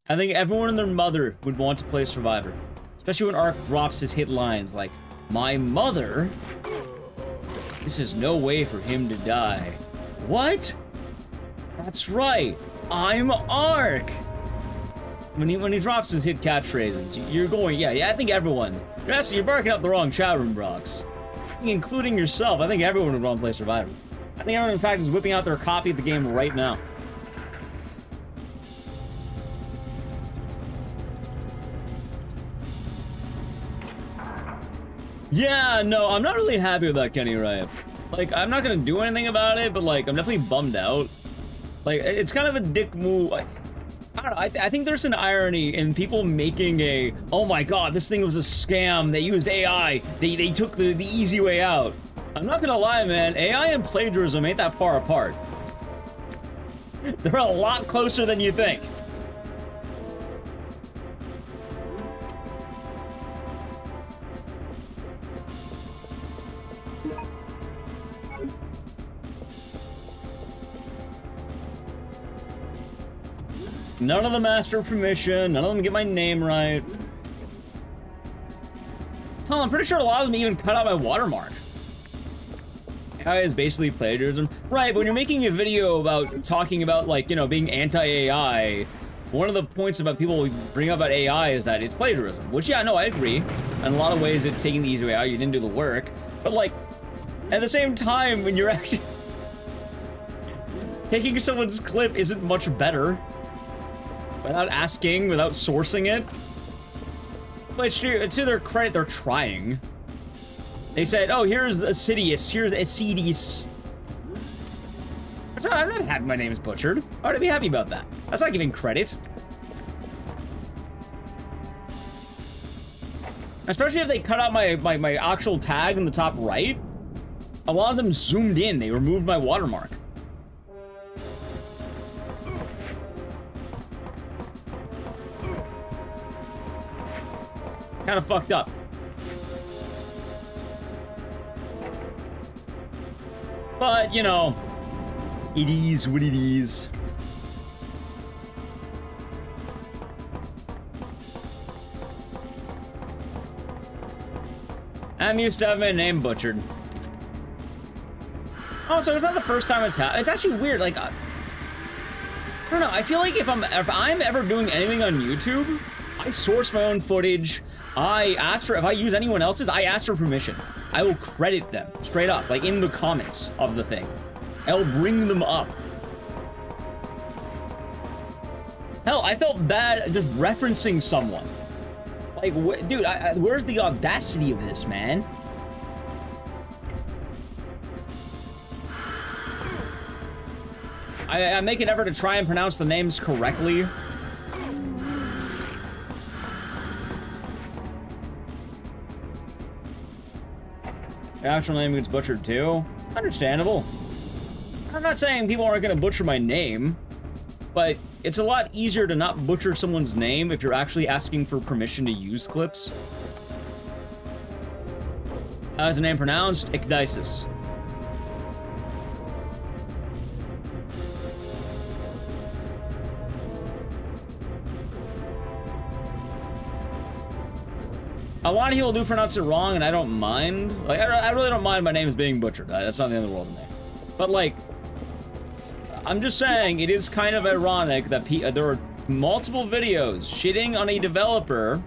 I think everyone and their mother would want to play Survivor. Especially when Ark drops his hit lines like, "My mother? This is no way for him to die." What? That's right. I'm Ark. When he drops his hit catchphrases, you're going, yeah, I think everyone. You're barking up the wrong chat room, Brox. Including yourself, I think everyone would want to play Survivor. I think everyone, in fact, is whipping out their copy of the game right now. Yeah, no, I'm not really happy with that, Kenny Riot. Like, I'm not gonna do anything about it, but, like, I'm definitely bummed out. Like, it's kind of a dick move. I don't know, I think there's an irony in people making a, oh my god, this thing was a scam, they used AI, they took the easy way out. I'm not gonna lie, man, AI and plagiarism ain't that far apart. They're a lot closer than you think. None of them asked for permission, none of them get my name right. Hell, I'm pretty sure a lot of them even cut out my watermark. AI is basically plagiarism. Right, but when you're making a video about talking about, like, you know, being anti-AI, one of the points about people bring up about AI is that it's plagiarism. Which, yeah, no, I agree. In a lot of ways, it's taking the easy way out, you didn't do the work. But, like, at the same time, when you're actually... taking someone's clip isn't much better. Without asking, without sourcing it. But it's to their credit, they're trying. They said, oh, here's Ecdycis, here's Ecdycis. I'm not happy my name is butchered. I ought to be happy about that. That's not giving credit. Especially if they cut out my actual tag in the top right. A lot of them zoomed in, they removed my watermark. Kind of fucked up. But, you know, it is what it is. I'm used to having my name butchered. Also, it's not the first time it's happened. It's actually weird, like, I don't know, I feel like if I'm ever doing anything on YouTube, I source my own footage. I ask for, if I use anyone else's, I ask for permission. I will credit them, straight up, like in the comments of the thing. I'll bring them up. Hell, I felt bad just referencing someone. Like, dude, where's the audacity of this, man? I make an effort to try and pronounce the names correctly. Your actual name gets butchered too? Understandable. I'm not saying people aren't gonna butcher my name, but it's a lot easier to not butcher someone's name if you're actually asking for permission to use clips. How's the name pronounced? Ecdycis. A lot of people do pronounce it wrong, and I don't mind. Like, I really don't mind my name's being butchered. That's not the end of the world to me. But, like, I'm just saying, it is kind of ironic that there are multiple videos shitting on a developer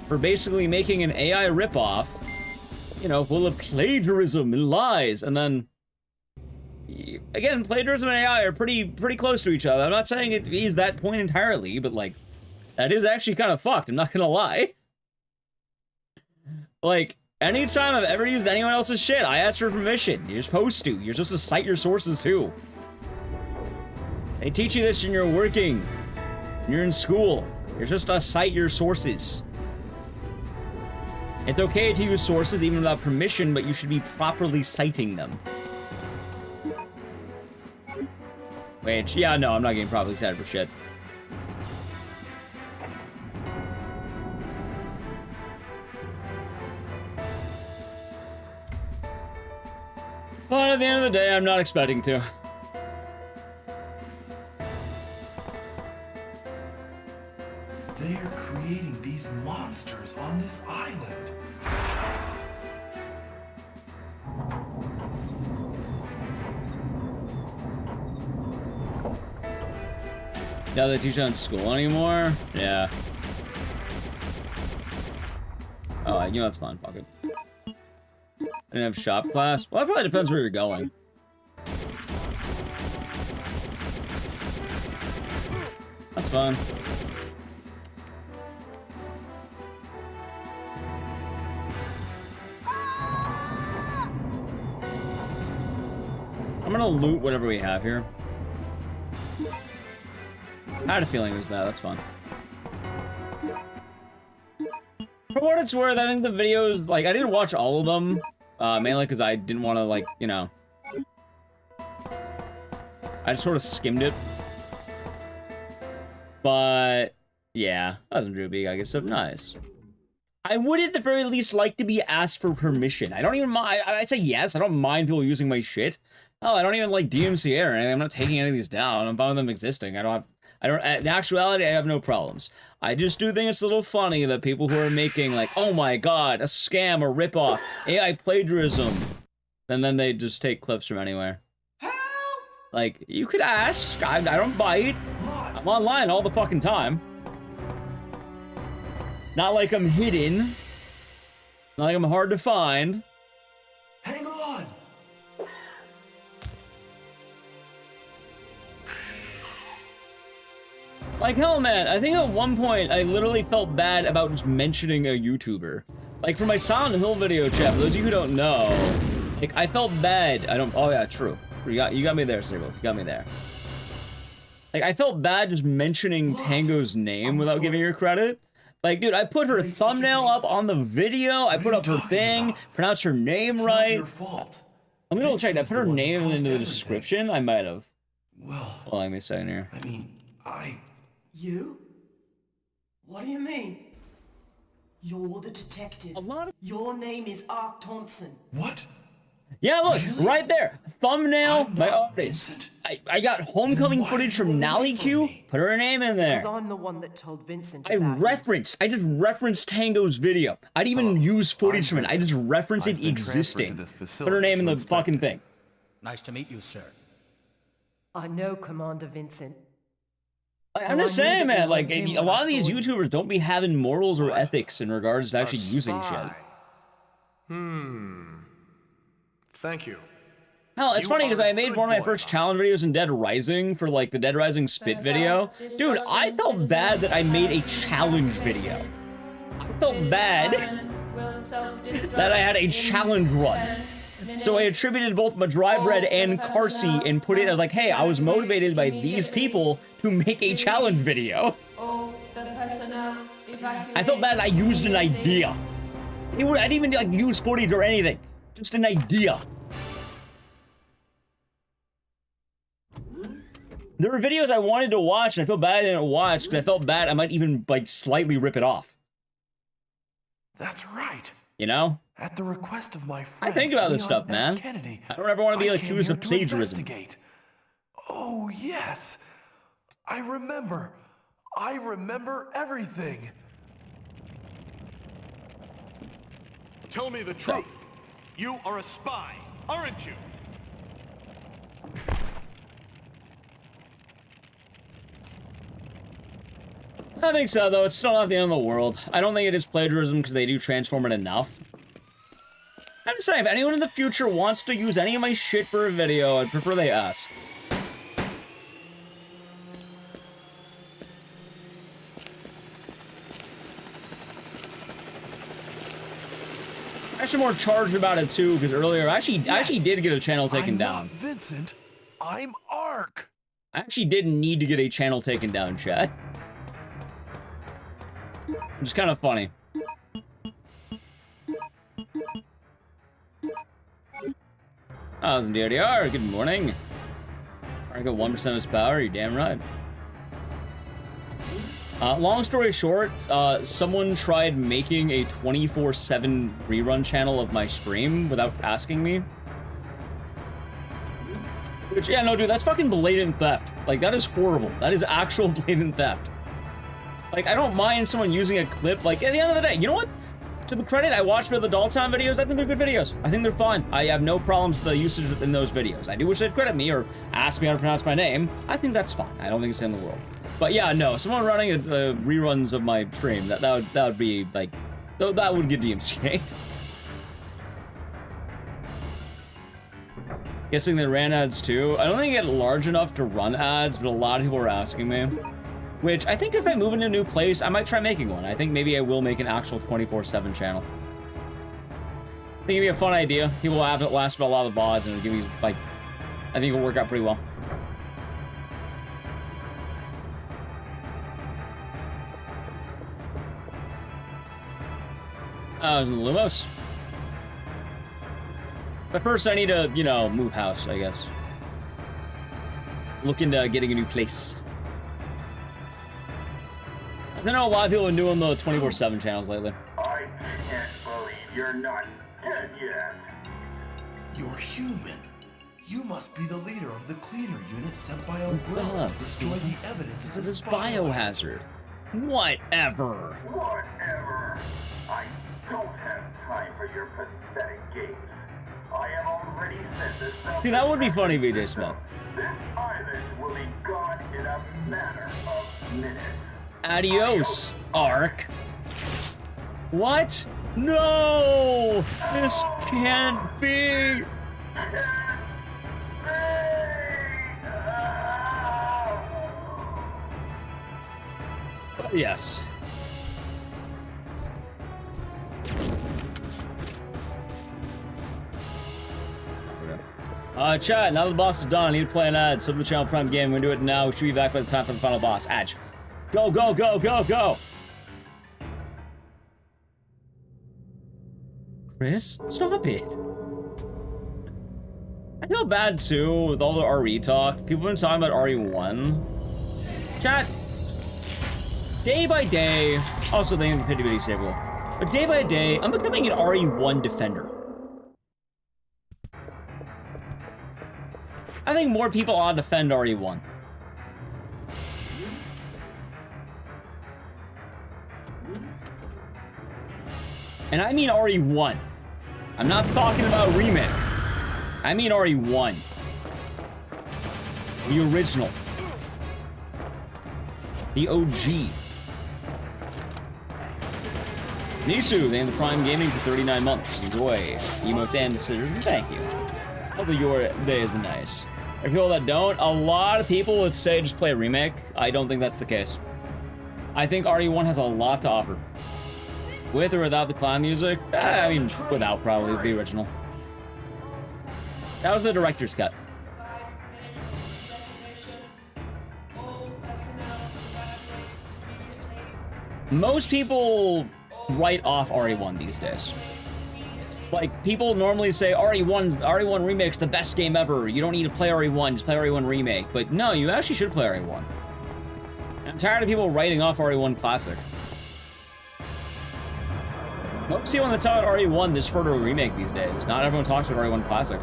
for basically making an AI ripoff, you know, full of plagiarism and lies, and then, again, plagiarism and AI are pretty close to each other. I'm not saying it is that point entirely, but, like, that is actually kind of fucked, I'm not gonna lie. Like, anytime I've ever used anyone else's shit, I ask for permission. You're supposed to. You're supposed to cite your sources, too. They teach you this when you're working. When you're in school. You're supposed to cite your sources. It's okay to use sources even without permission, but you should be properly citing them. Which, yeah, no, I'm not getting properly cited for shit. But at the end of the day, I'm not expecting to. They are creating these monsters on this island. Yeah, they teach on school anymore? Yeah. Oh, you know that's fine. Fuck it. I didn't have shop class. Well, it probably depends where you're going. That's fine. I'm gonna loot whatever we have here. I had a feeling it was that. That's fine. For what it's worth, I think the videos, like, I didn't watch all of them, mainly because I didn't want to, like, you know, I just sort of skimmed it. But, yeah, that wasn't too big, I guess. So nice. I would, at the very least, like to be asked for permission. I don't even mind. I'd say yes. I don't mind people using my shit. Oh, I don't even like DMCA or anything. I'm not taking any of these down. I'm fine with them existing. In actuality, I have no problems. I just do think it's a little funny that people who are making, like, oh my god, a scam, a ripoff, AI plagiarism, and then they just take clips from anywhere. Help! Like, you could ask. I don't bite. I'm online all the fucking time. Not like I'm hidden. Not like I'm hard to find. Hang on! Like, hell, man, I think at one point I literally felt bad about just mentioning a YouTuber. Like, for my Silent Hill video chat, for those of you who don't know, like, I felt bad. Oh yeah, true. You got me there, Cerebral. You got me there. Like, I felt bad just mentioning Tango's name without giving her credit. Like, dude, I put her thumbnail up on the video. I put up her thing, pronounced her name right. Your fault. Let me double check. Did I put her name into the description? I might have. Well, Hold on, let me a second here. I mean, You? What do you mean? You're the detective. Your name is Ark Thompson. What? Yeah, look, right there. Thumbnail, my artist. I got homecoming footage from Nally Q. Put her name in there. Because I'm the one that told Vincent I just referenced Tango's video. I didn't even use footage from it. I just referenced it existing. Put her name in the fucking thing. Nice to meet you, sir. I know Commander Vincent. I'm just saying, man, like, a lot of these YouTubers don't be having morals or ethics in regards to actually using shit. Thank you. Hell, it's funny because I made one of my first challenge videos in Dead Rising for, like, the Dead Rising Spit video. Dude, I felt bad that I made a challenge video. I felt bad that I had a challenge run. So I attributed both my Dry Bread and Carsey and put it as like, hey, I was motivated by these people to make a challenge video. I felt bad I used an idea. I didn't even like use footage or anything. Just an idea. There were videos I wanted to watch and I feel bad I didn't watch because I felt bad I might even like slightly rip it off. That's right. You know? At the request of my friend, I think about this Leon stuff, man. S. Kennedy, I don't ever want to be I accused came of here to plagiarism. investigate. Oh, yes. I remember. I remember everything. Tell me the truth. You are a spy, aren't you? I think so, though. It's still not the end of the world. I don't think it is plagiarism because they do transform it enough. I'm just saying, if anyone in the future wants to use any of my shit for a video, I'd prefer they ask. I'm actually more charged about it too, because earlier I actually did get a channel taken down. I'm not Vincent. I'm Ark. I actually didn't need to get a channel taken down, chat. Which is kind of funny. I was in DRDR. Good morning. I got 1% of his power. You're damn right. Long story short, someone tried making a 24/7 rerun channel of my stream without asking me. Which, yeah, no, dude, that's fucking blatant theft. Like, that is horrible. That is actual blatant theft. Like, I don't mind someone using a clip. Like, at the end of the day, you know what? To the credit, I watched the Doll Time videos. I think they're good videos. I think they're fun. I have no problems with the usage in those videos. I do wish they'd credit me or ask me how to pronounce my name. I think that's fine. I don't think it's the end of the world. But yeah, no, someone running reruns of my stream, that would be, like, that would get DMCA'd. Guessing they ran ads too. I don't think I get large enough to run ads, but a lot of people are asking me. Which, I think if I move into a new place, I might try making one. I think maybe I will make an actual 24/7 channel. I think it'd be a fun idea. People will have it last about a lot of the VODs, and it'll give you, like, I think it'll work out pretty well. I was in the Lumos. But first I need to, you know, move house, I guess. Look into getting a new place. I know a lot of people have been doing the 24/7 channels lately. I can't believe you're not dead yet. You're human. You must be the leader of the cleaner unit sent by Umbrella to destroy the evidence of this biohazard. Whatever. Whatever. I don't have time for your pathetic games. I have already sent this out. See, that would be funny, VJ Smith. This island will be gone in a matter of minutes. Adios, Ark. What? No! This can't be! Yes. Chat, now the boss is done, I need to play an ad. Sub the channel Prime game, we're gonna do it now. We should be back by the time for the final boss. Adge. Go, go, go, go, go! Chris, stop it. I feel bad too with all the RE talk. People have been talking about RE1. Chat. Day by day, also thank you for the pity bitty sable. But day by day, I'm becoming an RE1 defender. I think more people ought to defend RE1. And I mean RE1. I'm not talking about remake. I mean RE1. The original. The OG. Nisu, they the Prime Gaming for 39 months. Enjoy. Emotes and decisions. Thank you. Hopefully your day has been nice. For people that don't, a lot of people would say just play a remake. I don't think that's the case. I think RE1 has a lot to offer. With or without the clown music? I mean, without probably the original. That was the director's cut. Most people write off RE1 these days. Like, people normally say RE1 Remake's the best game ever. You don't need to play RE1, just play RE1 Remake. But no, you actually should play RE1. I'm tired of people writing off RE1 Classic. Most people when they talk about RE1, this refer to a remake these days. Not everyone talks about RE1 Classic.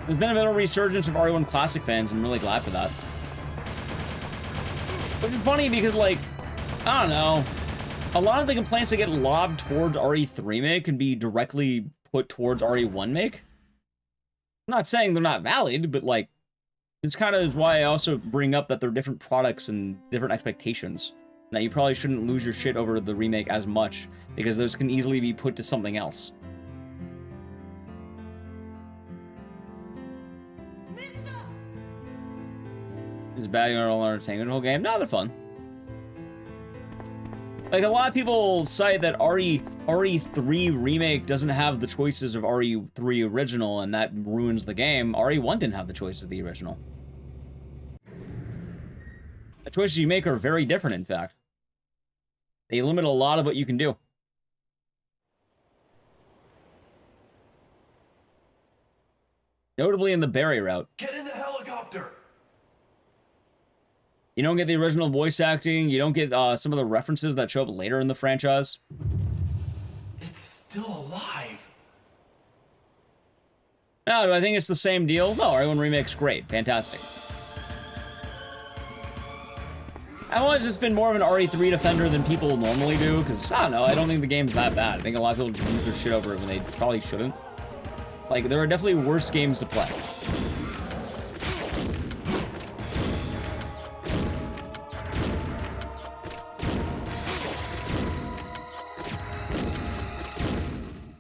There's been a bit of a resurgence of RE1 Classic fans, and I'm really glad for that. Which is funny because, like, I don't know. A lot of the complaints that get lobbed towards RE3 make can be directly put towards RE1 make. I'm not saying they're not valid, but, like, it's kind of why I also bring up that they're different products and different expectations. That you probably shouldn't lose your shit over the remake as much, because those can easily be put to something else. Mister! Is bad all entertainment the whole game? No, they're fun. Like, a lot of people cite that RE3 remake doesn't have the choices of RE3 original, and that ruins the game. RE1 didn't have the choices of the original. The choices you make are very different, in fact. They limit a lot of what you can do. Notably in the Barry route. Get in the helicopter! You don't get the original voice acting, you don't get some of the references that show up later in the franchise. It's still alive. Now, do I think it's the same deal? No, RE1 Remake's great. Fantastic. Otherwise, it's been more of an RE3 defender than people normally do, because, I don't know, I don't think the game's that bad. I think a lot of people lose their shit over it when they probably shouldn't. Like, there are definitely worse games to play.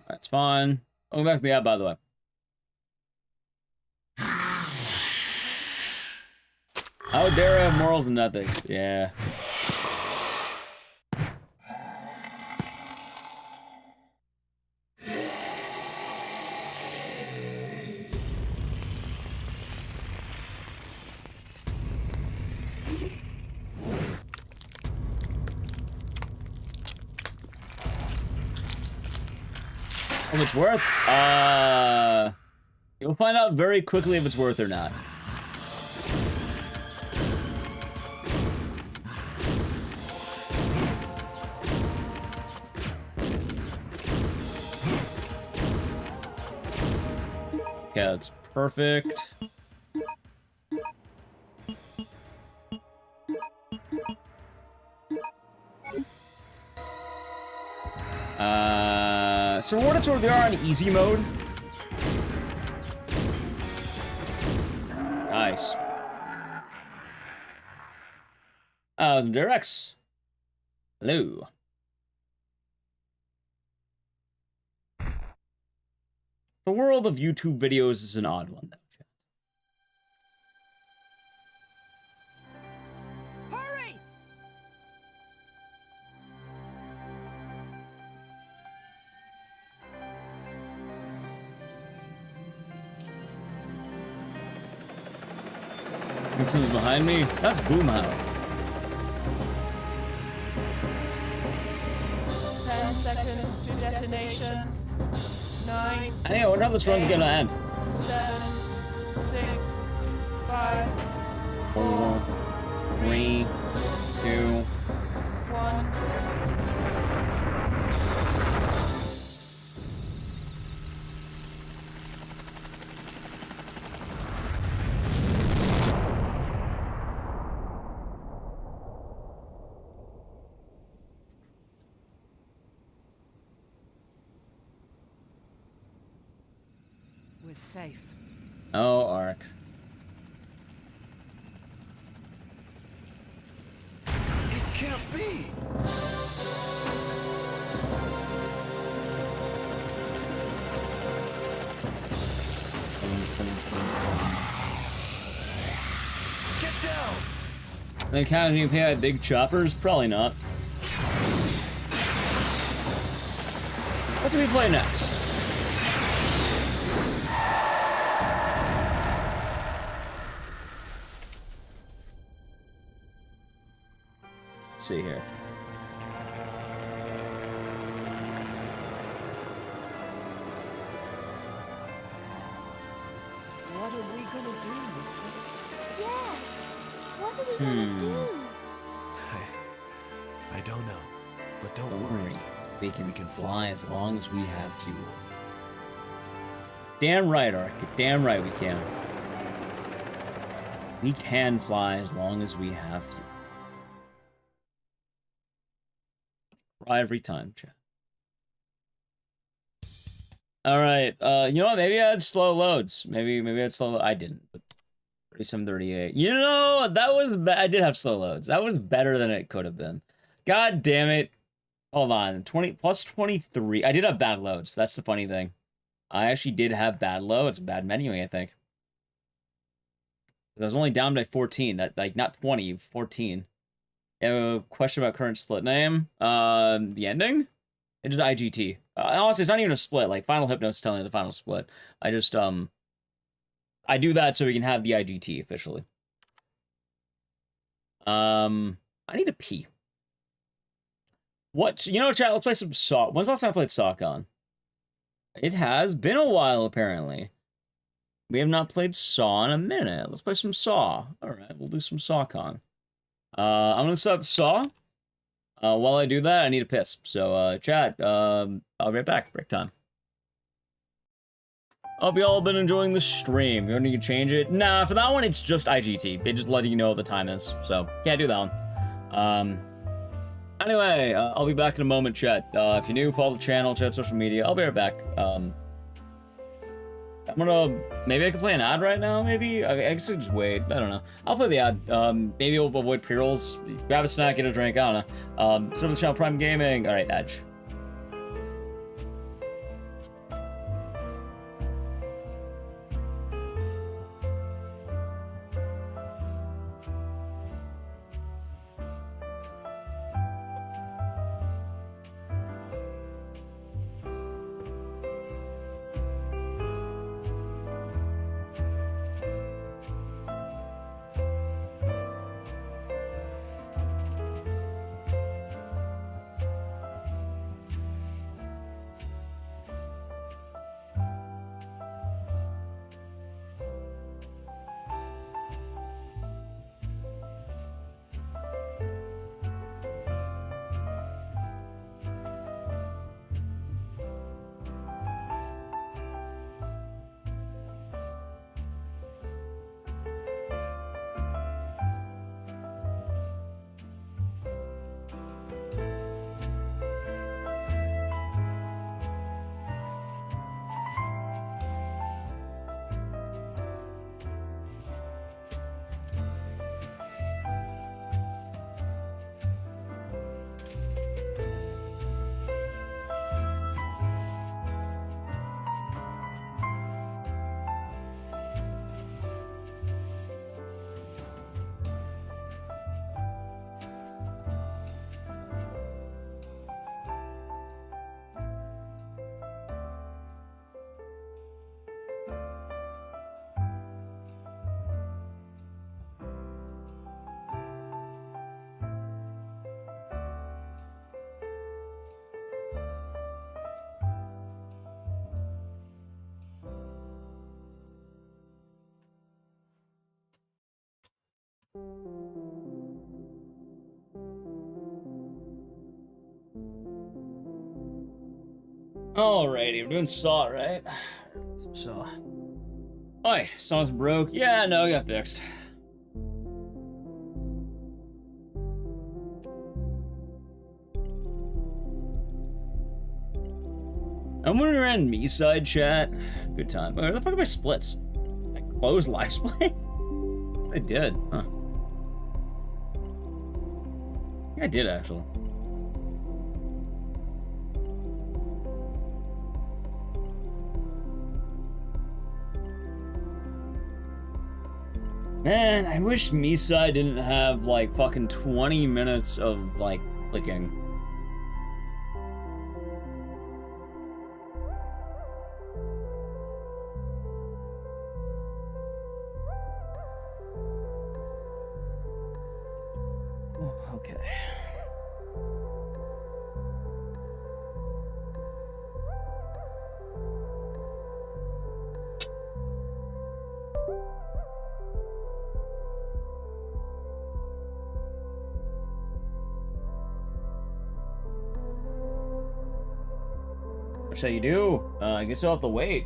That's fine. I'll go back to the app, by the way. How dare I have morals and ethics? Yeah. If it's worth, you'll find out very quickly if it's worth or not. Okay, that's perfect. So what it's sort of, they are on easy mode. Nice. Directs. Hello. The world of YouTube videos is an odd one, though. Hurry! Nixon's behind me. That's Boomhauer. 10 seconds to detonation. 9. I wonder how this run's gonna end. 7, 6, 5, 4, 3, 2. 1. We're safe. Oh, Ark. It can't be! Get down! The Academy pay big choppers? Probably not. What do we play next? Let's see here. What are we gonna do, mister? Yeah. What are we gonna do? I don't know, but don't Don't worry. worry. We can fly as long as we have fuel. Damn right, Ark. Damn right we can. We can fly as long as we have fuel. Fly every time, chat. Alright, you know what? Maybe I had slow loads. Maybe I had slow. I didn't. But 3738. You know, that was. I did have slow loads. That was better than it could have been. God damn it. Hold on. 20 plus 23. I did have bad loads. That's the funny thing. I actually did have bad loads. Bad menuing, I think. I was only down by 14. That, like, not 20, 14. You have a question about current split name? The ending? It's just IGT. Honestly, it's not even a split. Like, Final Hypnos telling you the final split. I just, I do that so we can have the IGT officially. I need to pee. What? You know, chat, let's play some Saw. When's the last time I played Sawcon? It has been a while, apparently. We have not played Saw in a minute. Let's play some Saw. Alright, we'll do some Sawcon. I'm gonna set up Saw. While I do that, I need a piss. So, chat, I'll be right back. Break time. Hope you all been enjoying the stream. You need to change it? Nah, for that one, it's just IGT. It just letting you know what the time is. So, can't do that one. Anyway, I'll be back in a moment, chat. If you're new, follow the channel, check social media. I'll be right back. I'm gonna... Maybe I can play an ad right now, maybe? I guess I just wait. I don't know. I'll play the ad. Maybe we'll avoid pre-rolls. Grab a snack, get a drink. I don't know. Sub to the channel, Prime Gaming. Alright, Edge. Alrighty, we're doing Saw, right? Some Saw. Oi, Saw's broke. Yeah, no, it got fixed. I'm when we ran me-side chat. Good time. Where the fuck are my splits? I closed live split? I did, huh? Yeah, I did actually. Man, I wish me-side didn't have like fucking 20 minutes of like clicking. Okay. What shall you do? I guess you'll have to wait.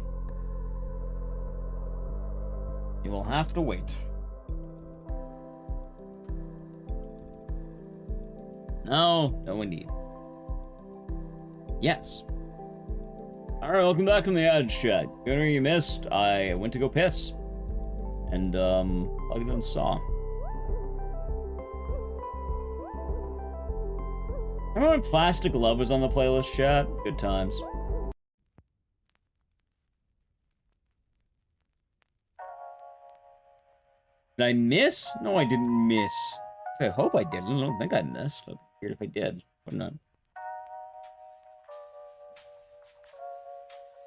You will have to wait. No, no indeed. Yes. Alright, welcome back from the ad chat. Gunner, you missed. I went to go piss. And, plugged in Saw. Remember when Plastic Love was on the playlist, chat? Good times. Did I miss? No, I didn't miss. I hope I didn't. I don't think I missed. I'd be weird if I did. Wouldn't I?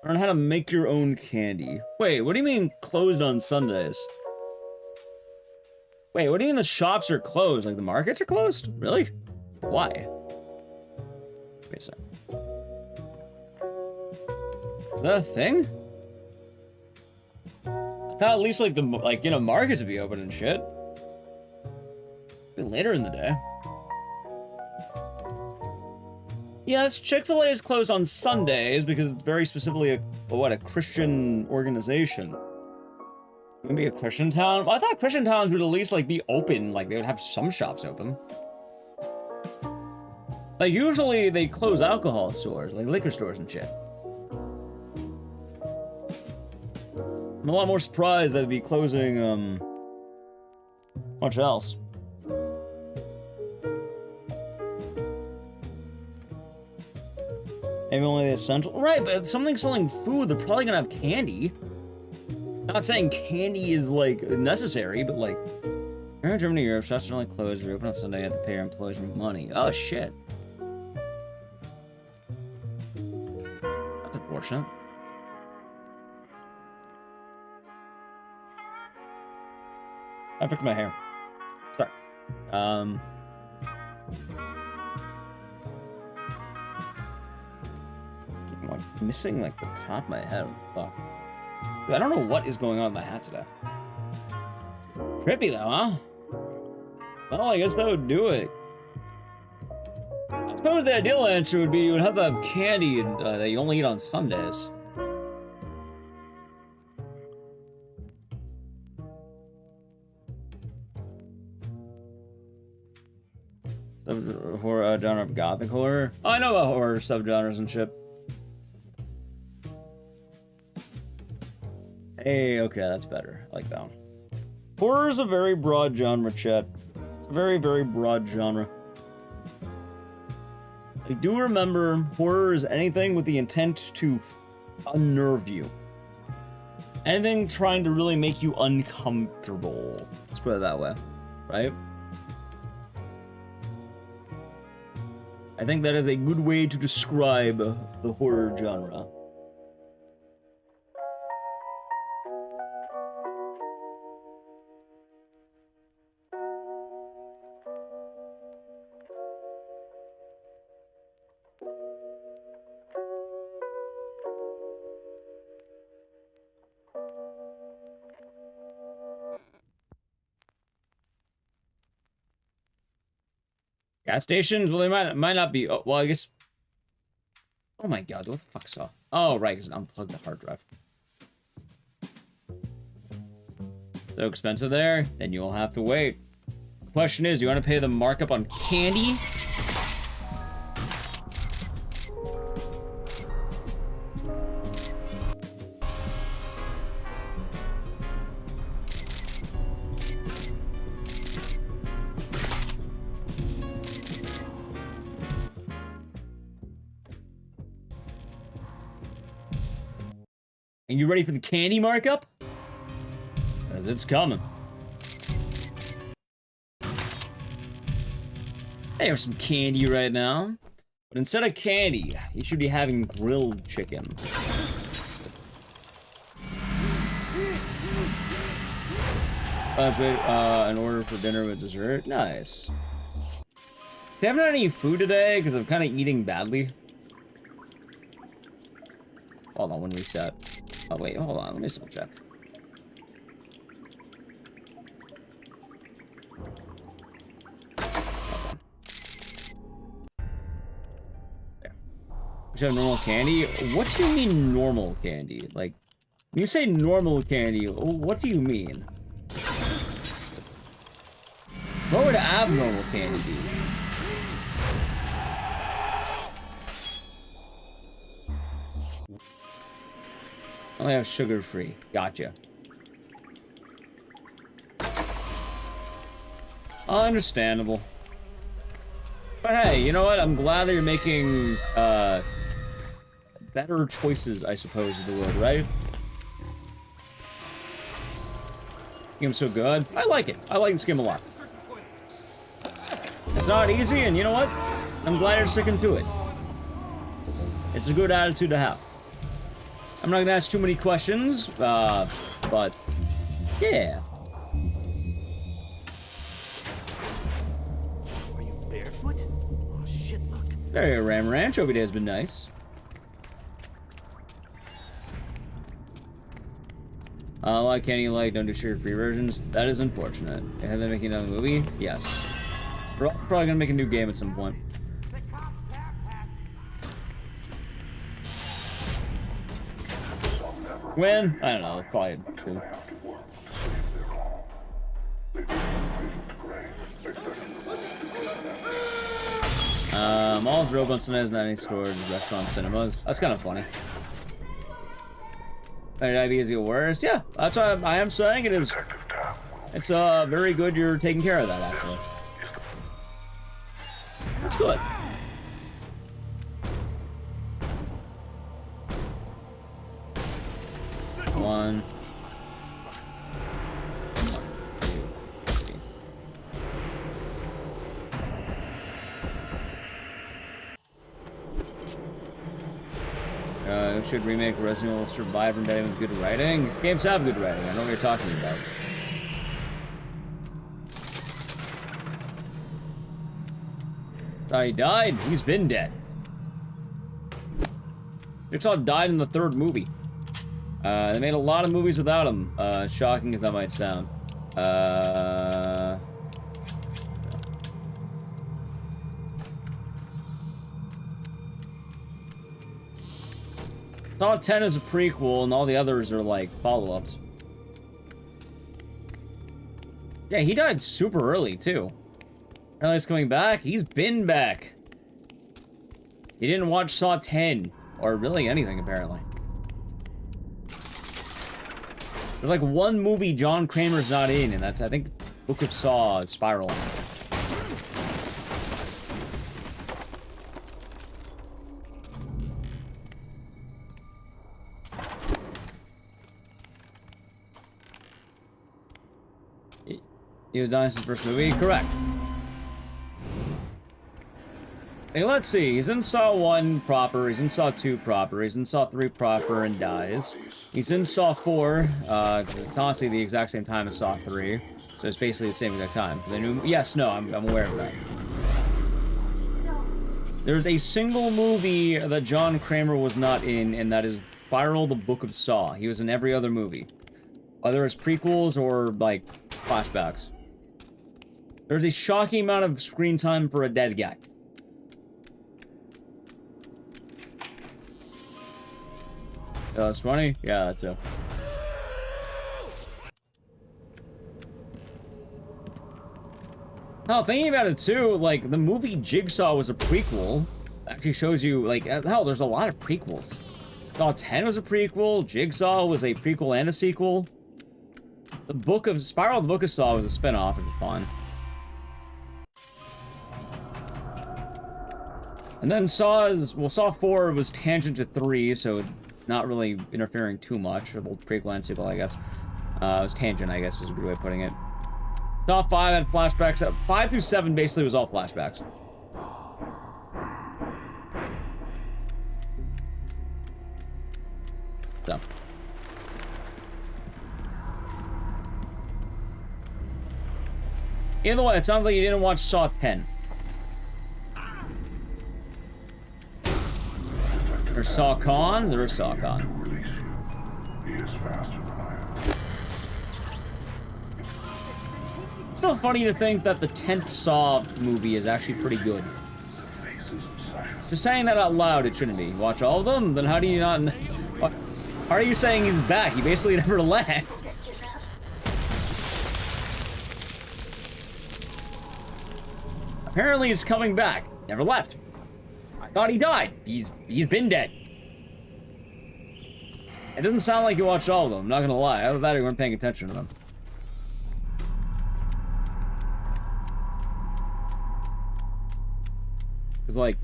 Learn how to make your own candy. Wait, what do you mean closed on Sundays? Wait, what do you mean the shops are closed? Like the markets are closed? Really? Why? Wait a second. Is that a thing? I thought at least like the markets would be open and shit. Maybe later in the day. Yes, Chick-fil-A is closed on Sundays because it's very specifically a what, a Christian organization. Maybe a Christian town? Well, I thought Christian towns would at least, like, be open. Like, they would have some shops open. Like, usually they close alcohol stores, like liquor stores and shit. I'm a lot more surprised they'd be closing, much else. Maybe only the essential. Right, but if something's selling food, they're probably gonna have candy. Not saying candy is, like, necessary, but, like, here in Germany, Europe, shops are only closed. We open on Sunday, you have to pay your employees money. Oh, shit. That's unfortunate. I fixed my hair. Sorry. I'm like missing like the top of my head. Fuck. I don't know what is going on in my hat today. Trippy though, huh? Well, I guess that would do it. I suppose the ideal answer would be you would have to have candy and, that you only eat on Sundays. Horror genre of gothic horror. Oh, I know about horror subgenres and shit. Hey, okay, that's better. I like that one. Horror is a very broad genre, chat. It's a very, very broad genre. I do remember horror is anything with the intent to unnerve you. Anything trying to really make you uncomfortable. Let's put it that way, right? I think that is a good way to describe the horror genre. Gas stations? Well, they might not be. Oh, well, I guess. Oh my god, what the fuck saw? Oh, right, because it unplugged the hard drive. So expensive there? Then you will have to wait. The question is, do you want to pay the markup on candy? And you ready for the candy markup? Because it's coming. There's some candy right now. But instead of candy, you should be having grilled chicken. Let's wait, an order for dinner with dessert. Nice. I haven't had any food today because I'm kind of eating badly. Hold on, when we set. Oh wait, hold on, let me still check. There. We should have normal candy? What do you mean normal candy? Like, when you say normal candy, what do you mean? What would abnormal candy be? Only have sugar-free. Gotcha. Understandable. But hey, you know what? I'm glad that you're making, better choices, I suppose, is the word, right? Game's so good. I like it. I like this game a lot. It's not easy, and you know what? I'm glad you're sticking to it. It's a good attitude to have. I'm not gonna ask too many questions, but yeah. Are you barefoot? Oh shit, look. There, Ram Ranch. Every day has been nice. Why can't you like don't do sugar-free versions? That is unfortunate. Have they making another movie? Yes. We're probably gonna make a new game at some point. When? I don't know. Probably cool. Mall's Robots Sundays, 90 stores, restaurants, cinemas. That's kind of funny. Diabetes get worse? Yeah, that's what I am saying. It is. It's very good you're taking care of that, actually. That's good. One. Should remake Resident Evil Survivor and with good writing? Games have good writing. I know what you're talking about. Thought he died? He's been dead. Jigsaw died in the 3rd movie. They made a lot of movies without him. Shocking as that might sound. Saw 10 is a prequel, and all the others are like follow-ups. Yeah, he died super early too. Apparently he's coming back. He's been back. He didn't watch Saw 10 or really anything apparently. There's like one movie John Kramer's not in, and that's I think Book of Saw Spiral. He was dying since the first movie? Correct. Hey, let's see. He's in Saw 1 proper, he's in Saw 2 proper, he's in Saw 3 proper and dies. He's in Saw 4, it's honestly the exact same time as Saw 3. So it's basically the same exact time. The new, yes, no, I'm aware of that. There's a single movie that John Kramer was not in, and that is Spiral, the Book of Saw. He was in every other movie. Whether it's prequels or, like, flashbacks. There's a shocking amount of screen time for a dead guy. It's 20? Yeah, that's it. Now, thinking about it too, like, the movie Jigsaw was a prequel. Actually shows you, like, hell, there's a lot of prequels. Saw 10 was a prequel, Jigsaw was a prequel and a sequel. The Book of Spiral, the Book of Saw was a spin-off, it was fun. And then Saw 4 was tangent to 3, so not really interfering too much. Or both prequel and sequel, I guess. It was tangent, I guess, is a good way of putting it. Saw 5 had flashbacks. 5 through 7 basically was all flashbacks. So. Either way, it sounds like you didn't watch Saw 10. There's Saw Con. There's Saw Con. It's so funny to think that the 10th Saw movie is actually pretty good. Just saying that out loud, it shouldn't be. Watch all of them? Then how do you not... How are you saying he's back? He basically never left. Apparently he's coming back. Never left. I thought he died. He's been dead. It doesn't sound like you watched all of them, I'm not gonna lie. I thought you weren't paying attention to them. Cause like,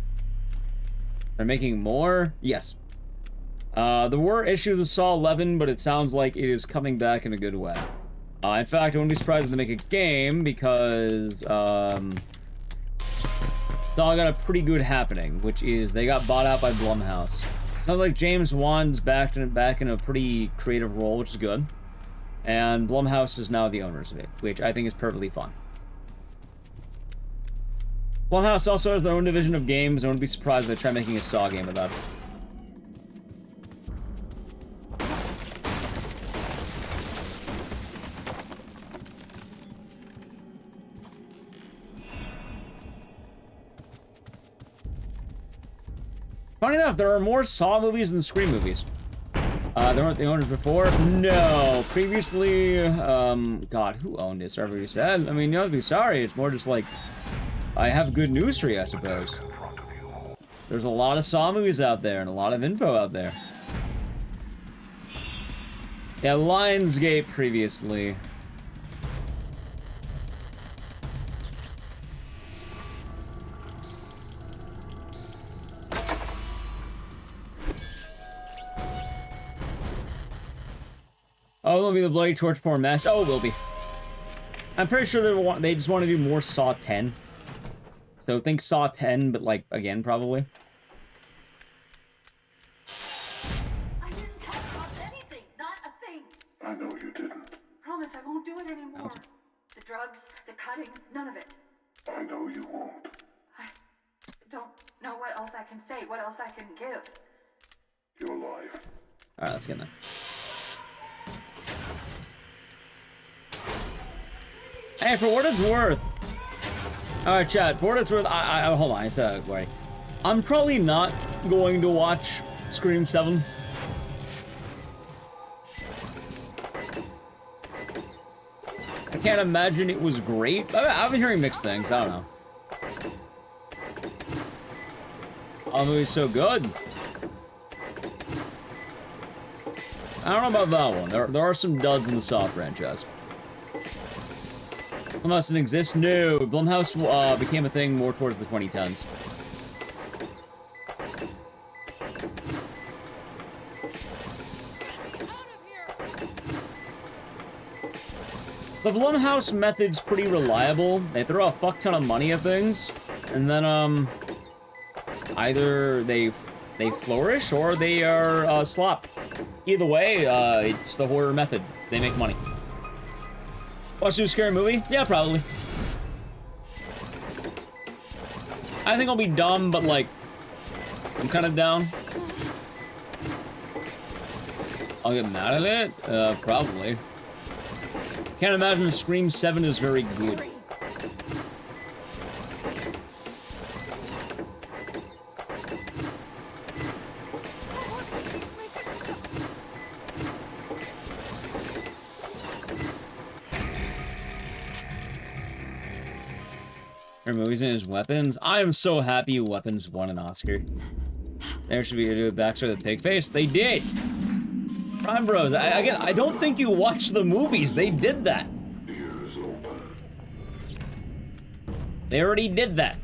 they're making more? Yes. There were issues with Saw 11, but it sounds like it is coming back in a good way. In fact, I wouldn't be surprised if they make a game because, Saw got a pretty good happening, which is they got bought out by Blumhouse. Sounds like James Wan's back in a pretty creative role, which is good. And Blumhouse is now the owners of it, which I think is perfectly fun. Blumhouse also has their own division of games. I wouldn't be surprised if they try making a Saw game about it. Funny enough, there are more Saw movies than Scream movies. They weren't the owners before? No. Previously, God, who owned it? Whatever you said. I mean, you don't have to be sorry. It's more just like, I have good news for you, I suppose. There's a lot of Saw movies out there and a lot of info out there. Yeah, Lionsgate previously. Oh, it'll be the bloody torch porn mess. Oh, it will be. I'm pretty sure they just want to do more Saw 10. So think Saw 10, but like, again, probably. I didn't talk about anything, not a thing. I know you didn't. Promise I won't do it anymore. The drugs, the cutting, none of it. I know you won't. I don't know what else I can say, what else I can give. Your life. Alright, let's get that. Hey, for what it's worth. Alright, chat, for what it's worth, hold on, I said, wait. I'm probably not going to watch Scream 7. I can't imagine it was great. I've been hearing mixed things, I don't know. Oh, the movie's so good. I don't know about that one. There are some duds in the Saw franchise. Blumhouse didn't exist? No. Blumhouse became a thing more towards the 2010s. The Blumhouse method's pretty reliable. They throw a fuck ton of money at things, and then, either they flourish or they are, slop. Either way, it's the horror method. They make money. Watch a scary movie? Yeah, probably. I think I'll be dumb, but like, I'm kind of down. I'll get mad at it? Probably. Can't imagine Scream 7 is very good. Her movies and his weapons. I am so happy Weapons won an Oscar. There should be a backstory of the pig face. They did. Prime Bros. I don't think you watched the movies. They did that. They already did that.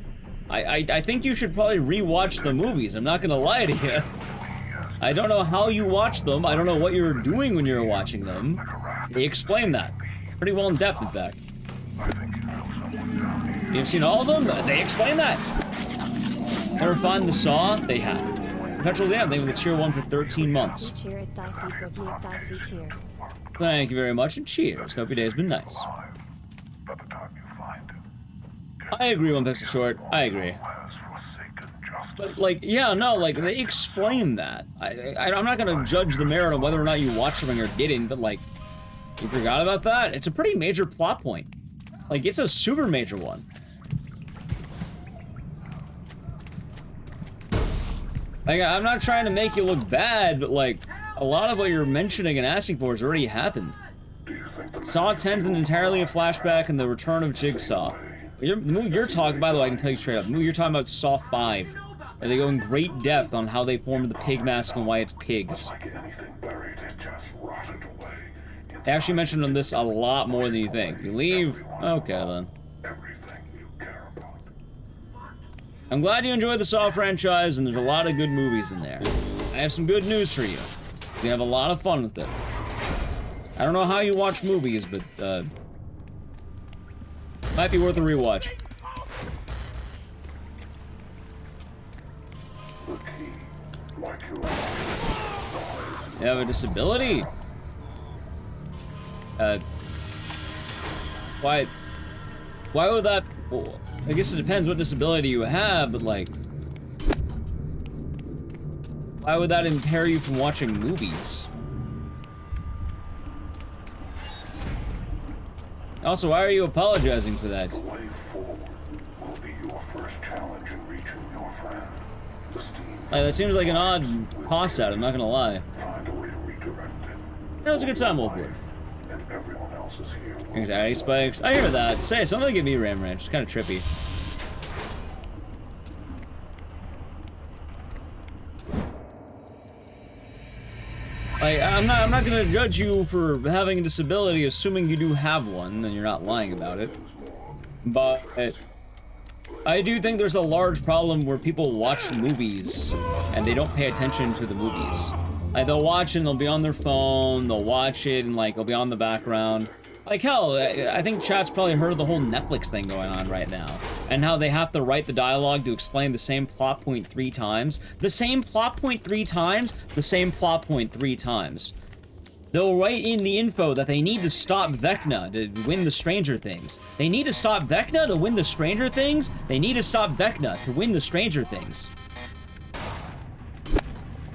I think you should probably rewatch the movies. I'm not gonna lie to you. I don't know how you watched them. I don't know what you were doing when you were watching them. They explain that. Pretty well in depth, in fact. You've seen all of them? They explain that. Never find the Saw? They have. Perpetual Damn, they were the tier 1 for 13 months. Cheer at Dicey Boogie at Dicey Cheer. Thank you very much, and cheers. Hope your day's been nice. I agree, One Pixel Short. I agree. But, like, yeah, no, like, they explain that. I'm not gonna judge the merit on whether or not you watched something or didn't, but, like, you forgot about that? It's a pretty major plot point. Like, it's a super major one. Like, I'm not trying to make you look bad, but, like, a lot of what you're mentioning and asking for has already happened. Saw 10's an entirely a flashback and the return of Jigsaw. The movie you're talking, by the way, I can tell you straight up, the movie you're talking about is Saw 5. And they go in great depth on how they formed the pig mask and why it's pigs. They actually mentioned on this a lot more than you think. You leave? Okay, then. I'm glad you enjoyed the Saw franchise, and there's a lot of good movies in there. I have some good news for you. You have a lot of fun with it. I don't know how you watch movies, but, might be worth a rewatch. You have a disability? Why would that... Well, I guess it depends what disability you have, but like... Why would that impair you from watching movies? Also, why are you apologizing for that? The way forward will be your first challenge in reaching your friend. The steam. Like, that seems like an odd pass out, I'm not gonna lie. Find a way to That was a good time, Wolfwood. And everyone else is here. Anxiety spikes. I hear that. Say, something give me Ram Ranch. It's kind of trippy. Like, I'm not gonna judge you for having a disability, assuming you do have one, and you're not lying about it. But I do think there's a large problem where people watch movies and they don't pay attention to the movies. Like, they'll watch and they'll be on their phone, they'll watch it, and like it'll be on the background. Like, hell, I think chat's probably heard of the whole Netflix thing going on right now. And how they have to write the dialogue to explain the same plot point 3 times. The same plot point 3 times, the same plot point 3 times. They'll write in the info that they need to stop Vecna to win the Stranger Things. They need to stop Vecna to win the Stranger Things. They need to stop Vecna to win the Stranger Things.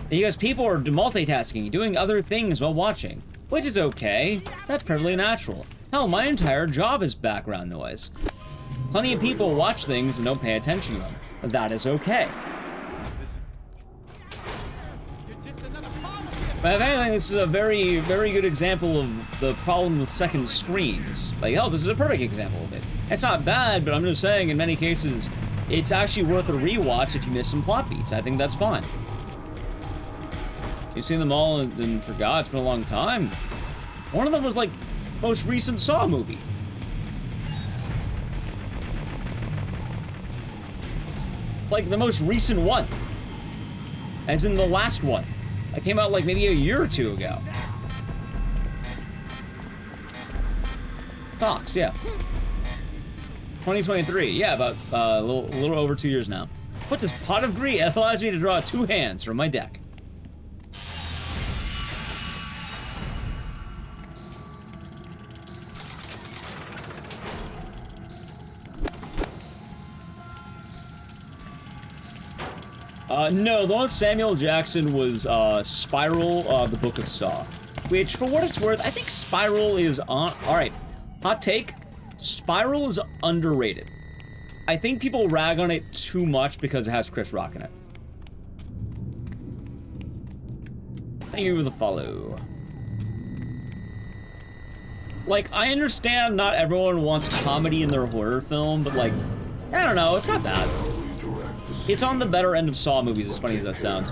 Because people are multitasking, doing other things while watching. Which is okay. That's perfectly natural. Hell, my entire job is background noise. Plenty of people watch things and don't pay attention to them. That is okay. But if anything, this is a very, very good example of the problem with second screens. Like, hell, this is a perfect example of it. It's not bad, but I'm just saying, in many cases, it's actually worth a rewatch if you miss some plot beats. I think that's fine. You've seen them all and forgot. It's been a long time. One of them was like most recent Saw movie. Like the most recent one. As in the last one. That came out like maybe a year or two ago. Fox, yeah. 2023, yeah, about a little over 2 years now. What's this? Pot of Greed? It allows me to draw 2 hands from my deck. No, the one with Samuel Jackson was Spiral, the Book of Saw. Which, for what it's worth, I think Spiral is on... Alright, hot take. Spiral is underrated. I think people rag on it too much because it has Chris Rock in it. Thank you for the follow. Like, I understand not everyone wants comedy in their horror film, but like, I don't know, it's not bad. It's on the better end of Saw movies, as funny as that sounds.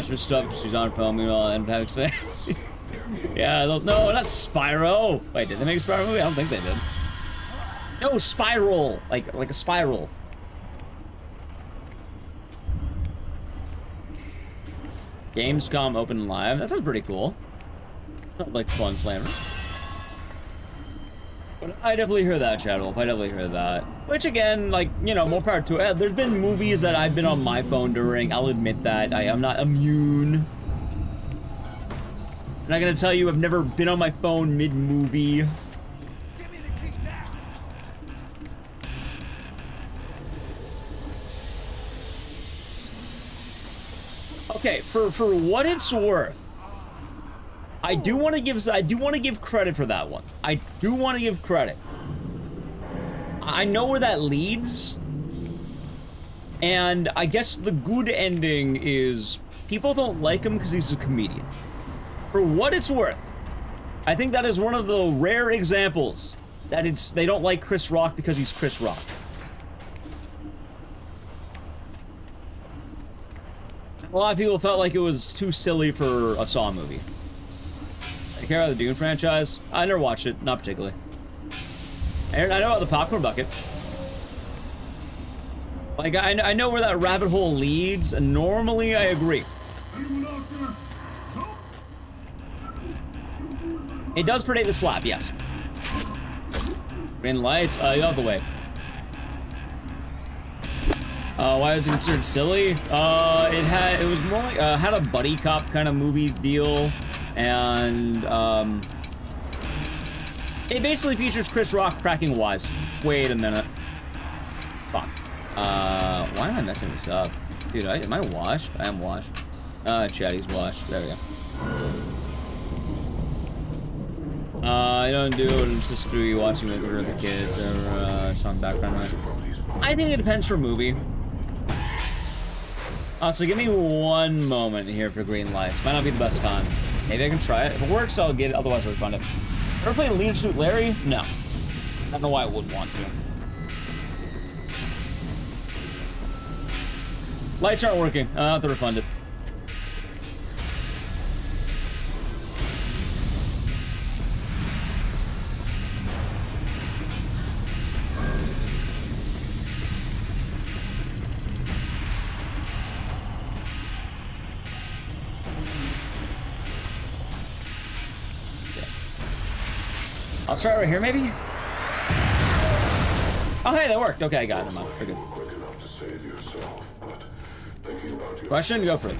Some stuff she's on film, and yeah, no, not Spyro. Wait, did they make a Spyro movie? I don't think they did. No, Spiral, like a spiral. Gamescom open live. That sounds pretty cool. Like fun flavor. But I definitely hear that, Shadowwolf. I definitely hear that. Which again, like, you know, more power to it. There's been movies that I've been on my phone during. I'll admit that. I am not immune. I'm not gonna tell you I've never been on my phone mid-movie. Okay, for what it's worth, I do want to give credit for that one. I do want to give credit. I know where that leads, and I guess the good ending is people don't like him because he's a comedian. For what it's worth, I think that is one of the rare examples that they don't like Chris Rock because he's Chris Rock. A lot of people felt like it was too silly for a Saw movie. I care about the Dune franchise. I never watched it, not particularly. I know about the popcorn bucket. Like, I know where that rabbit hole leads, and normally I agree. It does predate the slap, yes. Green lights, out the way. Why was it considered silly? It was more like, had a buddy cop kind of movie deal, and, it basically features Chris Rock cracking wise. Wait a minute. Fuck. Why am I messing this up? Dude, am I washed? I am washed. Chatty's washed. There we go. I don't do it, it's just through you watching it with the kids, or, some background noise. I think it depends for movie. So give me one moment here for green lights. Might not be the best time. Maybe I can try it. If it works, I'll get it. Otherwise, I'll refund it. Ever playing Lean Suit Larry? No. I don't know why I would want to. Lights aren't working. I'll have to refund it. I'll try right here, maybe? Oh, hey, that worked. Okay, I got it. We're good. Question? Go for it.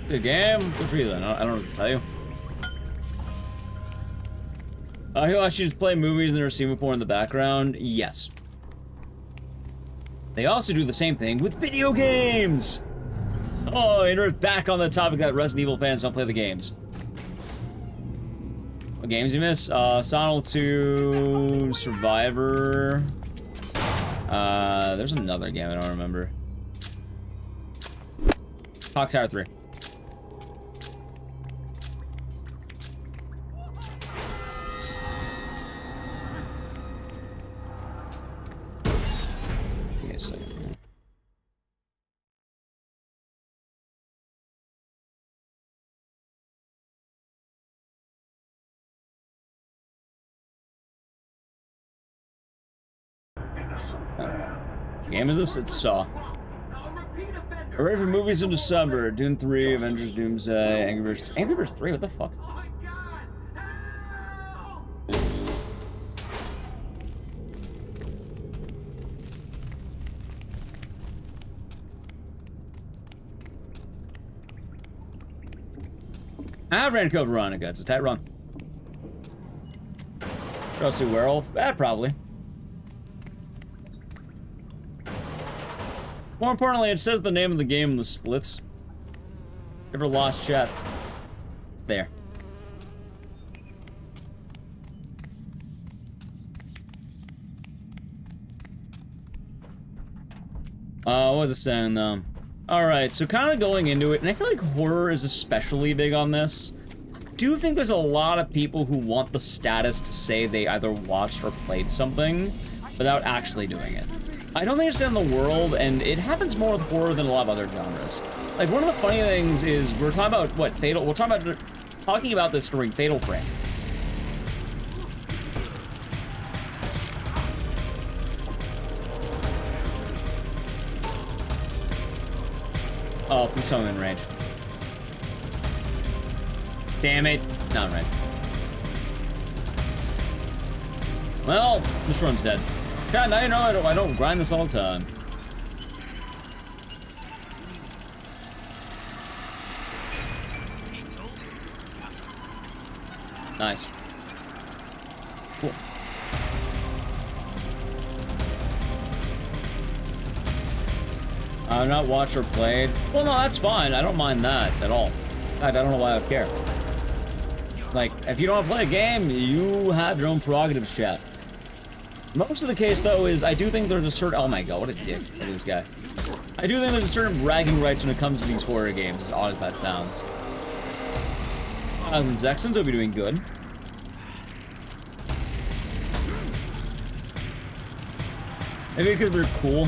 Good game. Good for you, then. I don't know what to tell you. He wants you to play movies and never seen before in the background? Yes. They also do the same thing with video games! Oh, and we're back on the topic that Resident Evil fans don't play the games. What games you miss? Sonal 2, Survivor. There's another game I don't remember. Clock Tower 3. Give me a second. Game is this? It's Saw. We're ready for movies in December. Dune 3, Avengers Doomsday, Angry Birds 3, what the fuck? I ran Code Veronica. It's a tight run. Trusty Werewolf? Probably. More importantly, it says the name of the game in the splits. Ever lost chat? There. What was it saying though? Alright, so kind of going into it, and I feel like horror is especially big on this. I do think there's a lot of people who want the status to say they either watched or played something without actually doing it. I don't think it's in the world, and it happens more with horror than a lot of other genres. Like, one of the funny things is, we're talking about, what, Fatal? We're talking about this during Fatal Frame. Oh, please tell me I'm in range. Damn it. Not in range. Well, this run's dead. God, now you know I don't grind this all the time. Nice. Cool. I've not watched or played. Well, no, that's fine. I don't mind that at all. In fact, I don't know why I would care. Like, if you don't want to play a game, you have your own prerogatives, chat. Most of the case, though, is I do think there's a certain... Oh my god, what a dick. Look at this guy. I do think there's a certain bragging rights when it comes to these horror games, as odd as that sounds. Zexons will be doing good. Maybe because they're cool.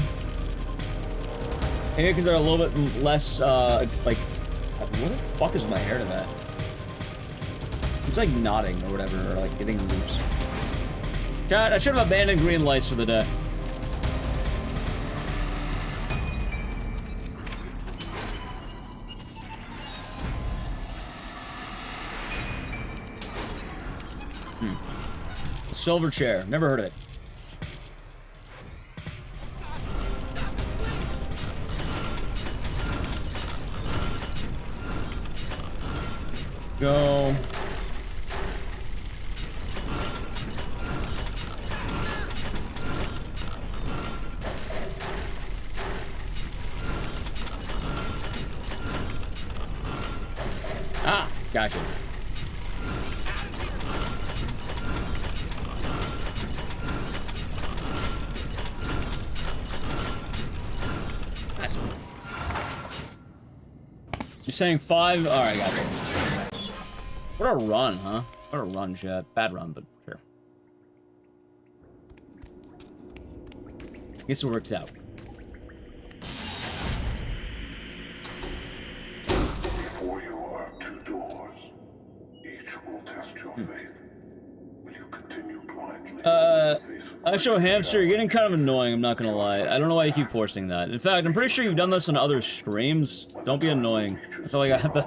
Maybe because they're a little bit less, like... What the fuck is with my hair to that? It's like nodding or whatever, or like getting loops. God, I should have abandoned green lights for the day. Silver chair. Never heard of it. Go. Ah, gotcha. saying 5? Alright, got it. What a run, huh? What a run, chat. Bad run, but sure. Guess it works out. Before you are 2 doors. Each will test your faith. Will you continue blindly? I show hamster, you're getting kind of annoying, I'm not gonna lie. I don't know why you keep forcing that. In fact, I'm pretty sure you've done this on other streams. Don't be annoying. I feel like I have to... I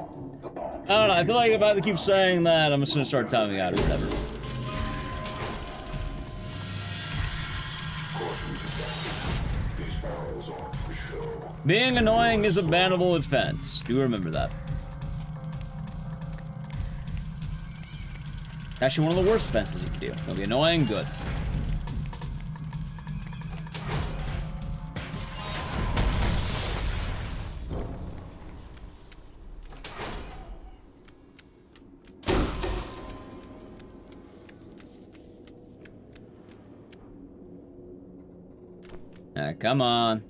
don't know, I feel like if I have to keep saying that, I'm just gonna start timing out or whatever. Being annoying is a bannable offense. Do remember that. Actually, one of the worst offenses you can do. It'll be annoying, good. Come on.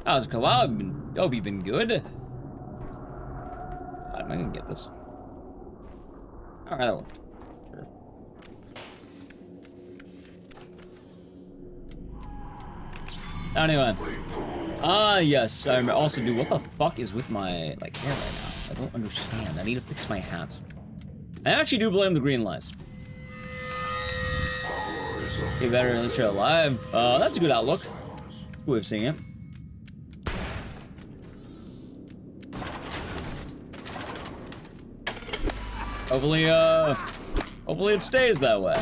How's it going? Hope you've been good. Am I gonna get this? Alright, that worked. Sure. Anyway. Yes. I also do. What the fuck is with my, like, hair right now? I don't understand. I need to fix my hat. I actually do blame the green lights. Be better than the show live. That's a good outlook. Good way of seeing it. Hopefully it stays that way.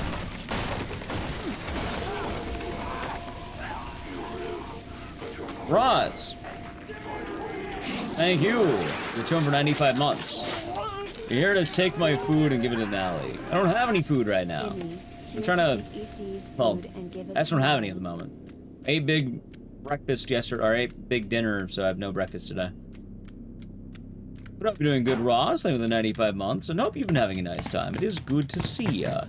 Roz. Thank you. Return for 95 months. You're here to take my food and give it to Nally. I don't have any food right now. I'm trying to... Well, I just don't have any at the moment. Ate big breakfast yesterday, or ate big dinner, so I have no breakfast today. But I hope you're doing good, Ross. Thank you for the 95 months, and hope you've been having a nice time. It is good to see ya.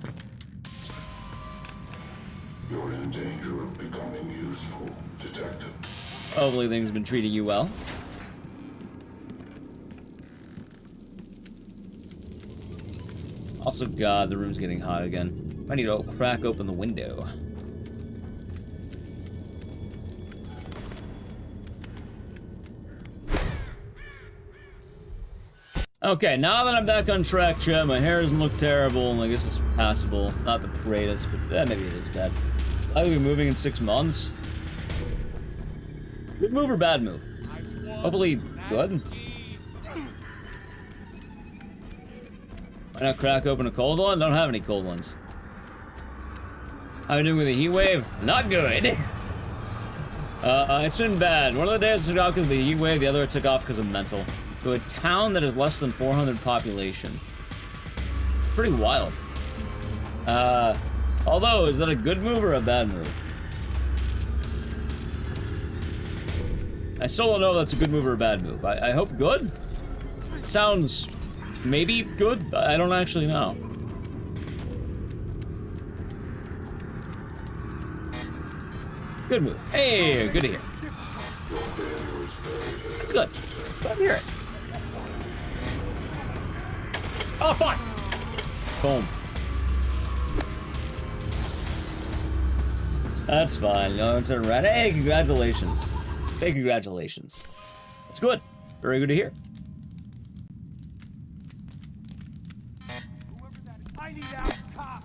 You're in danger of becoming useful, Detective. Hopefully things have been treating you well. Also, God, the room's getting hot again. I need to crack open the window. Okay, now that I'm back on track, chat, my hair doesn't look terrible, and I guess it's passable. Not the greatest, but maybe it is bad. I will be moving in 6 months. Good move or bad move? Hopefully, good. Why not crack open a cold one? Don't have any cold ones. How are you doing with the heat wave? Not good. It's been bad. One of the days I took off because of the heat wave, the other I took off because of mental. To a town that has less than 400 population. Pretty wild. Although, is that a good move or a bad move? I still don't know if that's a good move or a bad move. I hope good. It sounds maybe good. I don't actually know. Good move. Hey, good to hear. That's good. Glad to hear it. Oh, fuck! Boom. That's fine. No, it's alright. Hey, congratulations. Hey, congratulations. That's good. Very good to hear.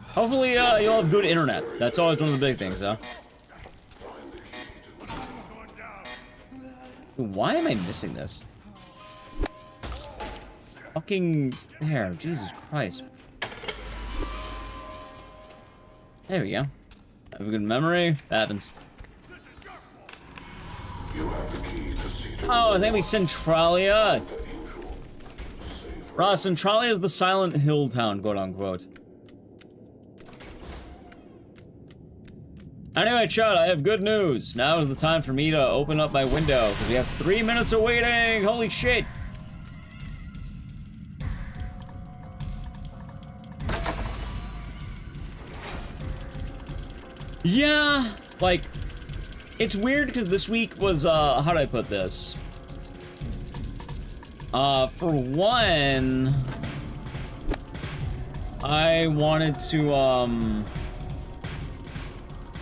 Hopefully, you'll have good internet. That's always one of the big things, huh? Why am I missing this? Fucking there, Jesus Christ. There we go. Have a good memory. That happens. Oh, I think we Centralia. Ross, Centralia is the silent hill town, quote unquote. Anyway, chat, I have good news. Now is the time for me to open up my window, because we have 3 minutes of waiting. Holy shit. Yeah, like, it's weird because this week was, how do I put this? For one, I wanted to,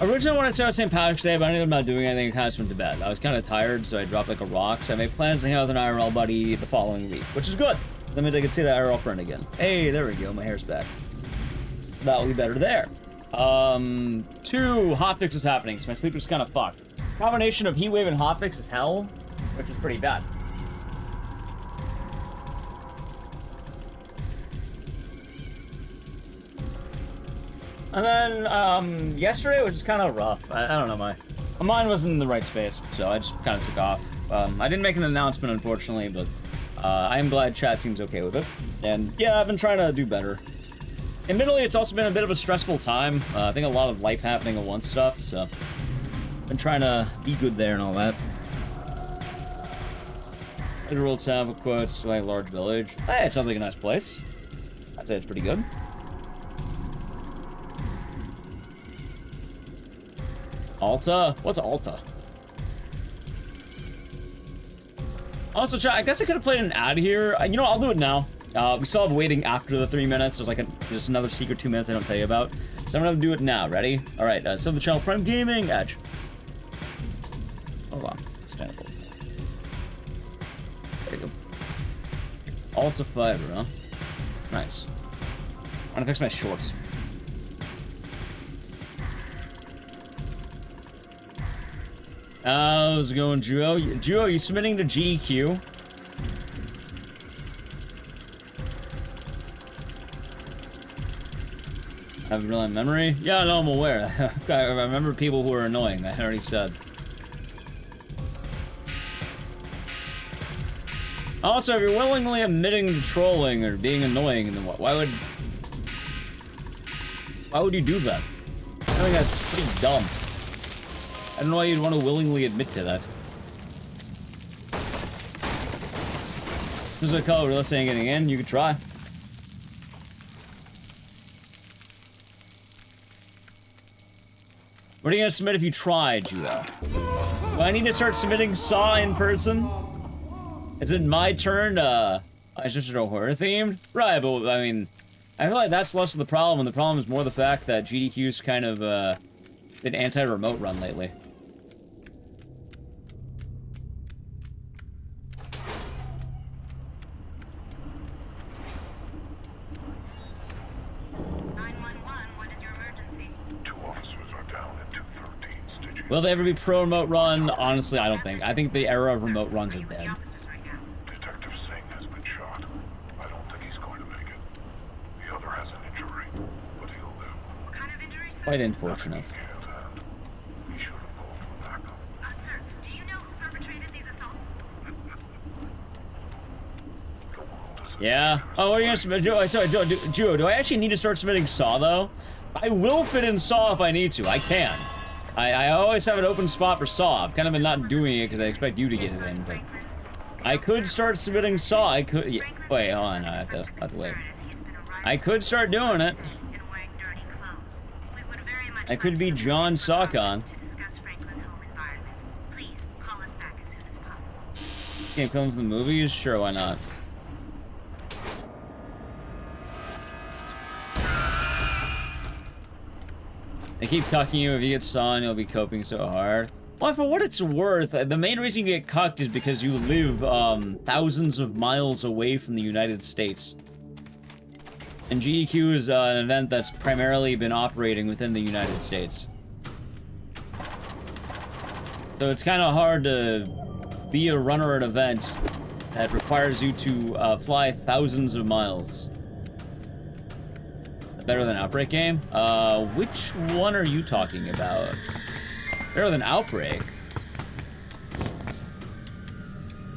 originally I wanted to have St. Patrick's Day, but I ended up not doing anything and kind of went to bed. I was kind of tired, so I dropped like a rock. So I made plans to hang out with an IRL buddy the following week, which is good. That means I can see that IRL friend again. Hey, there we go. My hair's back. That'll be better there. 2, hotfix is happening, so my sleep is kind of fucked. Combination of heat wave and hotfix is hell, which is pretty bad. And then, yesterday was just kind of rough. I don't know, my mind wasn't in the right space, so I just kind of took off. I didn't make an announcement, unfortunately, but I am glad chat seems okay with it. And yeah, I've been trying to do better. Admittedly, it's also been a bit of a stressful time. I think a lot of life happening at once stuff, so been trying to be good there and all that. Literal town with quotes to like large village. Hey, it sounds like a nice place. I'd say it's pretty good. Alta? What's Alta? Also, chat, I guess I could have played an ad here. You know, I'll do it now. We still have waiting after the 3 minutes. There's like just another secret 2 minutes I don't tell you about. So I'm gonna do it now. Ready? All right. So the channel Prime Gaming Edge. Hold on. Stand up. There you go. Alta fiber, huh? Nice. I'm gonna fix my shorts. How's it going, Duo? Duo, you submitting to GDQ? I have a brilliant memory? Yeah, no, I'm aware. I remember people who are annoying, I already said. Also, if you're willingly admitting to trolling or being annoying, then why would you do that? I think that's pretty dumb. I don't know why you'd want to willingly admit to that. There's a color let's say getting in, you could try. What are you gonna submit if you tried, Judo? Do I need to start submitting Saw in person? Is it my turn? I just a horror themed? Right, but I mean, I feel like that's less of the problem, and the problem is more the fact that GDQ's kind of, did anti-remote run lately. Will they ever be pro remote run? Honestly, I don't think. I think the era of remote runs are dead. Detective Singh has been shot. I don't think he's going to make it. The other has an injury, but he'll live. What kind of injury, sir? Quite unfortunate. He should have called for backup. Sir, do you know who perpetrated these assaults? Yeah. Oh, what are you gonna submit? Sorry, Duo, do I actually need to start submitting Saw, though? I will fit in Saw if I need to. I can. I always have an open spot for Saw. I've kind of been not doing it because I expect you to get it in, but I could start submitting Saw. I could. Yeah, wait, hold on. I have to wait. I could start doing it. I could be John Sawcon. Can't come from the movies? Sure, why not? They keep cucking you. If you get Saw, you'll be coping so hard. Well, for what it's worth, the main reason you get cucked is because you live thousands of miles away from the United States. And GDQ is an event that's primarily been operating within the United States. So it's kind of hard to be a runner at an event that requires you to fly thousands of miles. Better than Outbreak game? Which one are you talking about? Better than Outbreak?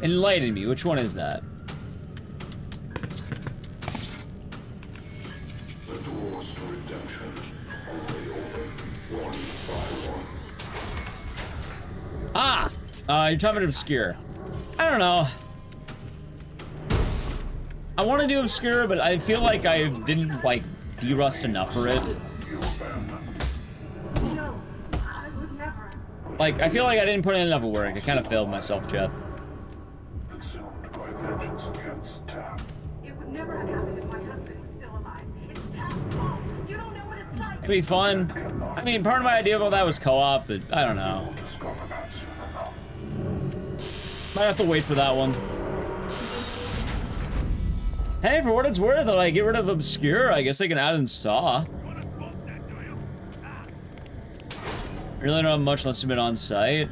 Enlighten me, which one is that? The doors to redemption only open one by one. Ah! You're talking about Obscure. I don't know. I want to do Obscure, but I feel like I didn't, like, de-rust enough for it. Like, I feel like I didn't put in enough work. I kind of failed myself, Jeff. Consumed by vengeance again. It'd be fun. I mean, part of my idea about that was co-op, but I don't know. Might have to wait for that one. Hey, for what it's worth, if I get rid of Obscure, I guess I can add in Saw. Really don't have much left to submit on site.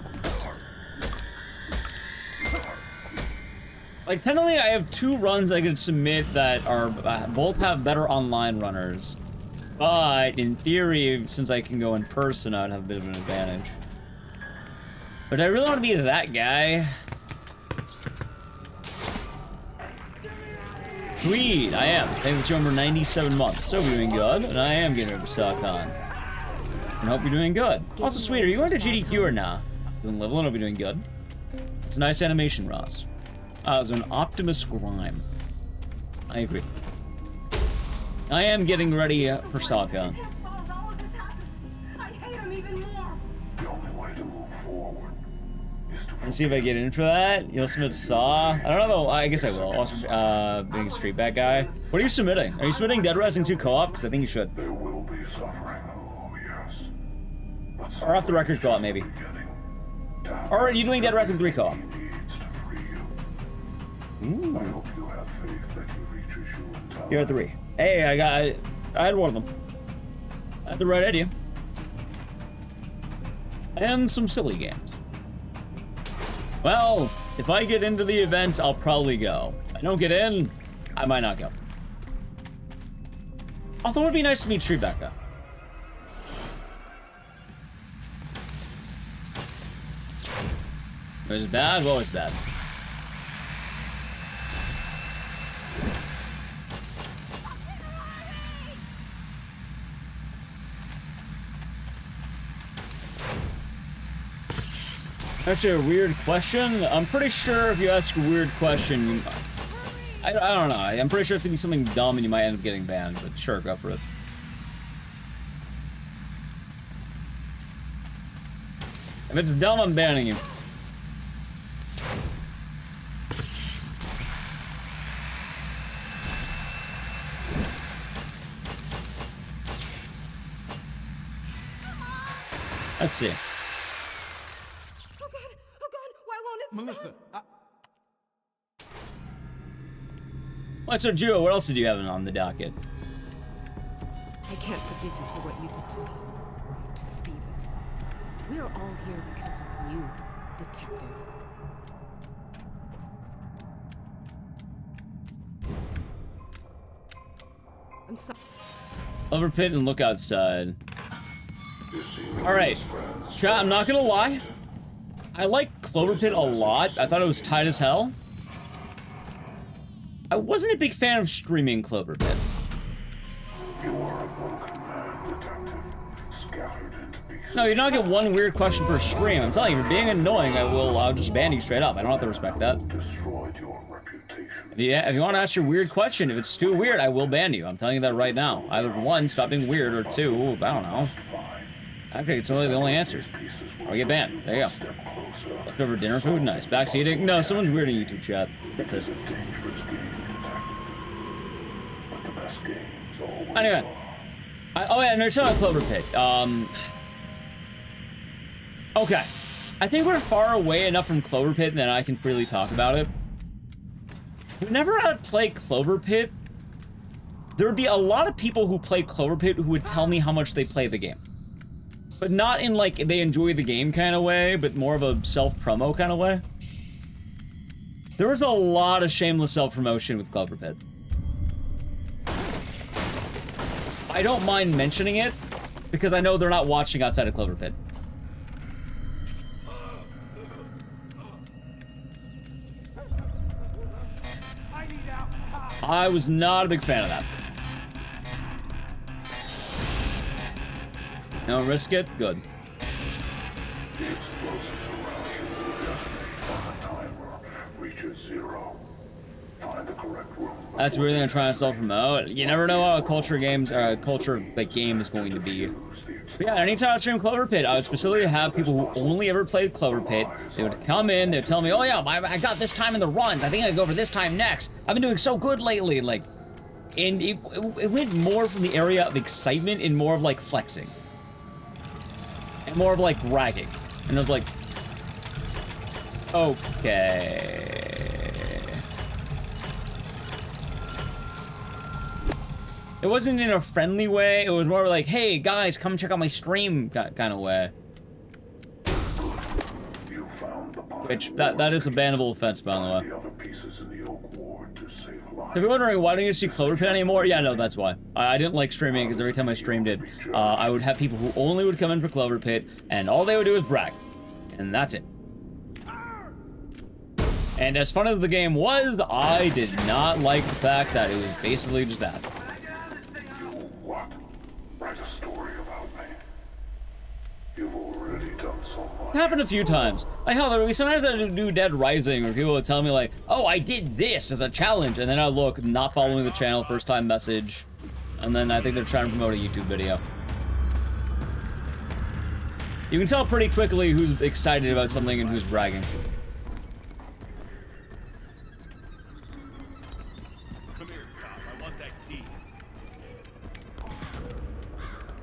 Like, technically, I have 2 runs I could submit that are both have better online runners. But, in theory, since I can go in person, I'd have a bit of an advantage. But I really want to be that guy. Sweet, I am. Thank you for 97 months. So we're doing good, and I am getting over StockCon. And I hope you're doing good. Also, Sweet, are you going to GDQ or not? Doing level and I'll be doing good. It's a nice animation, Ross. It was an Optimus Grime. I agree. I am getting ready for StockCon. Let's see if I get in for that. You'll submit Saw. I don't know though. I guess I will. Also, being a Street Bat guy. What are you submitting? Are you submitting Dead Rising 2 co-op? Because I think you should. There will be suffering, oh yes. Or off the record co-op, maybe. Or are you doing Dead Rising 3 co-op? Ooh. I hope you have faith that he reaches you in time. You're at 3. Hey, I had one of them. I had the right idea. And some silly games. Well, if I get into the event, I'll probably go. If I don't get in, I might not go. Although it would be nice to meet Tribeca. Was it bad? What was bad? That's a weird question. I'm pretty sure if you ask a weird question, I don't know. I'm pretty sure it's gonna be something dumb and you might end up getting banned, but sure, go for it. If it's dumb, I'm banning you. Let's see. Melissa, Well, so Joe, what else did you have on the docket? I can't forgive you for what you did to me, to Steven. We're all here because of you, Detective. I'm sorry. Over pit and look outside. Alright. Chat, I'm not gonna lie. I like Clover Pit a lot. I thought it was tight as hell. I wasn't a big fan of streaming Clover Pit. You are a broken man, detective, scattered into pieces. No, you're not gonna get one weird question per stream. I'm telling you, for being annoying, I'll just ban you straight up. I don't have to respect that. Destroyed your reputation. If you want to ask your weird question, if it's too weird, I will ban you. I'm telling you that right now. Either 1, stop being weird, or 2, I don't know. I think it's really the only answer. Or get banned. There you go. Left over dinner food? Nice. Backseating? No, someone's weird in YouTube chat. Anyway. Oh yeah, no, it's not a Clover Pit. Okay. I think we're far away enough from Clover Pit that I can freely talk about it. Whenever I would play Clover Pit, there would be a lot of people who play Clover Pit who would tell me how much they play the game. But not in, like, they enjoy the game kind of way, but more of a self-promo kind of way. There was a lot of shameless self-promotion with Clover Pit. I don't mind mentioning it, because I know they're not watching outside of Clover Pit. I was not a big fan of that. Don't risk it? Good. The explosive around you on a timer reaches 0. Find the correct room. That's weird thing I'm trying to self-promote. You never know how a culture games or a culture like game is going to be. But yeah, anytime I stream Clover Pit, I would specifically have people who only ever played Clover Pit. They would come in, they'd tell me, oh yeah, I got this time in the runs. I think I go for this time next. I've been doing so good lately. Like, And it went more from the area of excitement and more of like flexing. And more of like bragging. And I was like, okay. It wasn't in a friendly way, it was more like, hey guys, come check out my stream kind of way. Which, that is a bannable offense, by the way. If you're wondering, why don't you see Clover Pit anymore? Yeah, no, that's why. I didn't like streaming, because every time I streamed it, I would have people who only would come in for Clover Pit, and all they would do is brag. And that's it. And as fun as the game was, I did not like the fact that it was basically just that. What? Write a story about me. You've already done so much. It's happened a few times. Like, hell, we sometimes have to do Dead Rising, where people would tell me, like, oh, I did this as a challenge, and then I look, not following the channel, first time message, and then I think they're trying to promote a YouTube video. You can tell pretty quickly who's excited about something and who's bragging.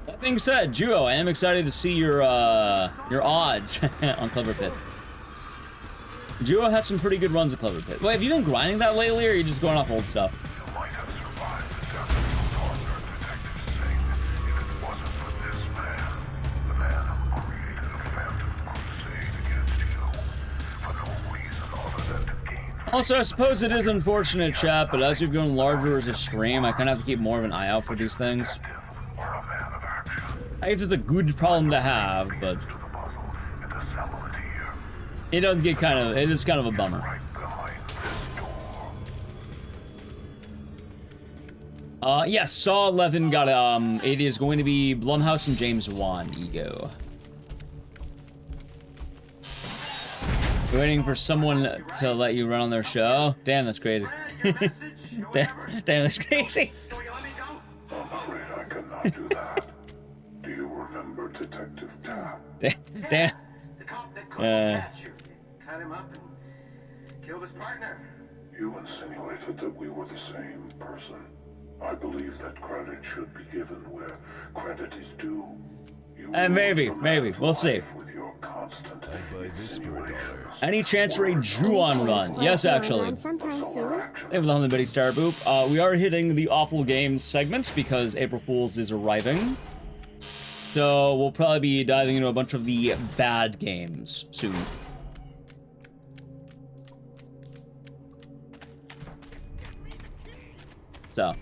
That being said, Juo, I am excited to see your odds on Clever Pit. Juo had some pretty good runs at Clever Pit. Wait, have you been grinding that lately, or are you just going off old stuff? Also, I suppose it is unfortunate, chat, but as we've grown larger as a stream, I kind of have to keep more of an eye out for these things. I guess it's a good problem to have, but it does get it is kind of a bummer. Yes, Saw 11 got, it is going to be Blumhouse and James Wan, Ego. Waiting for someone to let you run on their show? Damn, that's crazy. Damn, that's crazy. I'm afraid I cannot do that. Do you remember Detective Tapp? Damn. The cop that couldn't catch you. Cut him up and killed his partner. You insinuated that we were the same person. I believe that credit should be given where credit is due. Maybe. We'll see. Any chance for a Juon run? Yes, actually. Sometime soon. Hey, with the 100 Betty Star Boop. We are hitting the Awful Games segments because April Fool's is arriving. So we'll probably be diving into a bunch of the bad games soon. So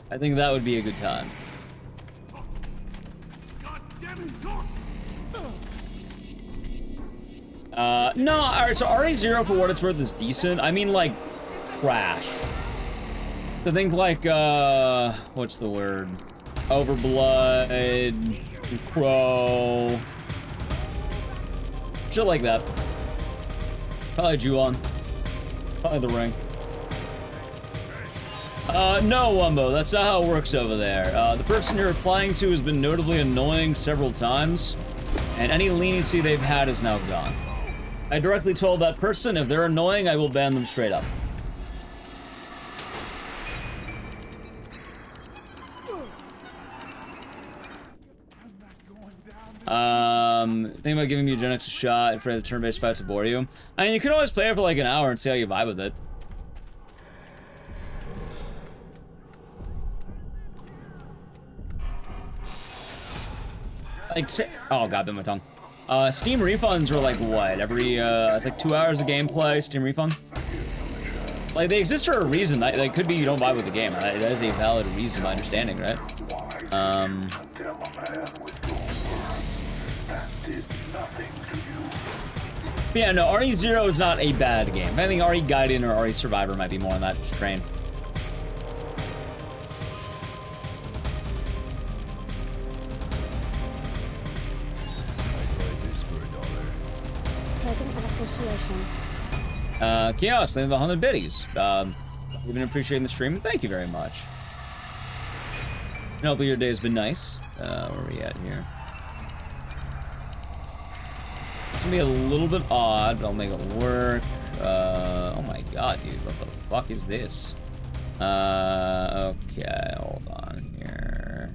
I think that would be a good time. No, alright, so RE0 for what it's worth is decent. I mean, like, trash. So think like, what's the word? Overblood, Crow, shit like that. Probably Juon. Probably The Ring. No, Wumbo, that's not how it works over there. The person you're replying to has been notably annoying several times, and any leniency they've had is now gone. I directly told that person, if they're annoying, I will ban them straight up. Think about giving Eugenics a shot afraid the turn-based fights to bore you. I mean, you could always play it for like an hour and see how you vibe with it. Like, oh god, bit my tongue. Steam refunds are like what? Every it's like 2 hours of gameplay. Steam refund. Like they exist for a reason. They could be you don't vibe with the game. Right? That is a valid reason, my understanding, right? But yeah, no, RE0 is not a bad game. I think RE Gaiden or RE Survivor might be more on that train. Token of appreciation. Chaos, thank you for the 100 biddies. We've been appreciating the stream, and thank you very much. And hopefully your day has been nice. Where are we at here? It's gonna be a little bit odd, but I'll make it work. Oh my god, dude, what the fuck is this? Okay, hold on here.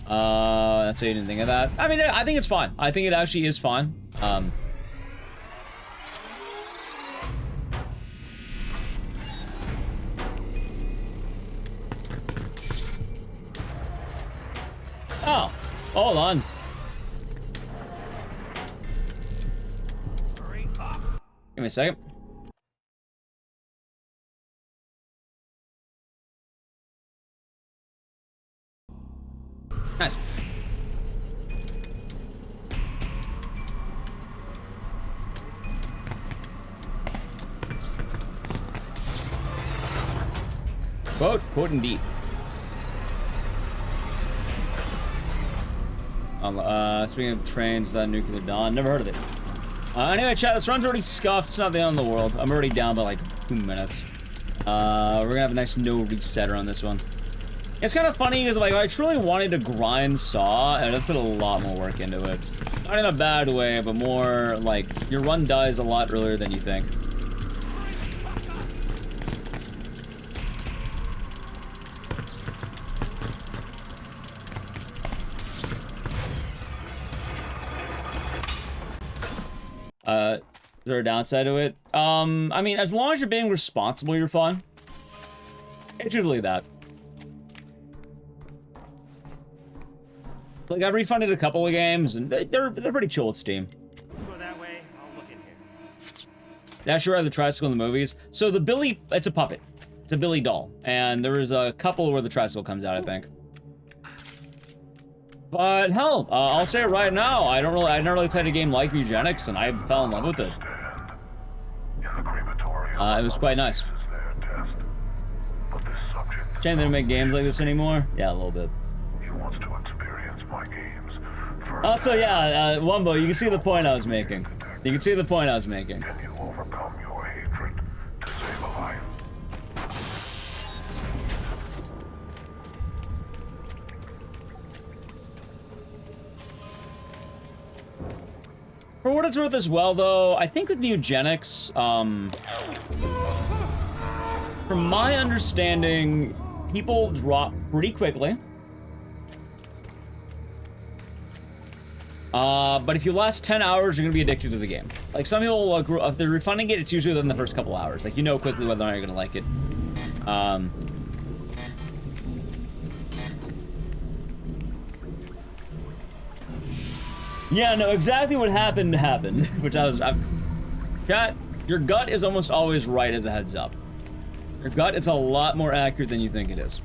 That's why you didn't think of that. I mean, I think it's fine. I think it actually is fine. Oh, hold on. Give me a second. Nice. Quote indeed. Speaking of trains, that nuclear dawn, never heard of it. Anyway, chat, this run's already scuffed. It's not the end of the world. I'm already down by like 2 minutes. We're gonna have a nice no resetter on this one. It's kind of funny because like I truly wanted to grind Saw, and I've put a lot more work into it. Not in a bad way, but more like your run dies a lot earlier than you think. Is there a downside to it? I mean, as long as you're being responsible, you're fine. It's usually that. Like, I've refunded a couple of games, and they're pretty chill with Steam. Go that way, I'll look in here. That's sure the tricycle in the movies. So the Billy, it's a puppet. It's a Billy doll. And there was a couple where the tricycle comes out, I think. But hell, I'll say it right now. I never really played a game like Eugenics, and I fell in love with it. It was quite nice. Shame they don't make games like this anymore. Yeah, a little bit. Also, yeah, Wumbo, you can see the point I was making. You can see the point I was making. Can you overcome your hatred to save a life? For what it's worth as well, though, I think with Eugenics, from my understanding, people drop pretty quickly. But if you last 10 hours, you're gonna be addicted to the game. Like, some people, if they're refunding it, it's usually within the first couple hours. Like, you know quickly whether or not you're gonna like it. Yeah, no, exactly what happened, which chat, your gut is almost always right as a heads up. Your gut is a lot more accurate than you think it is.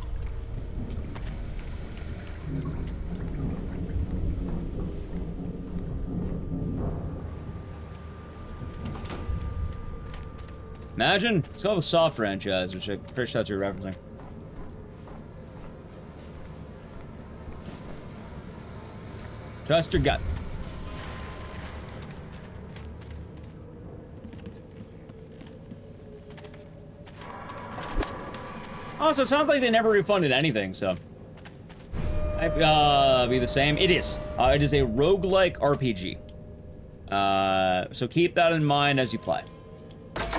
Imagine, it's called the Saw franchise, which I'm pretty sure that's what you're referencing. Trust your gut. Also, it sounds like they never refunded anything, so. Might be the same. It is. It is a roguelike RPG. So keep that in mind as you play.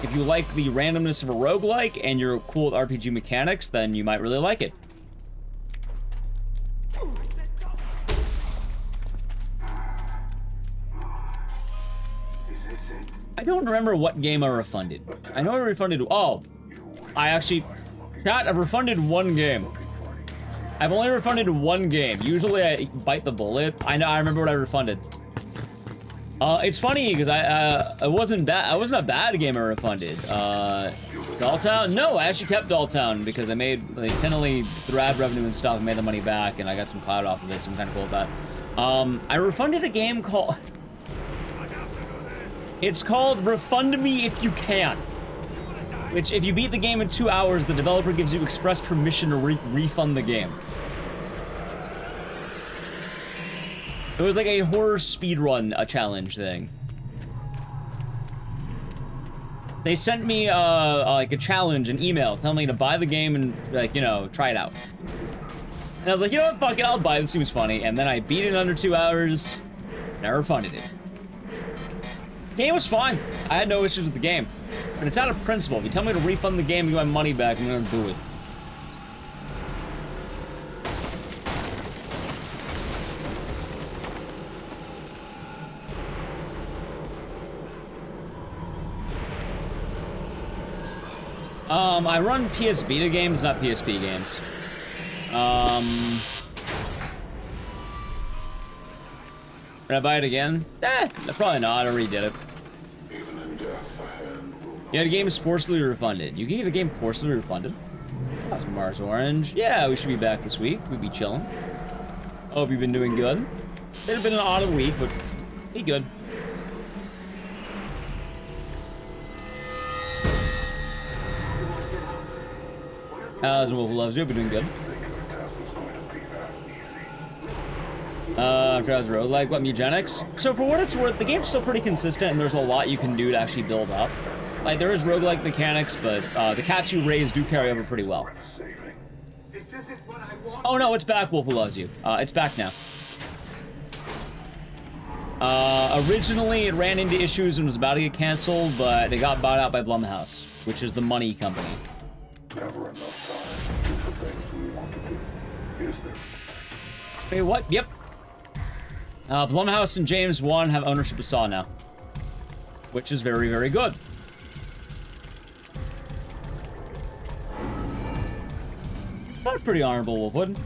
If you like the randomness of a roguelike and you're cool with RPG mechanics, then you might really like it. I don't remember what game I refunded. I know I refunded... Oh, I actually... Chat, I've refunded one game. I've only refunded one game. Usually I bite the bullet. I know, I remember what I refunded. It's funny because it wasn't a bad game I refunded. Dolltown? No, I actually kept Dolltown because I made tenderly through ad revenue and stuff, I made the money back, and I got some clout off of it, so I'm kind of cool with that. I refunded a game called... It's called Refund Me If You Can. Which, if you beat the game in 2 hours, the developer gives you express permission to refund the game. It was like a horror speedrun challenge thing. They sent me like a challenge, an email, telling me to buy the game and, like, you know, try it out. And I was like, you know what, fuck it, I'll buy it, this seems funny. And then I beat it in under 2 hours, and I refunded it. Game was fine. I had no issues with the game. But it's out of principle. If you tell me to refund the game and get my money back, I'm gonna do it. I run PS Vita games, not PSP games. Did I buy it again? Probably not. I already did it. Yeah, the game is forcibly refunded. You can get a game forcibly refunded. That's Mars Orange. Yeah, we should be back this week. We'd be chilling. Hope you've been doing good. It's been an odd week, but be good. As Wolf loves you, be doing good. Travis roguelike, what, Mugenics? So for what it's worth, the game's still pretty consistent and there's a lot you can do to actually build up. Like, there is roguelike mechanics, but the cats you raise do carry over pretty well. Oh no, it's back, Wolf Who Loves You. It's back now. Originally it ran into issues and was about to get canceled, but it got bought out by Blumhouse, which is the money company. Never enough time to do the things we want to do. Is there? Wait, what? Yep. Blumhouse and James Wan have ownership of Saw now, which is very, very good. That's pretty honorable, Wolfwood.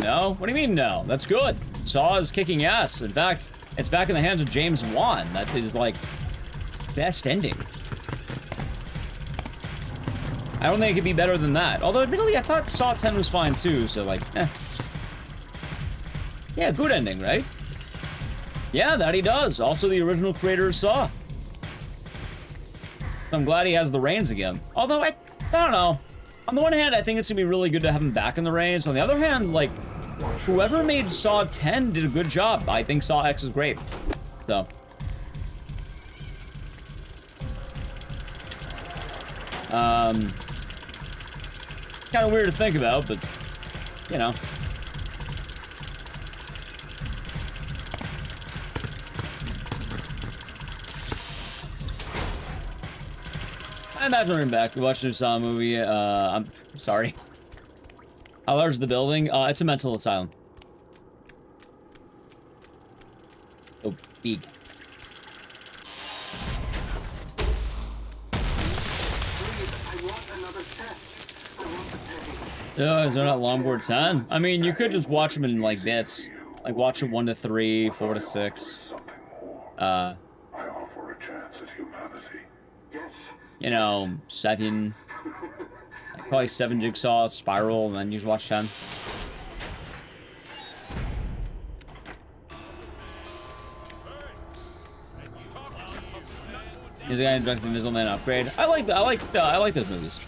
No? What do you mean no? That's good. Saw is kicking ass. In fact, it's back in the hands of James Wan. That is, like, best ending. I don't think it could be better than that. Although, admittedly, I thought Saw 10 was fine, too, so, like, Yeah, good ending, right? Yeah, that he does. Also the original creator of Saw. So I'm glad he has the reins again. Although, I don't know. On the one hand, I think it's gonna be really good to have him back in the reins. On the other hand, like, whoever made Saw 10 did a good job. I think Saw X is great. So. Kind of weird to think about, but, you know. I imagine we're back. We watched a new Saw movie. I'm sorry. How large is the building? It's a mental asylum. Oh, big. Oh, is there not Longboard 10? I mean, you could just watch them in, like, bits. Like, watch them 1 to 3, 4 to 6. I offer a chance at humanity. Yes. You know, 7. Like, probably 7 Jigsaw, Spiral, and then you just watch 10. Here's a guy who directed the Invisible Man upgrade. I like those movies.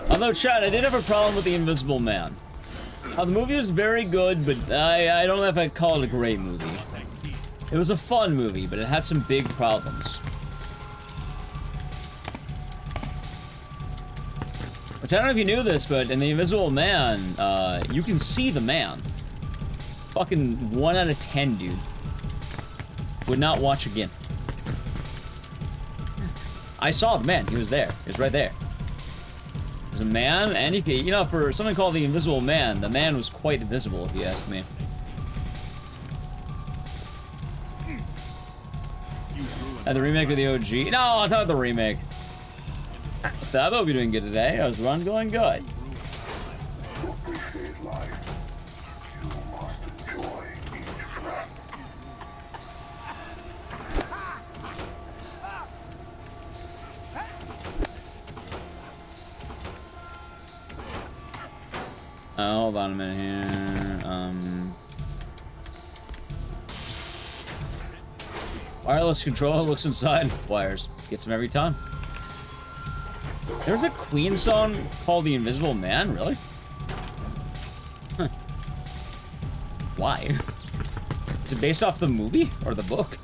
Although, Chad, I did have a problem with the Invisible Man. The movie was very good, but I don't know if I'd call it a great movie. It was a fun movie, but it had some big problems. Which I don't know if you knew this, but in the Invisible Man, you can see the man. Fucking 1 out of 10, dude. Would not watch again. I saw the man. He was there. He was right there. There's a man, and you know, for something called the Invisible Man, the man was quite invisible, if you ask me. And the remake of the OG? No, I thought the remake. I hope you're doing good today. How's run going? Good. To appreciate life, you must enjoy each breath. Hold on a minute here. Wireless controller looks inside. Wires. Gets them every time. There's a Queen song called The Invisible Man? Really? Huh. Why? Is it based off the movie or the book?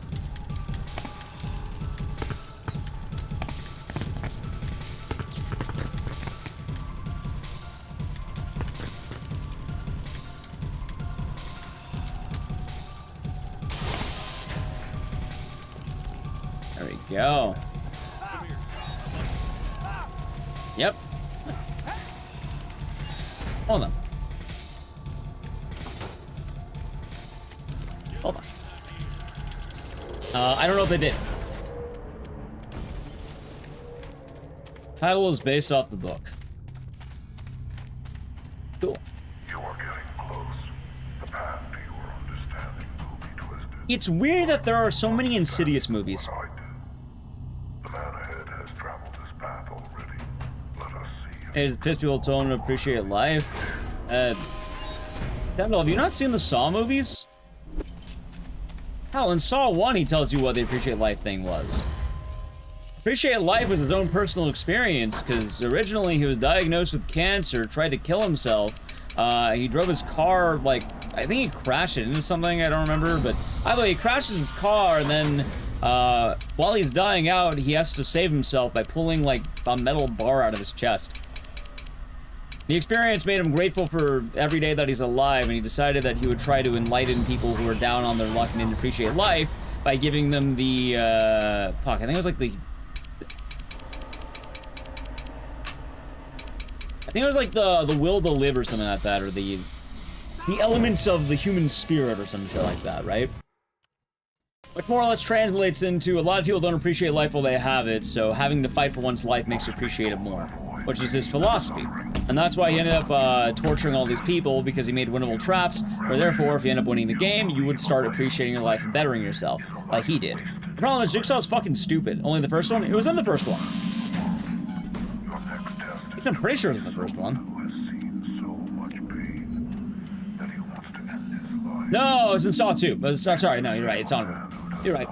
go. Yep. Hold on. Hold on. I don't know if they did. Title is based off the book. Cool. You are getting close. The path to your understanding will be twisted. It's weird that there are so many Insidious movies. The man ahead has traveled this path already. Let us see. Hey, pissed people told him to appreciate life. Devil, have you not seen the Saw movies? Hell, in Saw 1, he tells you what the appreciate life thing was. Appreciate life was his own personal experience, because originally he was diagnosed with cancer, tried to kill himself. He drove his car, like, I think he crashed it into something, I don't remember, but either he crashes his car, and then, while he's dying out, he has to save himself by pulling, like, a metal bar out of his chest. The experience made him grateful for every day that he's alive, and he decided that he would try to enlighten people who are down on their luck and didn't appreciate life by giving them the, fuck, I think it was like the... I think it was like the will to live or something like that, or the elements of the human spirit or some shit like that, right? Which more or less translates into a lot of people don't appreciate life while they have it, so having to fight for one's life makes you appreciate it more, which is his philosophy. And that's why he ended up torturing all these people, because he made winnable traps, where therefore, if you end up winning the game, you would start appreciating your life and bettering yourself, like he did. The problem is, Jigsaw's fucking stupid. Only the first one? It was in the first one. I'm pretty sure it was in the first one. No, it was in Saw 2. But sorry, no, you're right. It's honorable. You're right.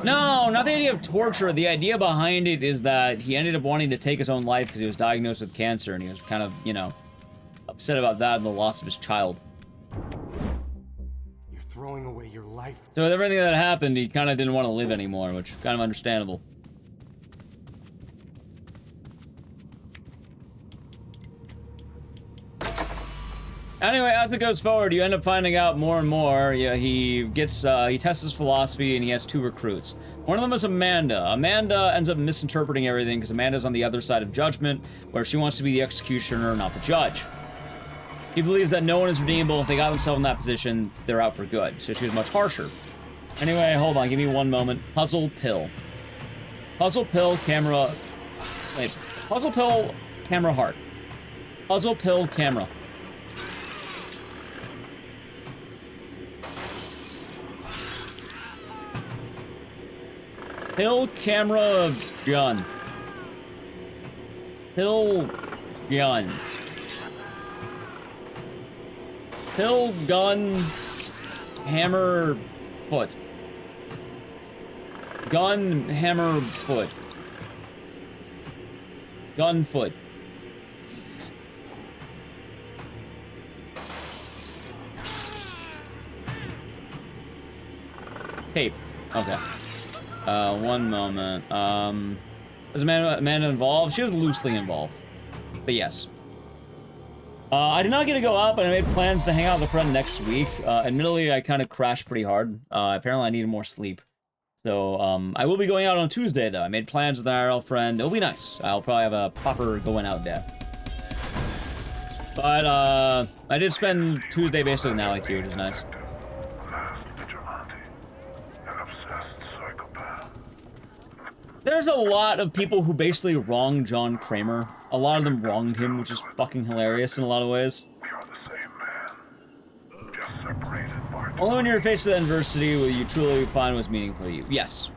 No, not the idea of torture. The idea behind it is that he ended up wanting to take his own life because he was diagnosed with cancer, and he was kind of, you know, upset about that and the loss of his child. You're throwing away your life. So with everything that happened, he kind of didn't want to live anymore, which is kind of understandable. Anyway, as it goes forward, you end up finding out more and more. Yeah, he tests his philosophy, and he has two recruits. One of them is Amanda. Amanda ends up misinterpreting everything, because Amanda's on the other side of judgment, where she wants to be the executioner, not the judge. He believes that no one is redeemable. If they got themselves in that position, they're out for good. So she was much harsher. Anyway, hold on, give me one moment. Puzzle pill. Puzzle pill, camera... Wait. Puzzle pill, camera heart. Puzzle pill, camera. Pill, camera, gun. Pill, gun. Pill, gun, hammer, foot. Gun, hammer, foot. Gun, foot. Tape. Okay. One moment. Was Amanda involved? She was loosely involved. But yes. I did not get to go out, but I made plans to hang out with a friend next week. Admittedly, I kind of crashed pretty hard. Apparently, I needed more sleep. So, I will be going out on Tuesday, though. I made plans with an IRL friend. It'll be nice. I'll probably have a proper going out day. But, I did spend Tuesday basically with Naliki, which is nice. There's a lot of people who basically wronged John Kramer. A lot of them wronged him, which is fucking hilarious in a lot of ways. Only when you're faced with adversity will you truly find what's meaningful to you. Yes.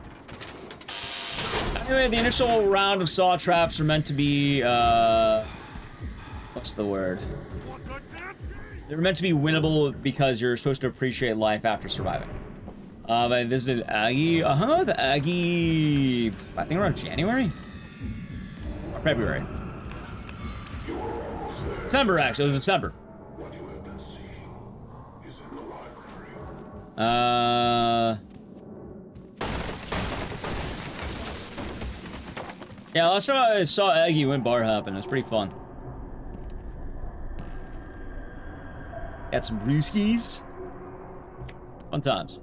Anyway, the initial round of saw traps are meant to be, what's the word? They're meant to be winnable because you're supposed to appreciate life after surviving. I visited Aggie. I hung out with Aggie, I think around January? Or February. December, actually. It was December. Yeah, last time I saw Aggie went bar hopping. It was pretty fun. Got some brewskis. Fun times.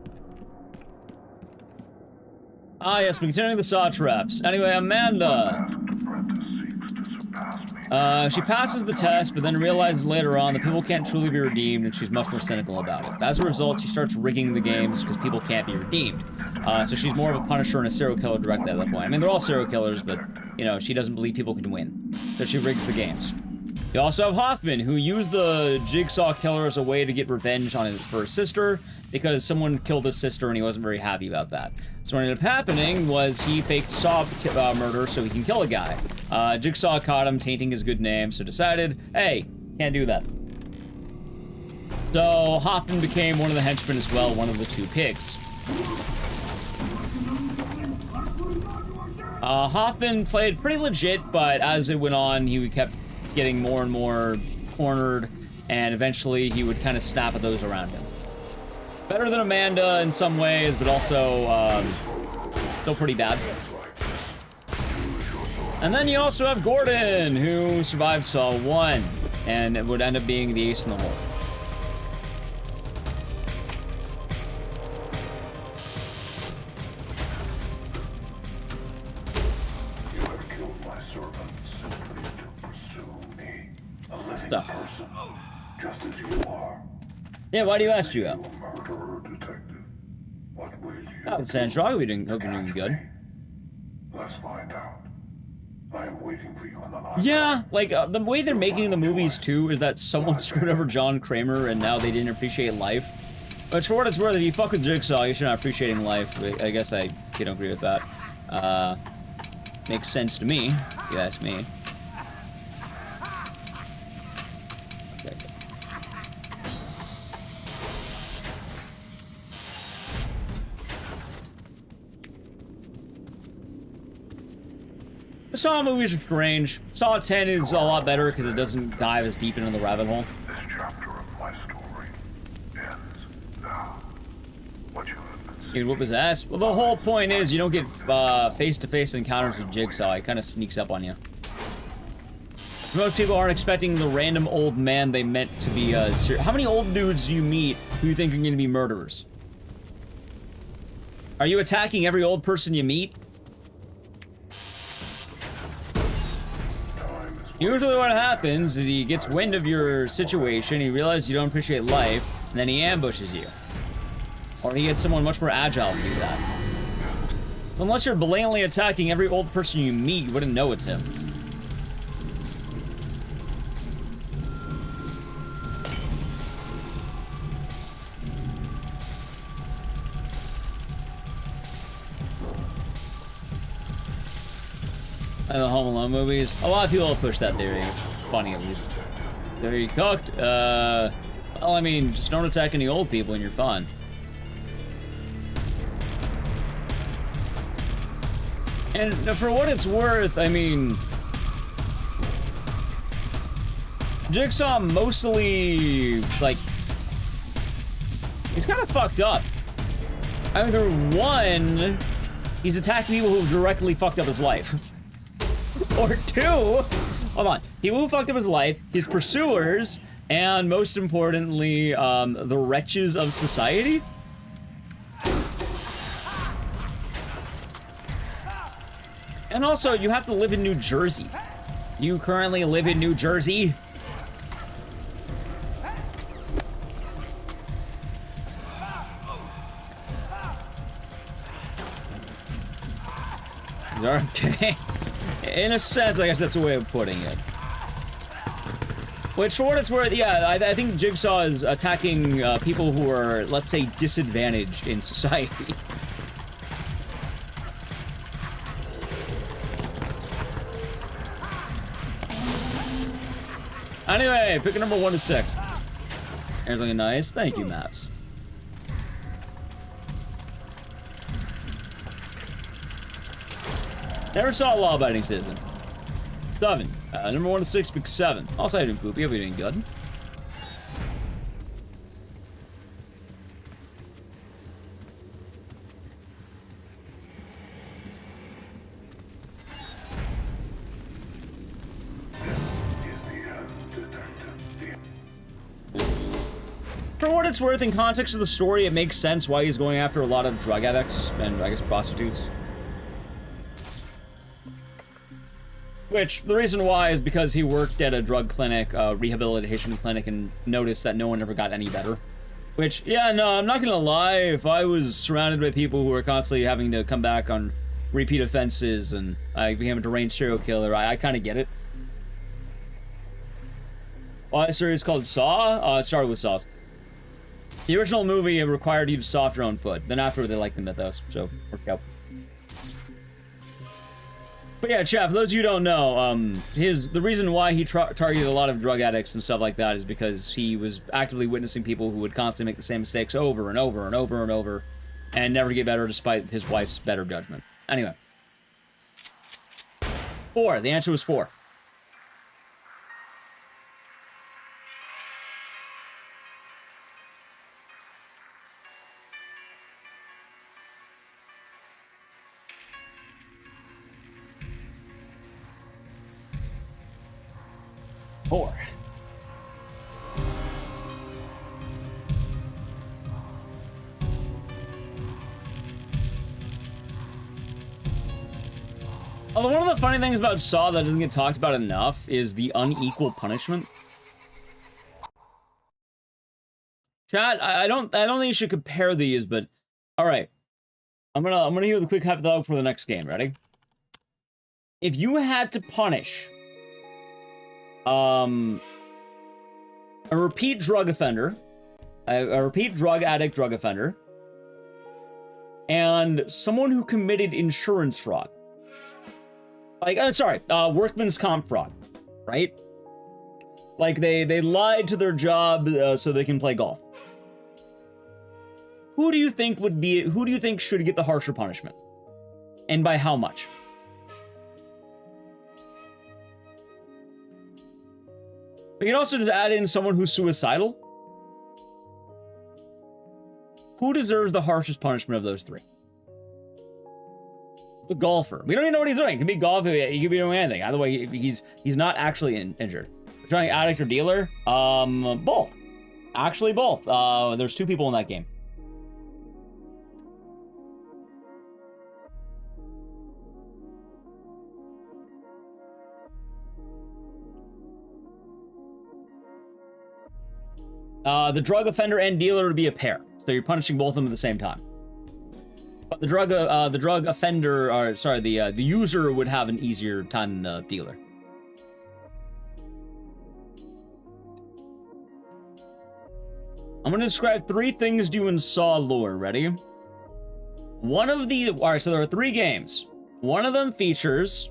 Ah, yes, we're continuing the saw traps. Anyway, Amanda. She passes the test, but then realizes later on that people can't truly be redeemed, and she's much more cynical about it. As a result, she starts rigging the games because people can't be redeemed. So she's more of a punisher and a serial killer directly at that point. I mean, they're all serial killers, but, you know, she doesn't believe people can win. So she rigs the games. You also have Hoffman, who used the Jigsaw killer as a way to get revenge for his sister, because someone killed his sister and he wasn't very happy about that. So what ended up happening was he faked Saw murder so he can kill a guy. Jigsaw caught him, tainting his good name, so decided, hey, can't do that. So Hoffman became one of the henchmen as well, one of the two pigs. Hoffman played pretty legit, but as it went on, he kept getting more and more cornered, and eventually he would kind of snap at those around him. Better than Amanda in some ways, but also still pretty bad. And then you also have Gordon, who survived Saw 1, and would end up being the ace in the hole. You have killed my servant simply to pursue me. A living person, just as you are. Yeah, why do you ask, Jugo? Murderer detective. What will you Oh, Sandra, hope you're doing good. Let's find out. I am waiting for you on the line. Yeah, like, the way they're making the movies, too, is that someone screwed over John Kramer, and now they didn't appreciate life. But for what it's worth, if you fuck with Jigsaw, you're not appreciating life. I guess I don't agree with that. Makes sense to me, if you ask me. Okay. The Saw movies are strange. Saw 10 is a lot better because it doesn't dive as deep into the rabbit hole. This chapter of my story ends now. What you have been He'd whoop his ass. Well, the whole point is you don't get face-to-face encounters with Jigsaw. He kind of sneaks up on you. So most people aren't expecting the random old man they meant to be how many old dudes do you meet who you think are going to be murderers? Are you attacking every old person you meet? Usually what happens is he gets wind of your situation, he realizes you don't appreciate life, and then he ambushes you. Or he gets someone much more agile to do that. So unless you're blatantly attacking every old person you meet, you wouldn't know it's him. And the Home Alone movies. A lot of people have pushed that theory, which is funny at least. There you cooked. Well, I mean, just don't attack any old people and you're fine. And for what it's worth, I mean, Jigsaw mostly, like, he's kind of fucked up. Either one, he's attacked people who directly fucked up his life. Or two, hold on, people who fucked up his life, his pursuers, and most importantly, the wretches of society. And also, you have to live in New Jersey. You currently live in New Jersey? Okay. In a sense, I guess that's a way of putting it. Which, for what it's worth, yeah, I think Jigsaw is attacking people who are, let's say, disadvantaged in society. Anyway, pick a number 1 to 6. Here's looking nice. Thank you, Maps. Never saw a law-abiding citizen. 7. Number 1 to 6, pick 7. Also, I didn't poop. You'll be doing good. For what it's worth, in context of the story, it makes sense why he's going after a lot of drug addicts and, I guess, prostitutes. Which, the reason why is because he worked at a drug clinic, rehabilitation clinic, and noticed that no one ever got any better. Which, yeah, no, I'm not gonna lie, if I was surrounded by people who were constantly having to come back on repeat offenses and I became a deranged serial killer, I kind of get it. Well, a series called Saw? It started with Saws. The original movie required you to soft your own foot. Then after, they liked the mythos, so worked out. But yeah, chat, for those of you who don't know, the reason why he targeted a lot of drug addicts and stuff like that is because he was actively witnessing people who would constantly make the same mistakes over and over and over and over and never get better despite his wife's better judgment. Anyway. 4. The answer was 4. Although one of the funny things about Saw that doesn't get talked about enough is the unequal punishment. Chat, I don't think you should compare these, but all right. I'm gonna hear the quick hypothetical for the next game. Ready? If you had to punish a repeat drug offender, a repeat drug addict drug offender, and someone who committed insurance fraud. Like, workman's comp fraud, right? Like, they lied to their job so they can play golf. Who do you think should get the harsher punishment? And by how much? We can also just add in someone who's suicidal. Who deserves the harshest punishment of those 3? The golfer. We don't even know what he's doing. He could be golfing. He could be doing anything. Either way, he's not actually injured. Trying addict or dealer? Both. Actually, both. There's 2 people in that game. The drug offender and dealer would be a pair, so you're punishing both of them at the same time. But the drug offender, or sorry, the user would have an easier time than the dealer. I'm gonna describe 3 things to you in Saw lore. Ready? Alright, so there are 3 games. One of them features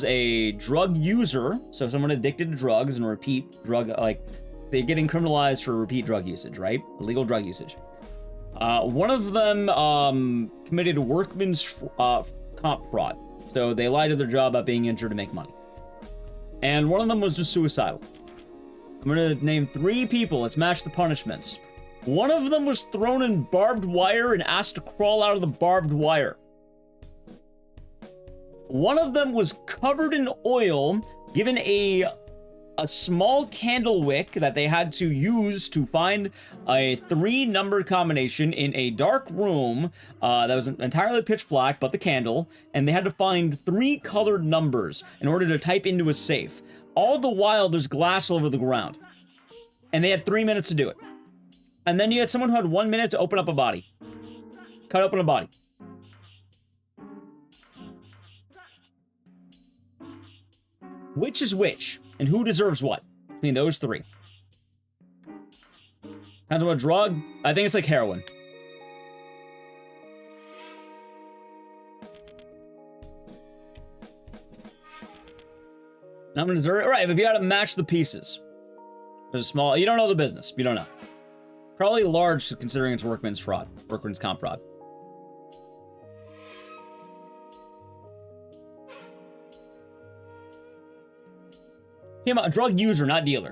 a drug user, so someone addicted to drugs and repeat drug, like they're getting criminalized for repeat drug usage, right? Illegal drug usage. One of them committed workman's comp fraud, so they lied to their job about being injured to make money. And one of them was just suicidal. I'm gonna name 3 people. Let's match the punishments. One of them was thrown in barbed wire and asked to crawl out of the barbed wire. One of them was covered in oil, given a small candle wick that they had to use to find a 3-number combination in a dark room that was entirely pitch black, but the candle, and they had to find 3 colored numbers in order to type into a safe. All the while, there's glass all over the ground. And they had 3 minutes to do it. And then you had someone who had 1 minute to open up a body. Cut open a body. Which is which? And who deserves what? Between those 3. Depends on what drug? I think it's like heroin. Not gonna deserve it. Right, but if you had to match the pieces. There's a small, you don't know the business. You don't know. Probably large considering it's workman's fraud. Workman's comp fraud. Came out, drug user, not dealer.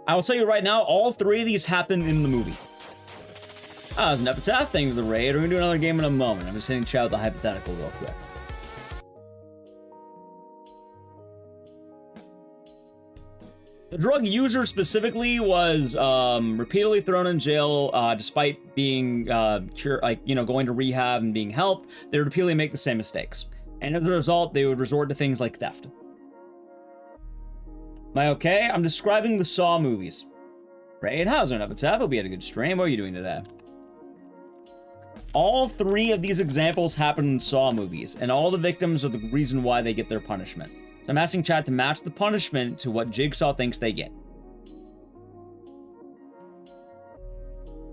I will tell you right now, all 3 of these happened in the movie. Ah, there's an epitaph. Thank you for the raid. We're gonna do another game in a moment. I'm just hitting chat with the hypothetical real quick. The drug user specifically was repeatedly thrown in jail despite being going to rehab and being helped. They would repeatedly make the same mistakes, and as a result, they would resort to things like theft. Am I okay? I'm describing the Saw movies. Right? How's it up? It's up. Hope you had a good stream. What are you doing today? All three of these examples happen in Saw movies, and all the victims are the reason why they get their punishment. So I'm asking chat to match the punishment to what Jigsaw thinks they get.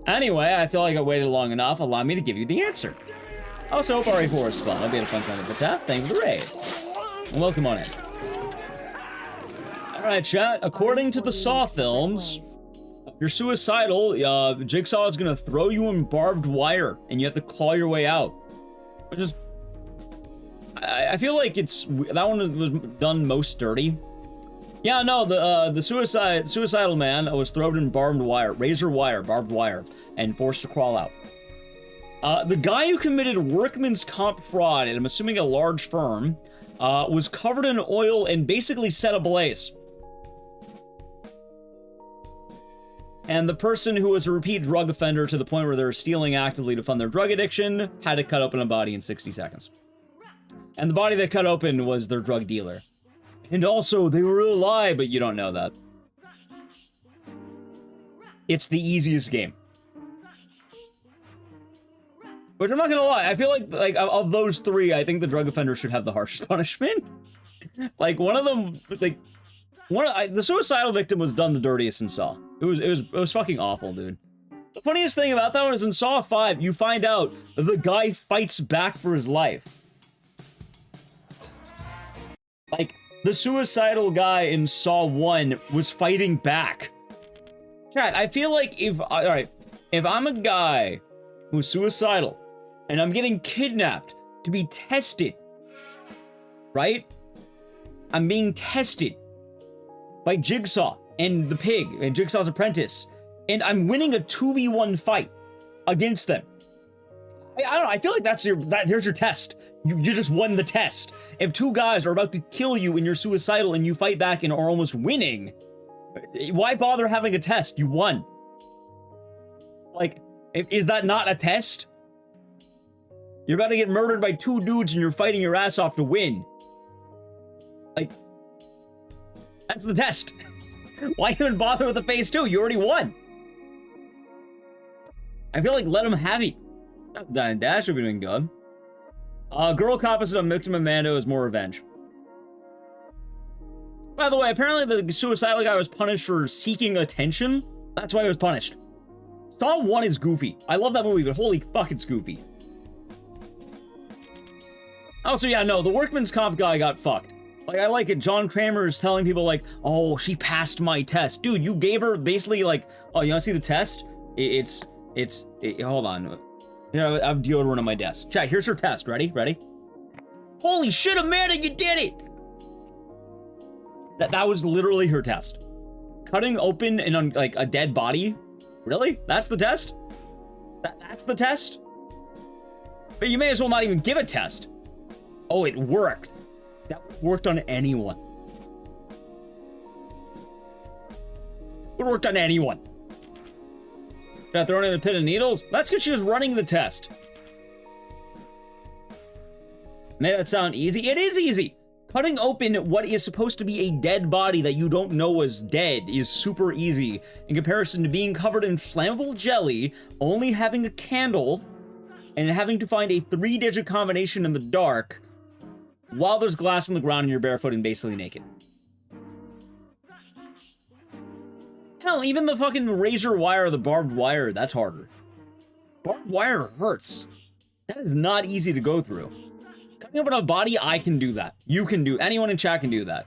Anyway, I feel like I waited long enough. Allow me to give you the answer. Also, hope RE4 is fun. I'll be a fun time at the tap. Thanks for the raid. And welcome on in. Alright, chat. According to the Saw films, if you're suicidal, Jigsaw is going to throw you in barbed wire, and you have to claw your way out. Which is... I feel like that one was done most dirty. Yeah, no, the suicidal man was thrown in barbed wire, razor wire, barbed wire, and forced to crawl out. The guy who committed workman's comp fraud, and I'm assuming a large firm, was covered in oil and basically set ablaze. And the person who was a repeat drug offender to the point where they were stealing actively to fund their drug addiction had to cut open a body in 60 seconds. And the body they cut open was their drug dealer. And also, they were alive, but you don't know that. It's the easiest game. But I'm not gonna lie, I feel like of those three, I think the drug offender should have the harshest punishment. Like, one of them, like, the suicidal victim was done the dirtiest in Saw. It was fucking awful, dude. The funniest thing about that one is in Saw 5, you find out the guy fights back for his life. Like, the suicidal guy in Saw 1 was fighting back. Chat, I feel like if I'm a guy who's suicidal and I'm getting kidnapped to be tested, right? I'm being tested by Jigsaw and the pig and Jigsaw's apprentice, and I'm winning a 2v1 fight against them. I don't know, I feel like there's your test. You just won the test. If two guys are about to kill you and you're suicidal and you fight back and are almost winning, why bother having a test? You won. Like, is that not a test? You're about to get murdered by two dudes and you're fighting your ass off to win. Like, that's the test. Why even bother with the phase 2? You already won. I feel like let him have it. Dying Dash will be doing good. Girl cop is a victim of Mando is more revenge. By the way, apparently the suicidal guy was punished for seeking attention. That's why he was punished. Saw 1 is goofy. I love that movie, but holy fuck, it's goofy. Also, yeah, no, the workman's comp guy got fucked. Like, I like it. John Kramer is telling people, like, oh, she passed my test. Dude, you gave her basically, like, oh, you want to see the test? Hold on. You know, I have deodorant on my desk. Chat, here's her test. Ready? Ready? Holy shit, Amanda, you did it! That was literally her test. Cutting open like a dead body? Really? That's the test? That's the test? But you may as well not even give a test. Oh, it worked. That worked on anyone. It worked on anyone. Got thrown in a pit of needles? That's because she was running the test. May that sound easy? It is easy. Cutting open what is supposed to be a dead body that you don't know is dead is super easy in comparison to being covered in flammable jelly, only having a candle, and having to find a 3-digit combination in the dark while there's glass on the ground and you're barefoot and basically naked. Hell, even the fucking razor wire, the barbed wire, that's harder. Barbed wire hurts. That is not easy to go through. Cutting open a body, I can do that. You can do, anyone in chat can do that.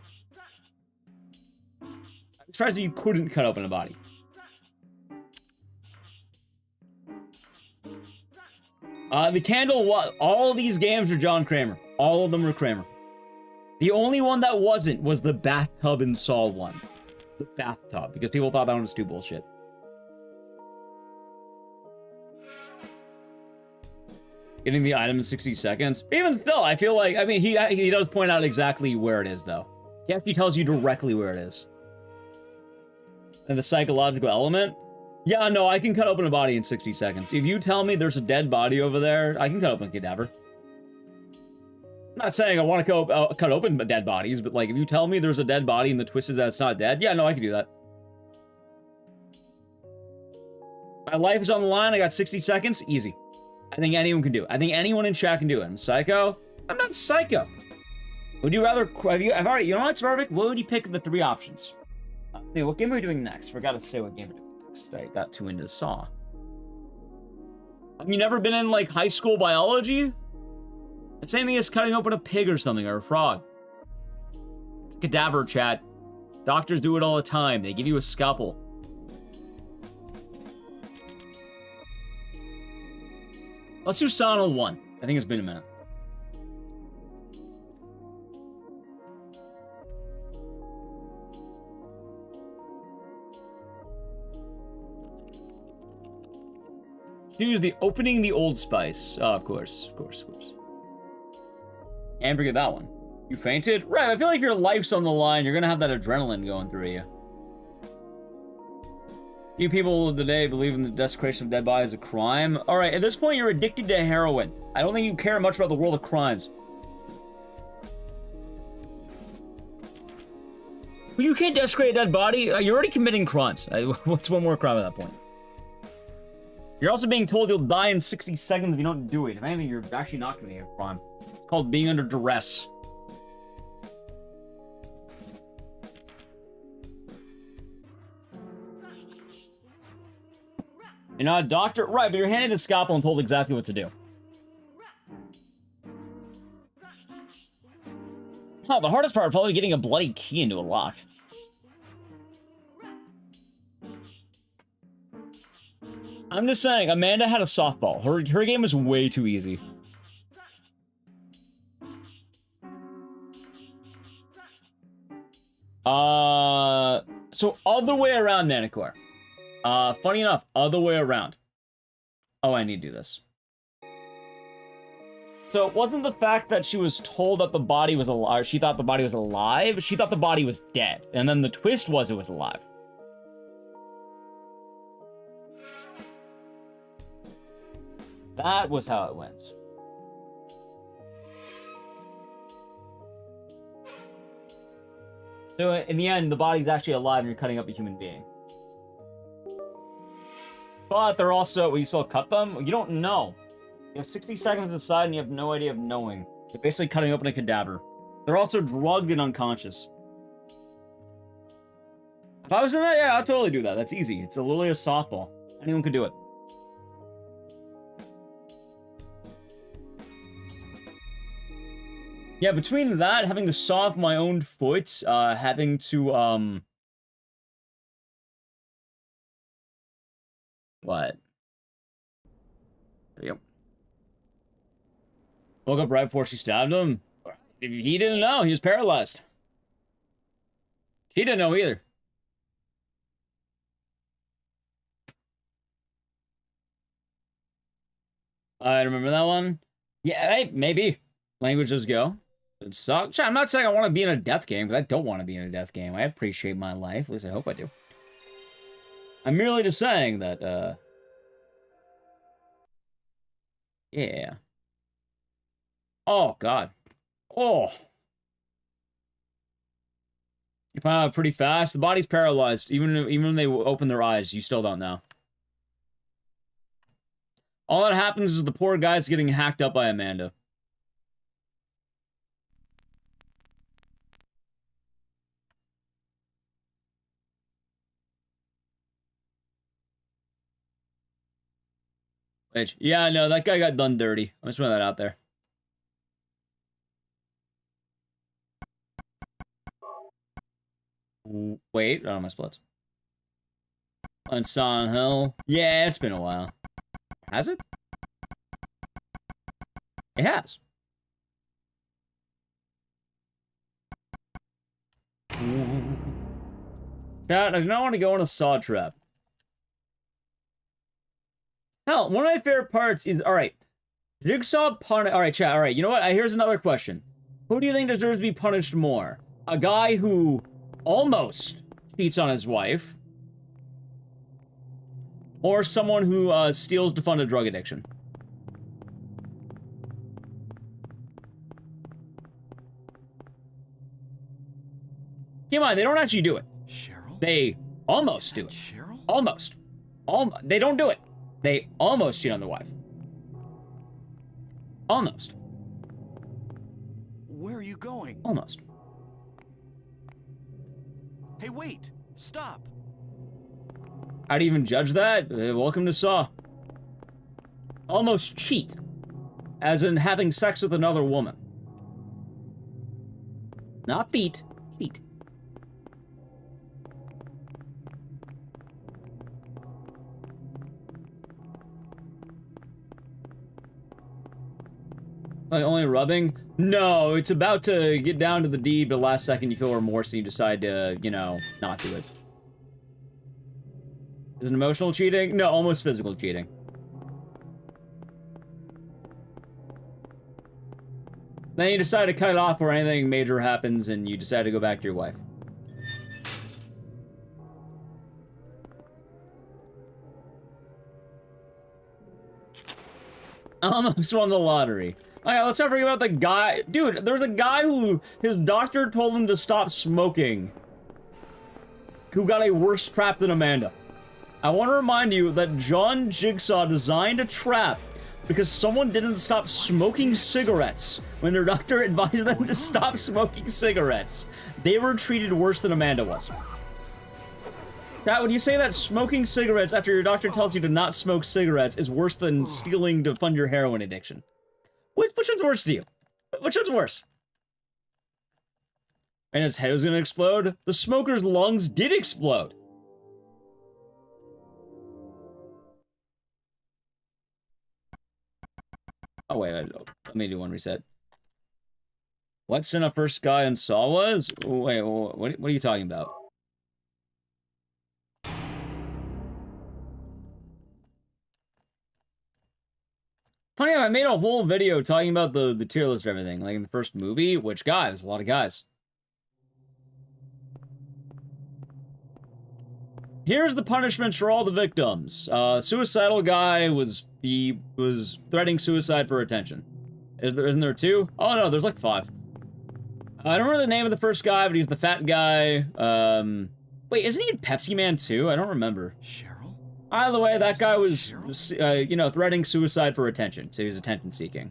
I'm surprised that you couldn't cut open a body. The candle, all of these games are John Kramer. All of them are Kramer. The only one that wasn't was the bathtub in Saw 1. The bathtub, because people thought that one was too bullshit. Getting the item in 60 seconds. Even still, I feel like, I mean, he does point out exactly where it is, though. He actually tells you directly where it is. And the psychological element? Yeah, no, I can cut open a body in 60 seconds. If you tell me there's a dead body over there, I can cut open a cadaver. I'm not saying I want to cut open dead bodies, but like, if you tell me there's a dead body and the twist is that it's not dead, yeah, no, I can do that. My life is on the line, I got 60 seconds, easy. I think anyone can do it. I think anyone in chat can do it. I'm psycho. I'm not psycho. Would you rather, I've already, you know what's perfect? What would you pick of the 3 options? Hey, what game are we doing next? Forgot to say what game we're doing next. I got too into Saw. Have you never been in, like, high school biology? The same thing as cutting open a pig or something, or a frog. It's a cadaver, chat. Doctors do it all the time. They give you a scalpel. Let's do Saw 1. I think it's been a minute. Choose the opening the Old Spice. Oh, of course. And forget that one. You fainted? Right, I feel like your life's on the line. You're gonna have that adrenaline going through you. You people of the day believe in the desecration of dead bodies as a crime. Alright, at this point you're addicted to heroin. I don't think you care much about the world of crimes. Well, you can't desecrate a dead body. You're already committing crimes. What's one more crime at that point? You're also being told you'll die in 60 seconds if you don't do it. If anything, you're actually not committing a crime. It's called being under duress. You're not a doctor? Right, but you're handed a scalpel and told exactly what to do. Oh, the hardest part is probably getting a bloody key into a lock. I'm just saying, Amanda had a softball. Her game was way too easy. So other way around, Manicor. Funny enough, other way around. Oh, I need to do this. So it wasn't the fact that she was told that the body was alive. She thought the body was alive. She thought the body was dead. And then the twist was it was alive. That was how it went. So in the end, the body's actually alive and you're cutting up a human being. But they're also, will you still cut them? You don't know. You have 60 seconds to decide and you have no idea of knowing. You're basically cutting open a cadaver. They're also drugged and unconscious. If I was in that, yeah, I'd totally do that. That's easy. It's literally a softball. Anyone could do it. Yeah, between that, having to saw off my own foot, having to, What? There you go. Woke up right before she stabbed him. He didn't know. He was paralyzed. She didn't know either. I remember that one. Yeah, hey, maybe. Languages go. It sucks. I'm not saying I want to be in a death game, because I don't want to be in a death game. I appreciate my life. At least I hope I do. I'm merely just saying that, yeah. Oh, God. Oh. You find out pretty fast. The body's paralyzed. Even when they open their eyes, you still don't know. All that happens is the poor guy's getting hacked up by Amanda. Yeah, no, that guy got done dirty. I'm just putting that out there. Wait, I don't have my splits. On Silent Hill. Yeah, it's been a while. Has it? It has. Chat, I do not want to go in a saw trap. Hell, one of my favorite parts is, alright, Jigsaw punish, alright chat, alright, you know what, here's another question. Who do you think deserves to be punished more? A guy who almost cheats on his wife, or someone who steals to fund a drug addiction. Keep in mind, they don't actually do it. Cheryl? They almost do it. Cheryl? Almost. They don't do it. They almost cheat on their wife. Almost. Where are you going? Almost. Hey, wait! Stop! How do you even judge that? Welcome to Saw. Almost cheat. As in having sex with another woman. Not beat. Cheat. Like only rubbing? No, it's about to get down to the deed, but last second you feel remorse and you decide to, you know, not do it. Is it emotional cheating? No, almost physical cheating. Then you decide to cut it off before anything major happens and you decide to go back to your wife. Almost won the lottery. Alright, let's not forget about the guy. Dude, there's a guy who his doctor told him to stop smoking. Who got a worse trap than Amanda. I want to remind you that John Jigsaw designed a trap because someone didn't stop smoking cigarettes when their doctor advised them to stop smoking cigarettes. They were treated worse than Amanda was. Pat, would you say that smoking cigarettes after your doctor tells you to not smoke cigarettes is worse than stealing to fund your heroin addiction? Which one's worse to you? Which one's worse? And his head was gonna explode? The smoker's lungs did explode. Oh, wait, let me do one reset. What Cinna first guy in Saw was? Wait, what are you talking about? Funny how I made a whole video talking about the tier list of everything, like in the first movie, which, guys, a lot of guys. Here's the punishments for all the victims. Suicidal guy he was threatening suicide for attention. Isn't there two? Oh no, there's like 5. I don't remember the name of the first guy, but he's the fat guy. Wait, isn't he in Pepsi Man 2? I don't remember. Cheryl? Either way, that guy was, you know, threatening suicide for attention, so he was attention seeking.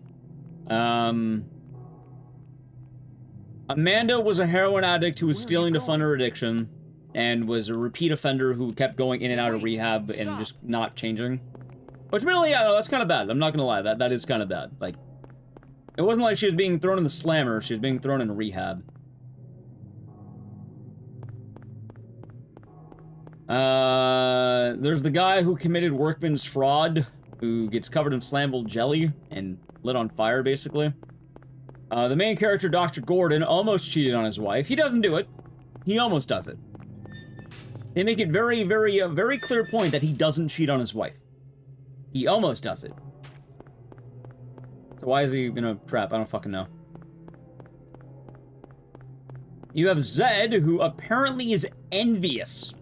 Amanda was a heroin addict who was stealing to fund her addiction, and was a repeat offender who kept going in and out of rehab and just not changing. Which, really, yeah, no, that's kind of bad. I'm not gonna lie, that is kind of bad. Like, it wasn't like she was being thrown in the slammer, she was being thrown in rehab. There's the guy who committed workman's fraud, who gets covered in flammable jelly and lit on fire, basically. The main character, Dr. Gordon, almost cheated on his wife. He doesn't do it. He almost does it. They make it very clear point that he doesn't cheat on his wife. He almost does it. So why is he in a trap? I don't fucking know. You have Zed, who apparently is envious.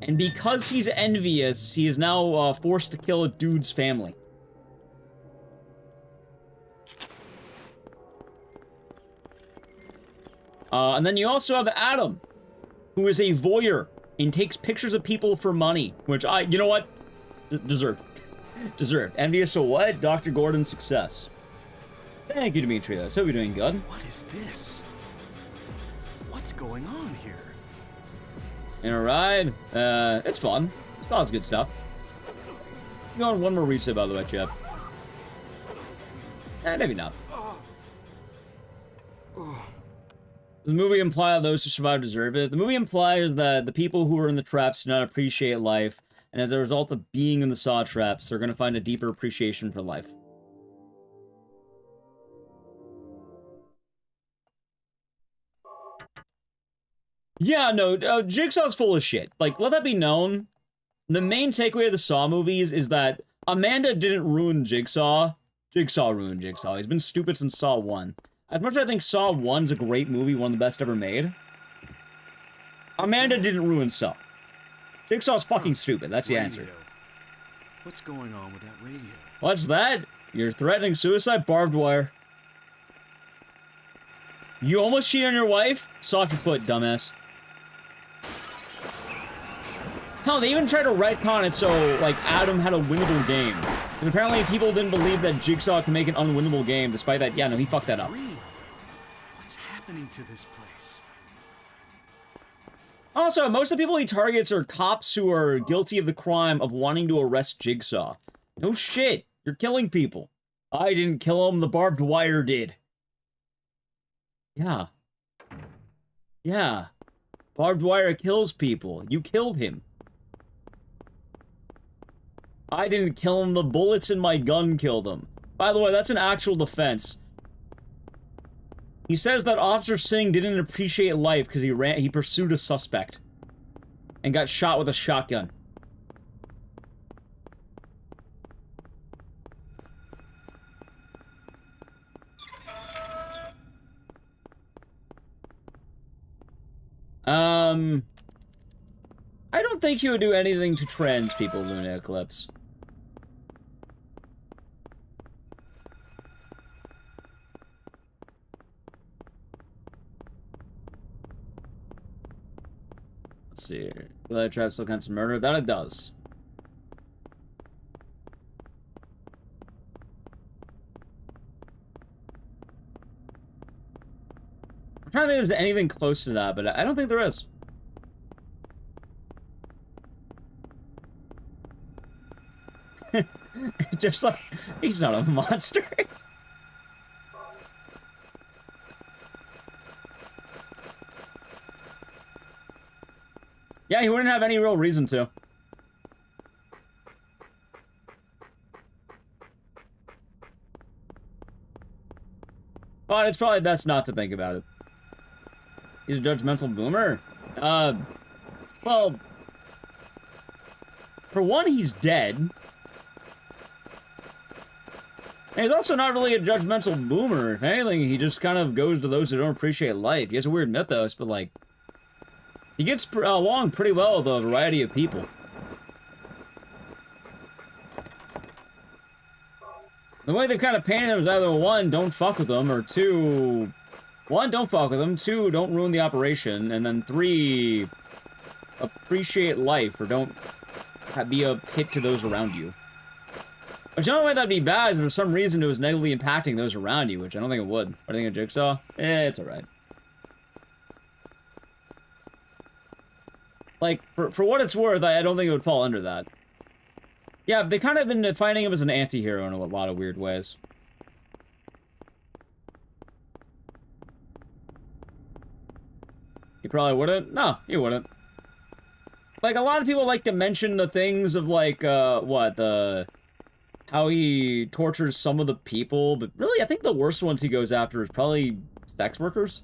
And because he's envious, he is now forced to kill a dude's family. And then you also have Adam, who is a voyeur and takes pictures of people for money, which you know what? Deserved. Deserved. Envious of what? Dr. Gordon's success. Thank you, Demetrius. Hope you're doing good. What is this? What's going on here? In a ride? It's fun. It's lots of good stuff. I'm going one more reset, by the way, Chip. Maybe not. Does the movie imply that those who survive deserve it? The movie implies that the people who are in the traps do not appreciate life, and as a result of being in the Saw traps, they're going to find a deeper appreciation for life. Yeah, no, Jigsaw's full of shit. Like, let that be known. The main takeaway of the Saw movies is that Amanda didn't ruin Jigsaw. Jigsaw ruined Jigsaw. He's been stupid since Saw 1. As much as I think Saw 1's a great movie, one of the best ever made, Amanda didn't ruin Saw. Jigsaw's fucking stupid. That's the answer. What's going on with that radio? What's that? You're threatening suicide? Barbed wire. You almost cheat on your wife? Soft your foot, dumbass. Hell, they even tried to retcon it so, like, Adam had a winnable game. Because apparently people didn't believe that Jigsaw could make an unwinnable game, despite that, yeah, no, he fucked that up. What's happening to this place? Also, most of the people he targets are cops who are guilty of the crime of wanting to arrest Jigsaw. No shit, you're killing people. I didn't kill him, the barbed wire did. Yeah. Yeah. Barbed wire kills people. You killed him. I didn't kill him, the bullets in my gun killed him. By the way, that's an actual defense. He says that Officer Singh didn't appreciate life because he pursued a suspect. And got shot with a shotgun. I don't think he would do anything to trans people, Luna Eclipse. Let's see here. Will that trap still counts as murder? That it does. I'm trying to think if there's anything close to that, but I don't think there is. Just like, he's not a monster. Yeah, he wouldn't have any real reason to. But it's probably best not to think about it. He's a judgmental boomer? Well... For one, he's dead. And he's also not really a judgmental boomer. If anything, he just kind of goes to those who don't appreciate life. He has a weird mythos, but like... He gets along pretty well with a variety of people. The way they've kind of painted him is either one, don't fuck with them, or two... One, don't fuck with them, two, don't ruin the operation, and then three... Appreciate life, or don't be a hit to those around you. Which the only way that'd be bad is if for some reason it was negatively impacting those around you, which I don't think it would. What do you think of Jigsaw? It's alright. Like, for what it's worth, I don't think it would fall under that. Yeah, they kind of been defining him as an anti-hero in a lot of weird ways. He probably wouldn't? No, he wouldn't. Like, a lot of people like to mention the things of, like, how he tortures some of the people, but really, I think the worst ones he goes after is probably sex workers.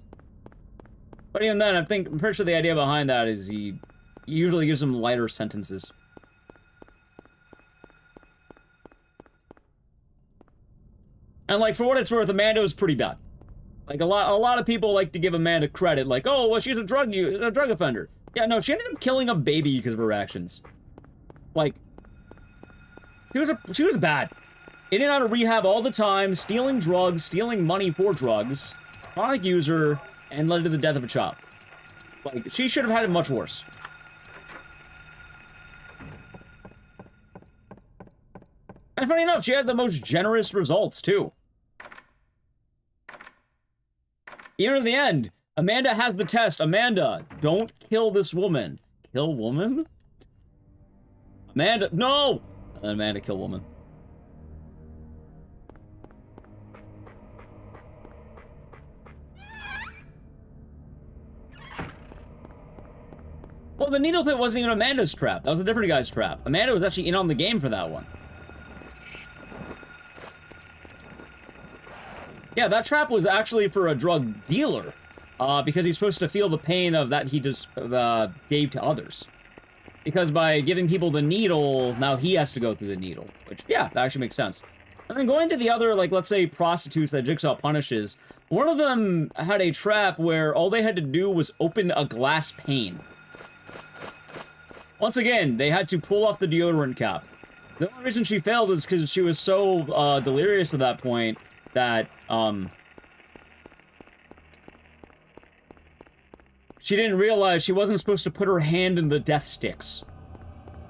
But even then, I'm pretty sure the idea behind that is he usually gives them lighter sentences. And, like, for what it's worth, Amanda was pretty bad. Like, a lot of people like to give Amanda credit, like, oh, well, she's a drug offender. Yeah, no, she ended up killing a baby because of her actions. Like, she was bad. In and out of rehab all the time, stealing drugs, stealing money for drugs, chronic user, and led to the death of a child. Like, she should have had it much worse. And funny enough, she had the most generous results, too. Even in the end, Amanda has the test. Amanda, don't kill this woman. Kill woman? Amanda, no! And Amanda, kill woman. Well, the needle pit wasn't even Amanda's trap. That was a different guy's trap. Amanda was actually in on the game for that one. Yeah, that trap was actually for a drug dealer. Because he's supposed to feel the pain of that he just gave to others. Because by giving people the needle, now he has to go through the needle. Which, yeah, that actually makes sense. And then going to the other, like, let's say prostitutes that Jigsaw punishes, one of them had a trap where all they had to do was open a glass pane. Once again, they had to pull off the deodorant cap. The only reason she failed is because she was so delirious at that point that she didn't realize she wasn't supposed to put her hand in the death sticks.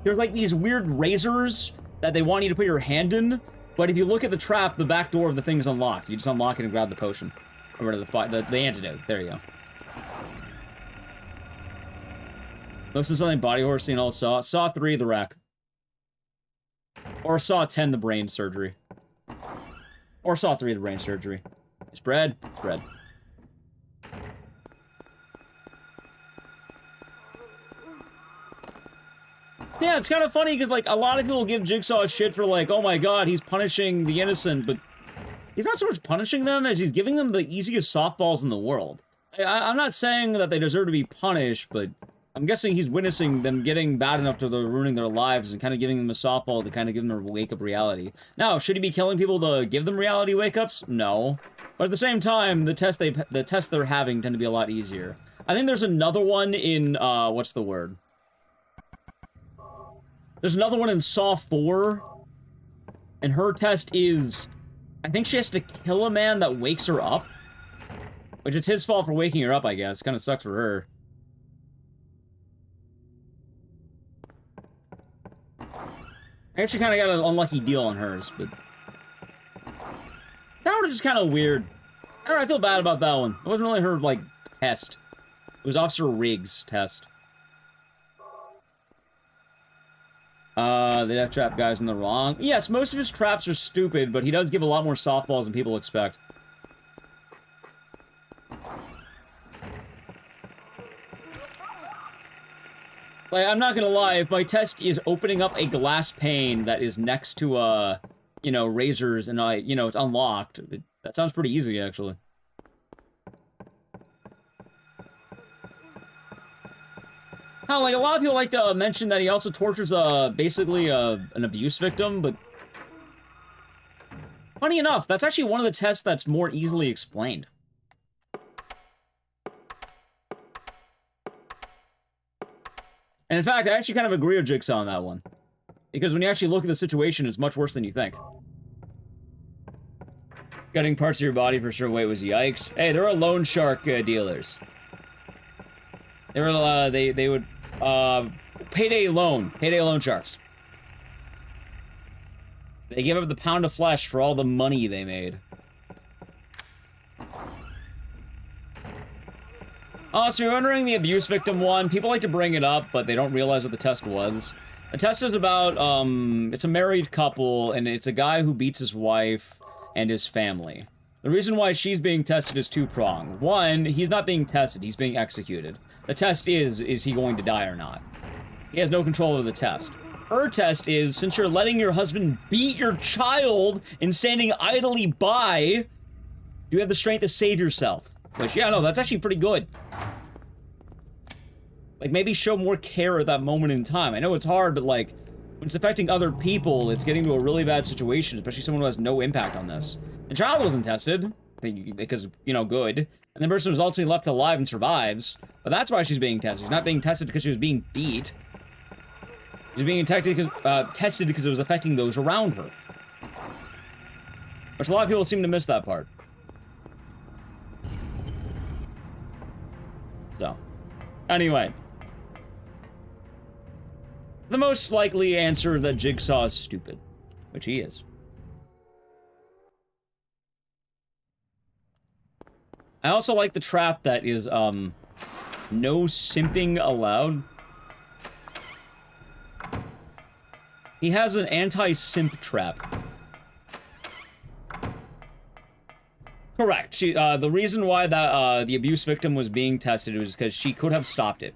There's like these weird razors that they want you to put your hand in, but if you look at the trap, the back door of the thing is unlocked. You just unlock it and grab the potion. Or the antidote. There you go. Most of something body horror scene all Saw. Saw 3, the wreck. Or Saw 10, the brain surgery. Or Saw 3, the brain surgery. Spread. Spread. Yeah, it's kind of funny because, like, a lot of people give Jigsaw shit for, like, oh my god, he's punishing the innocent, but he's not so much punishing them as he's giving them the easiest softballs in the world. I'm not saying that they deserve to be punished, but I'm guessing he's witnessing them getting bad enough to ruining their lives and kind of giving them a softball to kind of give them a wake-up reality. Now, should he be killing people to give them reality wake-ups? No. But at the same time, the tests they're having tend to be a lot easier. I think there's another one in, what's the word? There's another one in Saw 4, and her test is, I think she has to kill a man that wakes her up, which it's his fault for waking her up, I guess. Kind of sucks for her. I actually kind of got an unlucky deal on hers, but that one is just kind of weird. I don't know, I feel bad about that one. It wasn't really her, like, test. It was Officer Riggs' test. The death trap guy's in the wrong. Yes, most of his traps are stupid, but he does give a lot more softballs than people expect. Like, I'm not gonna lie, if my test is opening up a glass pane that is next to, you know, razors and it's unlocked, that sounds pretty easy, actually. How, like, a lot of people like to mention that he also tortures, basically, an abuse victim, but funny enough, that's actually one of the tests that's more easily explained. And in fact, I actually kind of agree with Jigsaw on that one. Because when you actually look at the situation, it's much worse than you think. Cutting parts of your body for sure weight was yikes. Hey, there are loan shark dealers. They were, they would, payday loan sharks. They give up the pound of flesh for all the money they made. So you're wondering the abuse victim one, people like to bring it up, but they don't realize what the test was. The test is about, it's a married couple, and it's a guy who beats his wife and his family. The reason why she's being tested is two-pronged. One, he's not being tested, he's being executed. The test is he going to die or not? He has no control over the test. Her test is, since you're letting your husband beat your child and standing idly by, do you have the strength to save yourself? Which, yeah, no, that's actually pretty good. Like, maybe show more care at that moment in time. I know it's hard, but, like, when it's affecting other people, it's getting to a really bad situation, especially someone who has no impact on this. The child wasn't tested, because, you know, good. And the person was ultimately left alive and survives. But that's why she's being tested. She's not being tested because she was being beat. She's being tested because it was affecting those around her. Which a lot of people seem to miss that part. So, anyway. The most likely answer that Jigsaw is stupid. Which he is. I also like the trap that is, no simping allowed. He has an anti-simp trap. Correct. She, the reason why that, the abuse victim was being tested was because she could have stopped it.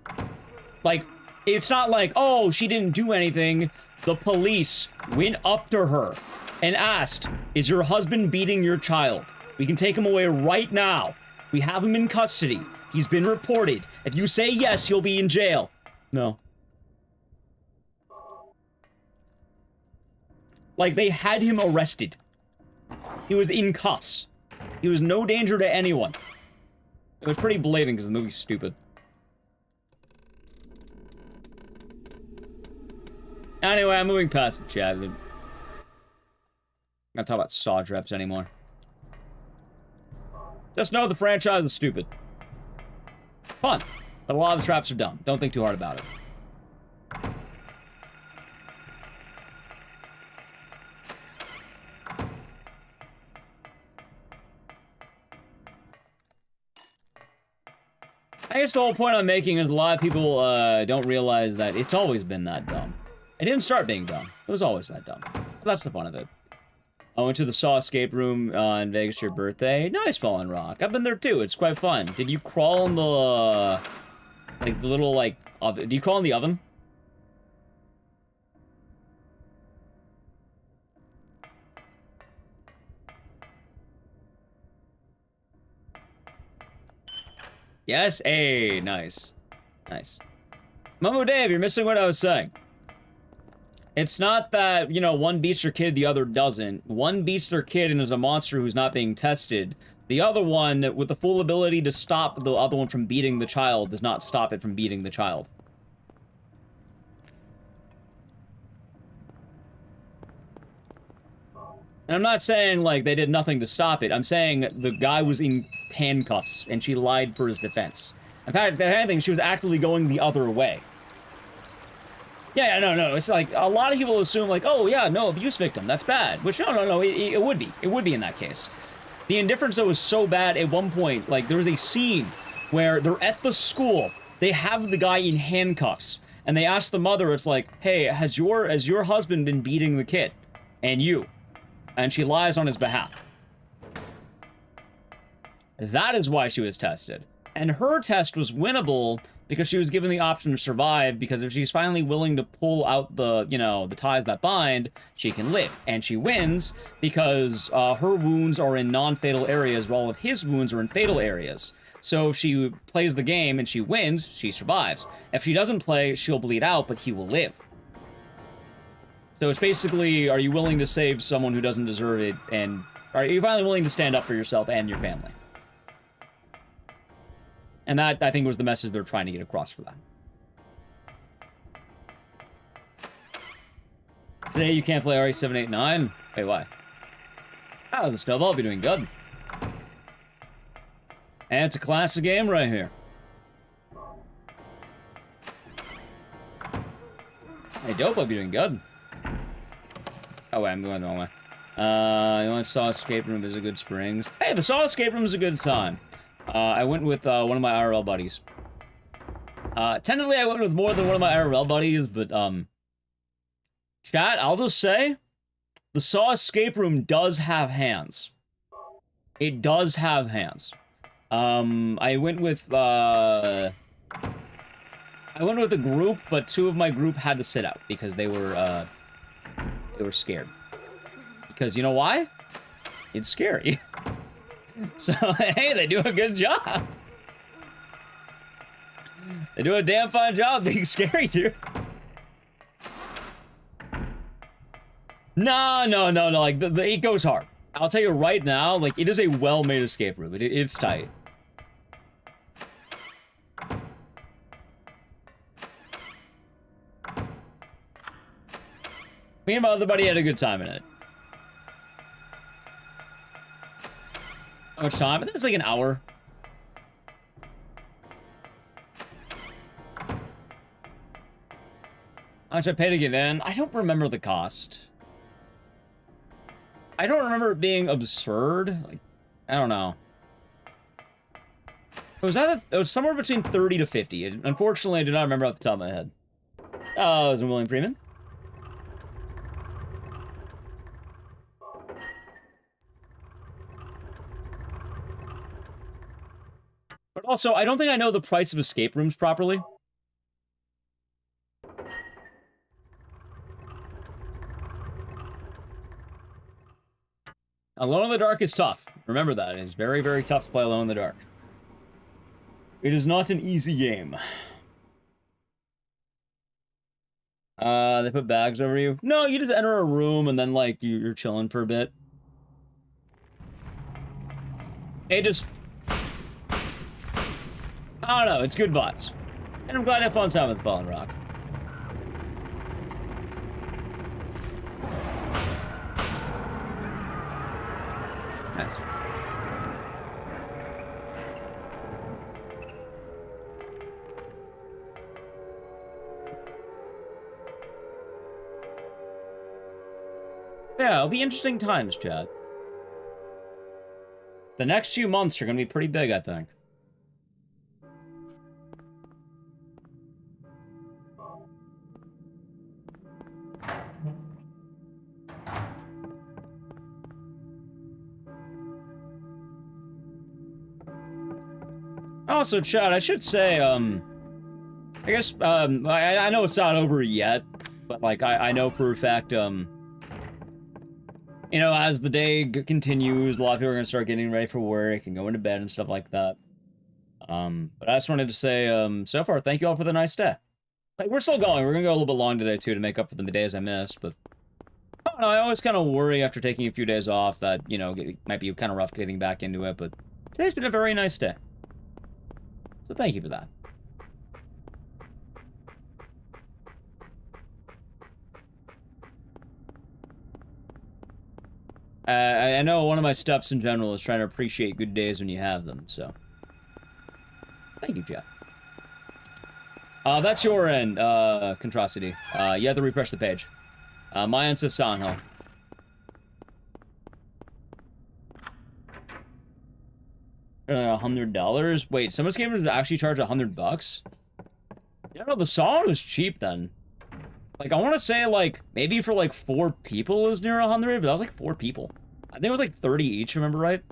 Like, it's not like, oh, she didn't do anything. The police went up to her and asked, is your husband beating your child? We can take him away right now. We have him in custody. He's been reported. If you say yes, he'll be in jail. No. Like, they had him arrested. He was in cuffs. He was no danger to anyone. It was pretty blatant because the movie's stupid. Anyway, I'm moving past the chat. Not talk about saw traps anymore. Just know the franchise is stupid. Fun, but a lot of the traps are dumb. Don't think too hard about it. I guess the whole point I'm making is a lot of people don't realize that it's always been that dumb. It didn't start being dumb. It was always that dumb. But that's the fun of it. I went to the Saw escape room in Vegas for your birthday. Nice, Fallen Rock. I've been there too. It's quite fun. Did you crawl in the, like, the little, like, oven? Do you crawl in the oven? Yes? Hey, nice. Nice. Momo Dave, you're missing what I was saying. It's not that, you know, one beats their kid, the other doesn't. One beats their kid and is a monster who's not being tested. The other one, with the full ability to stop the other one from beating the child, does not stop it from beating the child. And I'm not saying, like, they did nothing to stop it. I'm saying the guy was in handcuffs, and she lied for his defense. In fact, if anything, she was actively going the other way. Yeah, no. It's like, a lot of people assume, like, oh, yeah, no, abuse victim. That's bad. Which, no, it would be. It would be in that case. The indifference, though, was so bad at one point. Like, there was a scene where they're at the school. They have the guy in handcuffs. And they ask the mother, it's like, hey, has your husband been beating the kid? And you? And she lies on his behalf. That is why she was tested. And her test was winnable because she was given the option to survive, because if she's finally willing to pull out the, you know, the ties that bind, she can live. And she wins because her wounds are in non-fatal areas, while if his wounds are in fatal areas. So if she plays the game and she wins, she survives. If she doesn't play, she'll bleed out, but he will live. So it's basically, are you willing to save someone who doesn't deserve it, and are you finally willing to stand up for yourself and your family? And that, I think, was the message they're trying to get across for that. Today you can't play RE789? Wait, why? Oh, the snowball will be doing good. And it's a classic game right here. Hey, Dope will be doing good. Oh, wait, I'm going the wrong way. You want Saw Escape Room Visit Good Springs? Hey, the Saw Escape Room is a good time. I went with one of my IRL buddies. Technically, I went with more than one of my IRL buddies, but, chat, I'll just say, the Saw Escape Room does have hands. It does have hands. I went with a group, but two of my group had to sit out because they were scared. Because you know why? It's scary. So, hey, they do a good job. They do a damn fine job being scary, dude. No, like, it goes hard. I'll tell you right now, like, it is a well-made escape room. It's tight. Me and my other buddy had a good time in it. How much time? I think it was like an hour. How much I paid to get in? I don't remember the cost. I don't remember it being absurd. Like, I don't know. It was somewhere between 30 to 50. Unfortunately, I do not remember off the top of my head. Oh, it was William Freeman. But also, I don't think I know the price of escape rooms properly. Alone in the Dark is tough. Remember that. It is very, very tough to play Alone in the Dark. It is not an easy game. They put bags over you? No, you just enter a room and then, like, you're chilling for a bit. It just... I don't know, it's good vibes. And I'm glad I had fun time with Fallen Rock. Nice. Yeah, it'll be interesting times, Chad. The next few months are going to be pretty big, I think. Also, Chad, I should say, I guess, I know it's not over yet, but, like, I know for a fact, you know, as the day continues, a lot of people are going to start getting ready for work and going to bed and stuff like that. But I just wanted to say, so far, thank you all for the nice day. Like, we're still going. We're going to go a little bit long today, too, to make up for the days I missed, but I don't know, I always kind of worry after taking a few days off that, you know, it might be kind of rough getting back into it, but today's been a very nice day. So thank you for that. I know one of my steps in general is trying to appreciate good days when you have them, so. Thank you, Jeff. That's your end, Controsity. You have to refresh the page. My end says Sanho. $100? Wait, someone's game would actually charge $100? Yeah, no, the song was cheap then. Like, I want to say, like, maybe for, like, 4 people it was near 100, but that was, like, 4 people. I think it was, like, 30 each, remember right?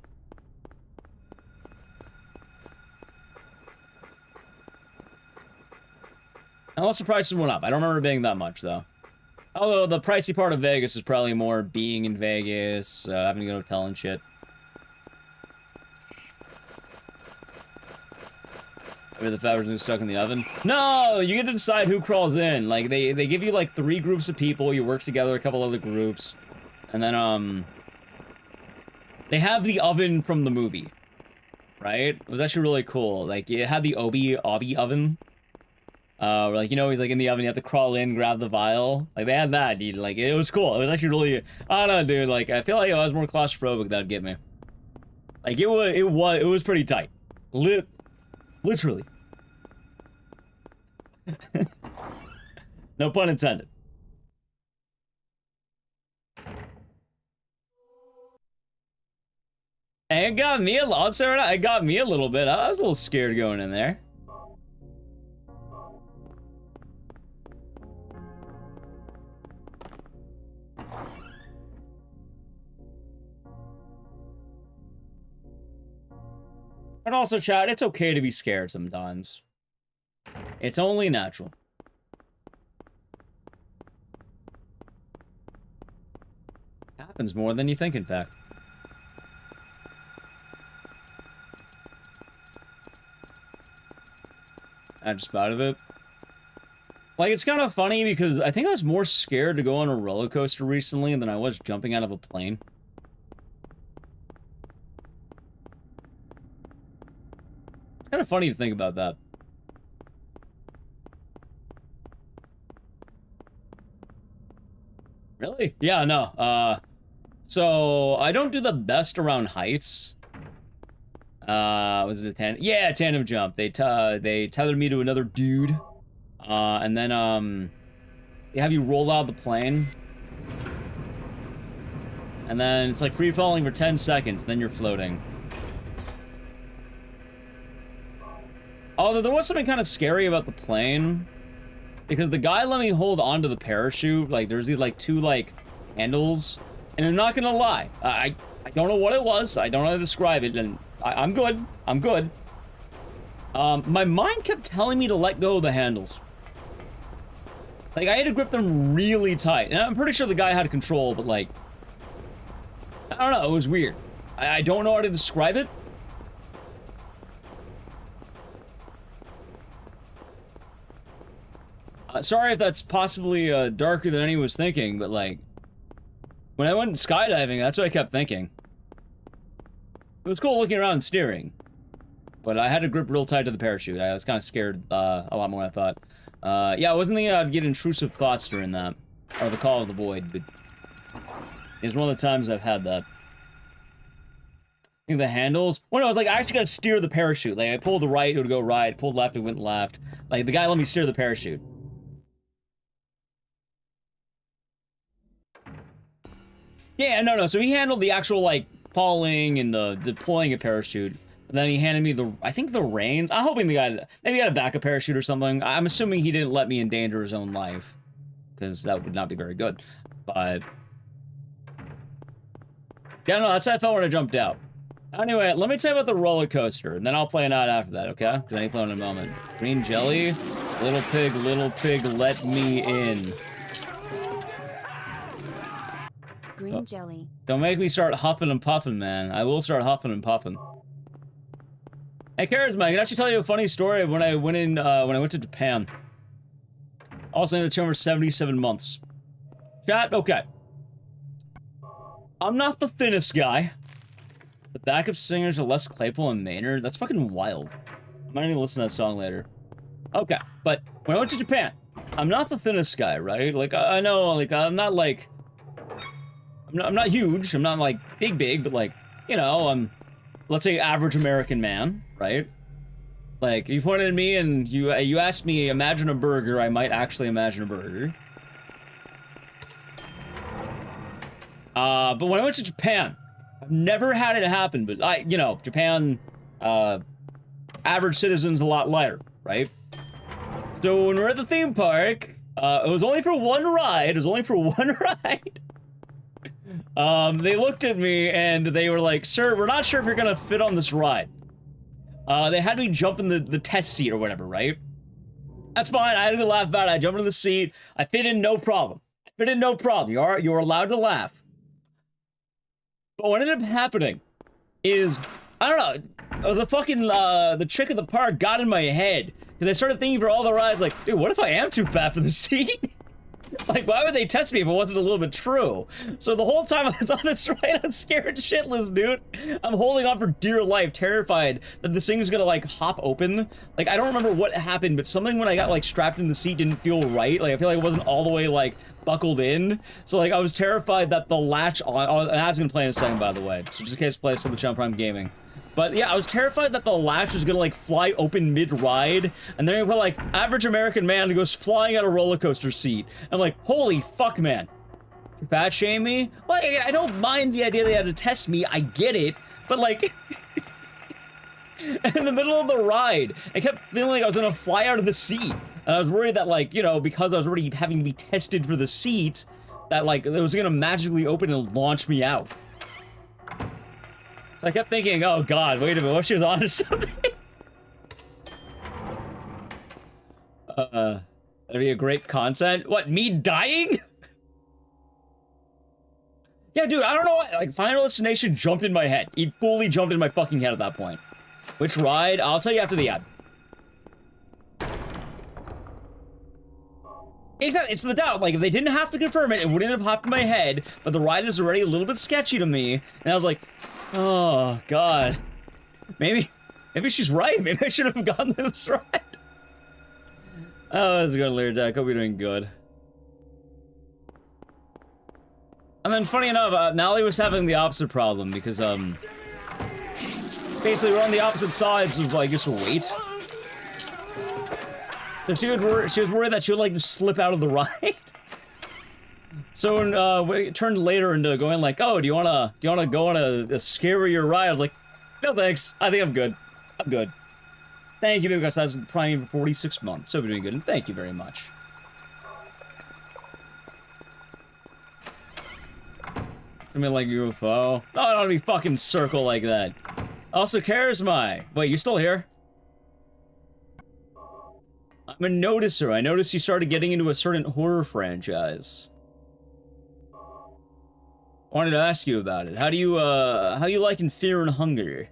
Unless the prices went up. I don't remember it being that much, though. Although, the pricey part of Vegas is probably more being in Vegas, having to go to hotel and shit. Maybe the fabric is stuck in the oven. No, you get to decide who crawls in. Like they give you like 3 groups of people. You work together, a couple other groups, and then they have the oven from the movie, right? It was actually really cool. Like it had the Obby oven. Like you know he's like in the oven. You have to crawl in, grab the vial. Like they had that, dude. Like it was cool. It was actually really. I don't know, dude. Like I feel like if I was more claustrophobic, that'd get me. Like it was pretty tight. Literally. No pun intended. And it got me a lot, Sarah. It got me a little bit. I was a little scared going in there. But also, chat, it's okay to be scared sometimes. It's only natural. Happens more than you think, in fact. I'm just out of it. Like, it's kind of funny because I think I was more scared to go on a roller coaster recently than I was jumping out of a plane. It's kind of funny to think about that. Really? Yeah, no. So I don't do the best around heights. Was it a tandem? Yeah, a tandem jump. They tethered me to another dude. And then, they have you roll out of the plane. And then it's like free falling for 10 seconds, then you're floating. Although there was something kind of scary about the plane. Because the guy let me hold onto the parachute. Like, there's these, like, 2, like, handles. And I'm not gonna lie. I don't know what it was. I don't know how to describe it. And I'm good. I'm good. My mind kept telling me to let go of the handles. Like, I had to grip them really tight. And I'm pretty sure the guy had control, but, like... I don't know. It was weird. I don't know how to describe it. Sorry if that's possibly darker than anyone was thinking, but like, when I went skydiving, that's what I kept thinking. It was cool looking around and steering, but I had to grip real tight to the parachute. I was kind of scared a lot more than I thought. Yeah, I wasn't thinking I'd get intrusive thoughts during that, or the call of the void, but it's one of the times I've had that. The handles. Well, no, I was like, I actually gotta steer the parachute. Like, I pulled the right, it would go right. Pulled left, it went left. Like, the guy let me steer the parachute. Yeah, no. So he handled the actual, like, falling and the deploying a parachute. And then he handed me the, I think the reins. I'm hoping the guy, maybe he had a backup parachute or something. I'm assuming he didn't let me endanger his own life. Because that would not be very good. But... yeah, no, that's how I felt when I jumped out. Anyway, let me tell you about the roller coaster, and then I'll play it out after that, okay? Because I need to play in a moment. Green jelly, little pig, let me in. Green jelly. Don't make me start huffing and puffing, man. I will start huffing and puffing. Hey, Charisma, I can actually tell you a funny story of when I went to Japan. Also in the term for 77 months. Chat, okay. I'm not the thinnest guy. The backup singers are Les Claypool and Maynard. That's fucking wild. I might need to listen to that song later. Okay, but when I went to Japan, I'm not the thinnest guy, right? Like, I know, like, I'm not, like... I'm not huge. I'm not, like, big, but, like, you know, I'm, let's say, average American man, right? Like, you pointed at me and you asked me, imagine a burger, I might actually imagine a burger. But when I went to Japan, I've never had it happen, but you know, Japan, average citizen's a lot lighter, right? So when we're at the theme park, it was only for one ride, they looked at me and they were like, sir, we're not sure if you're gonna fit on this ride. They had me jump in the test seat or whatever, right? That's fine, I had to laugh about it, I jumped into the seat, I fit in no problem. You're allowed to laugh. But what ended up happening is, I don't know, the fucking, the chick at the park got in my head. Because I started thinking for all the rides, like, dude, what if I am too fat for the seat? Like, why would they test me if it wasn't a little bit true? So the whole time I was on this ride, I was scared shitless, dude. I'm holding on for dear life, terrified that this thing is gonna, like, hop open. Like, I don't remember what happened, but something when I got, like, strapped in the seat didn't feel right. Like, I feel like it wasn't all the way, like, buckled in. So, like, I was terrified that the latch on... and I was gonna play in a second, by the way. So just in case play some of Channel Prime Gaming. But yeah, I was terrified that the latch was gonna, like, fly open mid-ride, and then I put, like, average American man who goes flying out a roller coaster seat. I'm like, holy fuck, man. You fat shame me? Well, I don't mind the idea they had to test me, I get it, but, like... in the middle of the ride, I kept feeling like I was gonna fly out of the seat. And I was worried that, like, you know, because I was already having to be tested for the seat, that, like, it was gonna magically open and launch me out. So I kept thinking, oh god, wait a minute, what if she was onto something? That'd be a great content. What, me dying? Yeah, dude, I don't know what, like, Final Destination jumped in my head. It fully jumped in my fucking head at that point. Which ride? I'll tell you after the ad. Exactly, it's the doubt. Like, if they didn't have to confirm it, it wouldn't have popped in my head, but the ride is already a little bit sketchy to me, and I was like, oh, God. Maybe she's right. Maybe I should have gotten this ride. Oh, that's good, Lear Deck. Hope you're doing good. And then, funny enough, Nally was having the opposite problem, because, basically, we're on the opposite sides of, I guess, weight. So she was worried that she would, like, just slip out of the ride. So when we turned later into going like, oh, do you wanna go on a scarier ride? I was like, no thanks. I think I'm good. I'm good. Thank you, because that's Prime for 46 months. So we're doing good, and thank you very much. Something like UFO. No, I don't want to be fucking circle like that. Also, Charisma. Wait, you still here? I'm a noticer. I noticed you started getting into a certain horror franchise. I wanted to ask you about it. How do you like in Fear and Hunger?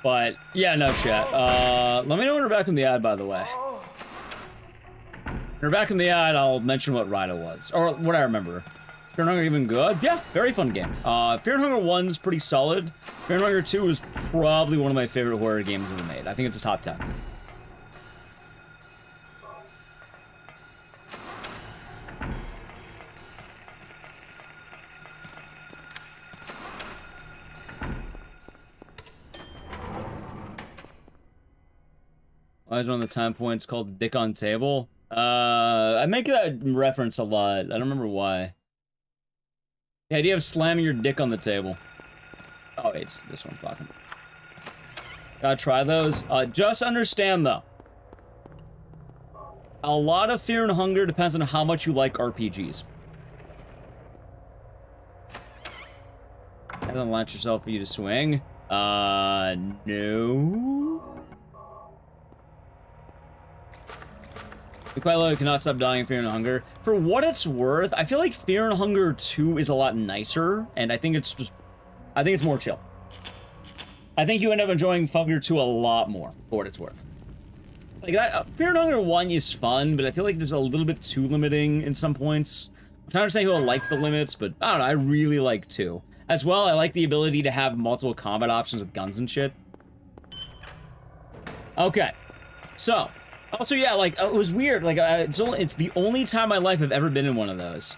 But, yeah, no, chat. Let me know when we're back in the ad, by the way. When we're back in the ad, I'll mention what ride it was. Or what I remember. Fear and Hunger even good? Yeah, very fun game. Fear and Hunger 1 is pretty solid. Fear and Hunger 2 is probably one of my favorite horror games ever made. I think it's a top 10. Why is one of the time points called Dick on Table? I make that reference a lot. I don't remember why. The idea of slamming your dick on the table. Oh, wait, it's this one fucking. Gotta try those. Just understand, though. A lot of Fear and Hunger depends on how much you like RPGs. And then launch yourself for you to swing. No. You quite literally cannot stop dying in Fear and Hunger. For what it's worth, I feel like Fear and Hunger 2 is a lot nicer, and I think it's more chill. I think you end up enjoying Hunger 2 a lot more, for what it's worth. Like, that, Fear and Hunger 1 is fun, but I feel like there's a little bit too limiting in some points. I'm trying to say who will like the limits, but I don't know, I really like 2. As well, I like the ability to have multiple combat options with guns and shit. Okay, so... Also, yeah, like, it was weird, like, it's the only time in my life I've ever been in one of those.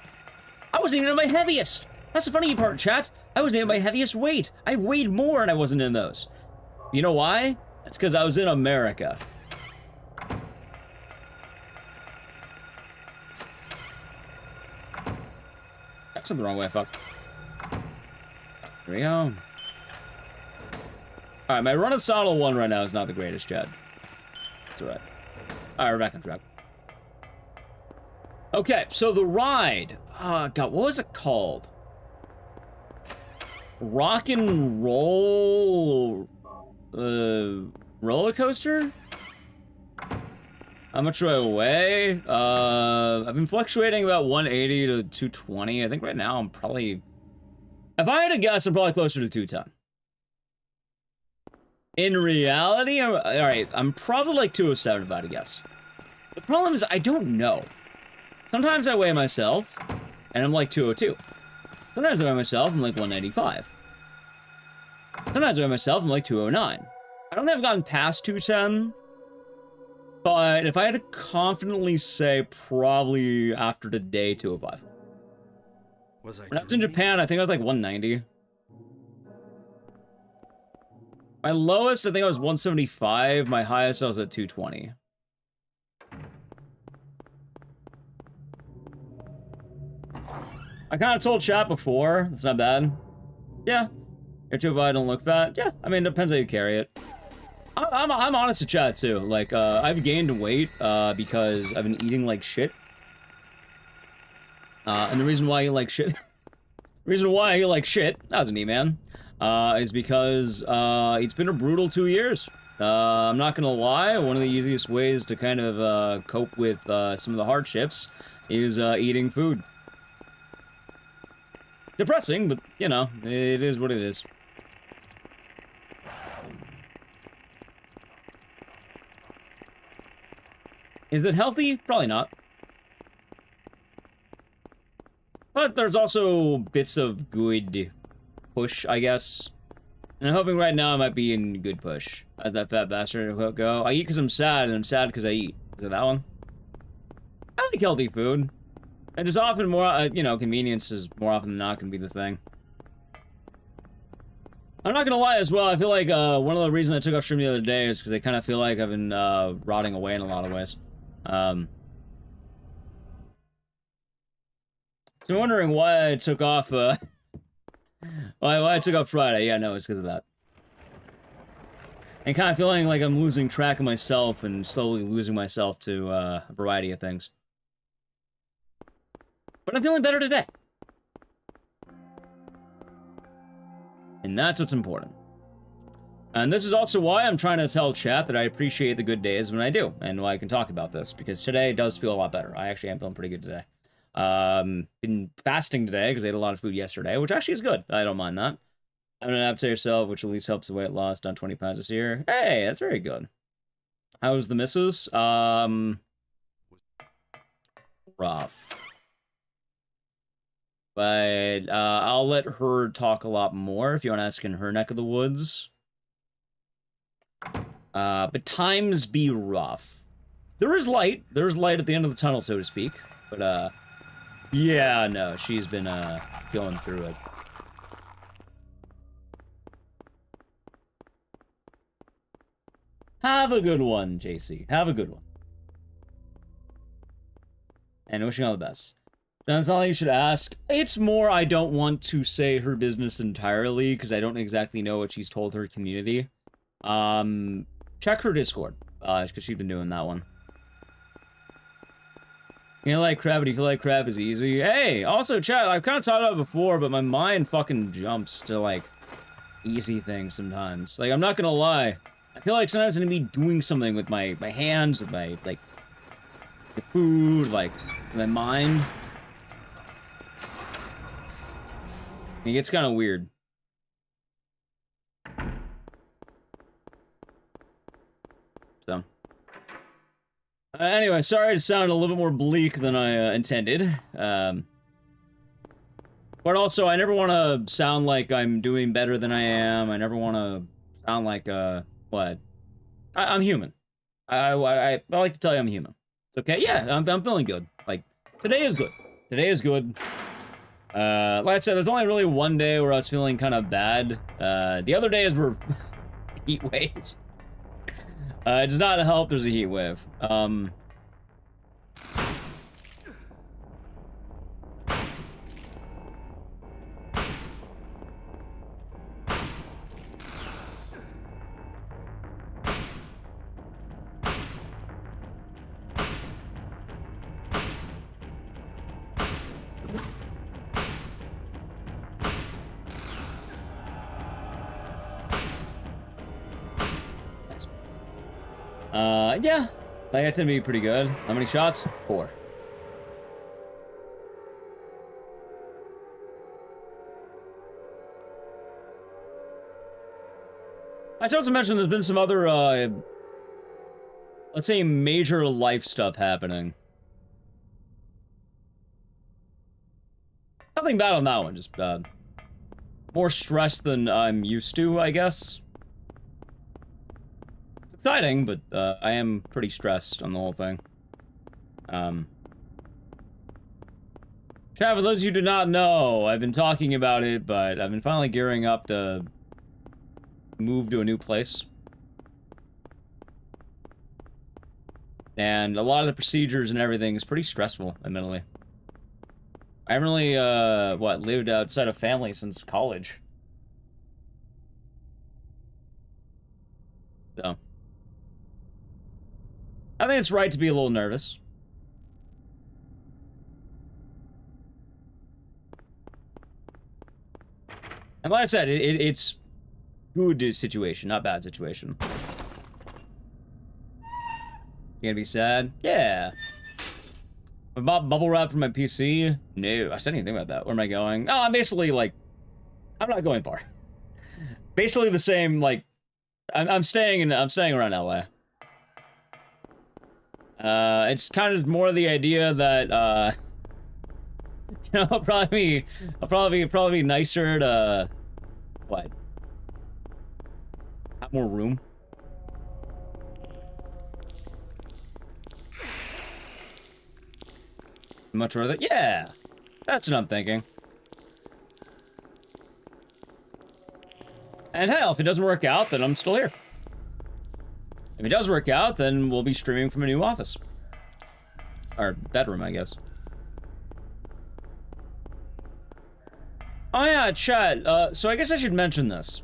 I wasn't even at my heaviest! That's the funny part, chat. I wasn't at my heaviest weight. I weighed more and I wasn't in those. You know why? That's because I was in America. That's the wrong way, fuck. Here we go. Alright, my run of Saddle 1 right now is not the greatest, chat. That's alright. Alright, we're back on track. Okay, so the ride. God, what was it called? Rock and Roll... roller coaster? How much do I weigh? I've been fluctuating about 180 to 220. I think right now I'm probably... If I had to guess, I'm probably closer to 210. In reality, alright, I'm probably like 207 if I had to guess. The problem is I don't know. Sometimes I weigh myself, and I'm like 202. Sometimes I weigh myself, I'm like 195. Sometimes I weigh myself, I'm like 209. I don't think I've gotten past 210, but if I had to confidently say, probably after today, 205. When I was in Japan, I think I was like 190. My lowest, I think I was 175. My highest, I was at 220. I kind of told chat before. That's not bad. Yeah. You're too bad, I don't look fat. Yeah, I mean, it depends how you carry it. I'm honest to chat, too. Like, I've gained weight, because I've been eating like shit. And the reason why you like shit... that was an E-man. Is because, it's been a brutal 2 years. I'm not gonna lie, one of the easiest ways to kind of, cope with, some of the hardships is, eating food. Depressing, but, you know, it is what it is. Is it healthy? Probably not. But there's also bits of good push, I guess. And I'm hoping right now I might be in good push. How's that fat bastard go? I eat because I'm sad, and I'm sad because I eat. Is it that one? I like healthy food. And just often more, you know, convenience is more often than not gonna be the thing. I'm not gonna lie as well, I feel like, one of the reasons I took off stream the other day is because I kind of feel like I've been, rotting away in a lot of ways. So I'm wondering why I took off, why I took off Friday. Yeah, no, it's because of that. And kind of feeling like I'm losing track of myself and slowly losing myself to, a variety of things. But I'm feeling better today. And that's what's important. And this is also why I'm trying to tell chat that I appreciate the good days when I do, and why I can talk about this, because today does feel a lot better. I actually am feeling pretty good today. Been fasting today, because I ate a lot of food yesterday, which actually is good. I don't mind that. Having an app to yourself, which at least helps the weight loss, down 20 pounds this year. Hey, that's very good. How was the missus? Rough. But I'll let her talk a lot more if you want to ask in her neck of the woods. But times be rough. There is light. There's light at the end of the tunnel, so to speak. But, yeah, no, she's been, going through it. Have a good one, JC. Have a good one. And wishing all the best. That's all you should ask. It's more I don't want to say her business entirely, because I don't exactly know what she's told her community. Check her Discord, because she's been doing that one. You like crab, but you feel like crab is easy? Hey, also, chat, I've kind of talked about it before, but my mind fucking jumps to, like, easy things sometimes. Like, I'm not gonna lie. I feel like sometimes I'm gonna be doing something with my hands, with my, like, the food, like, my mind. It gets kind of weird. So. Anyway, sorry to sound a little bit more bleak than I intended. But also, I never want to sound like I'm doing better than I am. I never want to sound like, what? I'm human. I like to tell you I'm human. It's okay? Yeah, I'm feeling good. Like, today is good. Today is good. Like I said, there's only really one day where I was feeling kind of bad. The other days were heat waves. It does not help there's a heat wave. Yeah, I got to be pretty good. How many shots? 4. I should also mention there's been some other, let's say major life stuff happening. Nothing bad on that one, just, more stress than I'm used to, I guess. It's exciting, but, I am pretty stressed on the whole thing. Chat, for those of you who do not know, I've been talking about it, but I've been finally gearing up to move to a new place. And a lot of the procedures and everything is pretty stressful, admittedly. I haven't really, lived outside of family since college. So. I think it's right to be a little nervous. And like I said, it's good situation, not bad situation. You gonna be sad? Yeah. I bought bubble wrap for my PC? No, I said anything about that. Where am I going? No, I'm basically, like, I'm not going far. Basically the same, like, I'm staying around LA. It's kind of more the idea that, you know, I'll probably be nicer to, what? Have more room. Much rather, yeah, that's what I'm thinking. And hell, if it doesn't work out, then I'm still here. If it does work out, then we'll be streaming from a new office. Or bedroom, I guess. Oh yeah, chat, so I guess I should mention this.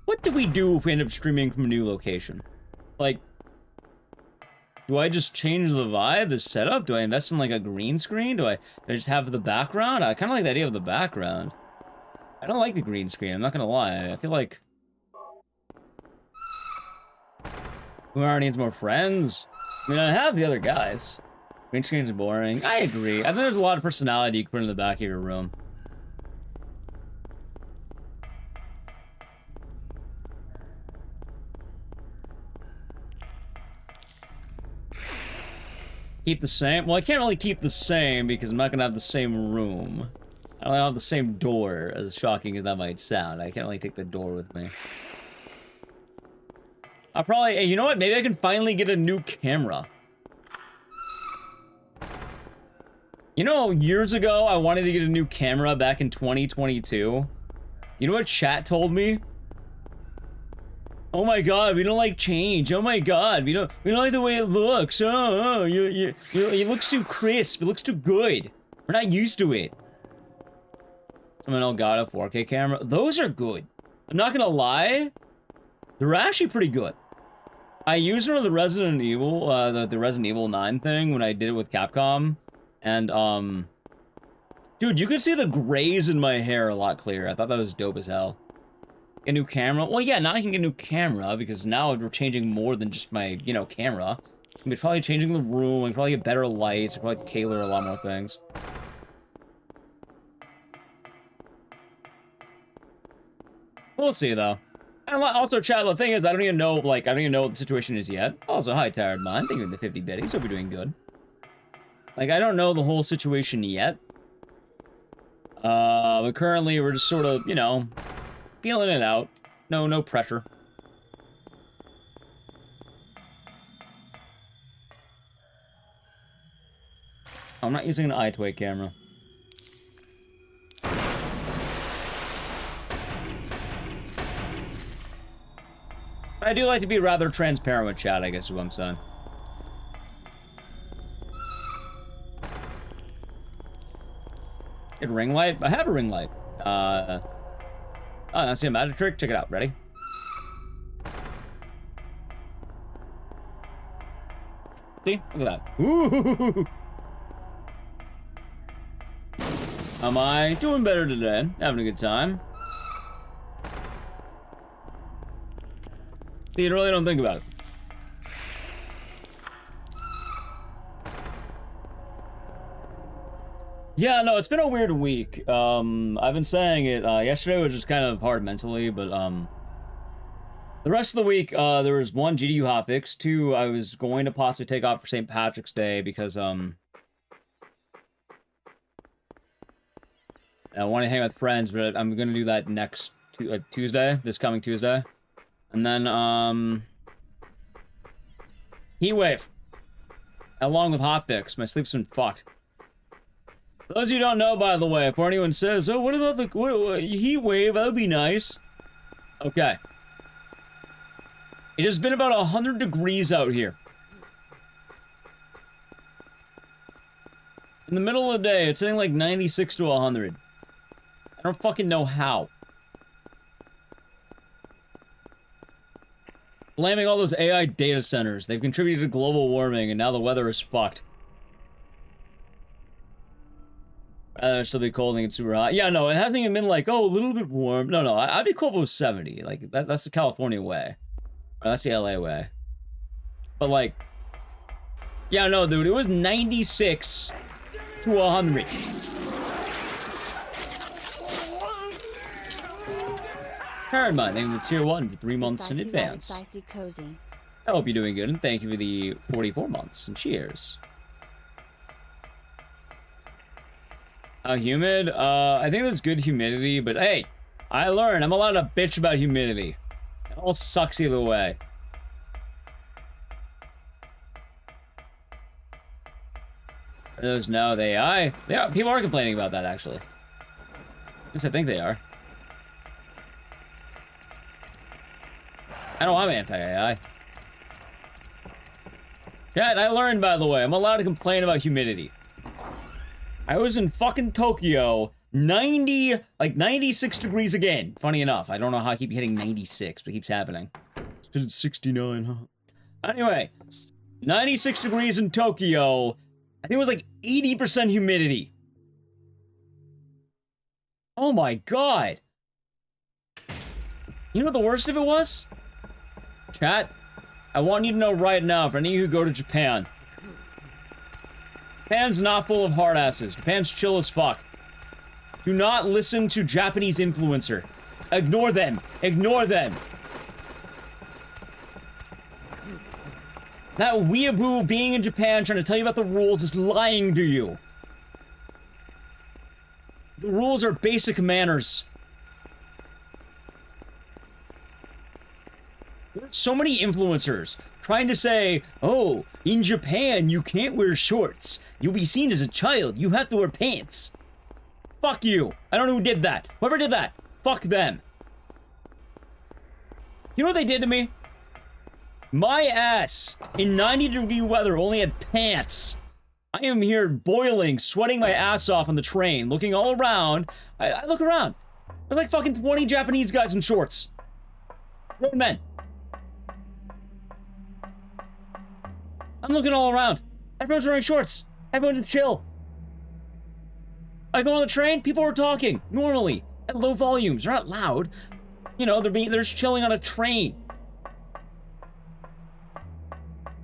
What do we do if we end up streaming from a new location? Like, do I just change the vibe, the setup? Do I invest in, like, a green screen? Do I just have the background? I kind of like the idea of the background. I don't like the green screen, I'm not gonna lie. I feel like... Who needs more friends? I mean, I have the other guys. Green screens are boring. I agree. I think there's a lot of personality you can put in the back of your room. Keep the same? Well, I can't really keep the same because I'm not gonna have the same room. I don't have the same door, as shocking as that might sound. I can't really take the door with me. I'll probably... Hey, you know what? Maybe I can finally get a new camera. You know, years ago, I wanted to get a new camera back in 2022. You know what chat told me? Oh my god, we don't like change. Oh my god, we don't like the way it looks. It looks too crisp. It looks too good. We're not used to it. Someone else got a 4K camera. Those are good. I'm not gonna lie. They're actually pretty good. I used one of the Resident Evil, the Resident Evil 9 thing when I did it with Capcom. And, dude, you could see the grays in my hair a lot clearer. I thought that was dope as hell. A new camera? Well, yeah, now I can get a new camera, because now we're changing more than just my, you know, camera. We're probably changing the room, I can probably get better lights, I can probably tailor a lot more things. We'll see, though. And also, chat, the thing is, I don't even know, like, I don't even know what the situation is yet. Also, hi, Tired Mind, thank you for the 50 biddies, hope you're doing good. Like, I don't know the whole situation yet. But currently, we're just sort of, you know, feeling it out. No pressure. I'm not using an iTway camera. I do like to be rather transparent with chat, I guess is what I'm saying. Get a ring light? I have a ring light. Oh, now see a magic trick? Check it out. Ready? See? Look at that. Ooh! Am I doing better today? Having a good time. See, you really don't think about it. Yeah, no, it's been a weird week. I've been saying it, yesterday was just kind of hard mentally, but, the rest of the week, there was 1, GDU hotfix, 2, I was going to possibly take off for St. Patrick's Day because, I want to hang with friends, but I'm gonna do that next Tuesday, this coming Tuesday. And then, heat wave. Along with hotfix, my sleep's been fucked. For those of you who don't know, by the way, if anyone says, oh, what about the heat wave? That would be nice. Okay. It has been about 100 degrees out here. In the middle of the day, it's hitting like 96 to 100. I don't fucking know how. Blaming all those AI data centers. They've contributed to global warming, and now the weather is fucked. Rather still be cold and get super hot. Yeah, no, it hasn't even been like, oh, a little bit warm. No, I'd be cool if it was 70. Like, that's the California way. Or that's the LA way. But, like, yeah, no, dude, it was 96 to 100. Karen, my name is Tier 1 for 3 months in advance. I hope you're doing good, and thank you for the 44 months, and cheers. How humid? I think there's good humidity, but hey, I learned I'm allowed to bitch about humidity. It all sucks either way. There's no AI. People are complaining about that, actually. At least I think they are. I know I'm anti-AI. Chat, I learned, by the way, I'm allowed to complain about humidity. I was in fucking Tokyo, 96 degrees again. Funny enough, I don't know how I keep hitting 96, but it keeps happening. It's 'cause it's 69, huh? Anyway, 96 degrees in Tokyo. I think it was like 80% humidity. Oh my god. You know what the worst of it was? Chat, I want you to know right now, for any of you who go to Japan, Japan's not full of hard asses. Japan's chill as fuck. Do not listen to Japanese influencer. Ignore them. Ignore them. That weeaboo being in Japan trying to tell you about the rules is lying to you. The rules are basic manners. There are so many influencers trying to say, oh, in Japan, you can't wear shorts. You'll be seen as a child. You have to wear pants. Fuck you. I don't know who did that. Whoever did that, fuck them. You know what they did to me? My ass, in 90-degree weather, only had pants. I am here boiling, sweating my ass off on the train, looking all around. I look around. There's like fucking 20 Japanese guys in shorts. Grown men. I'm looking all around. Everyone's wearing shorts. Everyone's chill. I go on the train, people are talking, normally, at low volumes. They're not loud. You know, they're just chilling on a train.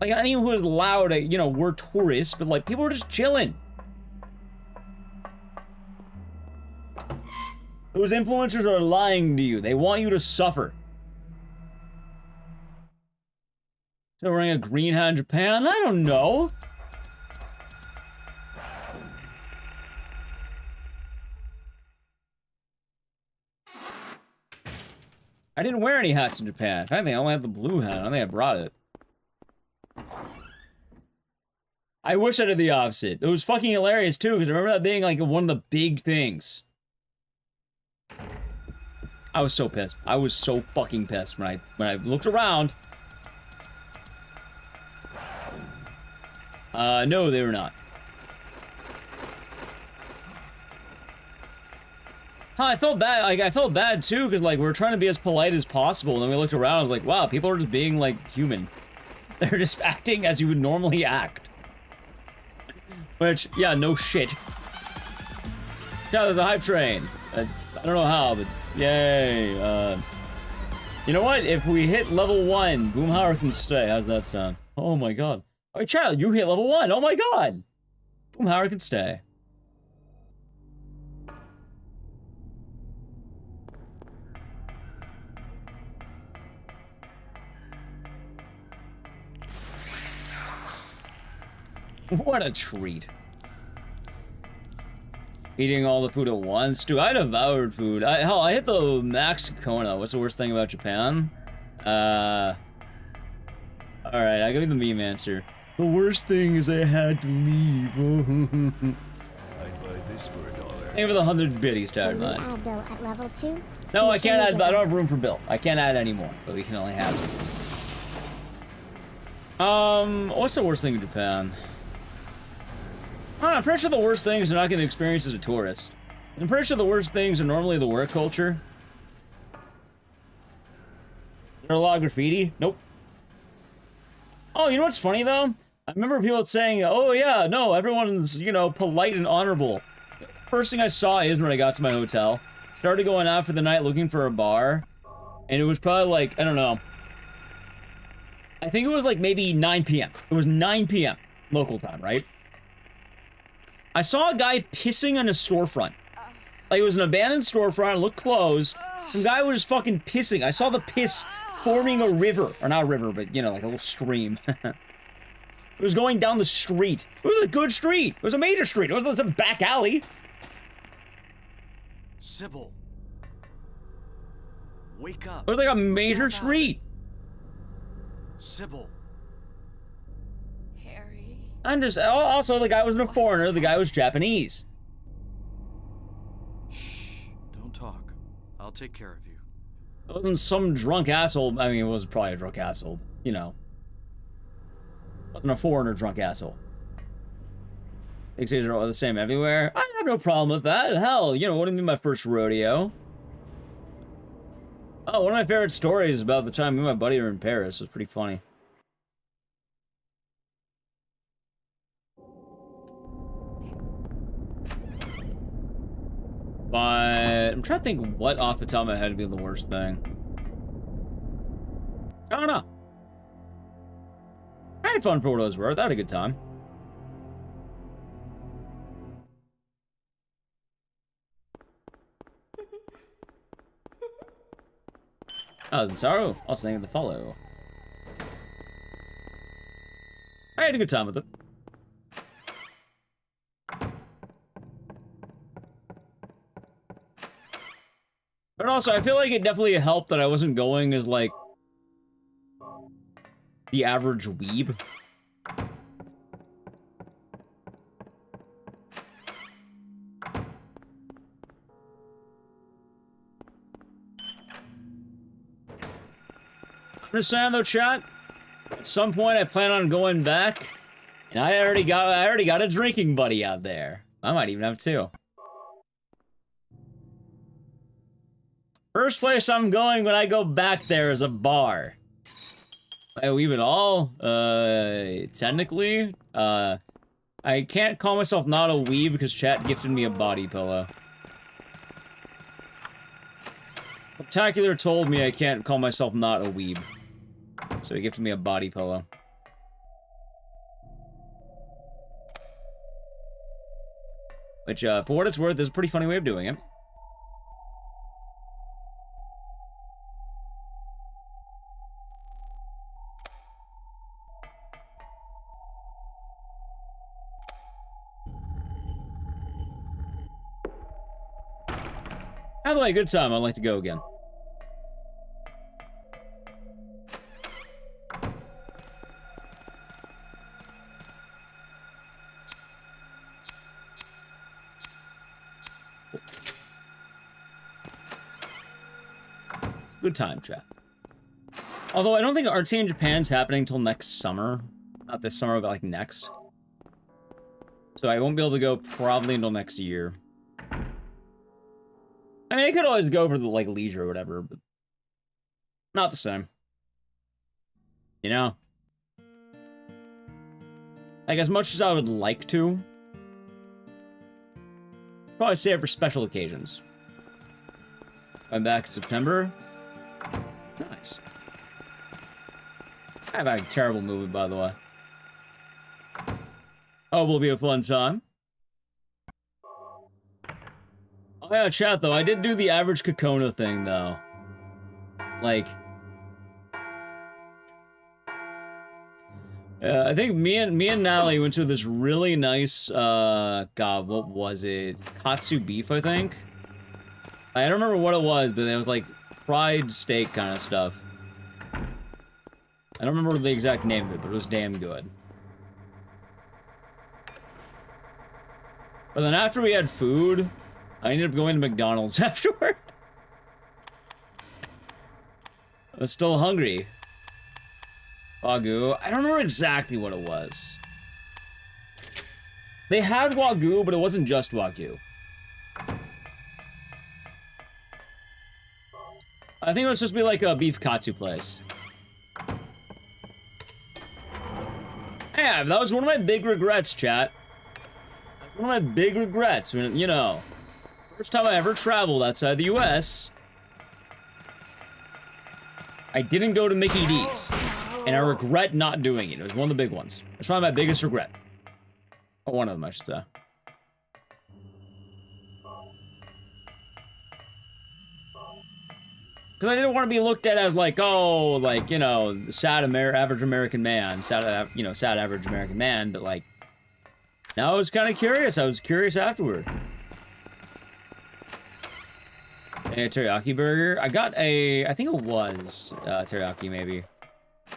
Like, anyone who is loud, you know, we're tourists, but, like, people are just chilling. Those influencers are lying to you. They want you to suffer. So wearing a green hat in Japan? I don't know. I didn't wear any hats in Japan. I think I only have the blue hat. I don't think I brought it. I wish I did the opposite. It was fucking hilarious too, because I remember that being like one of the big things. I was so pissed. I was so fucking pissed when I looked around. No, they were not. Huh, I felt bad. Like, I felt bad too, because like we were trying to be as polite as possible, and then we looked around. I was like, wow, people are just being like human. They're just acting as you would normally act. Which, yeah, no shit. Yeah, there's a hype train. I don't know how, but yay. You know what? If we hit level 1, Boomhauer can stay. How's that sound? Oh my god. Oh, child, you hit level 1. Oh my god. Boomhauer can stay. What a treat. Eating all the food at once? Dude, I devoured food. Hell, I hit the max Kona. What's the worst thing about Japan? Alright, I'll give you the meme answer. The worst thing is I had to leave. I'd buy this for $1. Thank you for the 100 biddies, tired Can we man. add Bill at level 2? No, I can't add. I don't have room for Bill. I can't add any more, but we can only have it. What's the worst thing in Japan? I don't know, I'm pretty sure the worst things you're not going to experience as a tourist. I'm pretty sure the worst things are normally the work culture. Is there a lot of graffiti? Nope. Oh, you know what's funny, though? I remember people saying, oh, yeah, no, everyone's, you know, polite and honorable. First thing I saw is when I got to my hotel. Started going out for the night looking for a bar. And it was probably like, I don't know. I think it was like maybe 9 p.m. It was 9 p.m. local time, right? I saw a guy pissing on a storefront. Like, it was an abandoned storefront, it looked closed. Some guy was just fucking pissing. I saw the piss forming a river. Or not a river, but, you know, like a little stream. It was going down the street. It was a good street. It was a major street. It wasn't some back alley. Sybil. Wake up. It was like a major street. Sybil. I'm just... Also, the guy wasn't a foreigner. The guy was Japanese. Shh. Don't talk. I'll take care of you. It wasn't some drunk asshole. I mean, it was probably a drunk asshole. You know. It wasn't a foreigner drunk asshole. Ecdycis are all the same everywhere. I have no problem with that. Hell, you know, wouldn't be my first rodeo. Oh, one of my favorite stories is about the time me and my buddy were in Paris. It was pretty funny. But I'm trying to think what off the top of my head would be the worst thing. I don't know. I had fun for what it was worth. I had a good time. I was in sorrow. Also thank you for the follow. I had a good time with it. But also, I feel like it definitely helped that I wasn't going as, like, the average weeb. I'm just saying though, chat, at some point I plan on going back, and I already got a drinking buddy out there. I might even have two. First place I'm going when I go back there is a bar. I weeb at all. Technically, I can't call myself not a weeb because chat gifted me a body pillow. Spectacular told me I can't call myself not a weeb. So he gifted me a body pillow. Which, for what it's worth, is a pretty funny way of doing it. By the way, good time. I'd like to go again. Good time, chat. Although I don't think RT in Japan's happening till next summer. Not this summer, but like next. So I won't be able to go probably until next year. I mean, I could always go for the, like, leisure or whatever, but not the same. You know? Like, as much as I would like to, probably save for special occasions. I'm back in September. Nice. I have a terrible movie, by the way. Oh, will be a fun time. Oh yeah, chat though, I did do the average Kokona thing though. Like, I think me and Natalie went to this really nice, God, what was it? Katsu beef, I think? I don't remember what it was, but it was like fried steak kind of stuff. I don't remember the exact name of it, but it was damn good. But then after we had food, I ended up going to McDonald's afterward. I was still hungry. Wagyu. I don't remember exactly what it was. They had Wagyu, but it wasn't just Wagyu. I think it was supposed to be like a beef katsu place. Yeah, that was one of my big regrets, chat. One of my big regrets, when, you know, first time I ever traveled outside the US, I didn't go to Mickey D's, and I regret not doing it. It was one of the big ones. It's probably my biggest regret. Or one of them, I should say. Because I didn't want to be looked at as like, oh, like, you know, sad average American man, sad average American man, but like, now I was kind of curious. I was curious afterward. A teriyaki burger. I got a, I think it was teriyaki maybe.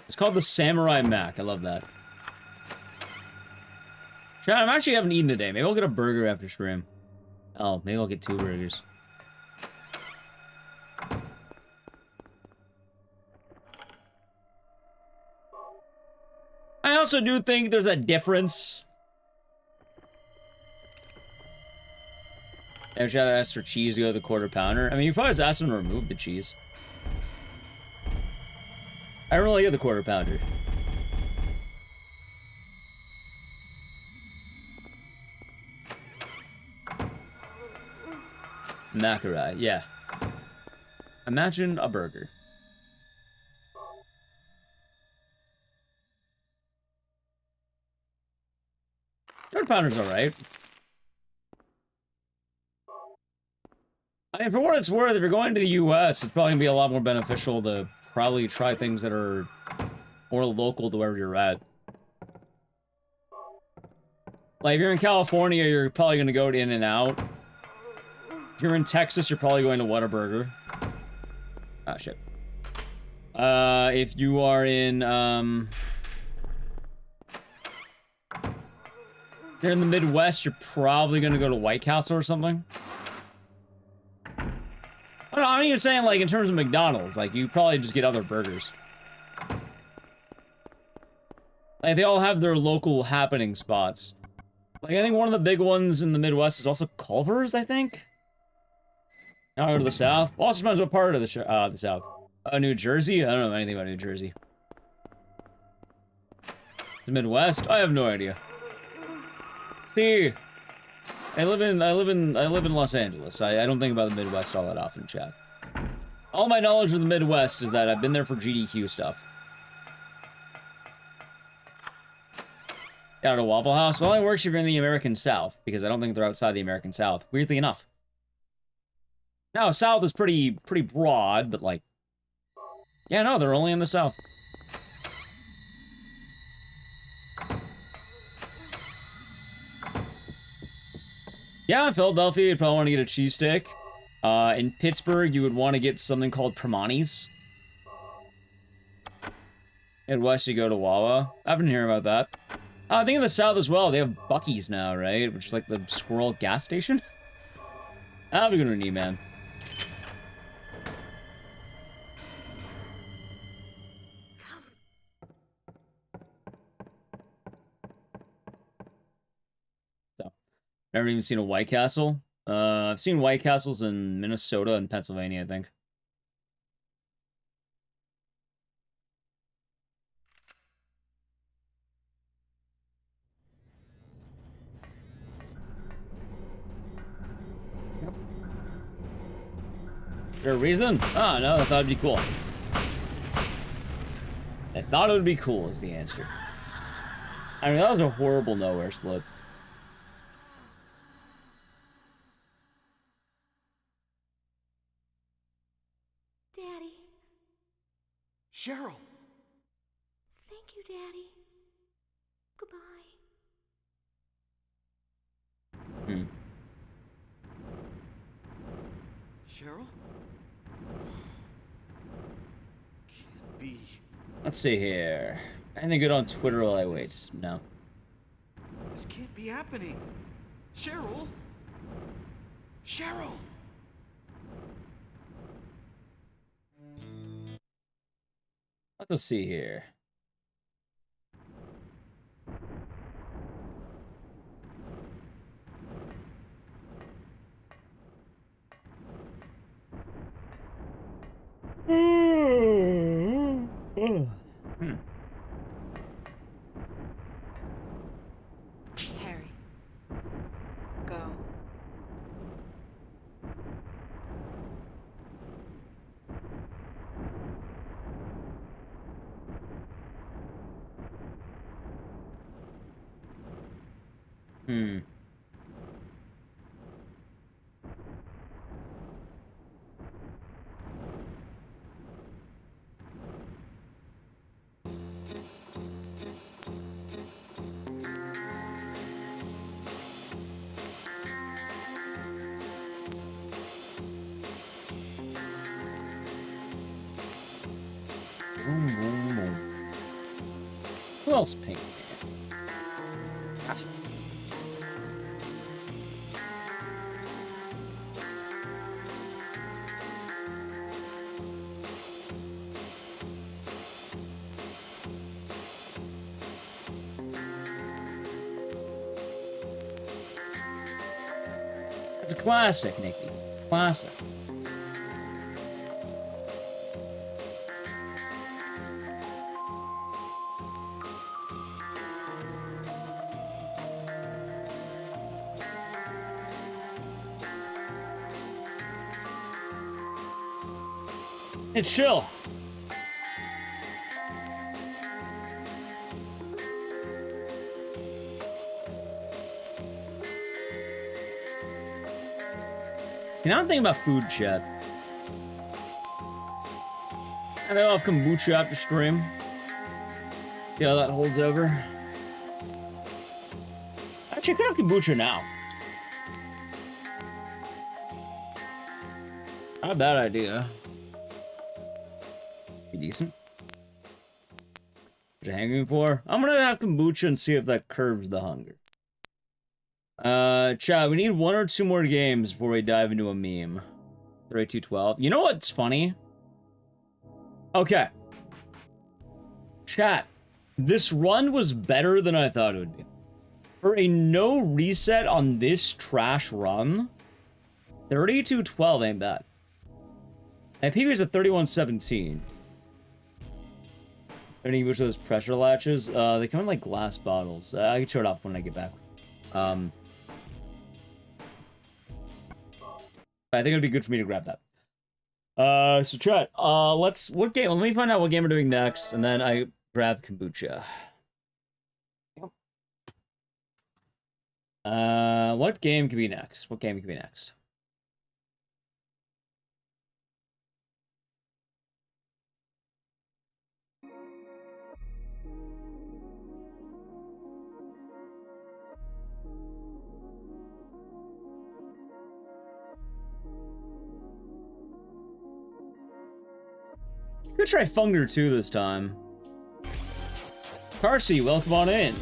It's called the Samurai Mac. I love that. Chat, I'm actually haven't eaten today. Maybe I'll get a burger after stream. Oh, maybe I'll get 2 burgers. I also do think there's a difference. I should ask for cheese to go to the quarter pounder. I mean, you probably just ask them to remove the cheese. I don't really get the quarter pounder. Macarai, yeah. Imagine a burger. Quarter pounder's alright. I mean, for what it's worth, if you're going to the US, it's probably going to be a lot more beneficial to probably try things that are more local to wherever you're at. Like, if you're in California, you're probably going to go to In-N-Out. If you're in Texas, you're probably going to Whataburger. Ah, shit. If you are in, if you're in the Midwest, you're probably going to go to White Castle or something. I don't know, I'm even saying, like, in terms of McDonald's, like, you probably just get other burgers. Like, they all have their local happening spots. Like, I think one of the big ones in the Midwest is also Culver's, I think? Now I go to the South. Well, also depends what part of the South. New Jersey? I don't know anything about New Jersey. The Midwest? I have no idea. See, I live in Los Angeles. I don't think about the Midwest all that often, chat. All my knowledge of the Midwest is that I've been there for GDQ stuff. Got a Waffle House? Well, it works if you're in the American South, because I don't think they're outside the American South, weirdly enough. Now, South is pretty broad, but like... Yeah, no, they're only in the South. Yeah, in Philadelphia, you'd probably want to get a cheesesteak. In Pittsburgh, you would want to get something called Primanti's. In West, you go to Wawa. I've been hearing about that. I think in the South as well, they have Buc-ee's now, right? Which is like the squirrel gas station. That'll be good to need, man. So, never even seen a White Castle. I've seen White Castles in Minnesota and Pennsylvania, I think. Is there a reason? Ah, no, I thought it'd be cool. I thought it would be cool is the answer. I mean, that was a horrible nowhere split. Daddy. Cheryl! Thank you, Daddy. Goodbye. Cheryl? Can't be. Let's see here. Anything good on Twitter while I wait? No. This can't be happening. Cheryl? Cheryl! Let's see here. Harry. Go. Who else pink? Ah. It's a classic, Nikki. It's a classic. It's chill. You know, I'm thinking about food chat. And I'll have kombucha after stream. See how that holds over. Actually, I could have kombucha now. Not a bad idea. Be decent. What you hanging for? I'm gonna have kombucha and see if that curbs the hunger. Chat, we need 1 or 2 more games before we dive into a meme. 3212. You know what's funny? Okay. Chat, this run was better than I thought it would be. For a no reset on this trash run, 3212 ain't bad. And PB is at 3117. Any which of those pressure latches? They come in like glass bottles. I can show it off when I get back. I think it'd be good for me to grab that. So chat, what game? Let me find out what game we're doing next, and then I grab kombucha. What game could be next? What game could be next? Could try Funger 2 this time. Carsey, welcome on in.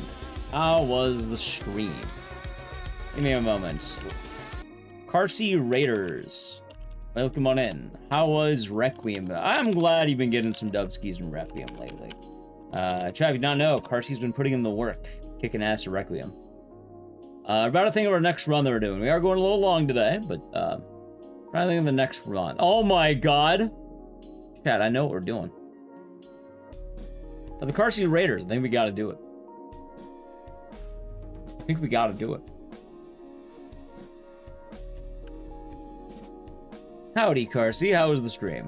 How was the stream? Give me a moment. Carsey Raiders, welcome on in. How was Requiem? I'm glad you've been getting some dubskis in Requiem lately. Chat, if you not know, Carsey's been putting in the work, kicking ass at Requiem. About to think of our next run that we're doing. We are going a little long today, but trying to think of the next run. Oh my god! Chat, I know what we're doing. For the Carsey Raiders, I think we gotta do it. I think we gotta do it. Howdy, Carsey. How was the stream?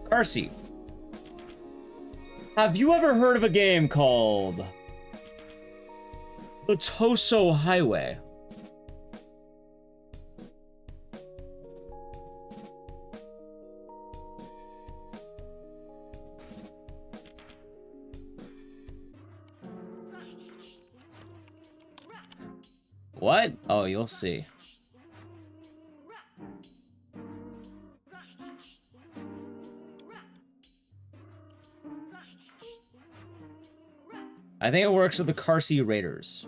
Carsey, have you ever heard of a game called The Toso Highway? What? Oh, you'll see. I think it works with the Carsey Raiders.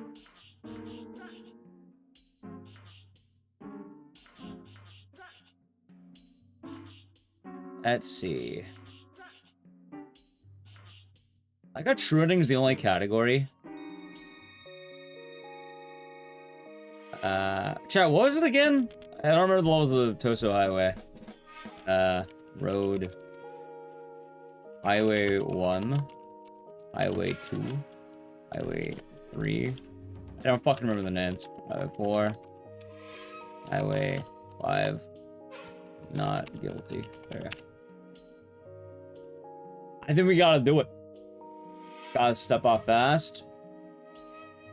Let's see. I got Shredding's the only category. Chat, what was it again? I don't remember the levels of the Toso Highway. Road. Highway 1. Highway 2. Highway 3. I don't fucking remember the names. Highway 4. Highway 5. Not guilty. There. I think we gotta do it. Gotta step off fast.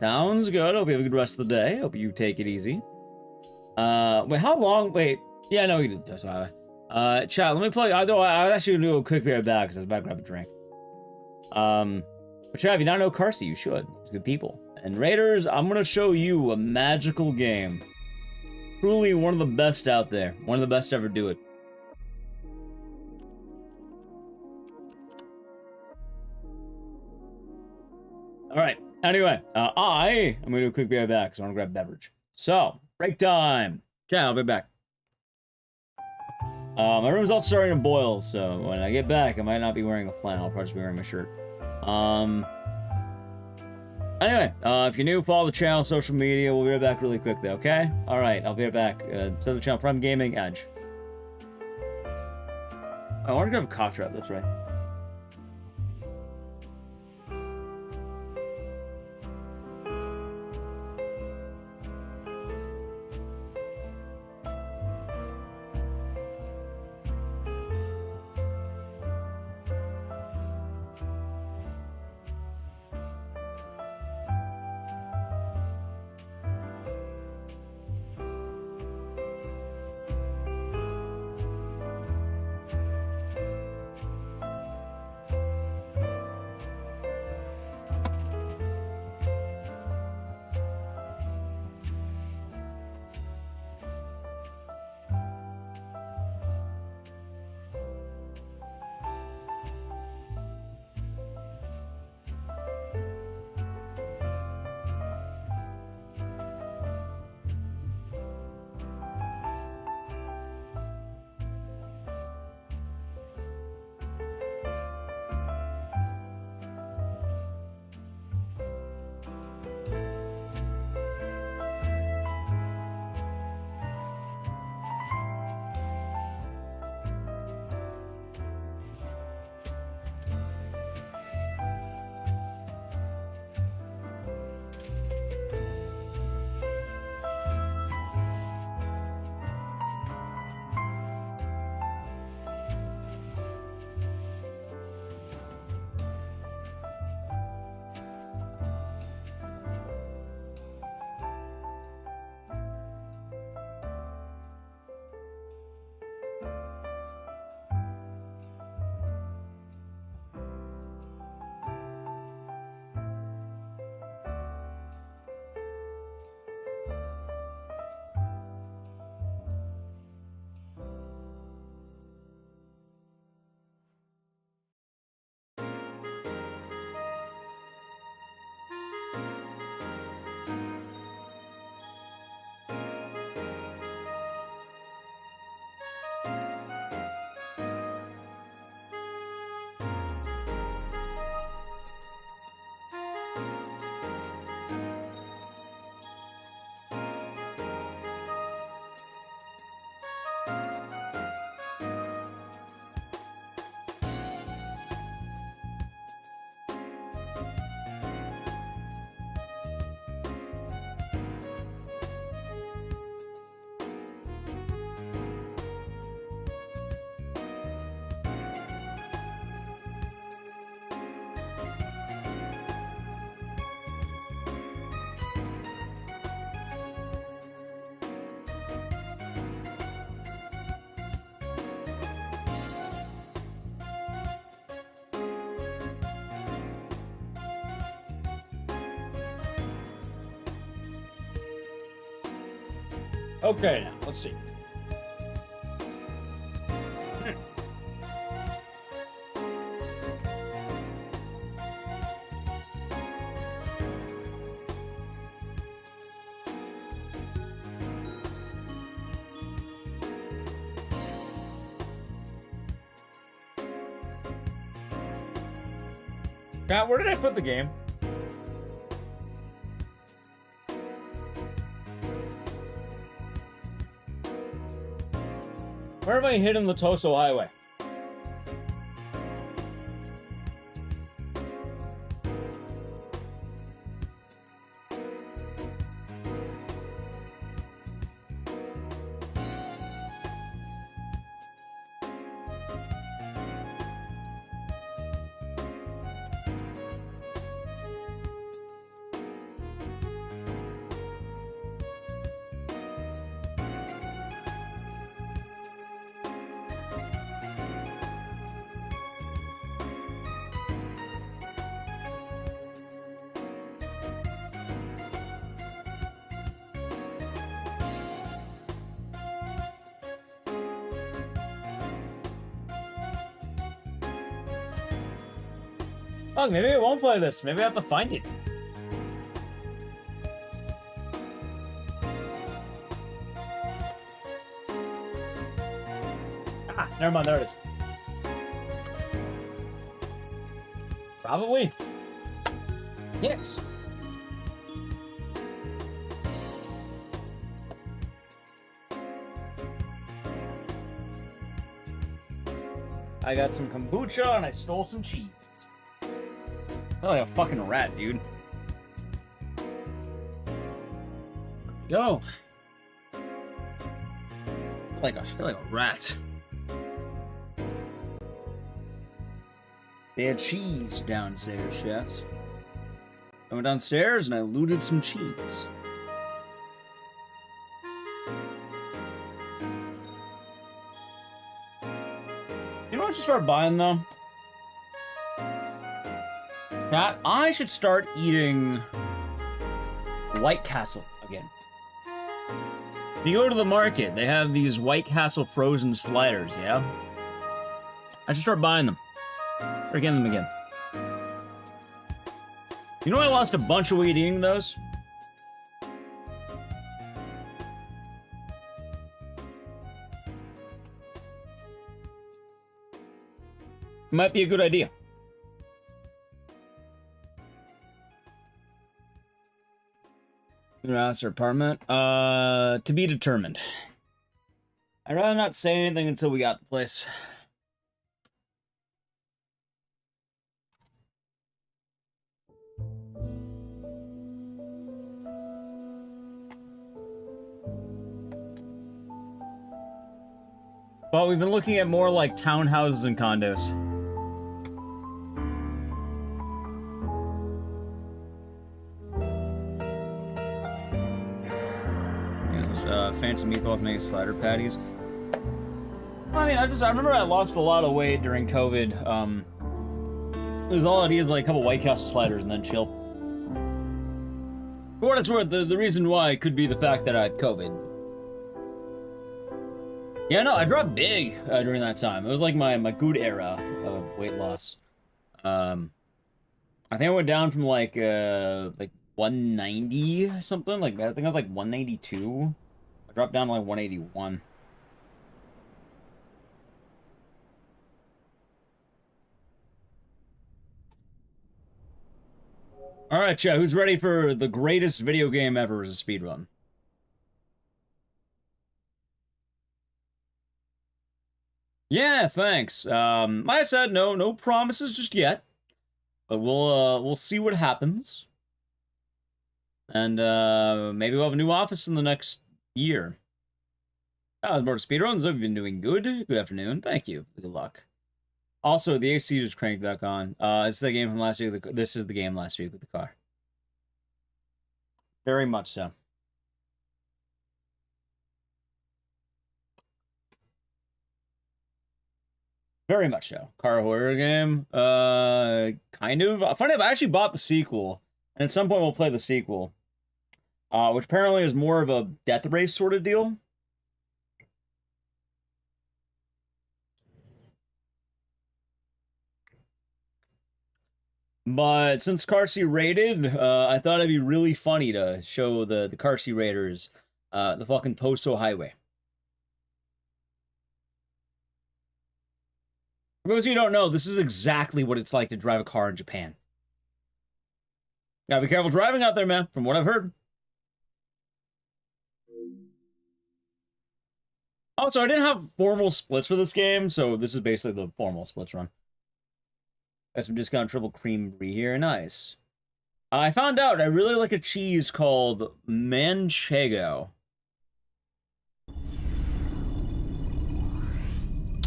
Sounds good. Hope you have a good rest of the day. Hope you take it easy. Wait, how long? Wait. Yeah, no, we did this. Chat, let me play. I was actually gonna do a quick beer back because I was about to grab a drink. But chat, if you not know Carsey, you should. It's good people. And Raiders, I'm gonna show you a magical game. Truly one of the best out there. One of the best to ever do it. Alright, anyway, I am gonna do a quick beer back, so I want to grab a beverage. So, break time. Chat, I'll be back. My room's all starting to boil, so when I get back, I might not be wearing a flannel. I'll probably just be wearing my shirt. Anyway, if you're new, follow the channel, social media. We'll be right back really quick, though, okay? Alright, I'll be right back. To the channel, Prime Gaming, Edge. I want to grab a cough drop, that's right. Okay, now, let's see. Matt, where did I put the game? Where have I hidden the Toso Highway? Oh, maybe I won't play this. Maybe I have to find it. Ah, never mind. There it is. Probably. Yes. I got some kombucha and I stole some cheese. I feel like a fucking rat, dude. Go. I feel like a rat. They had cheese downstairs, chat. I went downstairs and I looted some cheese. You know what I should start buying, though? Chat, I should start eating White Castle again. If you go to the market, they have these White Castle frozen sliders, yeah? I should start buying them. Or getting them again. You know I lost a bunch of weight eating those? Might be a good idea. Your house or apartment? To be determined. I'd rather not say anything until we got the place. But we've been looking at more like townhouses and condos. Fancy meatballs making slider patties. I mean, I remember I lost a lot of weight during COVID. It was all I needed, like a couple White Castle sliders and then chill. For what it's worth, the reason why could be the fact that I had COVID. Yeah, no, I dropped big during that time. It was like my good era of weight loss. I think I went down from like 190 something. Like I think I was like 192. I dropped down to like 181. All right, chat. Who's ready for the greatest video game ever as a speedrun? Yeah, thanks. Like I said, no promises just yet, but we'll see what happens, and maybe we'll have a new office in the next year. More speedruns. I've been doing good. Good afternoon. Thank you. Good luck. Also, the AC just cranked back on. It's the game from last week. This is the game last week with the car. Very much so. Very much so. Car horror game. Kind of. Funny enough, I actually bought the sequel, and at some point we'll play the sequel. which apparently is more of a death race sort of deal. But since Carsey raided, I thought it'd be really funny to show the Carsey raiders the fucking Toso Highway. For those of you who don't know, this is exactly what it's like to drive a car in Japan. Gotta be careful driving out there, man, from what I've heard. Also, I didn't have formal splits for this game, so this is basically the formal splits run. Got some discount triple cream brie here, nice. I found out I really like a cheese called Manchego.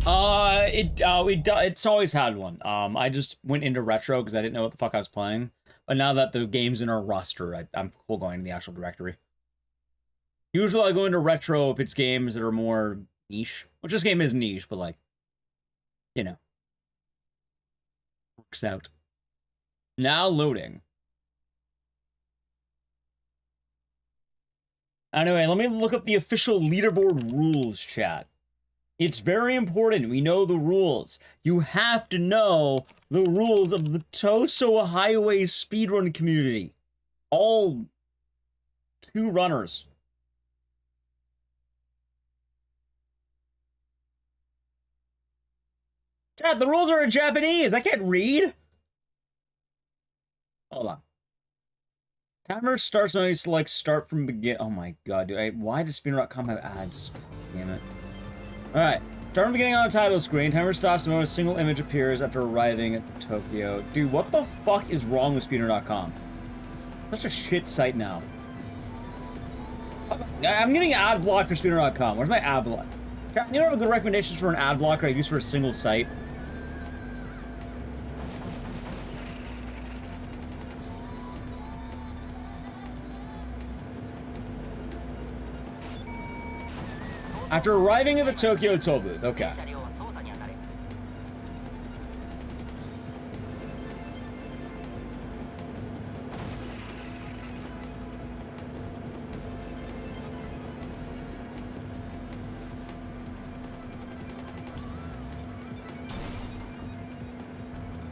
It's always had one. I just went into retro because I didn't know what the fuck I was playing. But now that the game's in our roster, I'm cool going to the actual directory. Usually I go into retro if it's games that are more niche. Which this game is niche, but like, you know. Works out. Now loading. Anyway, let me look up the official leaderboard rules, chat. It's very important we know the rules. You have to know the rules of the Toso Highway speedrun community. All 2 runners. Chat, the rules are in Japanese. I can't read. Hold on. Timer starts when you select start from begin. Oh my god, dude. Why does Speedrun.com have ads? Damn it. Alright. Start from beginning on the title screen. Timer stops the moment a single image appears after arriving at Tokyo. Dude, what the fuck is wrong with Speedrun.com? Such a shit site now. I'm getting ad block for Speedrun.com. Where's my ad block? You don't have good recommendations for an ad blocker I use for a single site? After arriving at the Tokyo toll booth, okay.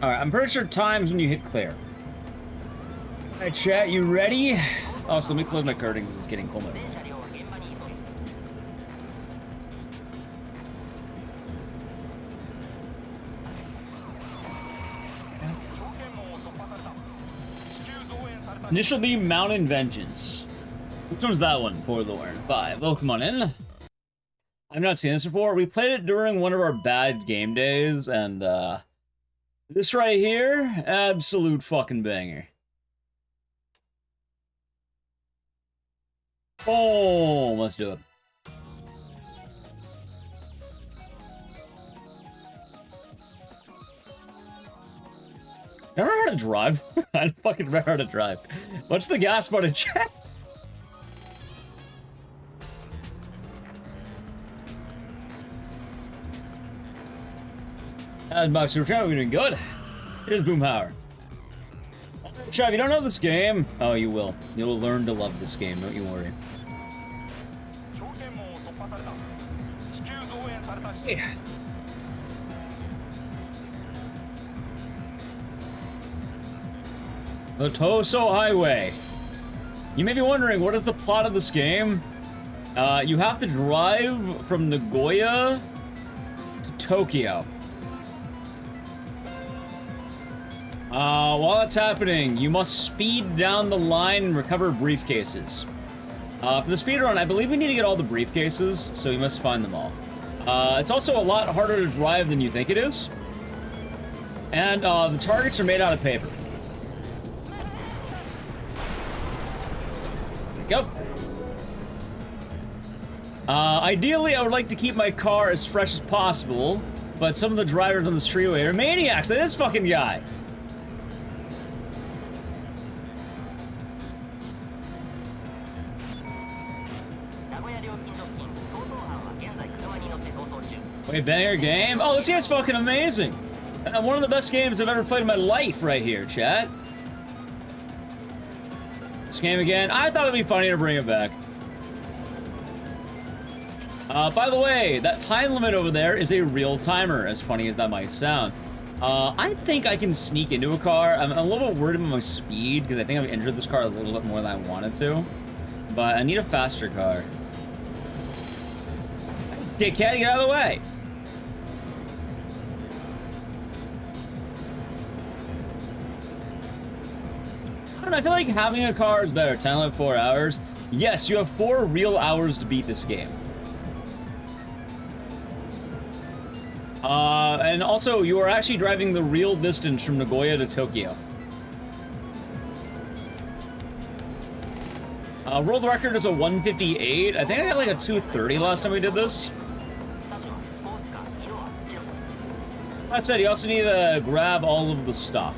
Alright, I'm pretty sure time's when you hit clear. Alright, chat, you ready? Also, let me close my curtains, it's getting cold. Initial D, Mountain Vengeance. Which one's that one? Forlorn. 5. Oh, come on in. I've not seen this before. We played it during one of our bad game days, and, this right here, absolute fucking banger. Oh, let's do it. Never heard of drive. I don't fucking remember how to drive. What's the gas button check? That's my super channel. We're doing good. Here's Boomhauer. Chat, if you don't know this game, oh, you will. You'll learn to love this game. Don't you worry. Yeah. The Toso Highway. You may be wondering, what is the plot of this game? You have to drive from Nagoya to Tokyo. While that's happening, you must speed down the line and recover briefcases. For the speedrun, I believe we need to get all the briefcases, so we must find them all. It's also a lot harder to drive than you think it is. And the targets are made out of paper. Go. Ideally, I would like to keep my car as fresh as possible, but some of the drivers on the freeway are maniacs like this fucking guy. Wait, banger game? Oh, this game's fucking amazing. One of the best games I've ever played in my life right here, chat. this game again. I thought it'd be funny to bring it back. By the way, that time limit over there is a real timer, as funny as that might sound. I think I can sneak into a car. I'm a little bit worried about my speed, because I think I've injured this car a little bit more than I wanted to. But I need a faster car. Dickhead, get out of the way! I don't know, I feel like having a car is better. 10 like 4 hours. Yes, you have 4 real hours to beat this game. And also, you are actually driving the real distance from Nagoya to Tokyo. World record is a 158. I think I got like a 230 last time we did this. That said, you also need to grab all of the stuff.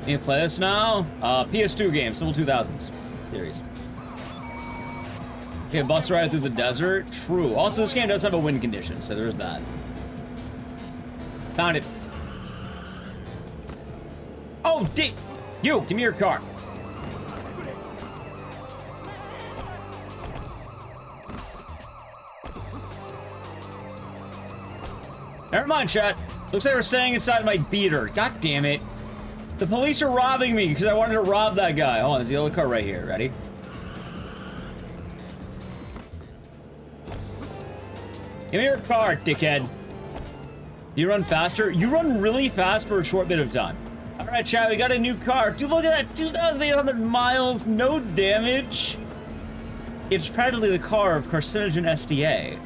Need to play this now? PS2 game, Civil 2000s series. Okay, bus ride through the desert. True. Also, this game does have a wind condition, so there's that. Found it. Oh, you, give me your car. Never mind, chat. Looks like we're staying inside my beater. God damn it. The police are robbing me because I wanted to rob that guy. Hold on, there's the yellow car right here. Ready? Give me your car, dickhead. Do you run faster? You run really fast for a short bit of time. All right, chat, we got a new car. Dude, look at that, 2,800 miles, no damage. It's practically the car of Carcinogen SDA.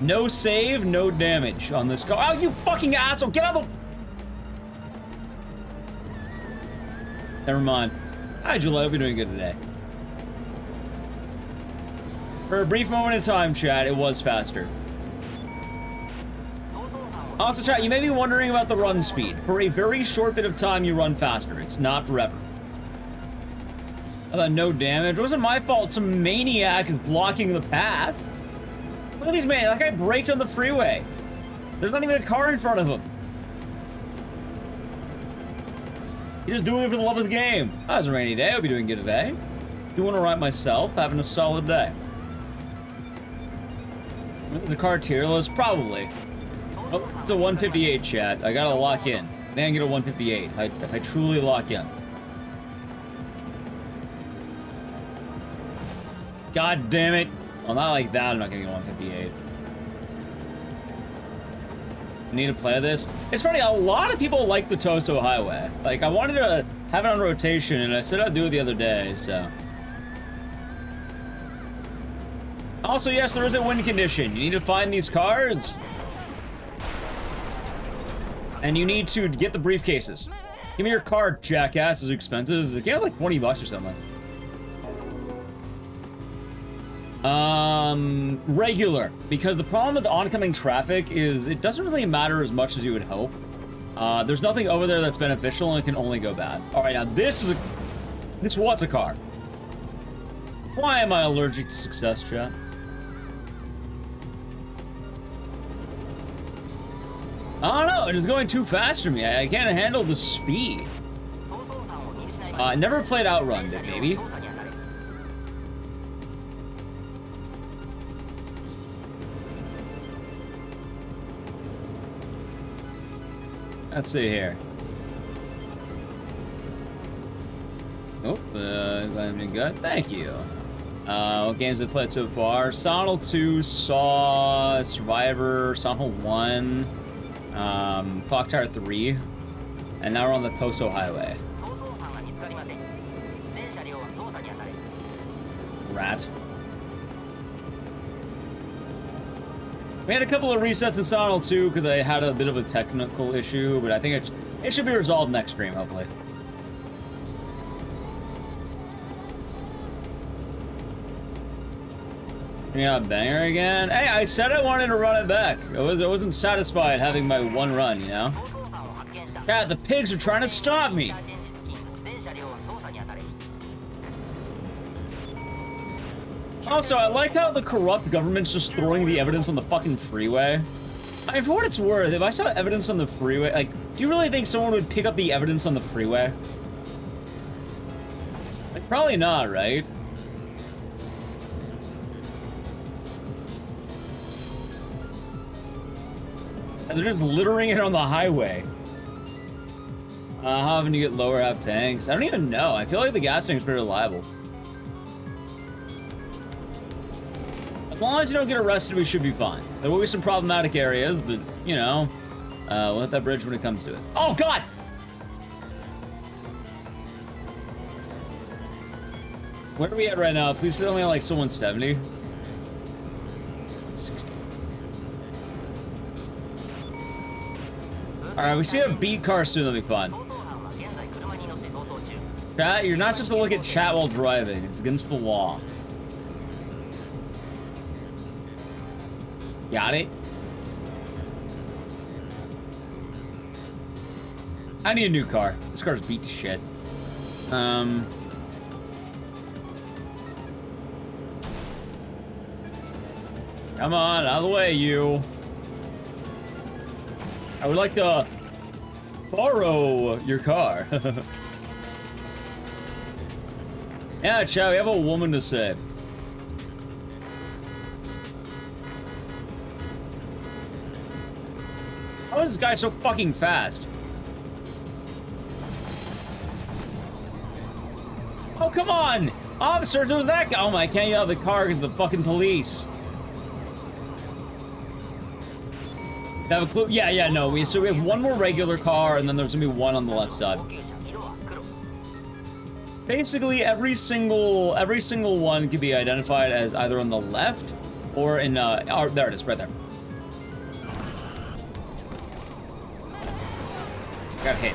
No save, no damage on this car. Oh, you fucking asshole, get out of the... Never mind. Hi, Julie, I hope you're doing good today. For a brief moment in time, chat, it was faster. Also, chat, you may be wondering about the run speed. For a very short bit of time, you run faster. It's not forever. I thought no damage. It wasn't my fault. Some maniac is blocking the path. Look at these man. That guy braked on the freeway. There's not even a car in front of him. He's just doing it for the love of the game. Oh, it's a rainy day. I'll be doing good today. Doing all right myself. Having a solid day. The car tier list? Probably. Oh, it's a 158, chat. I gotta lock in. Then I get a 158. If I truly lock in. God damn it. Well, not like that. I'm not gonna get 158. I need to play this. It's funny, a lot of people like the Toso Highway. Like, I wanted to have it on rotation, and I said I'd do it the other day, so. Also, yes, there is a wind condition. You need to find these cards. And you need to get the briefcases. Give me your card, jackass. It's expensive. The game's like 20 bucks or something. Regular. Because the problem with the oncoming traffic is it doesn't really matter as much as you would hope. There's nothing over there that's beneficial and it can only go bad. Alright, now this was a car. Why am I allergic to success, chat? I don't know, it's going too fast for me. I can't handle the speed. I never played Outrun, maybe. Let's see here. Oh, glad you good. Thank you. What games have I played so far? Sonal 2, Saw, Survivor, Sonal 1, Clock Tower 3, and now we're on the Toso Highway. Rat. We had a couple of resets in Sonal 2 because I had a bit of a technical issue, but I think it should be resolved next stream, hopefully. Yeah, banger again. Hey, I said I wanted to run it back. I wasn't satisfied having my one run, you know? Yeah, the pigs are trying to stop me. Also, I like how the corrupt government's just throwing the evidence on the fucking freeway. I mean, for what it's worth, if I saw evidence on the freeway, like, Do you really think someone would pick up the evidence on the freeway? Like, probably not, right? And they're just littering it on the highway. How often do you get lower half tanks? I don't even know. I feel like the gas tank's pretty reliable. As long as you don't get arrested, we should be fine. There will be some problematic areas, but, you know, we'll hit that bridge when it comes to it. Oh, God! Where are we at right now? Please tell me like someone 70. 60. Alright, we see a beat car soon, that'll be fun. Chat, you're not supposed to look at chat while driving. It's against the law. Got it? I need a new car. This car's beat to shit. Come on, out of the way, you. I would like to borrow your car. Yeah, chat, we have a woman to save. How is this guy so fucking fast? Oh, come on! Officers, who's that guy? Oh my, I can't get out of the car because of the fucking police. Have a clue? Yeah, no. So we have one more regular car, and then there's gonna be one on the left side. Basically, every single one can be identified as either on the left or in oh, there it is, right there. Got hit.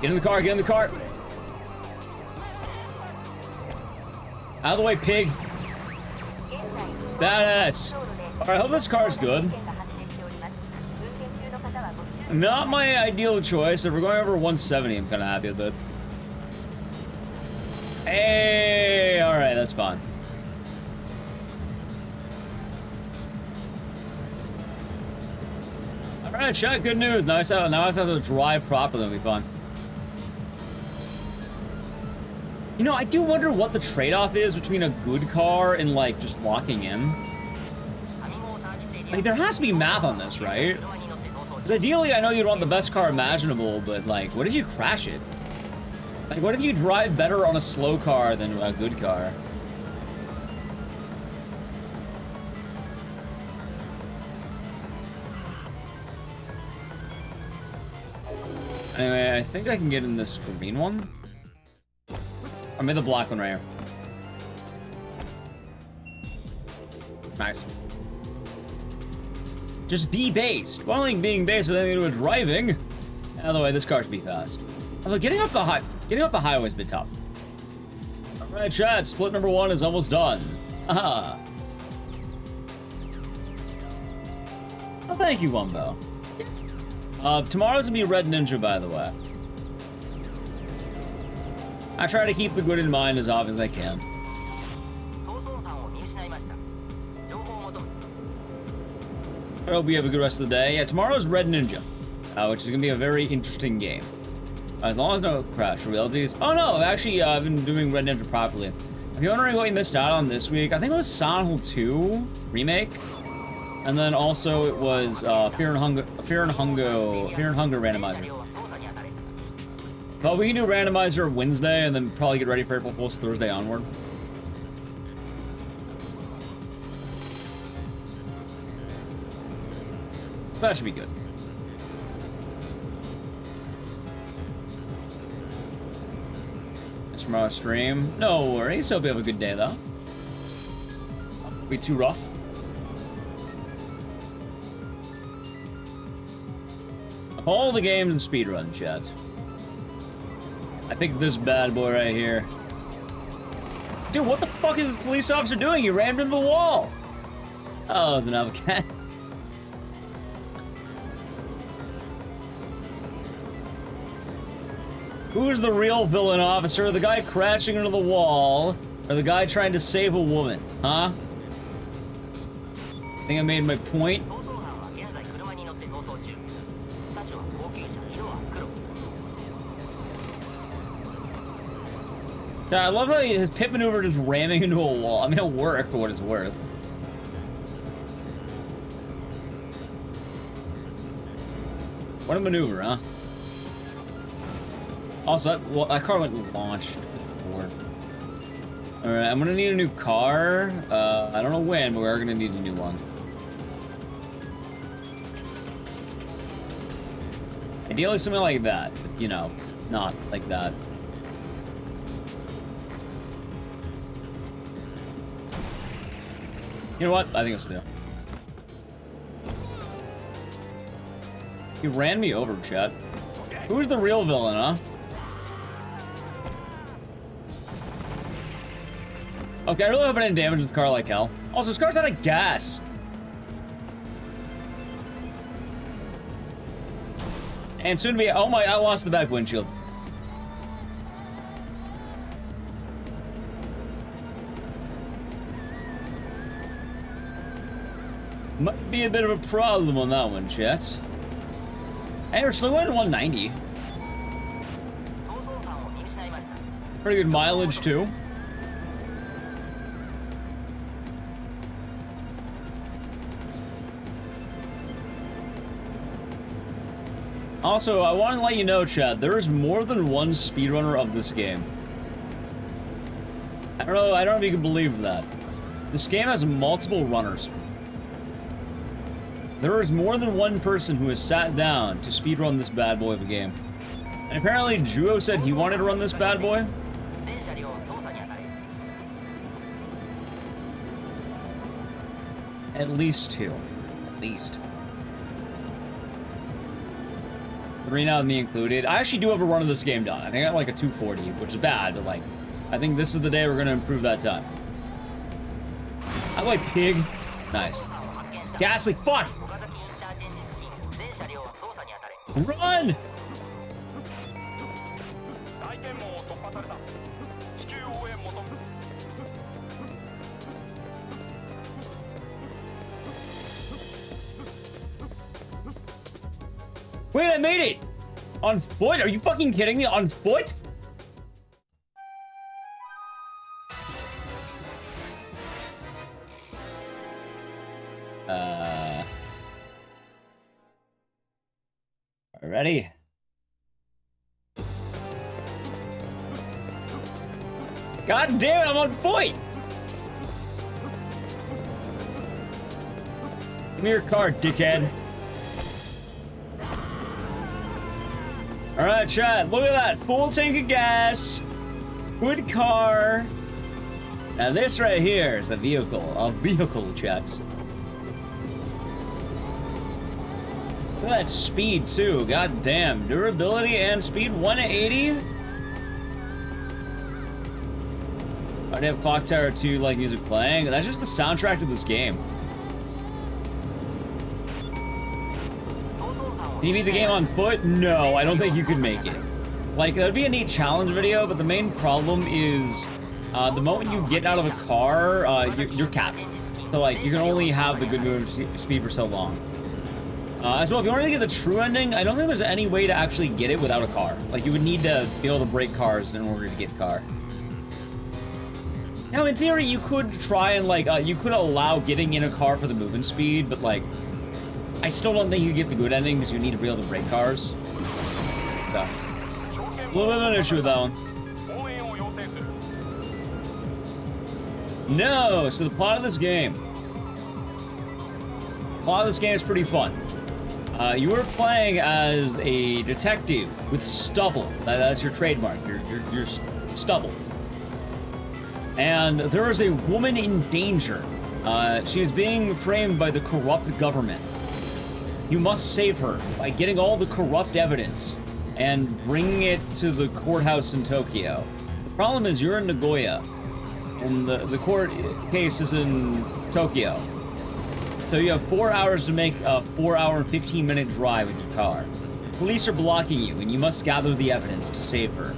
Get in the car. Get in the car. Out of the way, pig. Badass. All right, I hope this car's good. Not my ideal choice. If we're going over 170, I'm kind of happy with it. Hey, all right, that's fine. All right, chat, good news. Now I have to drive properly. It'll be fun. You know, I do wonder what the trade-off is between a good car and, like, just locking in. Like, there has to be math on this, right? 'Cause ideally, I know you'd want the best car imaginable, but, like, what if you crash it? Like, what if you drive better on a slow car than a good car? Anyway, I think I can get in this green one. Or maybe the black one right here. Nice. Just be based. Well, I think being based has anything to do with driving. By the way, this car should be fast. Although getting up the highway is a bit tough. Alright, chat, split number 1 is almost done. Aha. Oh, thank you, Wumbo. Tomorrow's gonna be Red Ninja, by the way. I try to keep the good in mind as often as I can. I hope you have a good rest of the day. Yeah, tomorrow's Red Ninja, which is gonna be a very interesting game. As long as no crash realities. Oh no, actually, I've been doing Red Ninja properly. If you're wondering what you missed out on this week, I think it was Silent Hill 2 remake, and then also it was Fear and Hunger randomizer. But we can do randomizer Wednesday, and then probably get ready for April Fool's Thursday onward. That should be good. That's from our stream. No worries. Hope you have a good day, though. Won't be too rough. Of all the games in Speedrun, chat, I picked this bad boy right here. Dude, what the fuck is this police officer doing? He rammed into the wall. Oh, it's an avocado. Who's the real villain, officer? The guy crashing into the wall, or the guy trying to save a woman? Huh? I think I made my point. I love how his pit maneuver just ramming into a wall. I mean, it'll work for what it's worth. What a maneuver, huh? Also, that car went launched. Alright, I'm gonna need a new car. I don't know when, but we are gonna need a new one. Ideally something like that, but, you know, not like that. You know what? I think it's do. He ran me over, chat. Who's the real villain, huh? Okay, I really hope I didn't damage the car like hell. Also, this car's out of gas. And soon to be, oh my, I lost the back windshield. Might be a bit of a problem on that one, chat. Hey, we're still going to 190. Pretty good mileage, too. Also, I want to let you know, Chad, there is more than one speedrunner of this game. I don't know if you can believe that. This game has multiple runners. There is more than one person who has sat down to speedrun this bad boy of a game. And apparently, Juo said he wanted to run this bad boy. At least two. At least. 3 now with me included. I actually do have a run of this game done. I think I got like a 240, which is bad, but like, I think this is the day we're gonna improve that time. I like pig. Nice. Gas like fuck! Run! Wait, I made it! On foot? Are you fucking kidding me? On foot? Ready? God damn it, I'm on foot! Give me your car, dickhead. Alright, chat, look at that. Full tank of gas. Good car. Now this right here is a vehicle, chat. Look at that speed, too. God damn. Durability and speed, 180? I'd have Clock Tower 2 like music playing. That's just the soundtrack to this game. Can you beat the game on foot? No, I don't think you could make it. Like, that'd be a neat challenge video, but the main problem is the moment you get out of the car, you're capped. So, like, you can only have the good move speed for so long. As well, if you want to get the true ending, I don't think there's any way to actually get it without a car. Like, you would need to be able to break cars in order to get the car. Now, in theory, you could try and, like, you could allow getting in a car for the movement speed, but, like, I still don't think you get the good ending because you need to be able to break cars. So, a little bit of an issue with that one. No, so the plot of this game. The plot of this game is pretty fun. You are playing as a detective with stubble. That's your trademark. Your stubble. And there is a woman in danger. She is being framed by the corrupt government. You must save her by getting all the corrupt evidence and bringing it to the courthouse in Tokyo. The problem is you're in Nagoya, and the court case is in Tokyo. So you have 4 hours to make a 4-hour and 15-minute drive with your car. Police are blocking you, and you must gather the evidence to save her.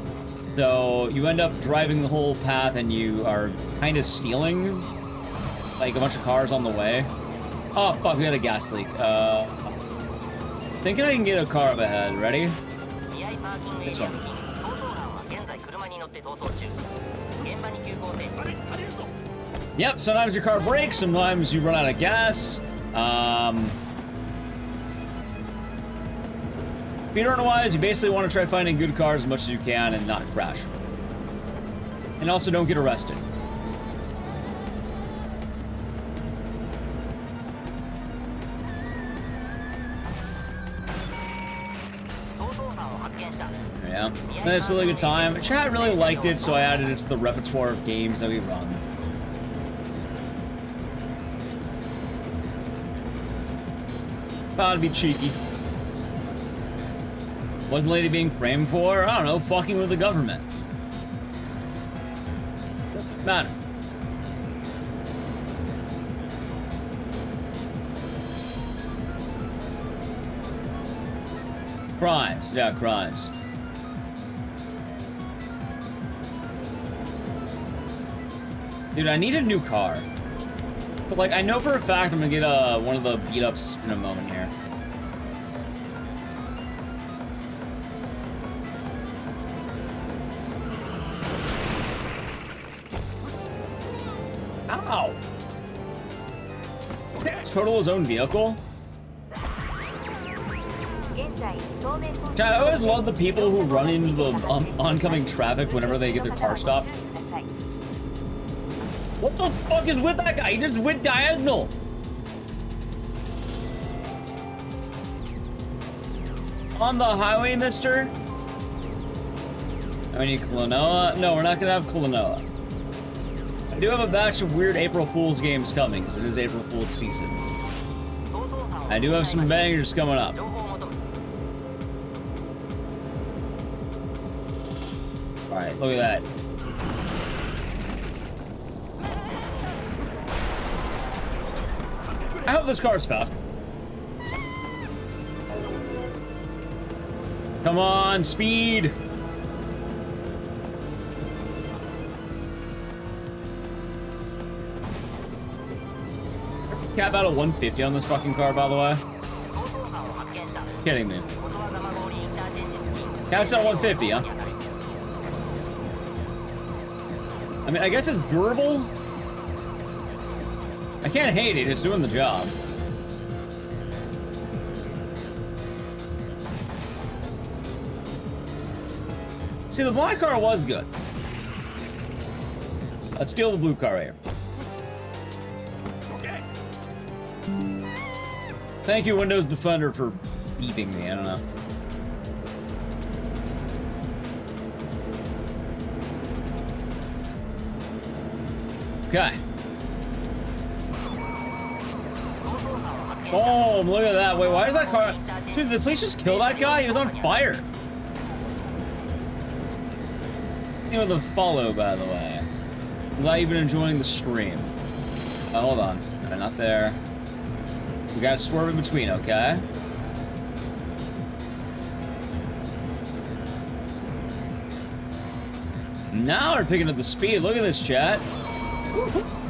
So you end up driving the whole path, and you are kind of stealing, like, a bunch of cars on the way. Oh, fuck, we had a gas leak. Thinking I can get a car up ahead. Ready? This one. Yep, sometimes your car breaks, sometimes you run out of gas. Speedrun-wise, you basically want to try finding good cars as much as you can and not crash. And also don't get arrested. Yeah, it's a really good time. Chat really liked it, so I added it to the repertoire of games that we run. Thought it'd be cheeky. What's the lady being framed for? I don't know, fucking with the government. Doesn't matter. Crimes, yeah, crimes. Dude, I need a new car. But, like, I know for a fact I'm gonna get one of the beat-ups in a moment here. Ow! This guy total his own vehicle? I always love the people who run into the oncoming traffic whenever they get their car stopped. What the fuck is with that guy? He just went diagonal. On the highway, mister? I need Klonoa? No, we're not gonna have Klonoa. I do have a batch of weird April Fool's games coming, because it is April Fool's season. I do have some bangers coming up. Alright, look at that. I hope this car is fast. Come on, speed! Cap out a 150 on this fucking car, by the way. Kidding me. Caps out 150, huh? I mean, I guess it's durable. I can't hate it, it's doing the job. See, the black car was good. Let's steal the blue car right here. Okay. Thank you, Windows Defender, for beeping me. I don't know. Okay. Boom! Look at that. Wait, why is that car... Dude, did the police just kill that guy? He was on fire. Thank you for the follow, by the way. I'm glad you've been enjoying the stream. Oh, hold on. Alright, not there. We gotta swerve in between, okay? Now we're picking up the speed. Look at this, chat.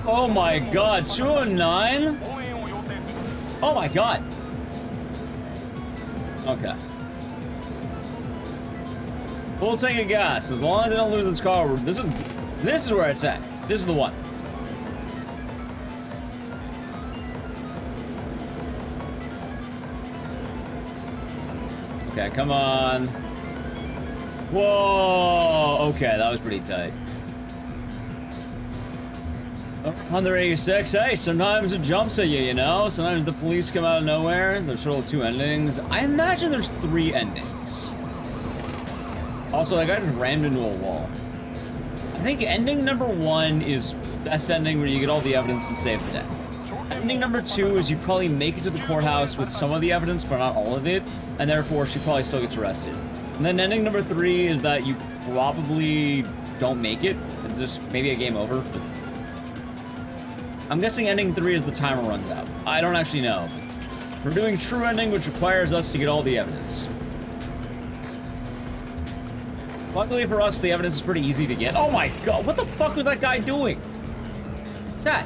Oh my god, 209? Oh my god. Okay. Full tank of gas. As long as I don't lose this car, this is where it's at. This is the one. Okay, come on. Whoa! Okay, that was pretty tight. 186. Hey, sometimes it jumps at you, you know? Sometimes the police come out of nowhere. There's sort of 2 endings. I imagine there's 3 endings. Also, that guy just rammed into a wall. I think ending number 1 is best ending where you get all the evidence and save the day. Ending number 2 is you probably make it to the courthouse with some of the evidence, but not all of it, and therefore she probably still gets arrested. And then ending number 3 is that you probably don't make it. It's just maybe a game over. But I'm guessing ending 3 is the timer runs out. I don't actually know. We're doing true ending, which requires us to get all the evidence. Luckily for us, the evidence is pretty easy to get. Oh my god, what the fuck was that guy doing? Chat.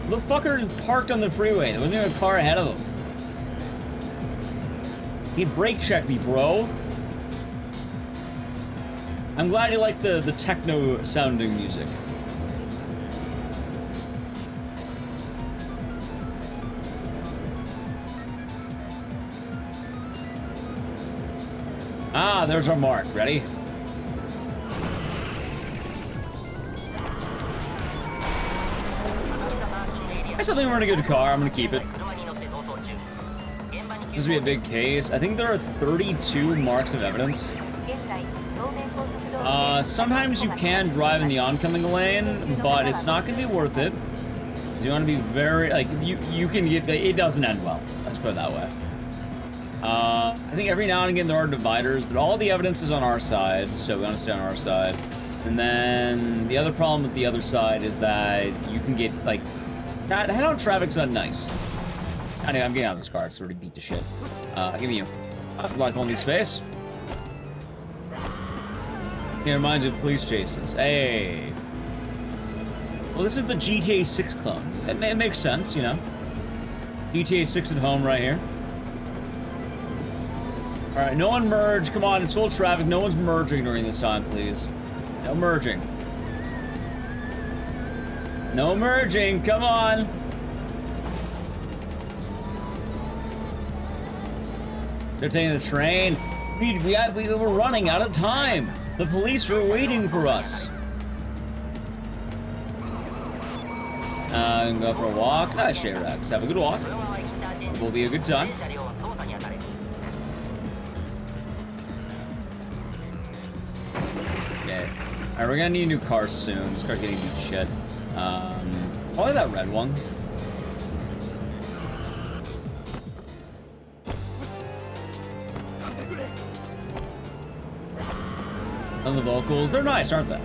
The fucker parked on the freeway. There wasn't even a car ahead of him. He brake checked me, bro. I'm glad you like the techno sounding music. Ah, there's our mark. Ready? I still think we're in a good car. I'm gonna keep it. This will be a big case. I think there are 32 marks of evidence. Sometimes you can drive in the oncoming lane, but it's not gonna be worth it. You want to be very, like, you can get, it doesn't end well. Let's put it that way. I think every now and again there are dividers, but all the evidence is on our side, so we want to stay on our side. And then the other problem with the other side is that you can get, like, head-on traffic's not nice. Anyway, I'm getting out of this car. It's already beat to shit. Give me you. Like only space. It reminds you of police chases. Hey. Well, this is the GTA 6 clone. It makes sense, you know. GTA 6 at home right here. Alright, no one merge. Come on, it's full traffic. No one's merging during this time, please. No merging. No merging. Come on. They're taking the train. We were running out of time. The police were waiting for us. I'm gonna go for a walk. Shayrax. Have a good walk. Will be a good time. Okay. Alright, we're gonna need a new car soon. This car's getting beat shit. Probably that red one. And the vocals, they're nice, aren't they?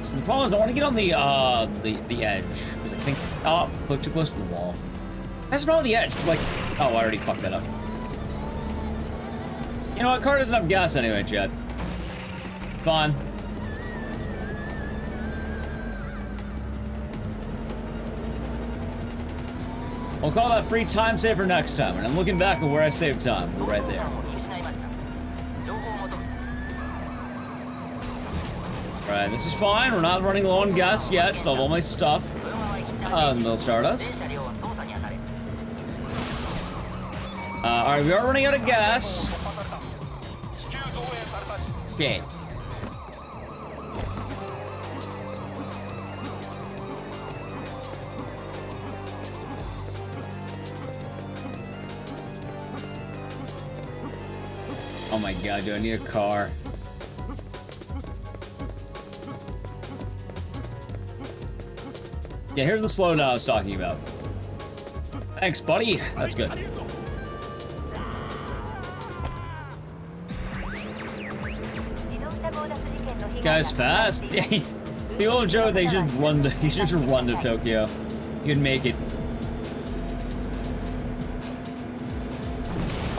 So the problem is I want to get on the edge. Because I think, oh, put too close to the wall. That's the problem with the edge. It's like, oh, I already fucked that up. You know what, car doesn't have gas anyway, Chad. Fine. We'll call that free time saver next time, and I'm looking back at where I saved time. We're right there. Right, this is fine. We're not running low on gas yet. Still have all my stuff. They'll start us. Alright, we are running out of gas. Okay. Oh my god, do I need a car? Yeah, here's the slowdown I was talking about. Thanks, buddy. That's good. Guy's fast. The old joke, he should run to Tokyo. He could make it.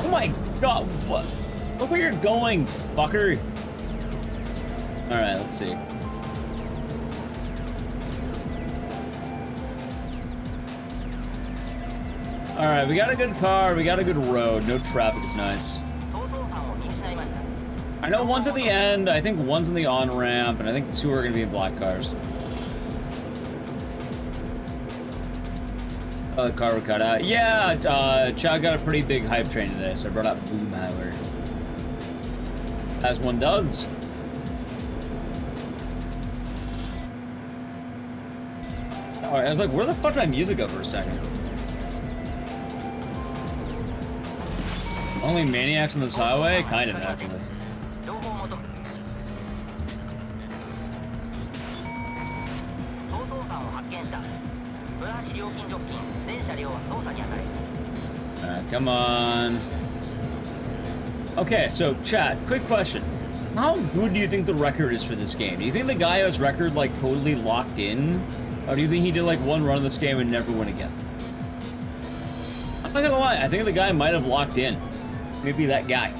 Oh my god, what? Look where you're going, fucker. Alright, let's see. Alright, we got a good car, we got a good road, no traffic is nice. I know one's at the end, I think one's in the on-ramp, and I think two are gonna be in black cars. Oh, the car were cut out. Yeah, Chad got a pretty big hype train today, so I brought out Boomhauer. As one does. Alright, I was like, where the fuck did my music go for a second? Only maniacs on this highway? Kind of, actually. Alright, come on. Okay, so, chat, quick question. How good do you think the record is for this game? Do you think the guy has record, like, totally locked in? Or do you think he did, like, one run of this game and never win again? I'm not gonna lie, I think the guy might have locked in. Maybe that guy.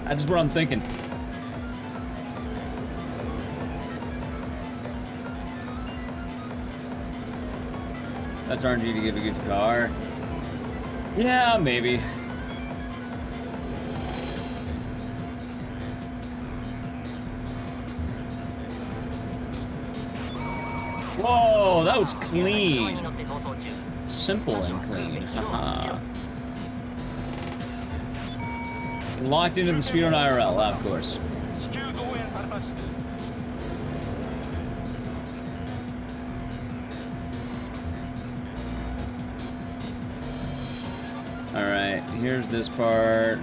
That's what I'm thinking. That's RNG to give a good car. Yeah, maybe. Whoa, that was clean. Simple and clean. Haha. Locked into the Speedrun IRL, of course. Alright, here's this part.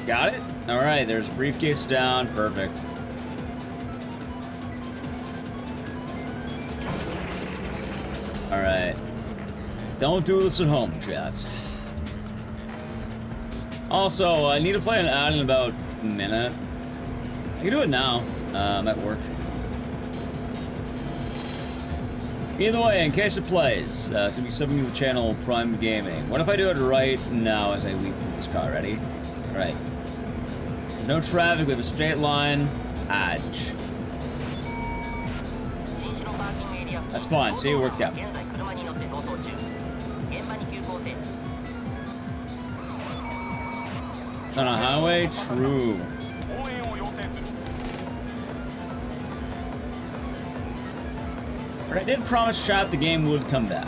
Got it? Alright, there's briefcase down. Perfect. Alright. Don't do this at home, chat. Also, I need to play an ad in about a minute. I can do it now. I'm at work. Either way, in case it plays, it's gonna be subbing to the channel Prime Gaming. What if I do it right now as I leave from this car? Ready? Alright. No traffic, we have a straight line. Edge. That's fine, see, it worked out. On a highway? True. But I did promise chat the game would come back.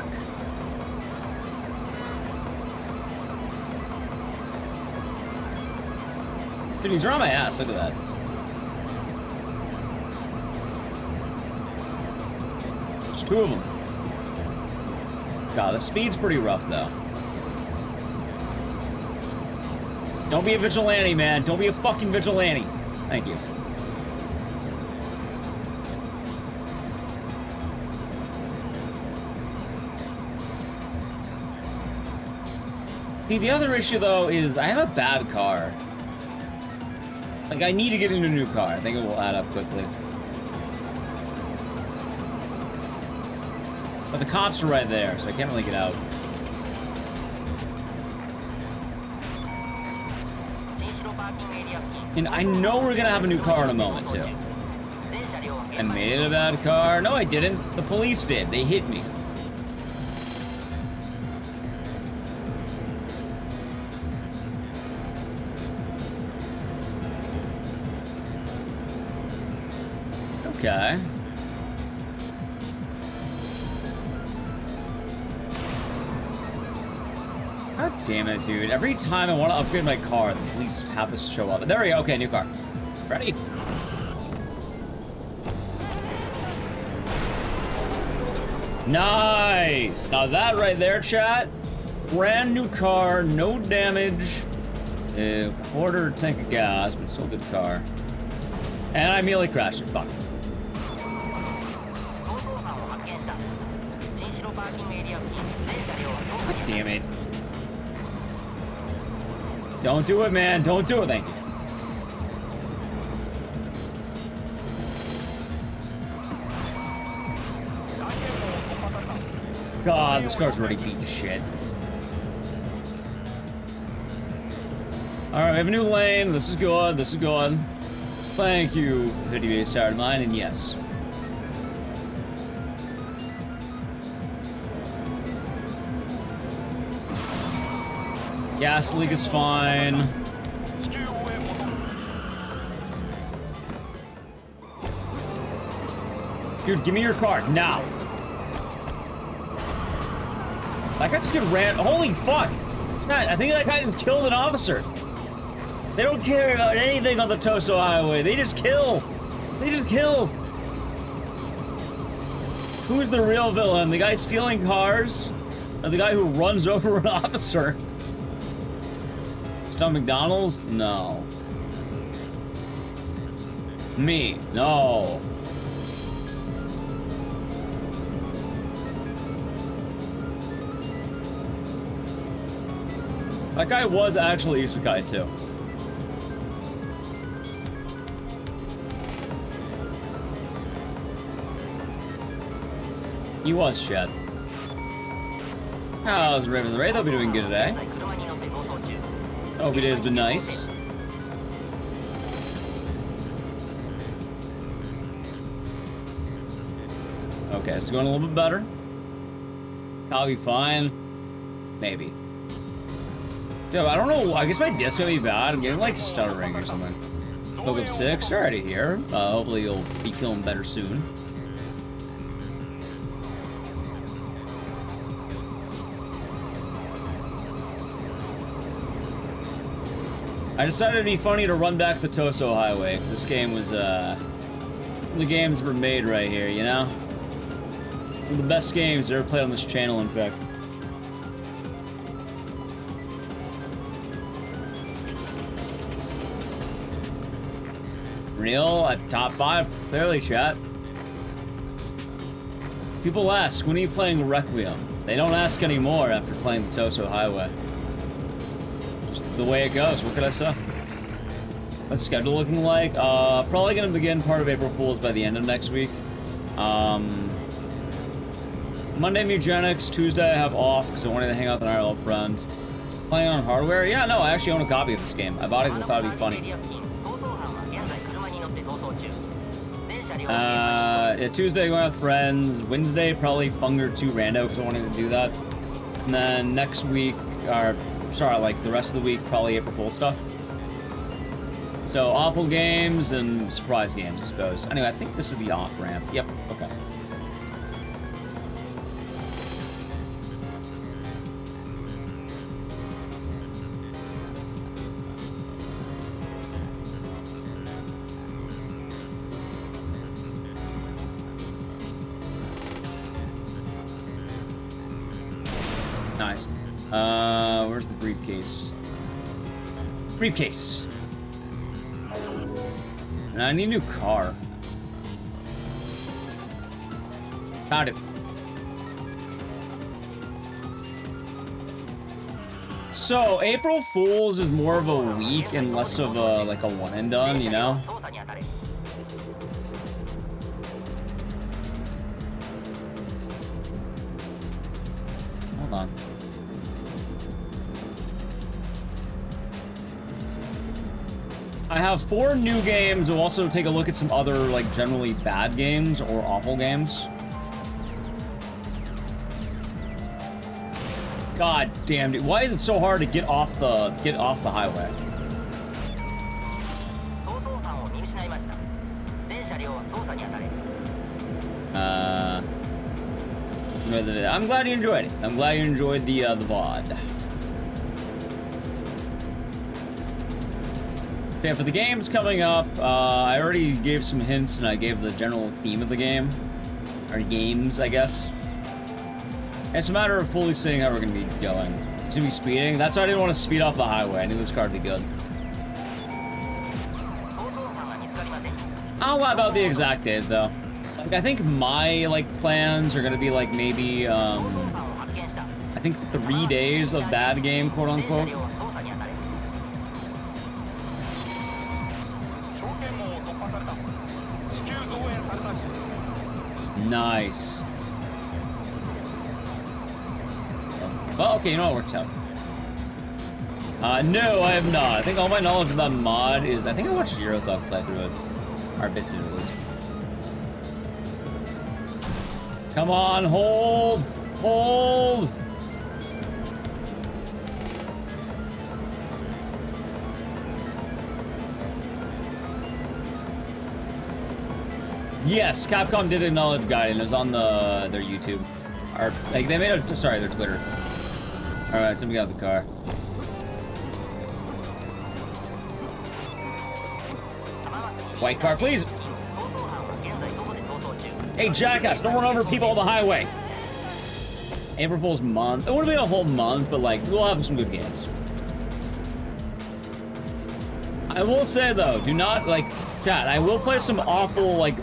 Dude, he's on my ass, look at that. There's two of them. God, the speed's pretty rough, though. Don't be a vigilante, man. Don't be a fucking vigilante. Thank you. See, the other issue, though, is I have a bad car. Like, I need to get into a new car. I think it will add up quickly. But the cops are right there, so I can't really get out. And I know we're gonna have a new car in a moment, too. I made it a bad car. No, I didn't. The police did. They hit me. Okay. God damn it, dude. Every time I want to upgrade my car, the police have to show up. There we go. Okay, new car. Ready? Nice! Now that right there, chat. Brand new car, no damage. A quarter tank of gas, but still a good car. And I immediately crashed it. Fuck. God damn it. Don't do it, man. Don't do it. Thank you. God, this car's already beat to shit. Alright, we have a new lane. This is good. This is good. Thank you, 50 base tower mine, and yes. Gas leak is fine. Dude, give me your car, now. That guy just get ran. Holy fuck! I think that guy just killed an officer. They don't care about anything on the Toso Highway. They just kill. They just kill. Who's the real villain? The guy stealing cars? Or the guy who runs over an officer? Stone McDonald's? No. Me? No. That guy was actually Isekai too. He was Shed. How's Raven the Wraith? Hope you're doing good today. Hope your day has been nice. Okay, it's going a little bit better. I'll be fine. Maybe. Yo, I don't know. I guess my disc might be bad. I'm getting like stuttering or something. Woke up 6. Already here. Hopefully you'll be feeling better soon. I decided it'd be funny to run back the Toso Highway, because this game was, one of the games were made right here, you know? One of the best games ever played on this channel, in fact. Real? At top 5? Clearly, chat. People ask, when are you playing Requiem? They don't ask anymore after playing the Toso Highway. The way it goes, what could I say? What's the schedule looking like? Probably gonna begin part of April Fool's by the end of next week. Monday, Mugenics. Tuesday, I have off because I wanted to hang out with an IRL friend. Playing on hardware? Yeah, no, I actually own a copy of this game. I bought it because I thought it'd be funny. Yeah, Tuesday, going out with friends. Wednesday, probably Funger 2 Rando because I wanted to do that. And then next week, or sorry, like the rest of the week, probably April Fool's stuff. So, awful games and surprise games, I suppose. Anyway, I think this is the off-ramp. Yep, okay. Nice. Where's the briefcase? Briefcase! And I need a new car. Found it. So, April Fool's is more of a week and less of a, like, a one and done, you know? Hold on. I have 4 new games. We'll also take a look at some other, like, generally bad games or awful games. God damn, dude. Why is it so hard to get off the highway? I'm glad you enjoyed it. I'm glad you enjoyed the VOD. Okay, for the games coming up, I already gave some hints and I gave the general theme of the game. Or games, I guess. It's a matter of fully seeing how we're going to be going. It's going to be speeding. That's why I didn't want to speed off the highway. I knew this car would be good. I don't know about the exact days, though. Like, I think my, like, plans are going to be, like, maybe, I think 3 days of bad game, quote-unquote. Nice. Well, okay, you know what works out. No, I have not. I think all my knowledge of that mod is... I think I watched Zero Thug play through it. Or bits of it, at least. Come on, hold! Hold! Yes, Capcom did acknowledge Gaiden. It was on their YouTube. Or, like, they made a... Sorry, their Twitter. Alright, somebody got out the car. White car, please! Hey, jackass, don't run over people on the highway! April Fool's month. It wouldn't be a whole month, but, like, we'll have some good games. I will say, though, do not, like... Chat, I will play some awful, like,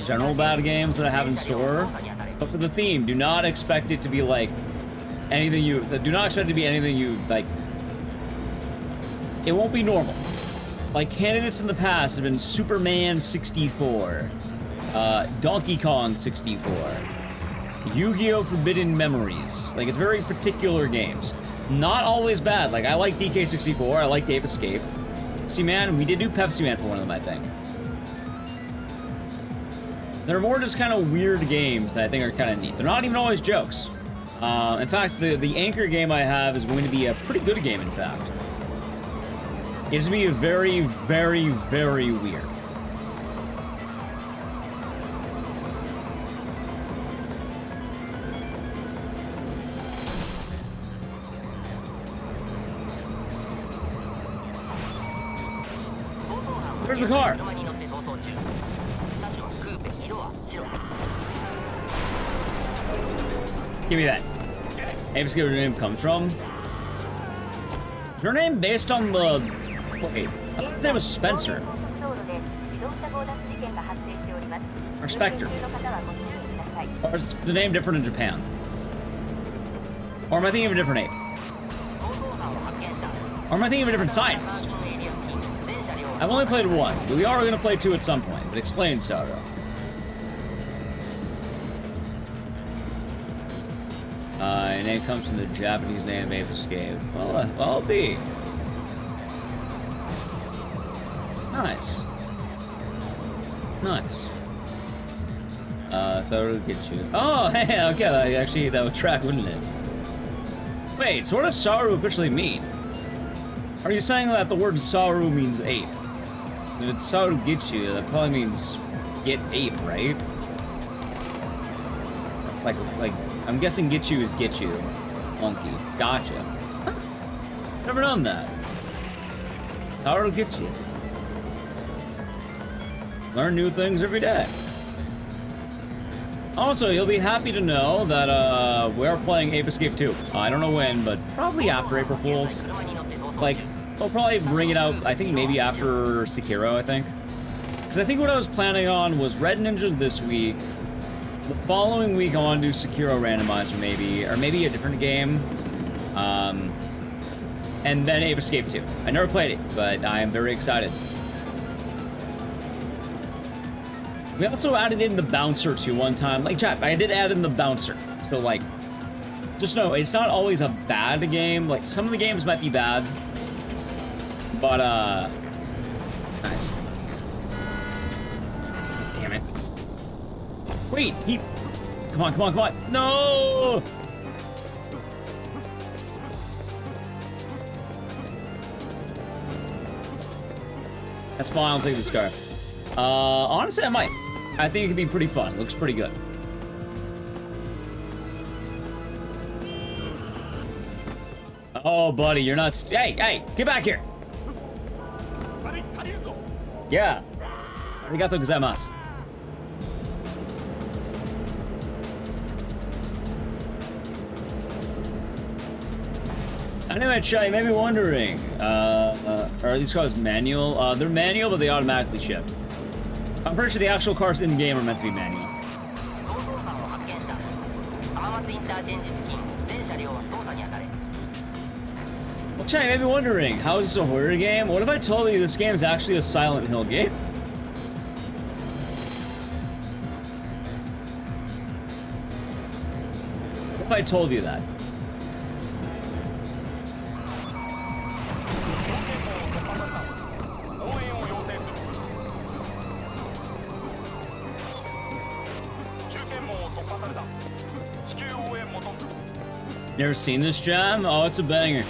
general bad games that I have in store. But for the theme, do not expect it to be, like, anything you... Do not expect it to be anything you, like... It won't be normal. Like, candidates in the past have been Superman 64, Donkey Kong 64, Yu-Gi-Oh! Forbidden Memories. Like, it's very particular games. Not always bad. Like, I like DK64, I like Ape Escape. Pepsi Man, we did do Pepsi Man for one of them, I think. They're more just kind of weird games that I think are kind of neat. They're not even always jokes. In fact, the anchor game I have is going to be a pretty good game, in fact. It's going to be very, very, very weird. There's the car. Give me that. Abe's where her name comes from. Is her name based on the... Wait, I thought his name was Spencer. Or Spectre. Or is the name different in Japan? Or am I thinking of a different ape? Or am I thinking of a different scientist? I've only played one, but we are going to play two at some point. But explain, Sarah. Your name comes from the Japanese name Ape Escape. Well, I'll be. Nice. Nice. So it'll get you. Oh, hey, okay, actually, that would track, wouldn't it? Wait, so what does Saru officially mean? Are you saying that the word Saru means ape? If it's Saru Gitchu, that probably means get ape, right? Like, I'm guessing Gitchu is get you. Monkey. Gotcha. Never known that. Saru Gitchu. Learn new things every day. Also, you'll be happy to know that, we're playing Ape Escape 2. I don't know when, but probably after April Fools. Like, we'll probably bring it out, I think maybe after Sekiro, I think. Because I think what I was planning on was Red Ninja this week. The following week, I want to do Sekiro Randomizer, maybe. Or maybe a different game. And then Ape Escape 2. I never played it, but I am very excited. We also added in the bouncer too one time. Like, chat, I did add in the bouncer. So, like, just know, it's not always a bad game. Like, some of the games might be bad. But, nice. Damn it. Wait, he... Come on, come on, come on. No! That's fine, I'll take this car. Honestly, I might. I think it could be pretty fun. Looks pretty good. Oh, buddy, you're not... Hey, hey, get back here! Yeah. Arigato gozaimasu. Anyway, chat, you may be wondering, are these cars manual? They're manual, but they automatically shift. I'm pretty sure the actual cars in the game are meant to be manual. Well, chat, you may be wondering, how is this a horror game? What if I told you this game is actually a Silent Hill game? What if I told you that? Never seen this jam? Oh, it's a banger.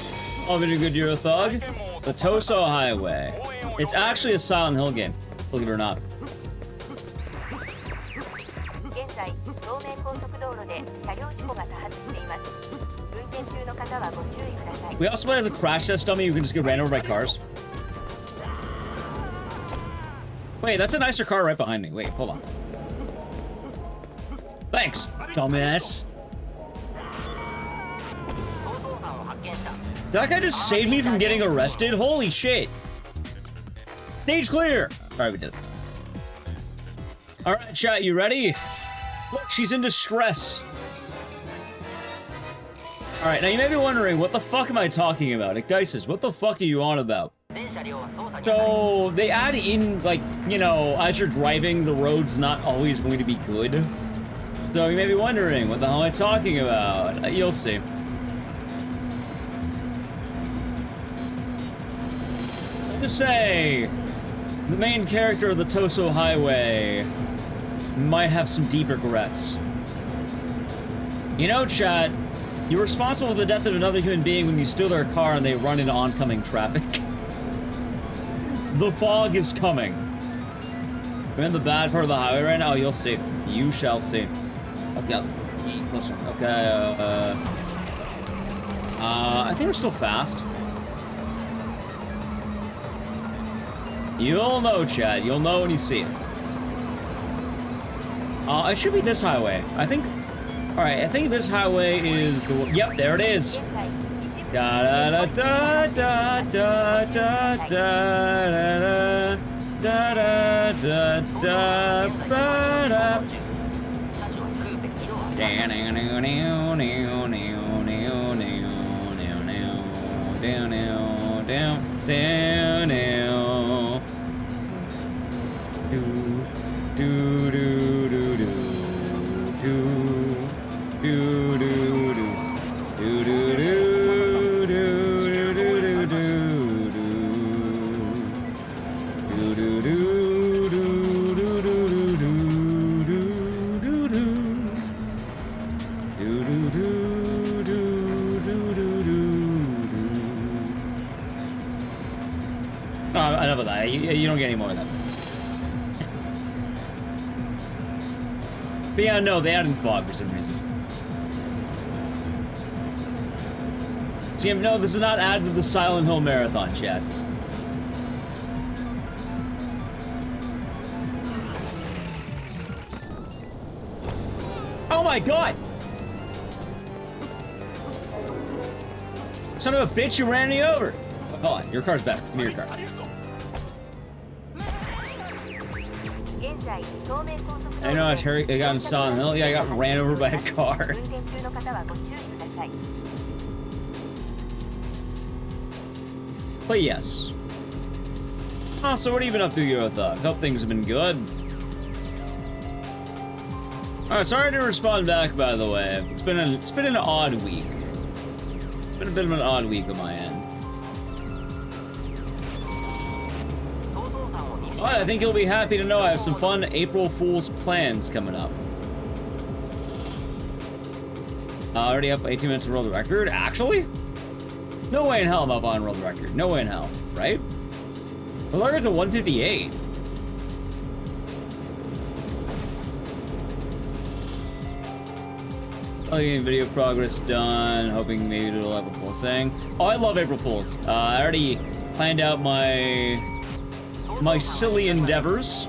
Oh, been a good Euro Thug? The Toso Highway. It's actually a Silent Hill game, believe it or not. We also play as a crash test dummy who can just get ran over by cars. Wait, that's a nicer car right behind me. Wait, hold on. Thanks, dumbass. That guy just saved me from getting arrested? Holy shit. Stage clear. Alright, we did it. Alright, chat, you ready? Look, she's in distress. Alright, now you may be wondering, what the fuck am I talking about? Ecdycis, what the fuck are you on about? So, they add in, like, you know, as you're driving, the road's not always going to be good. So you may be wondering, what the hell am I talking about? You'll see. To say, the main character of the Toso Highway might have some deep regrets. You know, chat, You're responsible for the death of another human being when you steal their car and they run into oncoming traffic. The fog is coming. We're in the bad part of the highway right now. Oh, you'll see. You shall see. Okay, closer. Okay, I think we're still fast. You'll know, Chad. You'll know when you see it. It should be this highway. I think... Alright, I think this highway is the... Yep, there it is. Da-da-da-da-da-da-da-da-da-da-da-da-da. Enough of that. You don't get any more of that. But yeah, no, they added fog for some reason. See, no, this is not added to the Silent Hill Marathon, chat. Oh my god! Son of a bitch, you ran me over! Hold on, your car's better. Give me your car. I know I got in Silent Hill. Yeah, I got ran over by a car. But yes. Oh, so what have you been up to, Eurotha? Hope things have been good. Alright, sorry to respond back, by the way. It's been an odd week. It's been a bit of an odd week on my end. But I think you'll be happy to know I have some fun April Fool's plans coming up. Already up 18 minutes of world record? Actually? No way in hell I'm up on world record. No way in hell, right? World record's at 158. Oh, getting video progress done. Hoping maybe it'll have a full thing. Oh, I love April Fools. I already planned out my silly endeavors.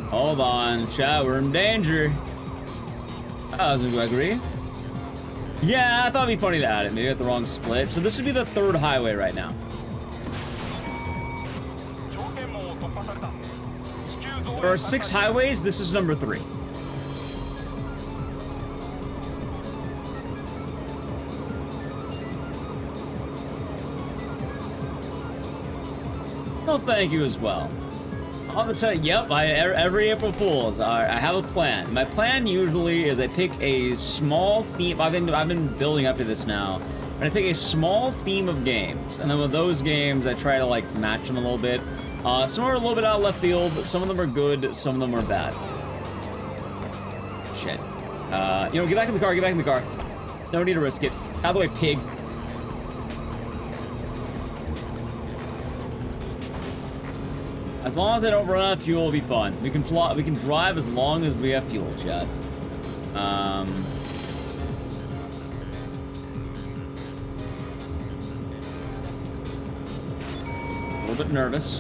Hold on, chat, we're in danger. Gregory. Yeah, I thought it'd be funny to add it. Maybe I got the wrong split. So this would be the third highway right now. There are 6 highways. This is number 3. Well, thank you as well. I'll have to tell you, yep, every April Fool's, I have a plan. My plan usually is I pick a small theme. I've been building up to this now. And I pick a small theme of games. And then with those games, I try to, like, match them a little bit. Some are a little bit out of left field. Some of them are good. Some of them are bad. Shit. You know, get back in the car. Get back in the car. No need to risk it. Out of the way, pig. As long as I don't run out of fuel, it'll be fun. We can drive as long as we have fuel, chat. A little bit nervous.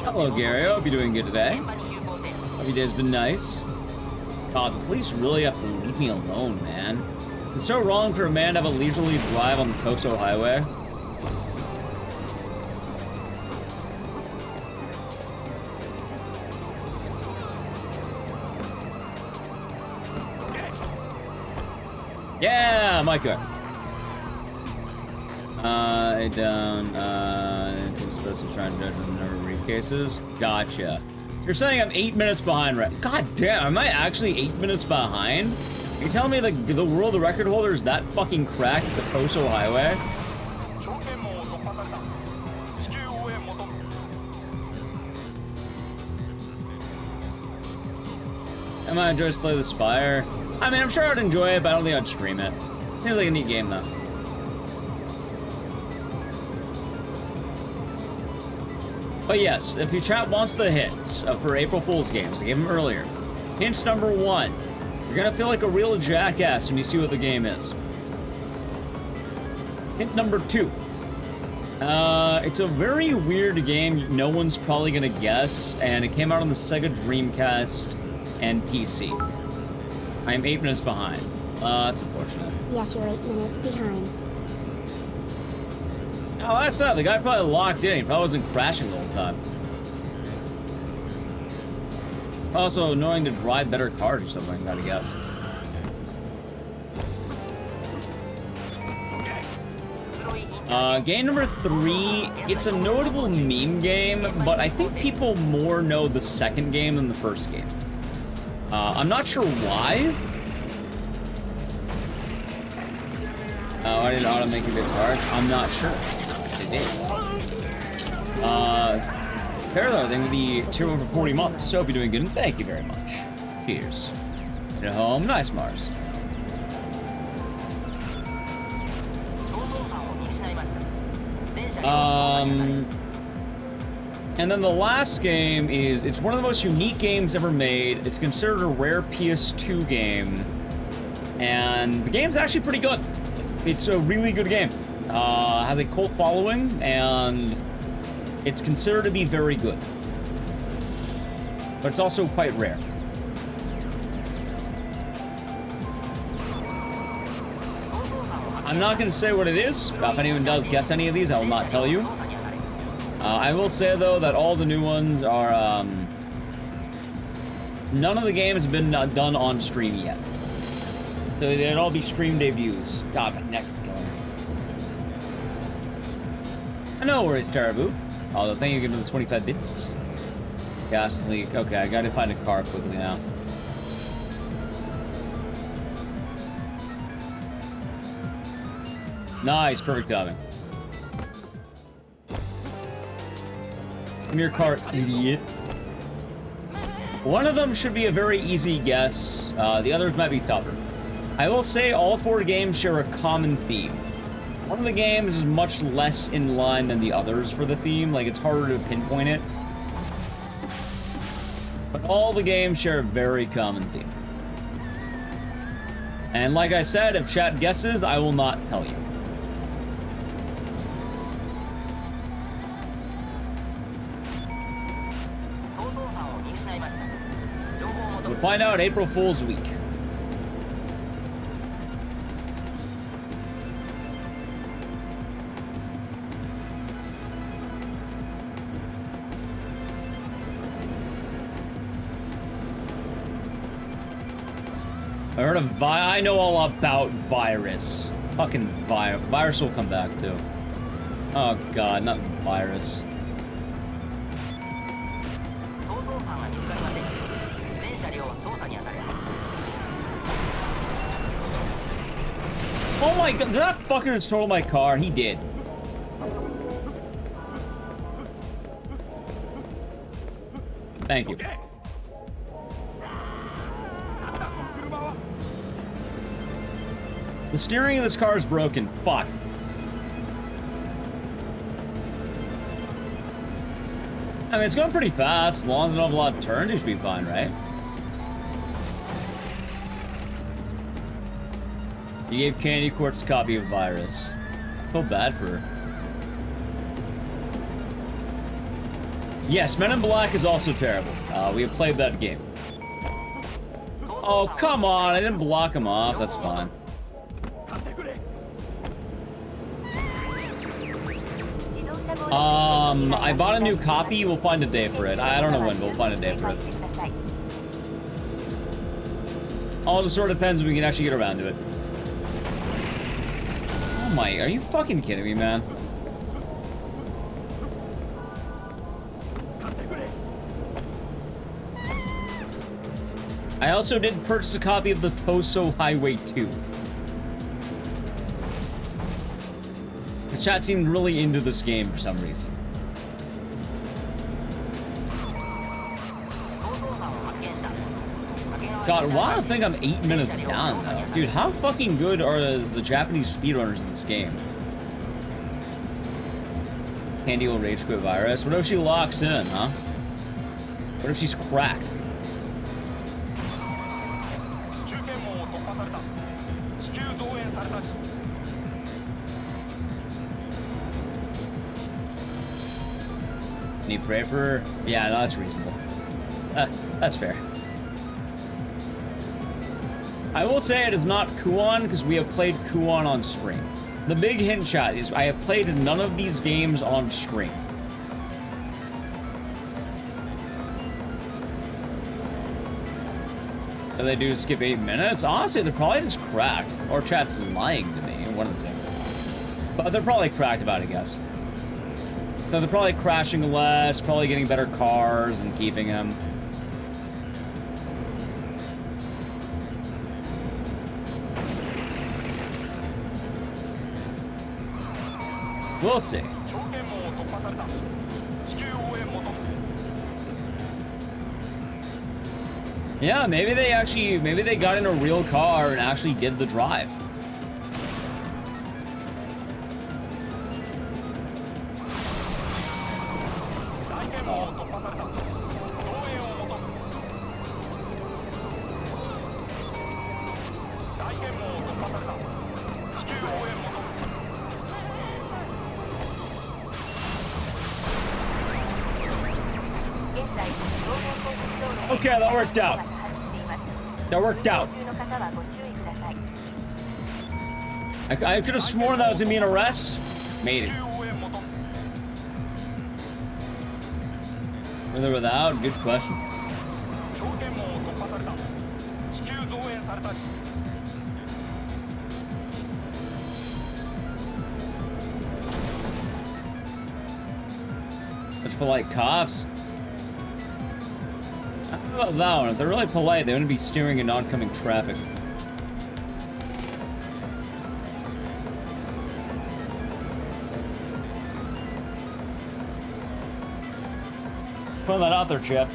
Hello, Gary. I hope you're doing good today. Hope your day's been nice. God, the police really have to leave me alone, man. It's so wrong for a man to have a leisurely drive on the Toso Highway. Yeah, Micah. I supposed to try and judge the number of briefcases. Gotcha. You're saying I'm 8 minutes behind, right? God damn, am I actually 8 minutes behind? Are you telling me the world record holder is that fucking cracked at the Toso Highway? I might enjoy Slay the Spire. I mean, I'm sure I'd enjoy it, but I don't think I'd stream it. Seems like a neat game, though. But yes, if your chat wants the hints for April Fool's games, I gave them earlier. Hints number 1. You're gonna feel like a real jackass when you see what the game is. Hint number 2. It's a very weird game no one's probably gonna guess, and it came out on the Sega Dreamcast and PC. I am 8 minutes behind. That's unfortunate. Yes, you're 8 minutes behind. Oh, that's not. The guy probably locked in. He probably wasn't crashing the whole time. Also, knowing to drive better cars or something, I gotta guess. Game number 3, it's a notable meme game, but I think people more know the second game than the first game. I'm not sure why. Oh, I didn't auto-make it its hearts. I'm not sure. It did. Parallel thing with the tier 1 for 40 months. So hope you're doing good, and thank you very much. Cheers. At home, nice Mars. And then the last game is, it's one of the most unique games ever made. It's considered a rare PS2 game. And the game's actually pretty good. It's a really good game. Has a cult following, and it's considered to be very good. But it's also quite rare. I'm not going to say what it is. If anyone does guess any of these, I will not tell you. I will say, though, that all the new ones are... none of the games have been done on stream yet. So they'd all be stream debuts. God, my neck is killing me. No worries, Tarabu. Although, thank you for the 25 bits. Gas leak. Okay, I gotta find a car quickly now. Nice, perfect timing. Come here, car, idiot. One of them should be a very easy guess. The others might be tougher. I will say all 4 games share a common theme. One of the games is much less in line than the others for the theme. Like, it's harder to pinpoint it. But all the games share a very common theme. And like I said, if chat guesses, I will not tell you. We'll find out April Fool's Week. I heard of I know all about virus. Fucking virus will come back too. Oh god, not virus. Oh my god, did that fucker just total my car? He did. Thank you. The steering of this car is broken. Fuck. I mean, it's going pretty fast. As long as it doesn't have a lot of turns, it should be fine, right? You gave Candy Quartz a copy of Virus. I feel bad for her. Yes, Men in Black is also terrible. We have played that game. Oh, come on. I didn't block him off. That's fine. I bought a new copy. We'll find a day for it. I don't know when, but we'll find a day for it. All just sort of depends if we can actually get around to it. Oh my, are you fucking kidding me, man? I also did purchase a copy of the Toso Highway 2. The chat seemed really into this game for some reason. God, why do I think I'm 8 minutes down, though? Dude, how fucking good are the Japanese speedrunners in this game? Candy will rage quit virus. What if she locks in, huh? What if she's cracked? Need pray for her? Yeah, no, that's reasonable. That's fair. I will say it is not Kuon, because we have played Kuon on stream. The big hint shot is I have played none of these games on stream. What they do to skip 8 minutes? Honestly, they're probably just cracked. Or chat's lying to me, one of the two. But they're probably cracked about it, I guess. So they're probably crashing less, probably getting better cars and keeping them. We'll see. Yeah, maybe they got in a real car and actually did the drive. Okay, that worked out. That worked out. I could have sworn that was gonna be an arrest. Made it. With or without? Good question. Such polite cops. I don't know about that one. If they're really polite, they wouldn't be steering in oncoming traffic. Put that out there, Chip.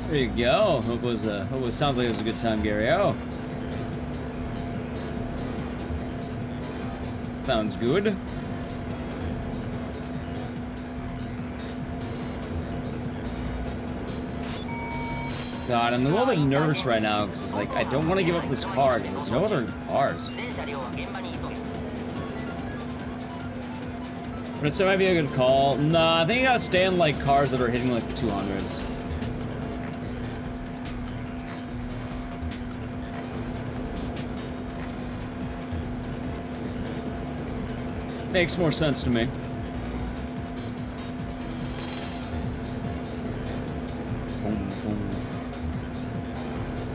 There you go. Hope it sounds like it was a good time, Gary. Oh. Sounds good. God, I'm a little bit nervous right now because it's like I don't want to give up this car because there's no other cars. But it might be a good call. Nah, I think you gotta stay in like cars that are hitting like the 200s. Makes more sense to me.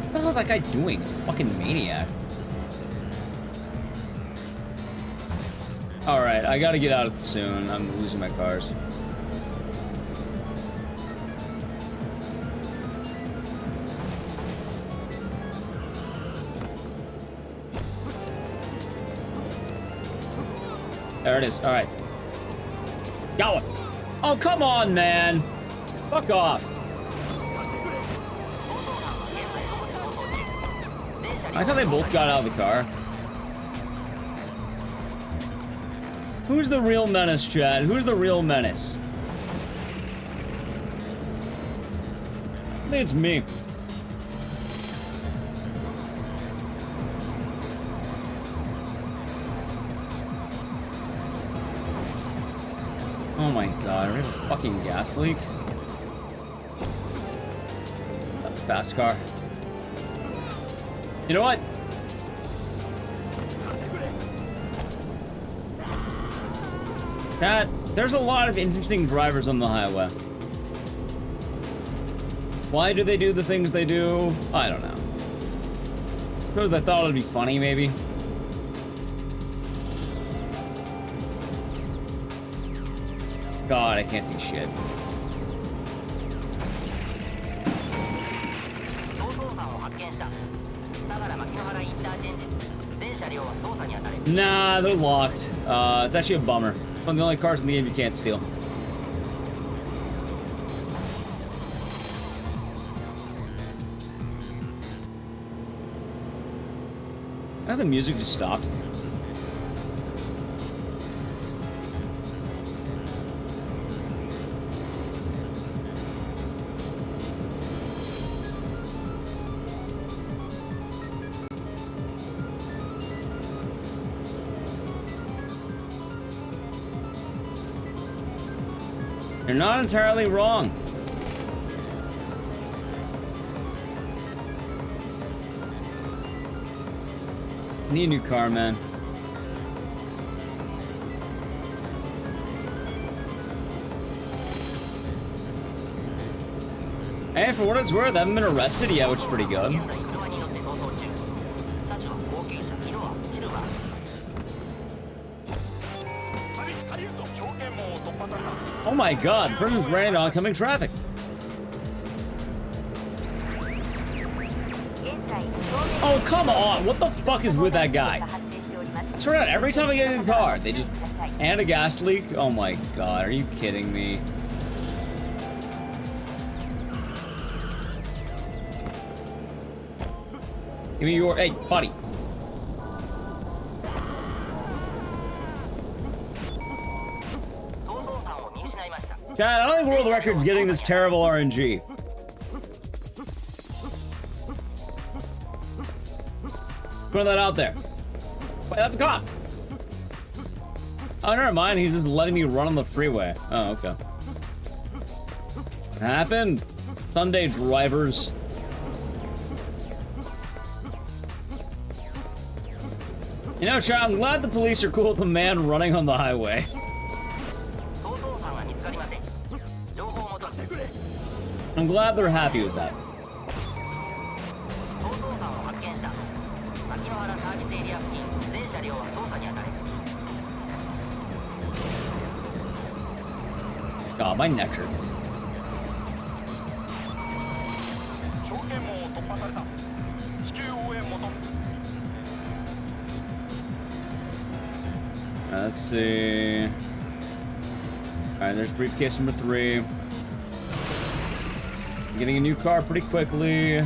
What the hell is that guy doing? He's a fucking maniac. Alright, I gotta get out soon. I'm losing my cars. There it is. Alright. Got one. Oh, come on, man. Fuck off. I like how they both got out of the car. Who's the real menace, Chad? Who's the real menace? I think it's me. Oh my god, we have a fucking gas leak? That's a fast car. You know what? Cat, there's a lot of interesting drivers on the highway. Why do they do the things they do? I don't know. Suppose I thought it'd be funny, maybe. God, I can't see shit. Nah, they're locked. It's actually a bummer. One of the only cars in the game you can't steal. I think the music just stopped. You're not entirely wrong. Need a new car, man. Hey, for what it's worth, I haven't been arrested yet, which is pretty good. Oh my god, the person's running oncoming traffic. Oh, come on! What the fuck is with that guy? I swear to God, every time I get in the car, they just... And a gas leak? Oh my god, are you kidding me? Give me your... Hey, buddy. God, I don't think World Record's getting this terrible RNG. Put that out there. Wait, that's a cop. Oh, never mind. He's just letting me run on the freeway. Oh, okay. What happened? Sunday drivers. You know, Sean, I'm glad the police are cool with the man running on the highway. I'm glad they're happy with that. God, my neck hurts. Let's see. Alright, there's briefcase number 3. Getting a new car pretty quickly.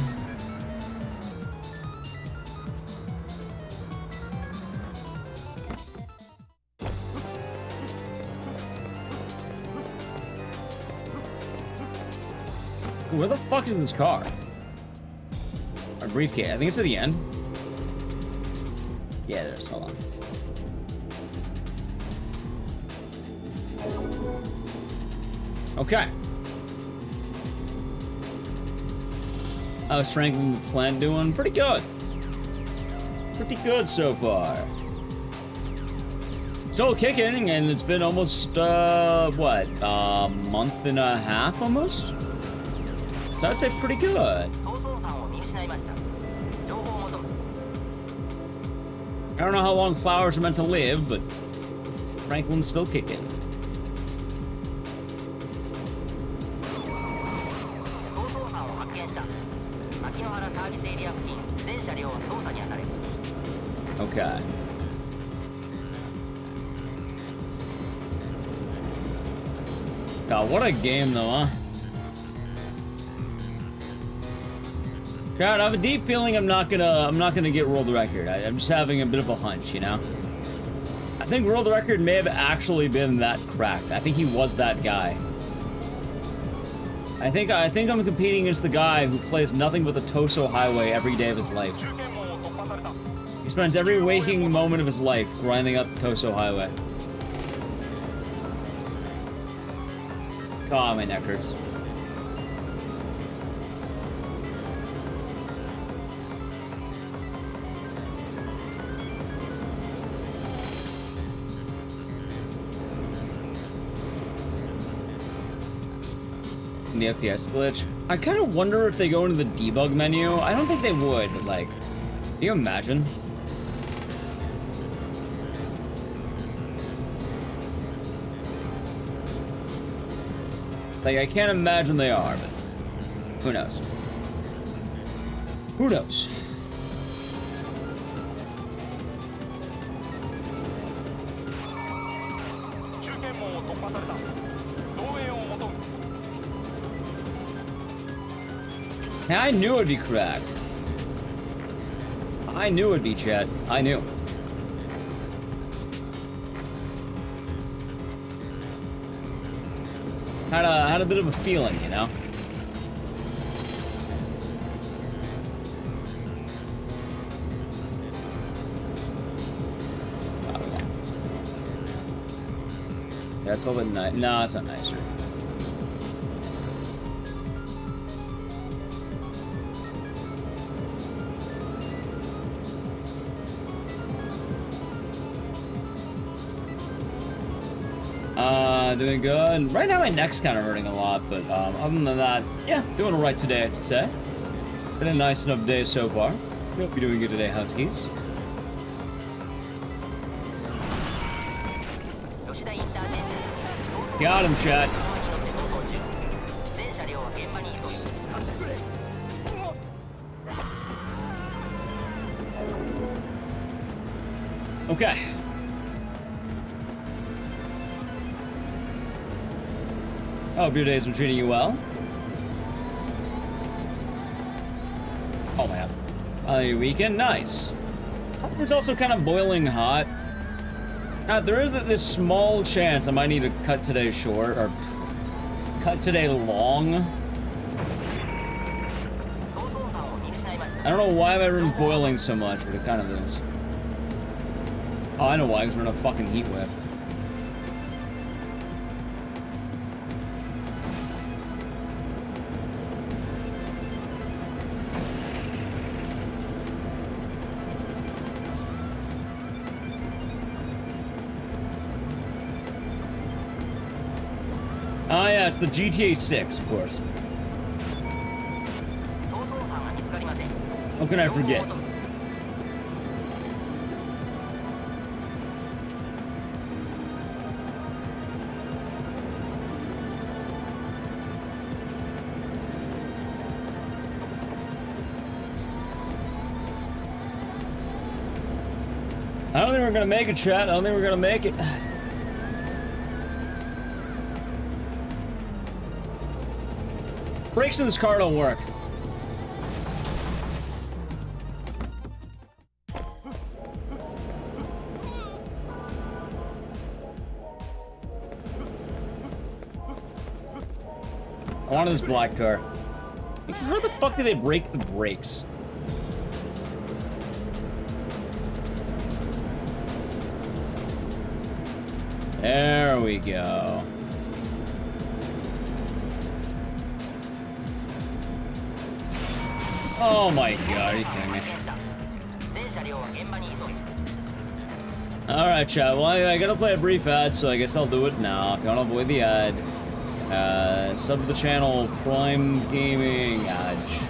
Where the fuck is this car? Our briefcase. I think it's at the end. Yeah, there's. Hold on. Okay. How's Franklin the plant doing? Pretty good. Pretty good so far. Still kicking, and it's been almost, what? A month and a half almost? So I'd say pretty good. I don't know how long flowers are meant to live, but Franklin's still kicking. Okay. God, what a game though, huh? God, I have a deep feeling I'm not gonna get world record. I'm just having a bit of a hunch, you know? I think world record may have actually been that cracked. I think he was that guy. I think I'm competing against the guy who plays nothing but the Toso Highway every day of his life. He spends every waking moment of his life grinding up the Toso Highway. God, my neck hurts. The FPS glitch. I kind of wonder if they go into the debug menu. I don't think they would, but like, can you imagine? Like, I can't imagine they are, but who knows? Who knows? I knew it'd be cracked. I knew it'd be, chat. I knew. Had a bit of a feeling, you know? That's a little bit nice. No, it's not nicer. Doing good. Right now my neck's kind of hurting a lot, but other than that, yeah, doing alright today, I should say. Been a nice enough day so far. Hope you're doing good today, Huskies. Got him, chat. Okay. I hope your day's been treating you well. Oh man. Your weekend? Nice. It's also kind of boiling hot. There is this small chance I might need to cut today short, or cut today long. I don't know why my room's boiling so much, but it kind of is. Oh, I know why, because we're in a fucking heat wave. Ah, yeah, it's the GTA 6, of course. How can I forget? I don't think we're gonna make it, chat. I don't think we're gonna make it. Brakes in this car don't work. I wanted this black car. How the fuck do they break the brakes? There we go. Oh my god, are you kidding me? Alright, chat. Well, I gotta play a brief ad, so I guess I'll do it now. If you wanna avoid the ad, sub to the channel, Prime Gaming Edge.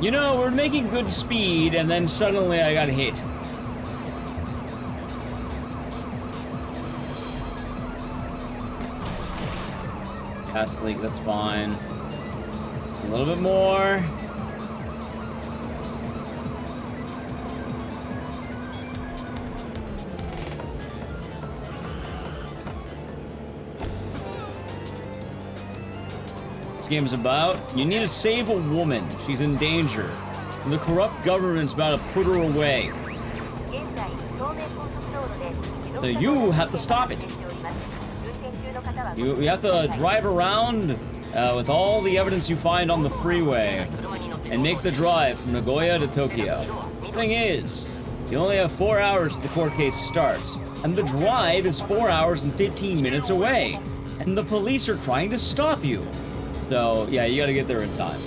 You know, we're making good speed, and then suddenly I got hit. Gas leak, that's fine. A little bit more. This game is about, you need to save a woman. She's in danger. And the corrupt government's about to put her away. So you have to stop it. You have to drive around with all the evidence you find on the freeway and make the drive from Nagoya to Tokyo. The thing is, you only have 4 hours till the court case starts, and the drive is 4 hours and 15 minutes away, and the police are trying to stop you. So, yeah, you gotta get there in time.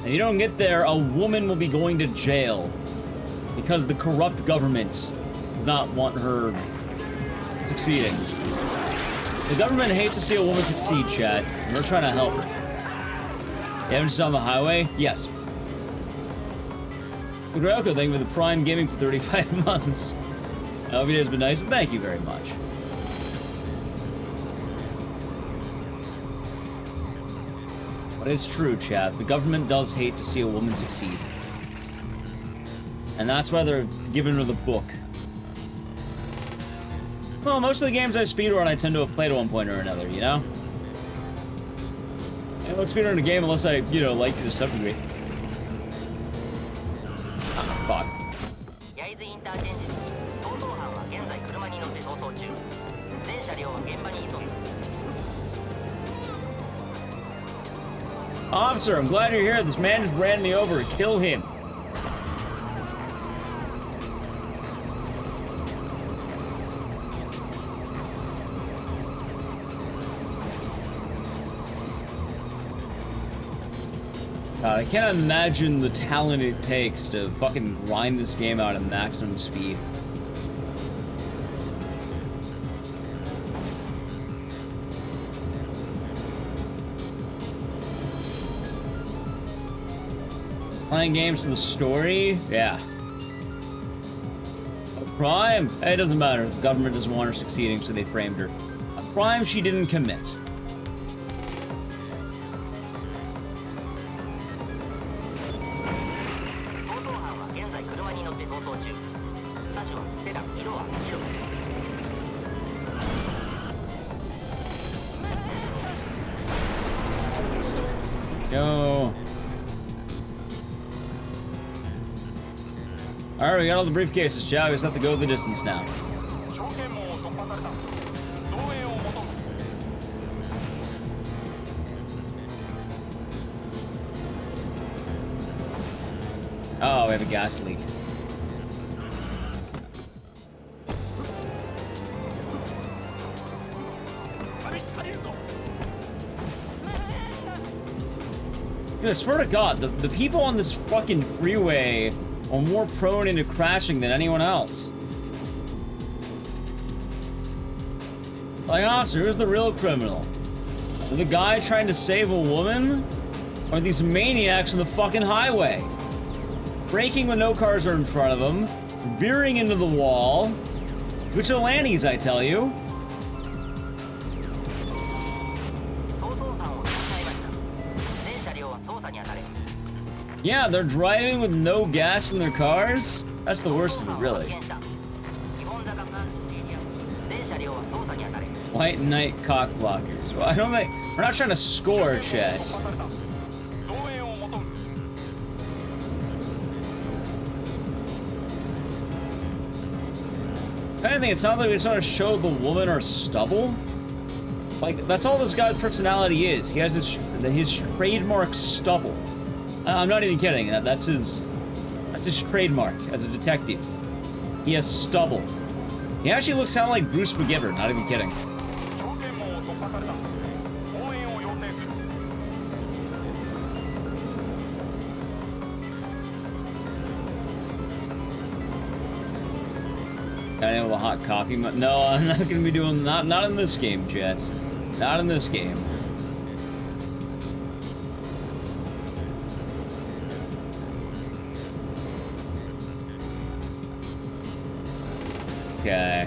And you don't get there, a woman will be going to jail because the corrupt government does not want her succeeding. The government hates to see a woman succeed, chat, and we're trying to help her. You haven't just on the highway? Yes. Groko, thank you for the Prime Gaming for 35 months. I hope it has been nice, and thank you very much. But it's true, chat. The government does hate to see a woman succeed. And that's why they're giving her the book. Well, most of the games I speedrun, I tend to have played at one point or another, you know? I don't speedrun a game unless I, you know, like it to some degree. Fuck. Officer, I'm glad you're here. This man just ran me over. Kill him. I can't imagine the talent it takes to fucking grind this game out at maximum speed. Playing games for the story? Yeah. A crime? It doesn't matter. The government doesn't want her succeeding, so they framed her. A crime she didn't commit. Go. Alright, we got all the briefcases, chat. We just have to go the distance now. Oh, we have a gas leak. Dude, I swear to God, the people on this fucking freeway are more prone into crashing than anyone else. Like, officer, who's the real criminal? The guy trying to save a woman? Or these maniacs on the fucking highway? Braking when no cars are in front of them, veering into the wall. Vigilantes, I tell you. Yeah, they're driving with no gas in their cars? That's the worst of it, really. White Knight cock blockers. Well, I don't think... We're not trying to score, chat. If anything, it's not like we just want to show the woman our stubble. Like, that's all this guy's personality is. He has his trademark stubble. I'm not even kidding. That's his trademark as a detective. He has stubble. He actually looks kind of like Bruce McGiver. Not even kidding. Got any of the hot coffee? No, I'm not gonna be doing not in this game, chat. Not in this game. Okay.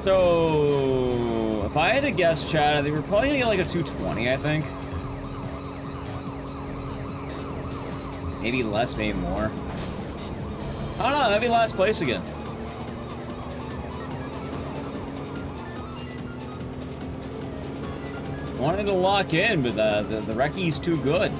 So, if I had to guess, chat, I think we're probably gonna get like a 220, I think. Maybe less, maybe more. I don't know, maybe last place again. Wanted to lock in, but the Reccie's too good.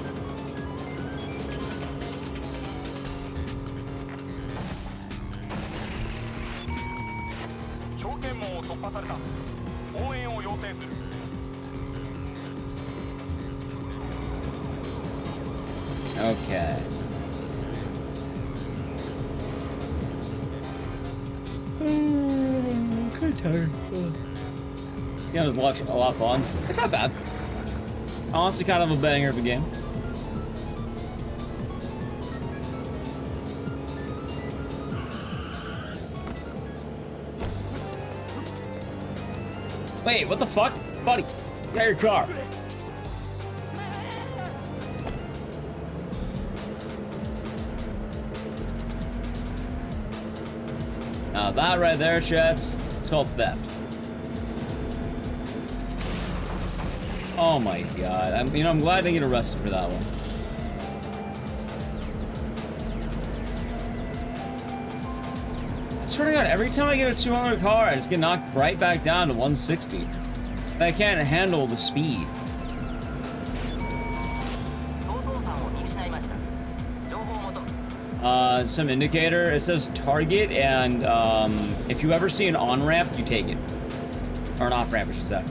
Okay. Kind of tired. Yeah, it was a lot of fun. It's not bad. Honestly, kind of a banger of a game. Wait, what the fuck? Buddy, get out of your car. Now that right there, chats, it's called theft. Oh my god. I'm glad I didn't get arrested for that one. I swear to God, every time I get a 200 car, I just get knocked right back down to 160. I can't handle the speed. Some indicator. It says target, and if you ever see an on-ramp, you take it. Or an off-ramp, I should say.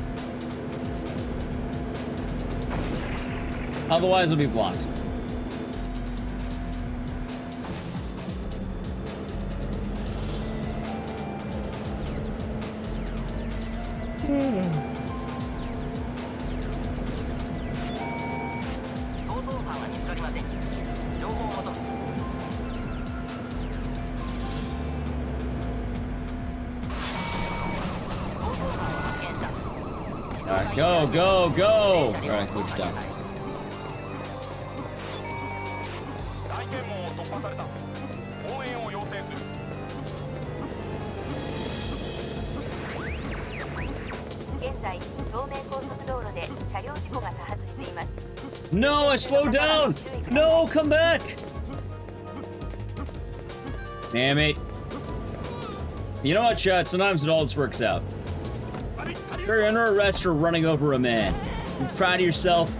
Otherwise, it'll be blocked. Alright, go, go, go! Alright, glitch down. No, I slowed down! No, come back! Damn it. You know what, chat? Sometimes it all just works out. You're under arrest for running over a man. You proud of yourself?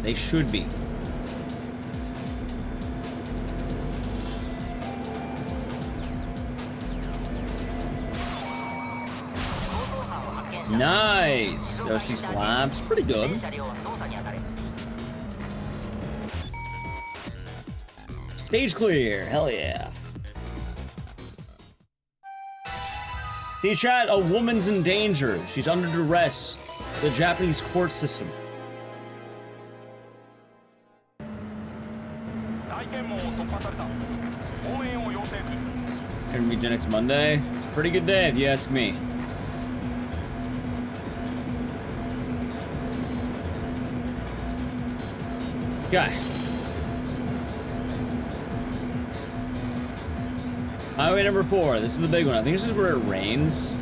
They should be. Nice! Those two slabs. Pretty good. Stage clear. Hell yeah. See, chat, a woman's in danger. She's under duress. The Japanese court system. Gonna be next Monday. It's a pretty good day if you ask me. Okay. Highway number 4. This is the big one. I think this is where it rains.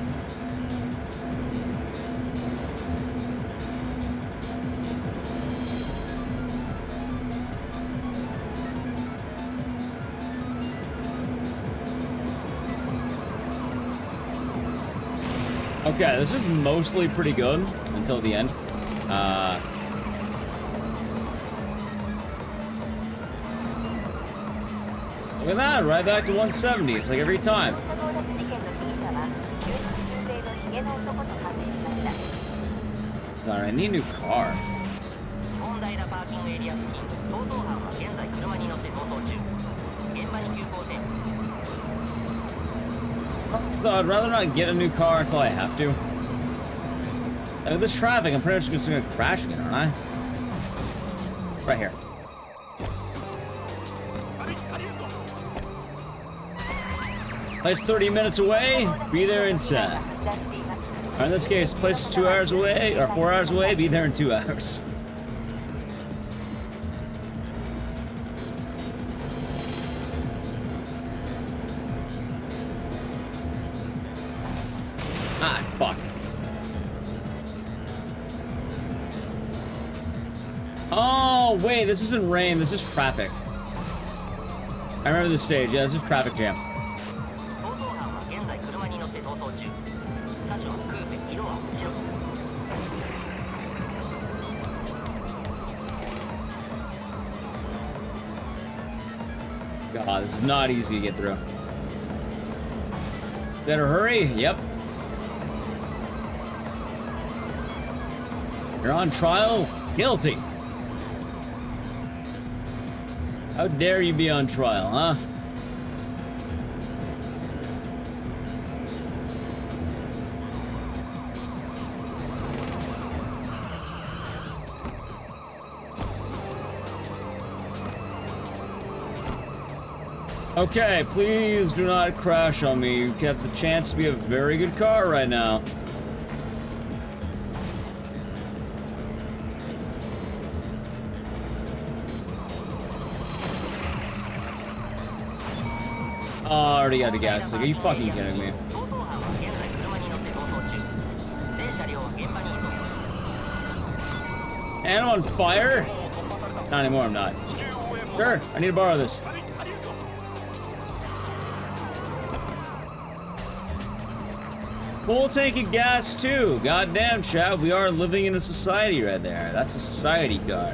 Okay, this is mostly pretty good until the end. Look at that, right back to 170. It's like every time. Alright, I need a new car. So I'd rather not get a new car until I have to. With this traffic, I'm pretty much just gonna crash again, aren't I? Right here. Place 30 minutes away, be there in time. Or in this case, place is 2 hours away, or 4 hours away, be there in 2 hours. Ah, fuck. Oh, wait, this isn't rain, this is traffic. I remember this stage, yeah, this is traffic jam. God, this is not easy to get through. Better hurry? Yep. You're on trial? Guilty. How dare you be on trial, huh? Okay, please do not crash on me. You have the chance to be a very good car right now. Oh, I already got the gas. Like, are you fucking kidding me? And I'm on fire? Not anymore, I'm not. Sure, I need to borrow this. Full tank of gas too. Goddamn, chat, we are living in a society right there. That's a society car.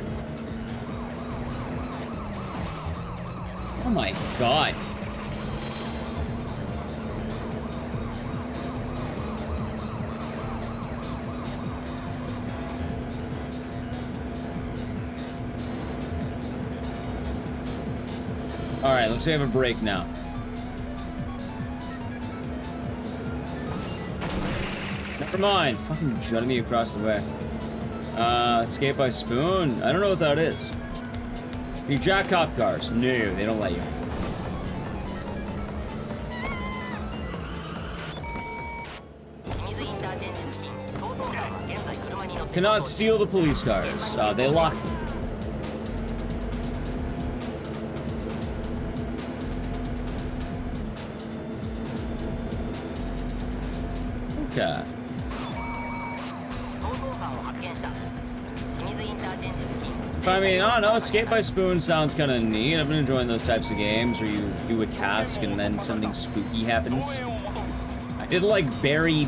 Oh my god. Alright, let's have a break now. Never mind. Fucking jutting me across the way. Escape by spoon? I don't know what that is. You jack cop cars? No, they don't let you. Cannot steal the police cars. They lock them. Okay. I mean, I don't know, Escape by Spoon sounds kind of neat. I've been enjoying those types of games where you do a task and then something spooky happens. I did like Barry.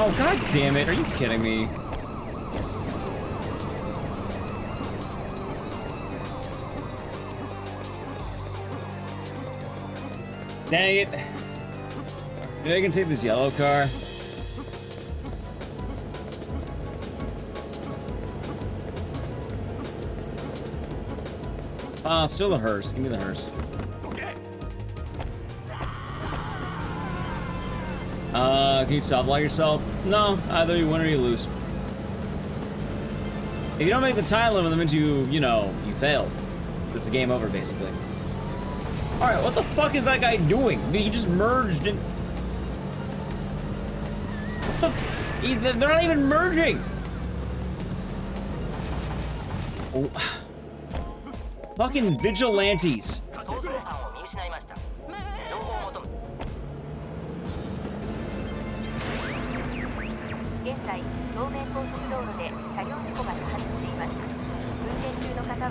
Oh, god damn it, are you kidding me? Dang it. Maybe I can take this yellow car. Still the hearse. Give me the hearse. Can you stop like yourself? No, either you win or you lose. If you don't make the time limit, that means you know, you failed. It's a game over, basically. Alright, what the fuck is that guy doing? He just merged in... What the... They're not even merging! Oh. Fucking vigilantes.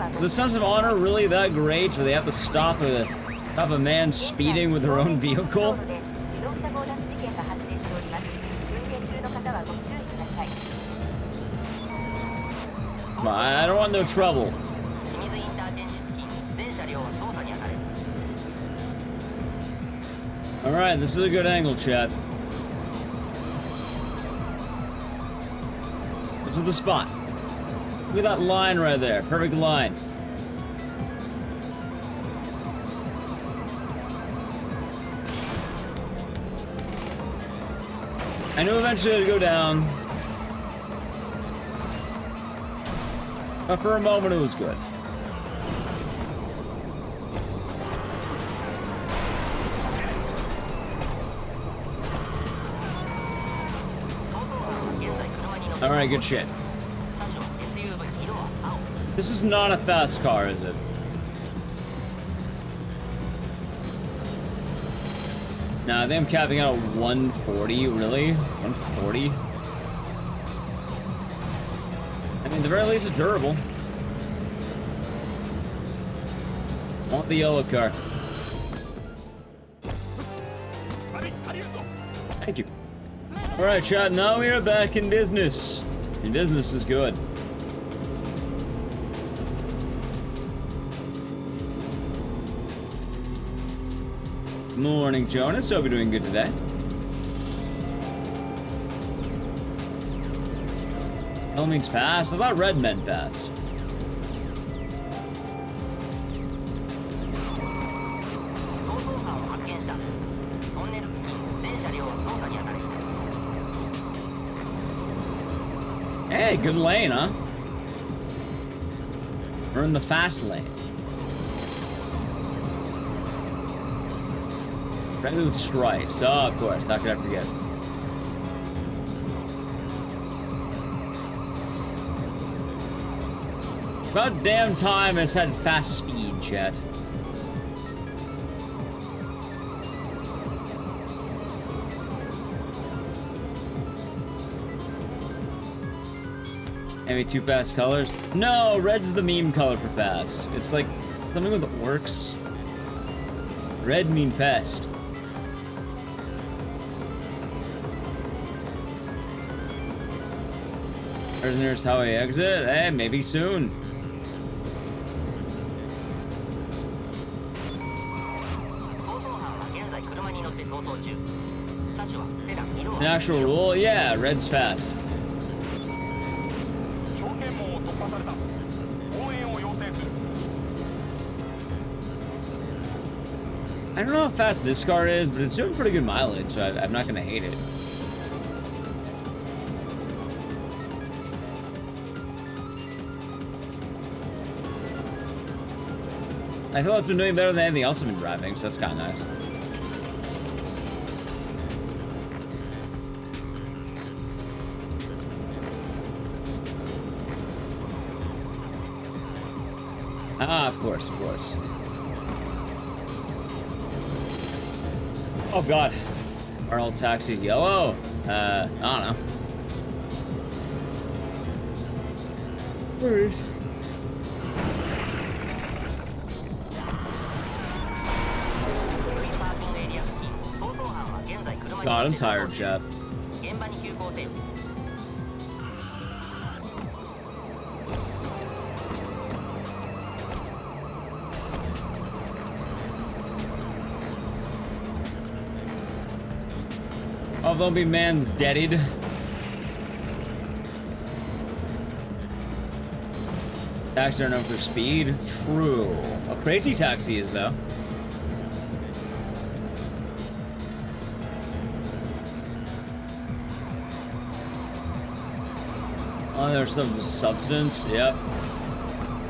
Are the Sons of Honor really that great? Do they have to stop a man speeding with their own vehicle? Come on, I don't want no trouble. Alright, this is a good angle, chat. This is the spot. Look at that line right there. Perfect line. I knew eventually it'd go down. But for a moment, it was good. Alright, good shit. This is not a fast car, is it? Nah, I think I'm capping out 140, really? 140? I mean, at the very least, it's durable. I want the yellow car. Thank you. Alright, chat, now we are back in business. And business is good. Morning, Jonas. Hope you're doing good today. Yellow means fast. I thought red meant fast. Hey, good lane, huh? We're in the fast lane. Red with stripes. Oh, of course. How could I forget? About damn time it's had fast speed, chat. Maybe too fast colors? No, red's the meme color for fast. It's like something with orcs. Red mean fast. Where's the nearest highway exit? Eh, maybe soon. An actual rule? Yeah, red's fast. I don't know how fast this car is, but it's doing pretty good mileage. I'm not gonna hate it. I feel like it's been doing better than anything else I've been driving, so that's kind of nice. Ah, of course, of course. Oh god. Our old taxi's yellow. I don't know. Where is? God, I'm tired, Chad. Oh, don't be man's deaded. Taxis are known for speed. True. A crazy taxi is, though. Oh, there's some substance. Yep.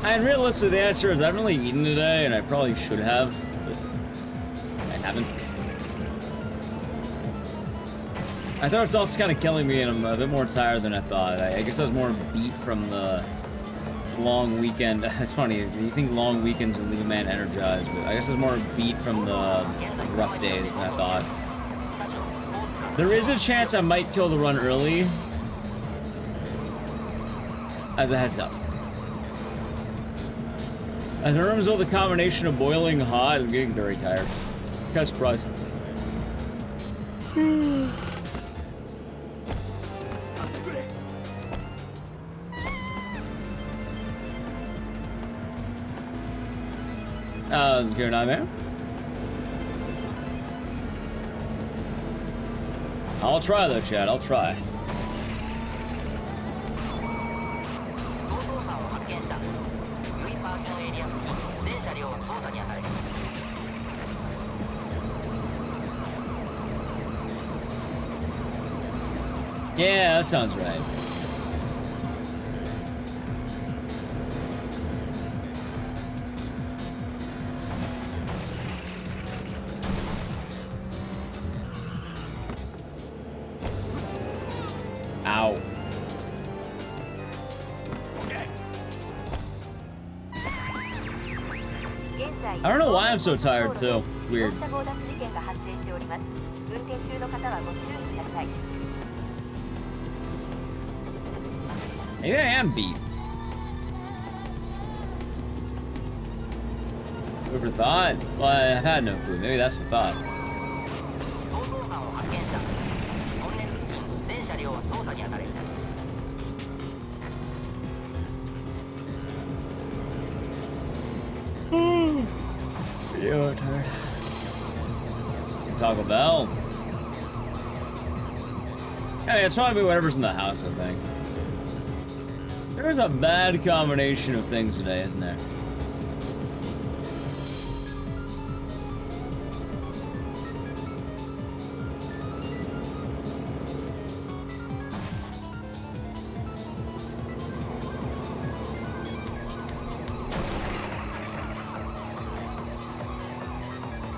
And realistically, the answer is I haven't really eaten today, and I probably should have, but I haven't. I thought it's also kind of killing me, and I'm a bit more tired than I thought. I guess I was more beat from the long weekend. It's funny, you think long weekends will leave a man energized, but I guess I was more beat from the rough days than I thought. There is a chance I might kill the run early, as a heads up. As a room's with a combination of boiling hot and getting very tired. Kind of surprised. Good night, man. I'll try though, Chad. I'll try. Yeah, that sounds right. Ow. I don't know why I'm so tired too. Weird. Maybe I am beat. Whoever thought? Well, I had no clue. Maybe that's the thought. Yeah, tired. Taco Bell. Hey, it's probably whatever's in the house, I think. There's a bad combination of things today, isn't there?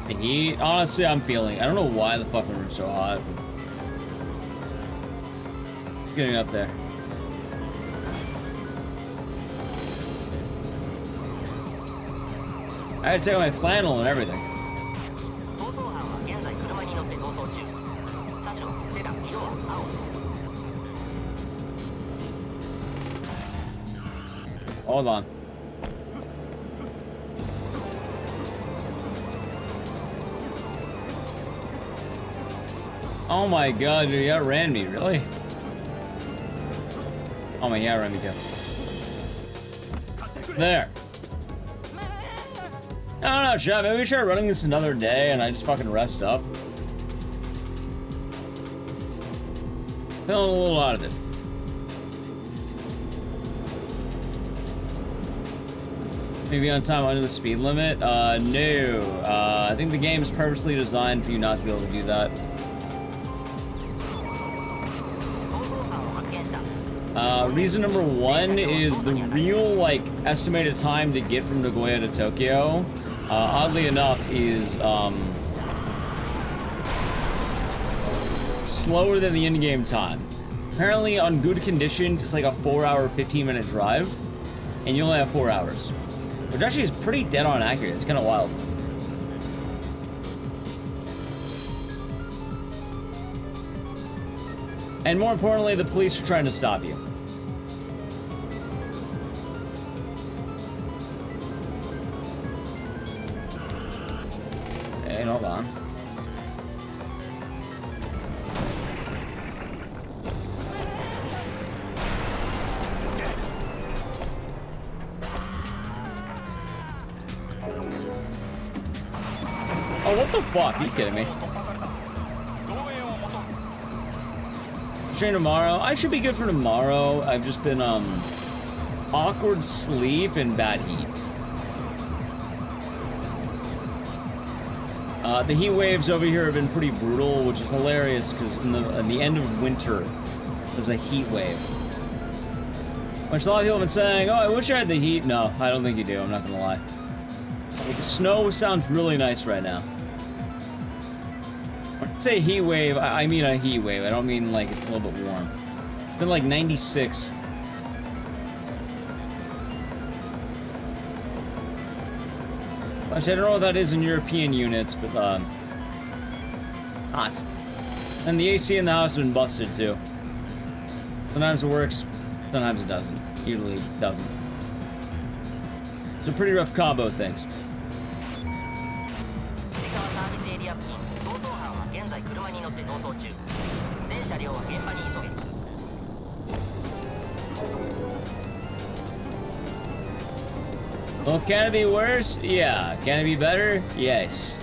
The heat? Honestly, I'm feeling. I don't know why the fucking room's so hot. It's getting up there. I had to take my flannel and everything. Hold on. Oh my god, dude, you outran me, really? Oh my, yeah, outran me too. There. I don't know, chat, maybe we try running this another day and I just fucking rest up. Feeling a little out of it. Maybe on time under the speed limit? No. I think the game is purposely designed for you not to be able to do that. Reason number one is the real, like, estimated time to get from Nagoya to Tokyo, oddly enough, is, slower than the in-game time. Apparently, on good conditions, it's like a 4-hour, 15-minute drive, and you only have 4 hours. Which actually is pretty dead-on accurate. It's kind of wild. And more importantly, the police are trying to stop you. Hey, hold on. Oh, what the fuck? Are you kidding me? Train tomorrow. I should be good for tomorrow. I've just been, awkward sleep and bad heat. The heat waves over here have been pretty brutal, which is hilarious because in the end of winter, there's a heat wave. Which a lot of people have been saying, oh, I wish I had the heat. No, I don't think you do. I'm not gonna lie. The snow sounds really nice right now. When I say heat wave, I mean a heat wave. I don't mean like it's a little bit warm. It's been like 96. Actually, I don't know what that is in European units, but hot. And the AC in the house has been busted too. Sometimes it works, sometimes it doesn't. Usually it doesn't. It's a pretty rough combo of things. Well, can it be worse? Yeah. Can it be better? Yes.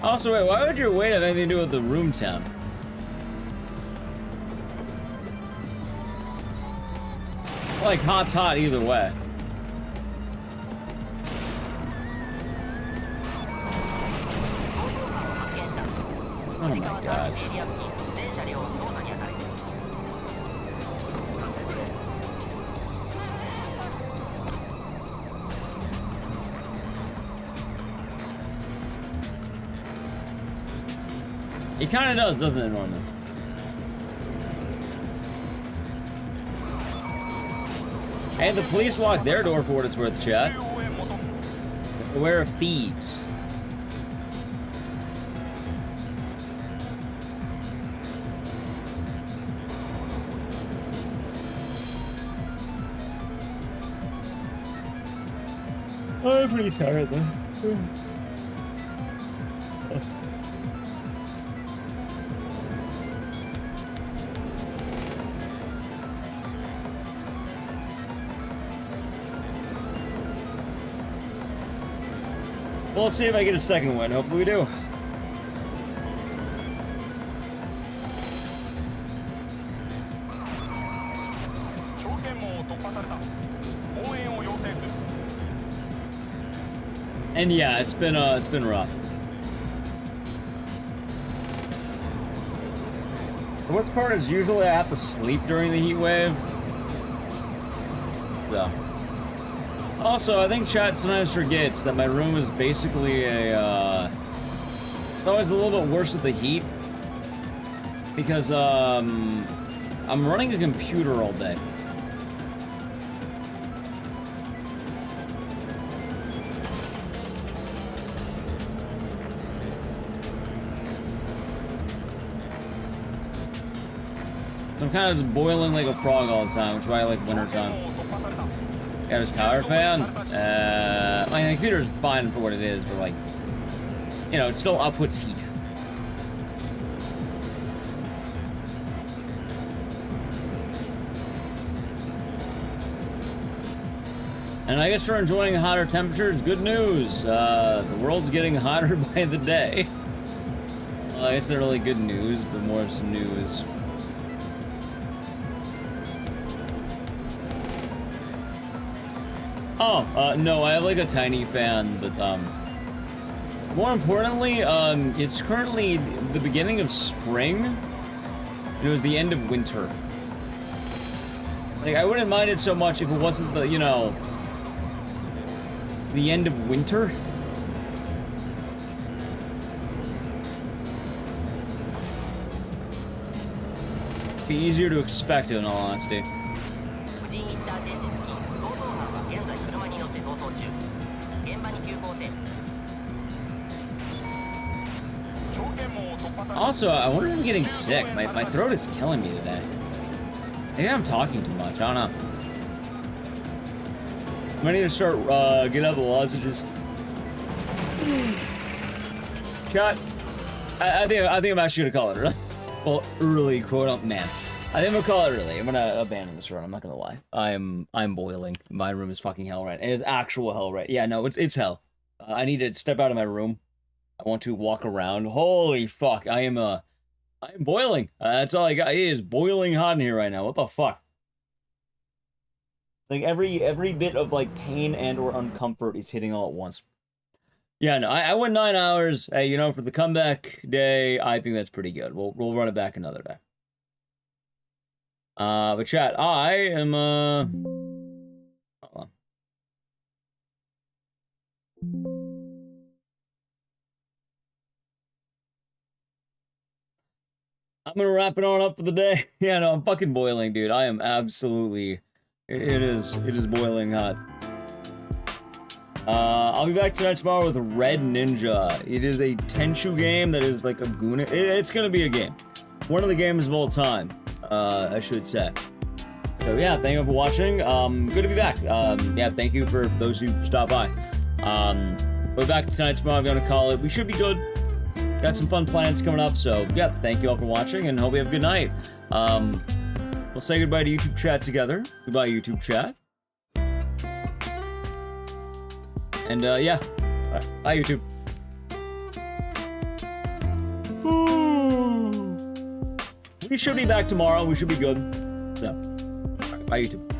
Also, wait, why would your weight have anything to do with the room temp? Like, hot's hot either way. Oh my god. It kind of does, doesn't it, Norman? And the police locked their door for what it's worth, chat. Beware of thieves. I'm pretty tired though. Well, let's see if I get a second win. Hopefully we do. And yeah, it's been rough. The worst part is usually I have to sleep during the heat wave. So. Also, I think chat sometimes forgets that my room is basically a, it's always a little bit worse with the heat. Because, I'm running a computer all day. I'm kind of just boiling like a frog all the time, which is why I like wintertime. Got a tower fan? My computer's fine for what it is, but like, you know, it still outputs heat. And I guess for enjoying hotter temperatures, good news. The world's getting hotter by the day. Well, I guess not really good news, but more of some news. Oh, no, I have like a tiny fan, but more importantly, it's currently the beginning of spring. It was the end of winter. Like, I wouldn't mind it so much if it wasn't the, you know, the end of winter. Be easier to expect it, in all honesty. Also, I wonder if I'm getting sick. My throat is killing me today. Maybe I'm talking too much. I don't know. I need to start getting out the lozenges. Cut. I think I'm actually gonna call it early. Well, early quote up man. I think I'm gonna call it early. I'm gonna abandon this run. I'm not gonna lie. I'm boiling. My room is fucking hell right. It is actual hell right. Yeah, no, it's hell. I need to step out of my room. I want to walk around. Holy fuck! I am boiling. That's all I got. It is boiling hot in here right now. What the fuck? Like every bit of like pain and or uncomfort is hitting all at once. Yeah, no, I went 9 hours. Hey, you know, for the comeback day, I think that's pretty good. We'll run it back another day. But chat, I am hold on. I'm gonna wrap it on up for the day. Yeah, no, I'm fucking boiling, dude. I am absolutely. It is boiling hot. I'll be back tonight tomorrow with Red Ninja. It is a Tenchu game that is like a Guna. It's gonna be a game. One of the games of all time, I should say. So yeah, thank you for watching. Good to be back. Yeah, thank you for those who stopped by. We're back tonight tomorrow. I'm gonna call it. We should be good. Got some fun plans coming up. So yeah, thank you all for watching, and hope you have a good night. We'll say goodbye to YouTube chat together. Goodbye, YouTube chat. And, yeah. Bye, YouTube. Ooh. We should be back tomorrow. We should be good. So, all right, bye, YouTube.